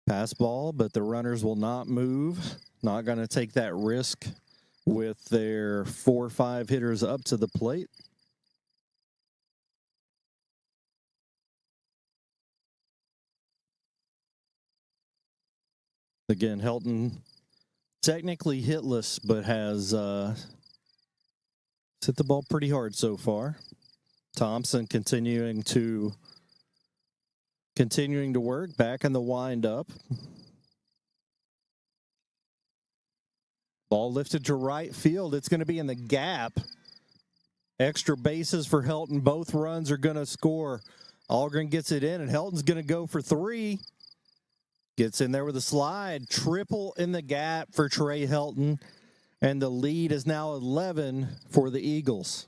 Pass ball, but the runners will not move. Not going to take that risk with their 4 or 5 hitters up to the plate. Again, Helton technically hitless, but has hit the ball pretty hard so far. Thompson continuing to work, back in the windup. Ball lifted to right field. It's going to be in the gap. Extra bases for Helton. Both runs are going to score. Algren gets it in, and Helton's going to go for 3. Gets in there with a slide. Triple in the gap for Trey Helton. And the lead is now 11 for the Eagles.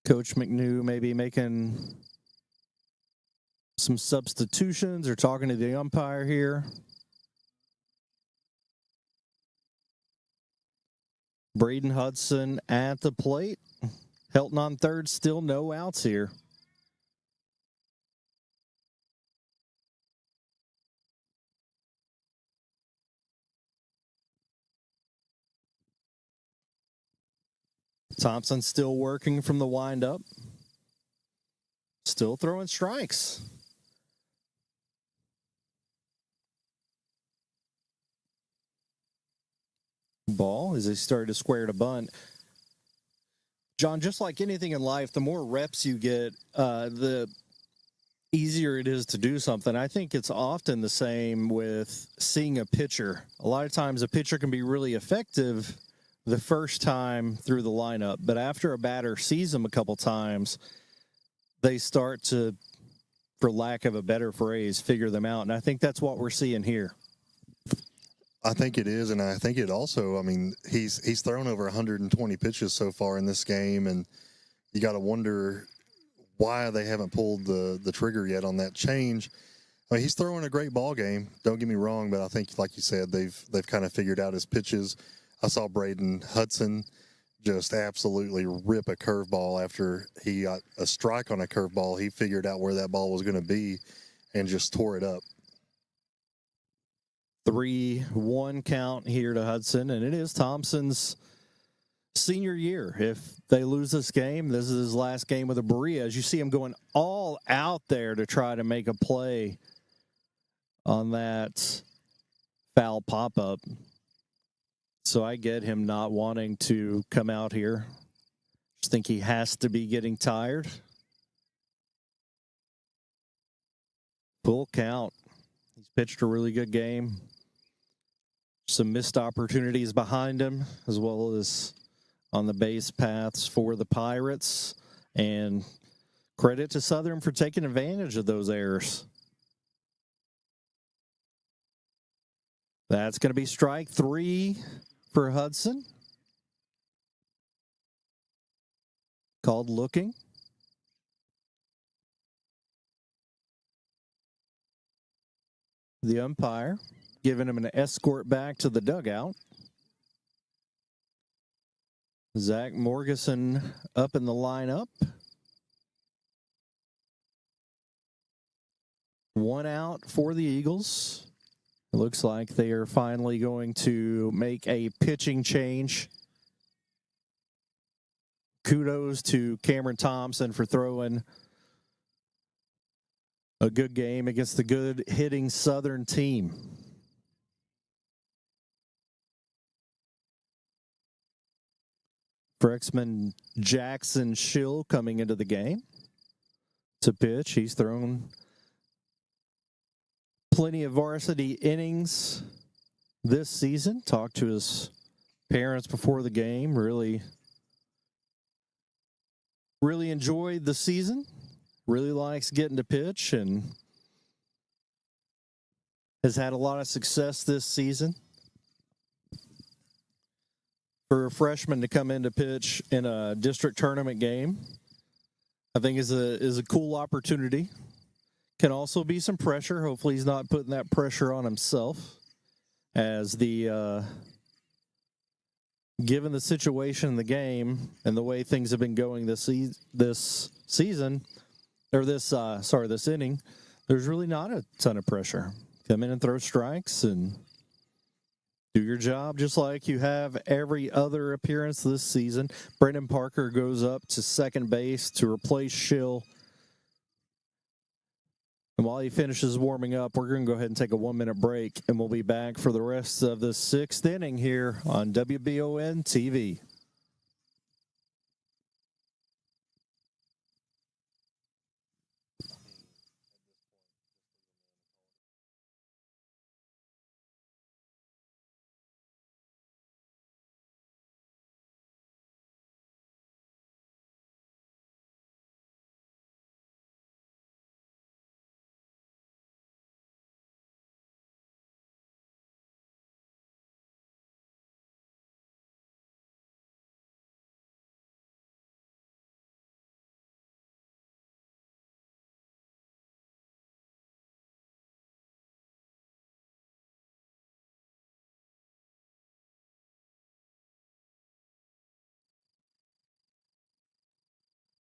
Coach McNew maybe making some substitutions or talking to the umpire here. Braden Hudson at the plate. Helton on third, still no outs here. Thompson still working from the windup. Still throwing strikes. Ball as they started to square to bunt. John, just like anything in life, the more reps you get, the easier it is to do something. I think it's often the same with seeing a pitcher. A lot of times a pitcher can be really effective the first time through the lineup, but after a batter sees them a couple times, they start to, for lack of a better phrase, figure them out. And I think that's what we're seeing here. I think it is, and I think it also, I mean, he's thrown over 120 pitches so far in this game, and you got to wonder why they haven't pulled the trigger yet on that change. I mean, he's throwing a great ball game, don't get me wrong, but I think, like you said, they've kind of figured out his pitches. I saw Braden Hudson just absolutely rip a curveball after he got a strike on a curveball. He figured out where that ball was going to be and just tore it up. 3-1 count here to Hudson, and it is Thompson's senior year. If they lose this game, this is his last game with the Berea. As you see him going all out there to try to make a play on that foul pop-up. So I get him not wanting to come out here. Just think he has to be getting tired. Full count. He's pitched a really good game. Some missed opportunities behind him, as well as on the base paths for the Pirates. And credit to Southern for taking advantage of those errors. That's going to be strike 3 for Hudson. Called looking. The umpire giving him an escort back to the dugout. Zach Morgeson up in the lineup. 1 out for the Eagles. It looks like they are finally going to make a pitching change. Kudos to Cameron Thompson for throwing a good game against the good hitting Southern team. Freshman Jackson Schill coming into the game to pitch. He's thrown plenty of varsity innings this season. Talked to his parents before the game. Really enjoyed the season. Really likes getting to pitch and has had a lot of success this season. For a freshman to come in to pitch in a district tournament game, I think is a cool opportunity. Can also be some pressure. Hopefully he's not putting that pressure on himself, as the given the situation in the game and the way things have been going this season, or this inning, there's really not a ton of pressure. Come in and throw strikes and do your job just like you have every other appearance this season. Brendan Parker goes up to second base to replace Schill. And while he finishes warming up, we're going to go ahead and take a 1-minute break, and we'll be back for the rest of the 6th inning here on WBON TV.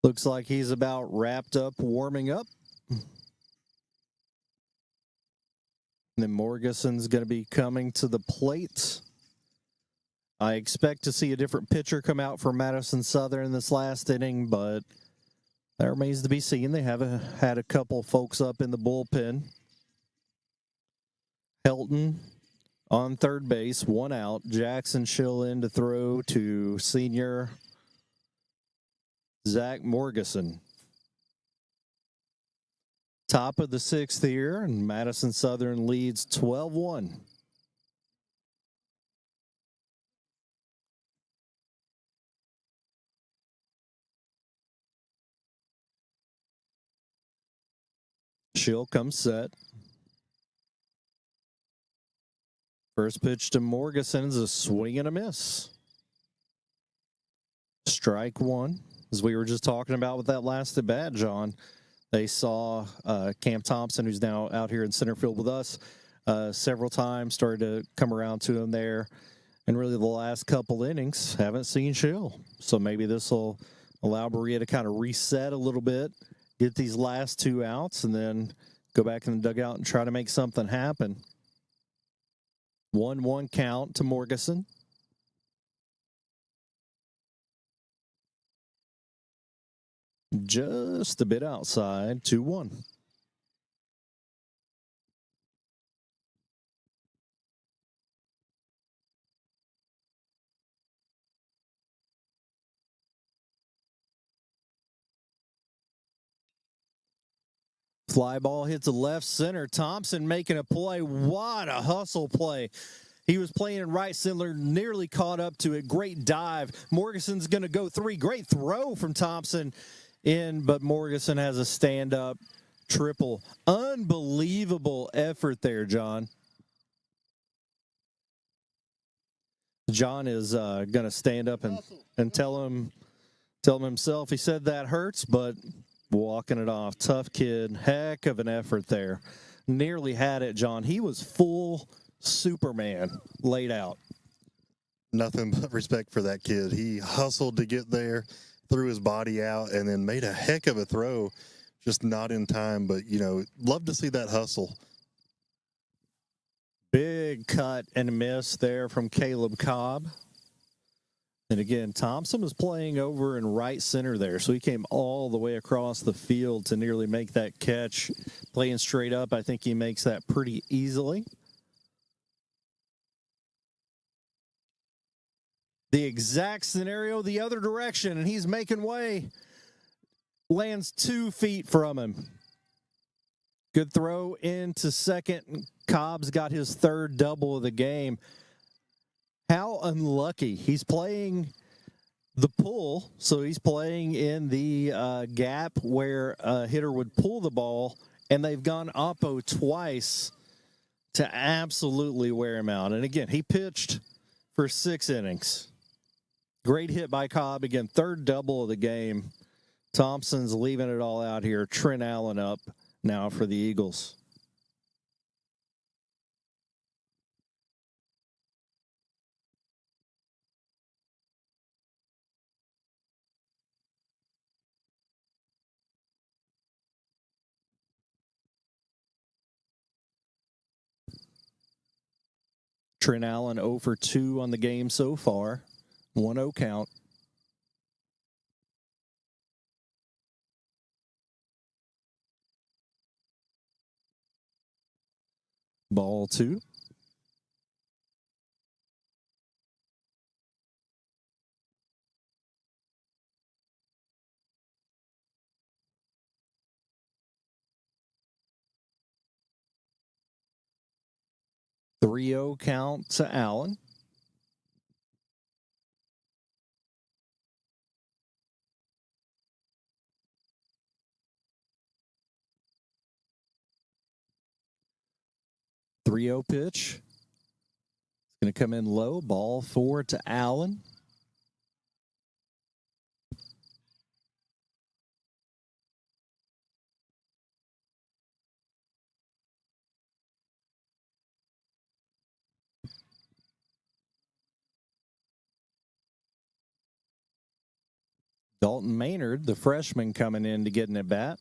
Looks like he's about wrapped up warming up. And then Morgeson's going to be coming to the plate. I expect to see a different pitcher come out for Madison Southern this last inning, but that remains to be seen. They have had a couple folks up in the bullpen. Helton on third base, 1 out. Jackson Schill in to throw to senior Zach Morgeson. Top of the 6th here, and Madison Southern leads 12-1. Schill comes set. First pitch to Morgeson is a swing and a miss. Strike 1. As we were just talking about with that last at bat, John, they saw Cam Thompson, who's now out here in center field with us, several times, started to come around to him there. And really the last couple innings, haven't seen Schill. So maybe this will allow Berea to kind of reset a little bit, get these last 2 outs, and then go back in the dugout and try to make something happen. 1-1 count to Morgeson. just a bit outside, 2-1. Fly ball hits the left center. Thompson making a play. What a hustle play. He was playing in right center, nearly caught up to it. Great dive. Morganson's going to go 3. Great throw from Thompson in, but Morganson has a stand-up triple. Unbelievable effort there, John. John is going to stand up and tell him himself. He said that hurts, but walking it off. Tough kid. Heck of an effort there. Nearly had it, John. He was full Superman laid out. Nothing but respect for that kid. He hustled to get there, threw his body out, and then made a heck of a throw. Just not in time, but, love to see that hustle. Big cut and miss there from Caleb Cobb. And again, Thompson was playing over in right center there, so he came all the way across the field to nearly make that catch. Playing straight up, I think he makes that pretty easily. The exact scenario the other direction, and he's making way. Lands 2 feet from him. Good throw into second. Cobb's got his third double of the game. How unlucky. He's playing the pull, so he's playing in the gap where a hitter would pull the ball, and they've gone oppo twice to absolutely wear him out. And again, he pitched for 6 innings. Great hit by Cobb. Again, third double of the game. Thompson's leaving it all out here. Trent Allen up now for the Eagles. Trent Allen 0 for 2 on the game so far. 1-0 count. Ball 2. Three-0 count to Allen. Three-0 pitch. It's going to come in low. Ball 4 to Allen. Dalton Maynard, the freshman, coming in to get an at-bat.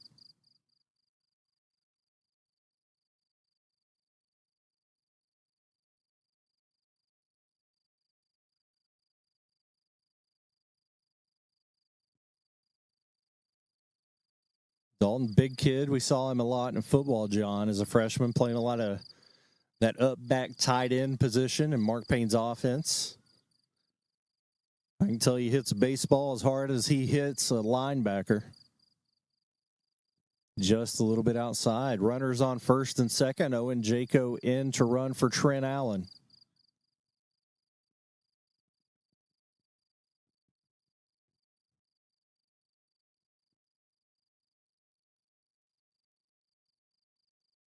Dalton, big kid. We saw him a lot in football, John, as a freshman, playing a lot of that up-back tight end position in Mark Payne's offense. I can tell you he hits a baseball as hard as he hits a linebacker. Just a little bit outside. Runners on first and second. Owen Jaco in to run for Trent Allen.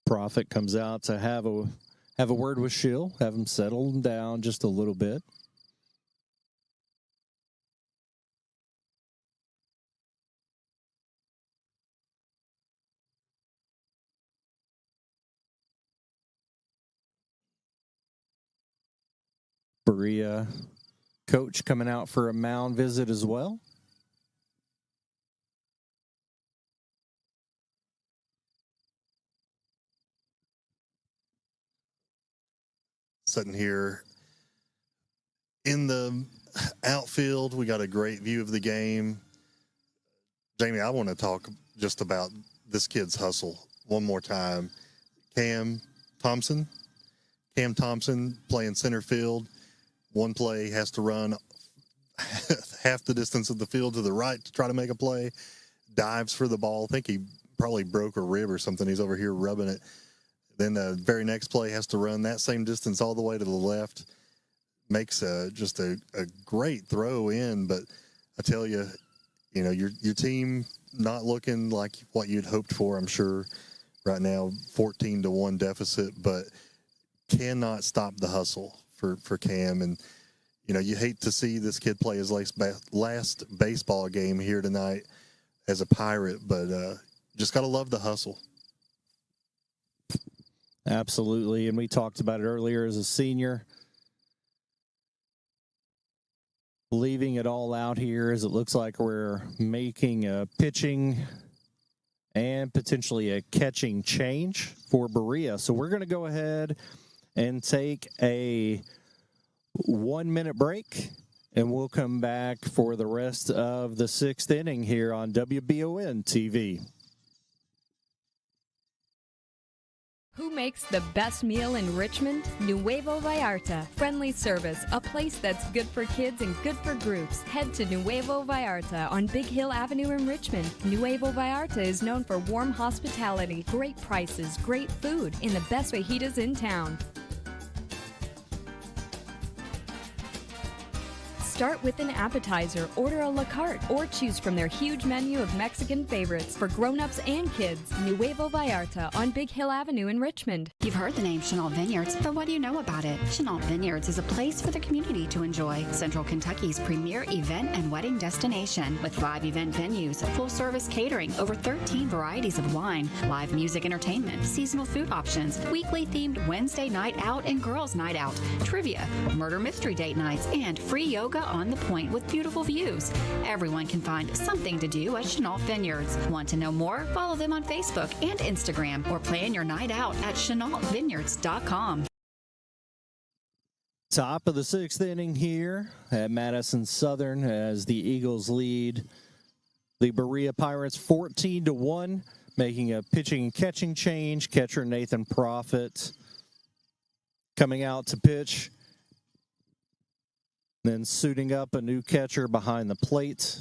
Profit comes out to have a word with Schill, have him settle him down just a little bit. Berea coach coming out for a mound visit as well. Sitting here in the outfield, we got a great view of the game. Jamie, I want to talk just about this kid's hustle one more time. Cam Thompson playing center field. One play has to run half the distance of the field to the right to try to make a play. Dives for the ball. I think he probably broke a rib or something. He's over here rubbing it. Then the very next play has to run that same distance all the way to the left. Makes just a great throw in. But I tell you, your team not looking like what you'd hoped for, I'm sure, right now, 14-1 deficit, but cannot stop the hustle for Cam. And, you hate to see this kid play his last baseball game here tonight as a Pirate, but just got to love the hustle. Absolutely, and we talked about it earlier as a senior. Leaving it all out here as it looks like we're making a pitching and potentially a catching change for Berea. So we're going to go ahead and take a 1-minute break, and we'll come back for the rest of the 6th inning here on WBON TV. Who makes the best meal in Richmond? Nuevo Vallarta. Friendly service, a place that's good for kids and good for groups. Head to Nuevo Vallarta on Big Hill Avenue in Richmond. Nuevo Vallarta is known for warm hospitality, great prices, great food, and the best fajitas in town. Start with an appetizer, order a la carte, or choose from their huge menu of Mexican favorites for grown-ups and kids. Nuevo Vallarta on Big Hill Avenue in Richmond. You've heard the name Chenault Vineyards, but what do you know about it? Chenault Vineyards is a place for the community to enjoy. Central Kentucky's premier event and wedding destination with 5 event venues, full-service catering, over 13 varieties of wine, live music entertainment, seasonal food options, weekly themed Wednesday night out and girls night out, trivia, murder mystery date nights, and free yoga on the point with beautiful views. Everyone can find something to do at Chenault Vineyards. Want to know more? Follow them on Facebook and Instagram or plan your night out at ChenaultVineyards.com. Top of the 6th inning here at Madison Southern as the Eagles lead the Berea Pirates 14-1, making a pitching and catching change. Catcher Nathan Profit coming out to pitch. Then suiting up a new catcher behind the plate.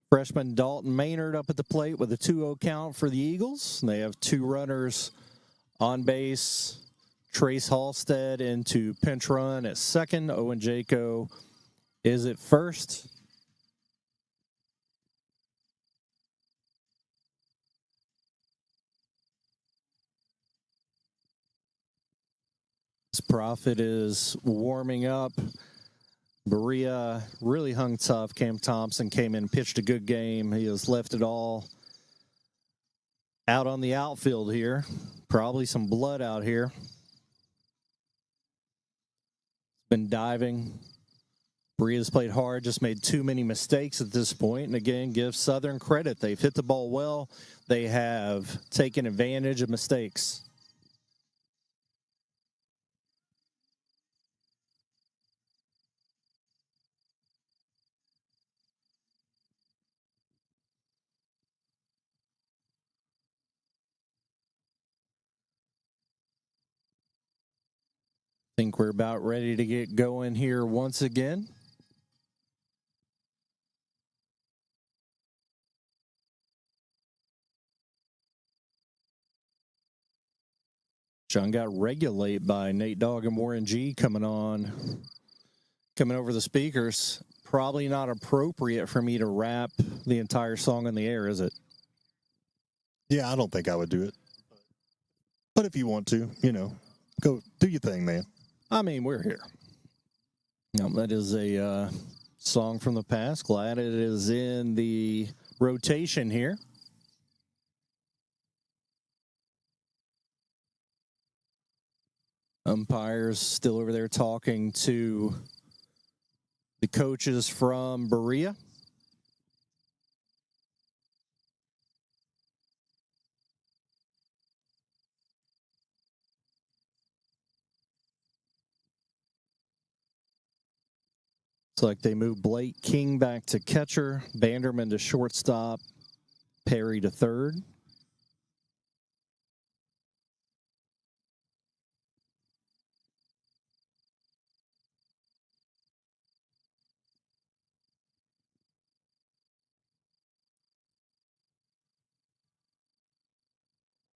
Freshman Dalton Maynard up at the plate with a 2-0 count for the Eagles. They have 2 runners on base. Trace Halstead into pinch run at second. Owen Jaco is at first. This Profit is warming up. Berea really hung tough. Cam Thompson came in, pitched a good game. He has left it all out on the outfield here. Probably some blood out here. Been diving. Berea's played hard, just made too many mistakes at this point. And again, give Southern credit. They've hit the ball well. They have taken advantage of mistakes. Think we're about ready to get going here once again. John got Regulate by Nate Dogg and Warren G coming over the speakers. Probably not appropriate for me to rap the entire song in the air, is it? Yeah, I don't think I would do it. But if you want to, go do your thing, man. I mean, we're here. No, that is a song from the past. Glad it is in the rotation here. Umpires still over there talking to the coaches from Berea. Looks like they move Blake King back to catcher, Banderman to shortstop, Perry to third.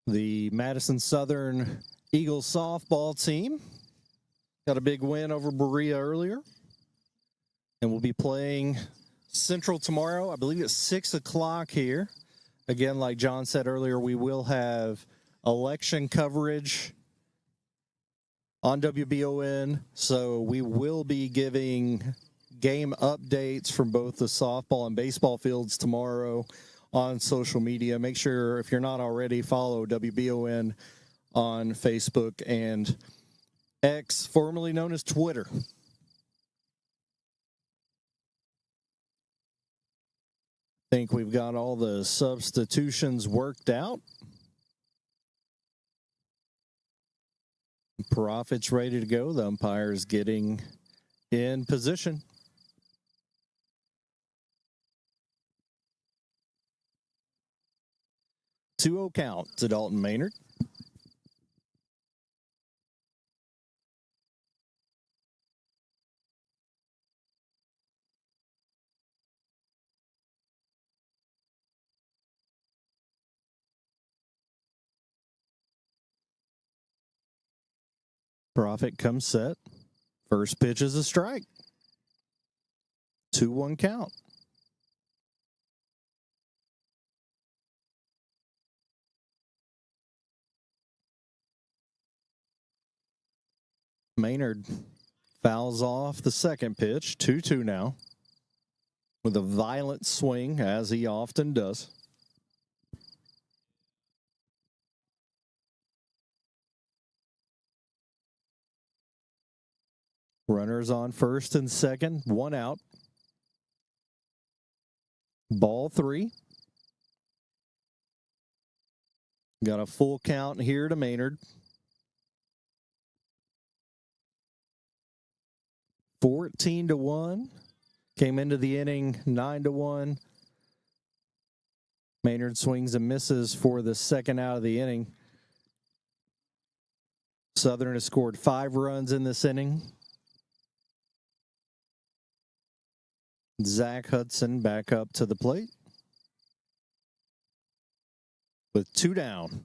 The Madison Southern Eagles softball team got a big win over Berea earlier. And we'll be playing Central tomorrow. I believe it's 6 o'clock here. Again, like John said earlier, we will have election coverage on WBON. So we will be giving game updates from both the softball and baseball fields tomorrow on social media. Make sure, if you're not already, follow WBON on Facebook and X, formerly known as Twitter. Think we've got all the substitutions worked out. Profit's ready to go. The umpire's getting in position. 2-0 count to Dalton Maynard. Profit comes set. First pitch is a strike. 2-1 count. Maynard fouls off the second pitch. 2-2 now. With a violent swing, as he often does. Runners on first and second. 1 out. Ball 3. Got a full count here to Maynard. 14-1. Came into the inning 9-1. Maynard swings and misses for the second out of the inning. Southern has scored 5 runs in this inning. Zach Hudson back up to the plate with 2 down.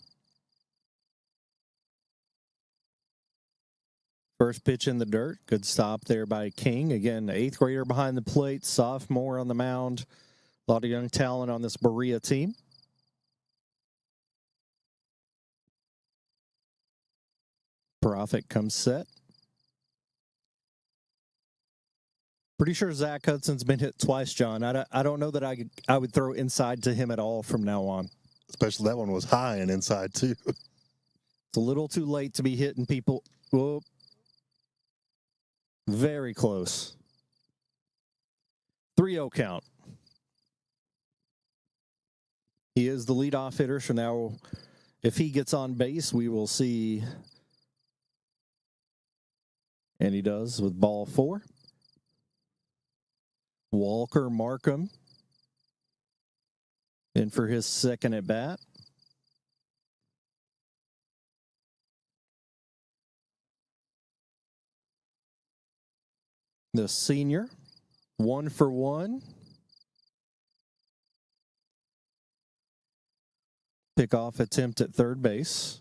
First pitch in the dirt. Good stop there by King. Again, 8th grader behind the plate, sophomore on the mound. A lot of young talent on this Berea team. Profit comes set. Pretty sure Zach Hudson's been hit twice, John. I don't know that I would throw inside to him at all from now on. Especially that one was high and inside, too. It's a little too late to be hitting people. Whoa. Very close. 3-0 count. He is the leadoff hitter, so now if he gets on base, we will see. And he does with ball 4. Walker Markham in for his second at bat. The senior, 1 for 1. Pickoff attempt at third base.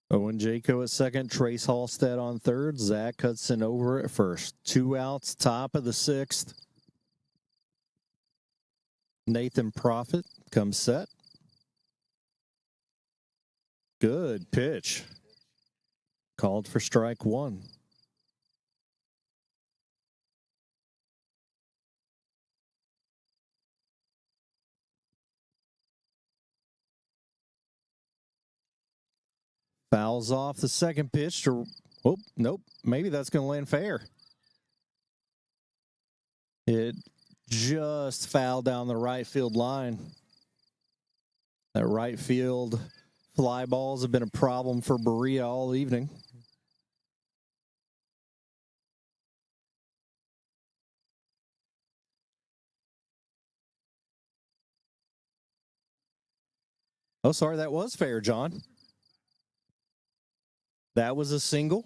Owen Jaco at second, Trace Halstead on third, Zach Hudson over at first. 2 outs, top of the 6th. Nathan Profit comes set. Good pitch. Called for strike 1. Fouls off the second pitch to, oh, nope, maybe that's going to land fair. It just fouled down the right field line. That right field fly balls have been a problem for Berea all evening. Oh, sorry, that was fair, John. That was a single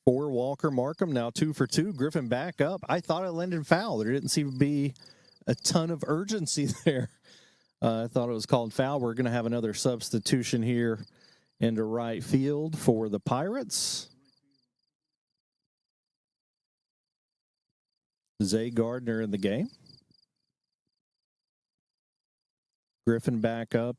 for Walker Markham. Now 2 for 2. Griffin back up. I thought it landed foul. There didn't seem to be a ton of urgency there. I thought it was called foul. We're going to have another substitution here into right field for the Pirates. Zay Gardner in the game. Griffin back up.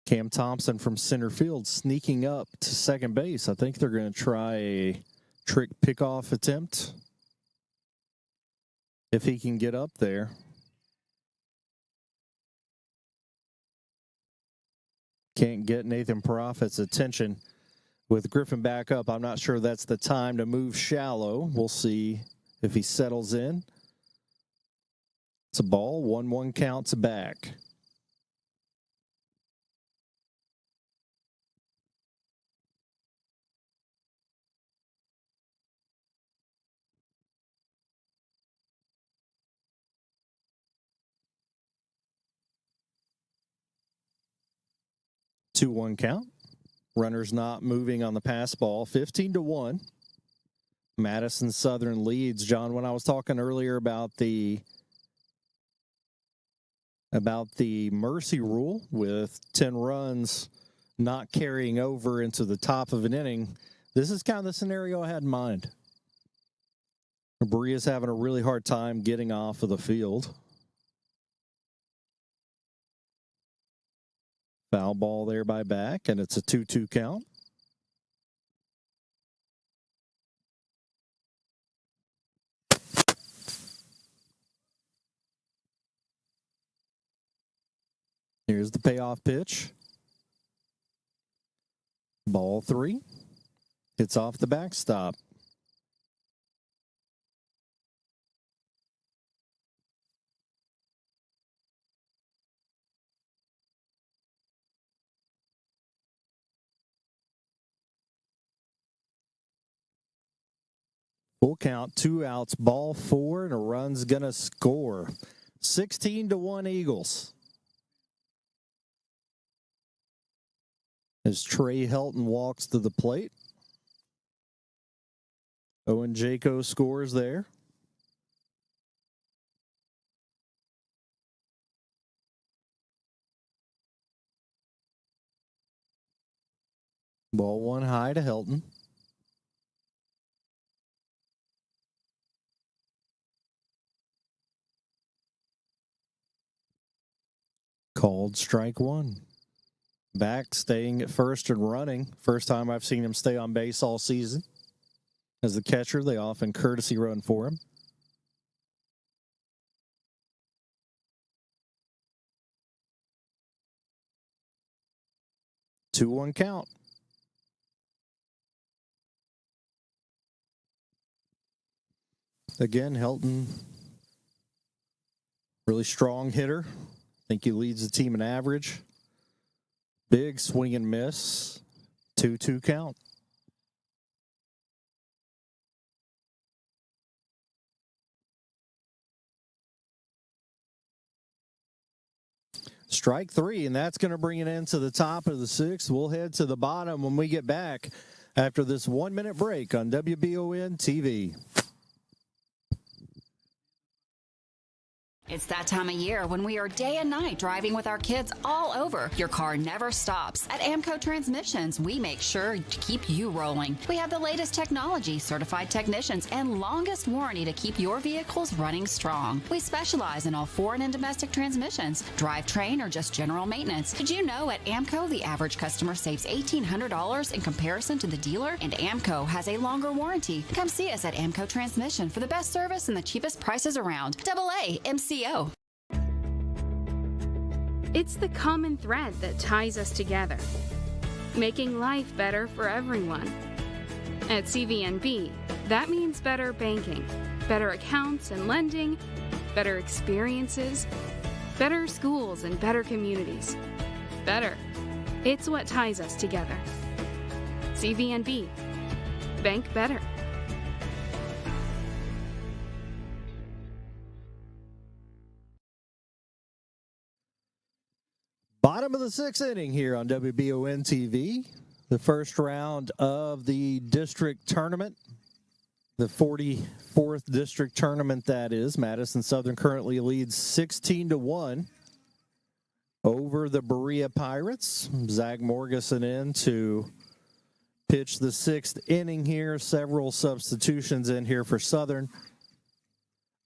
Cam Thompson from center field sneaking up to second base. I think they're going to try a trick pickoff attempt if he can get up there. Can't get Nathan Profit's attention. With Griffin back up, I'm not sure that's the time to move shallow. We'll see if he settles in. It's a ball. 1-1 counts back. Two 2-1 count. Runners not moving on the pass ball. 15-1. Madison Southern leads. John, when I was talking earlier about the mercy rule with 10 runs not carrying over into the top of an inning, this is kind of the scenario I had in mind. Berea's having a really hard time getting off of the field. Foul ball there by back, and it's a 2-2 count. Here's the payoff pitch. Ball 3. Hits off the backstop. Full count, 2 outs, ball 4, and a run's going to score. 16-1 Eagles. As Trey Helton walks to the plate. Owen Jaco scores there. Ball 1 high to Helton. Called strike 1. Back, staying at first and running. First time I've seen him stay on base all season. As the catcher, they often courtesy run for him. Two 2-1 count. Again, Helton, really strong hitter. I think he leads the team in average. Big swing and miss. 2-2 count. Strike 3, and that's going to bring it into the top of the 6th. We'll head to the bottom when we get back after this 1-minute break on WBON TV. It's that time of year when we are day and night driving with our kids all over. Your car never stops. At AMCO Transmissions, we make sure to keep you rolling. We have the latest technology, certified technicians, and longest warranty to keep your vehicles running strong. We specialize in all foreign and domestic transmissions, drivetrain, or just general maintenance. Did you know at AMCO, the average customer saves $1,800 in comparison to the dealer? And AMCO has a longer warranty. Come see us at AMCO Transmission for the best service and the cheapest prices around. AA MCO. It's the common thread that ties us together, making life better for everyone. At CVNB, that means better banking, better accounts and lending, better experiences, better schools and better communities. Better. It's what ties us together. CVNB. Bank better. Bottom of the sixth inning here on WBON TV. The first round of the district tournament, the 44th district tournament that is. Madison Southern currently leads 16-1 over the Berea Pirates. Zach Morgeson in to pitch the sixth inning here. Several substitutions in here for Southern.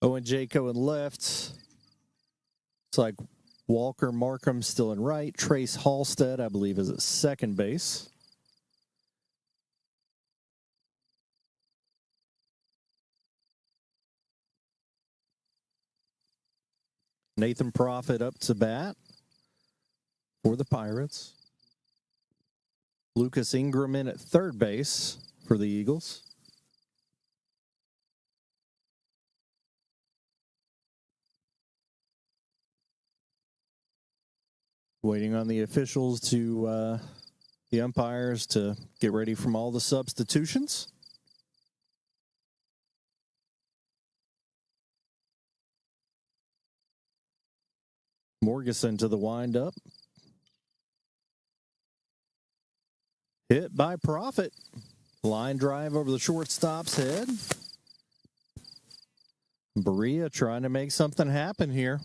Owen Jaco in left. It's like Walker Markham still in right. Trace Halstead, I believe, is at second base. Nathan Profit up to bat for the Pirates. Lucas Ingram in at third base for the Eagles. Waiting on the officials to, the umpires to get ready from all the substitutions. Morgeson to the windup. Hit by Profit. Line drive over the shortstop's head. Berea trying to make something happen here.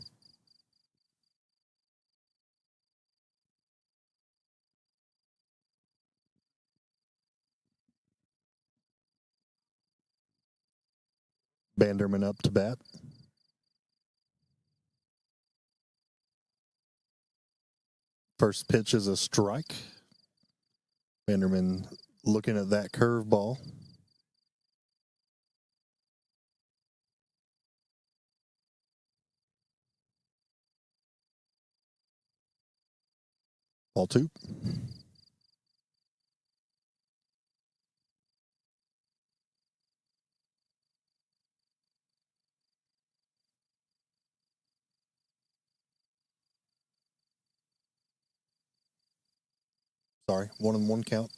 Banderman up to bat. First pitch is a strike. Banderman looking at that curveball. Ball two. Sorry, 1-1 count.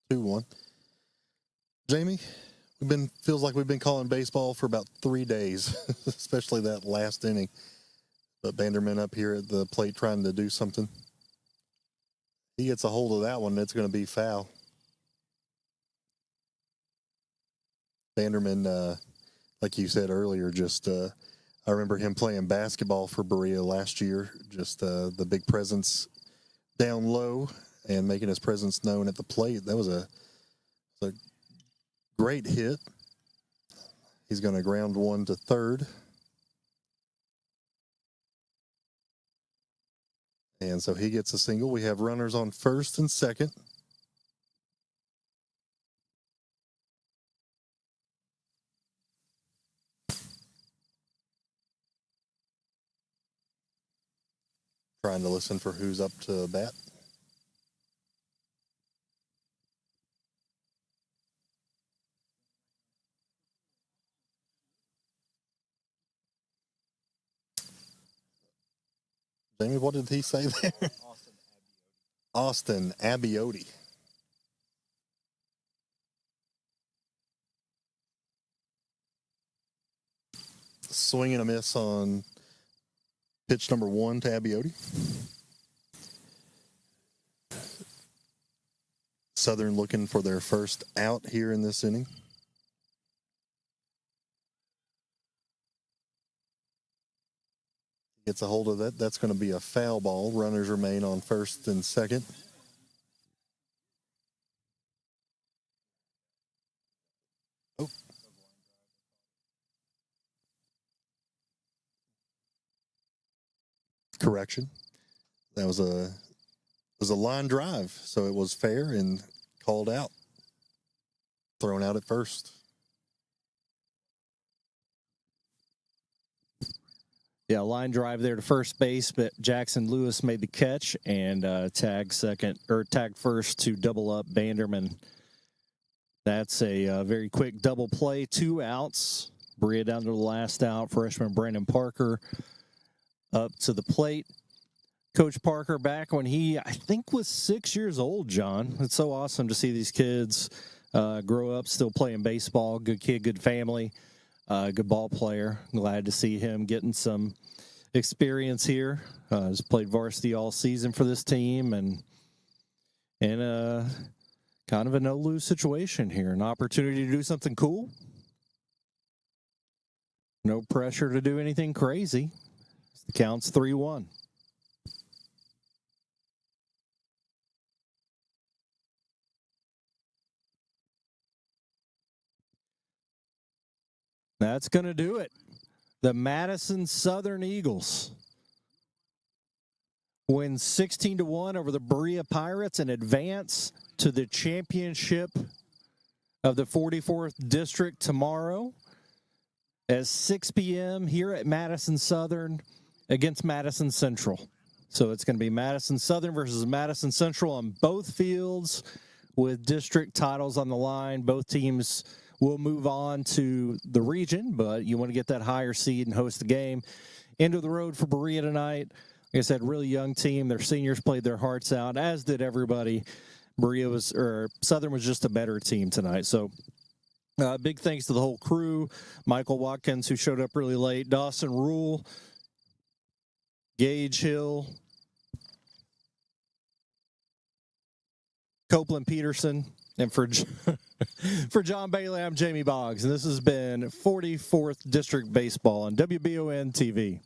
Two, 1. Jamie, feels like we've been calling baseball for about 3 days, especially that last inning. But Banderman up here at the plate trying to do something. He gets a hold of that one, it's going to be foul. Banderman, like you said earlier, I remember him playing basketball for Berea last year. Just the big presence down low and making his presence known at the plate. That was a great hit. He's going to ground one to third. And so he gets a single. We have runners on first and second. Trying to listen for who's up to bat. Jamie, what did he say there? Austin Abiotti. Swing and a miss on pitch number 1 to Abiotti. Southern looking for their first out here in this inning. Gets a hold of that. That's going to be a foul ball. Runners remain on first and second. Oh. Correction. That was a line drive, so it was fair and called out. Thrown out at first. Yeah, line drive there to first base, but Jackson Lewis made the catch and tag first to double up Banderman. That's a very quick double play, 2 outs. Berea down to the last out. Freshman Brandon Parker up to the plate. Coach Parker back when he, I think, was 6 years old, John. It's so awesome to see these kids grow up still playing baseball. Good kid, good family. Good ball player. Glad to see him getting some experience here. Has played varsity all season for this team, and kind of a no-lose situation here. An opportunity to do something cool. No pressure to do anything crazy. The count's 3-1. That's going to do it. The Madison Southern Eagles win 16-1 over the Berea Pirates and advance to the championship of the 44th District tomorrow at 6 p.m. here at Madison Southern against Madison Central. So it's going to be Madison Southern versus Madison Central on both fields with district titles on the line. Both teams will move on to the region, but you want to get that higher seed and host the game. End of the road for Berea tonight. Like I said, really young team. Their seniors played their hearts out, as did everybody. Southern was just a better team tonight. So big thanks to the whole crew. Michael Watkins, who showed up really late. Dawson Rule, Gage Hill, Copeland Peterson, and for John Bailey, I'm Jamie Boggs, and this has been 44th District Baseball on WBON TV.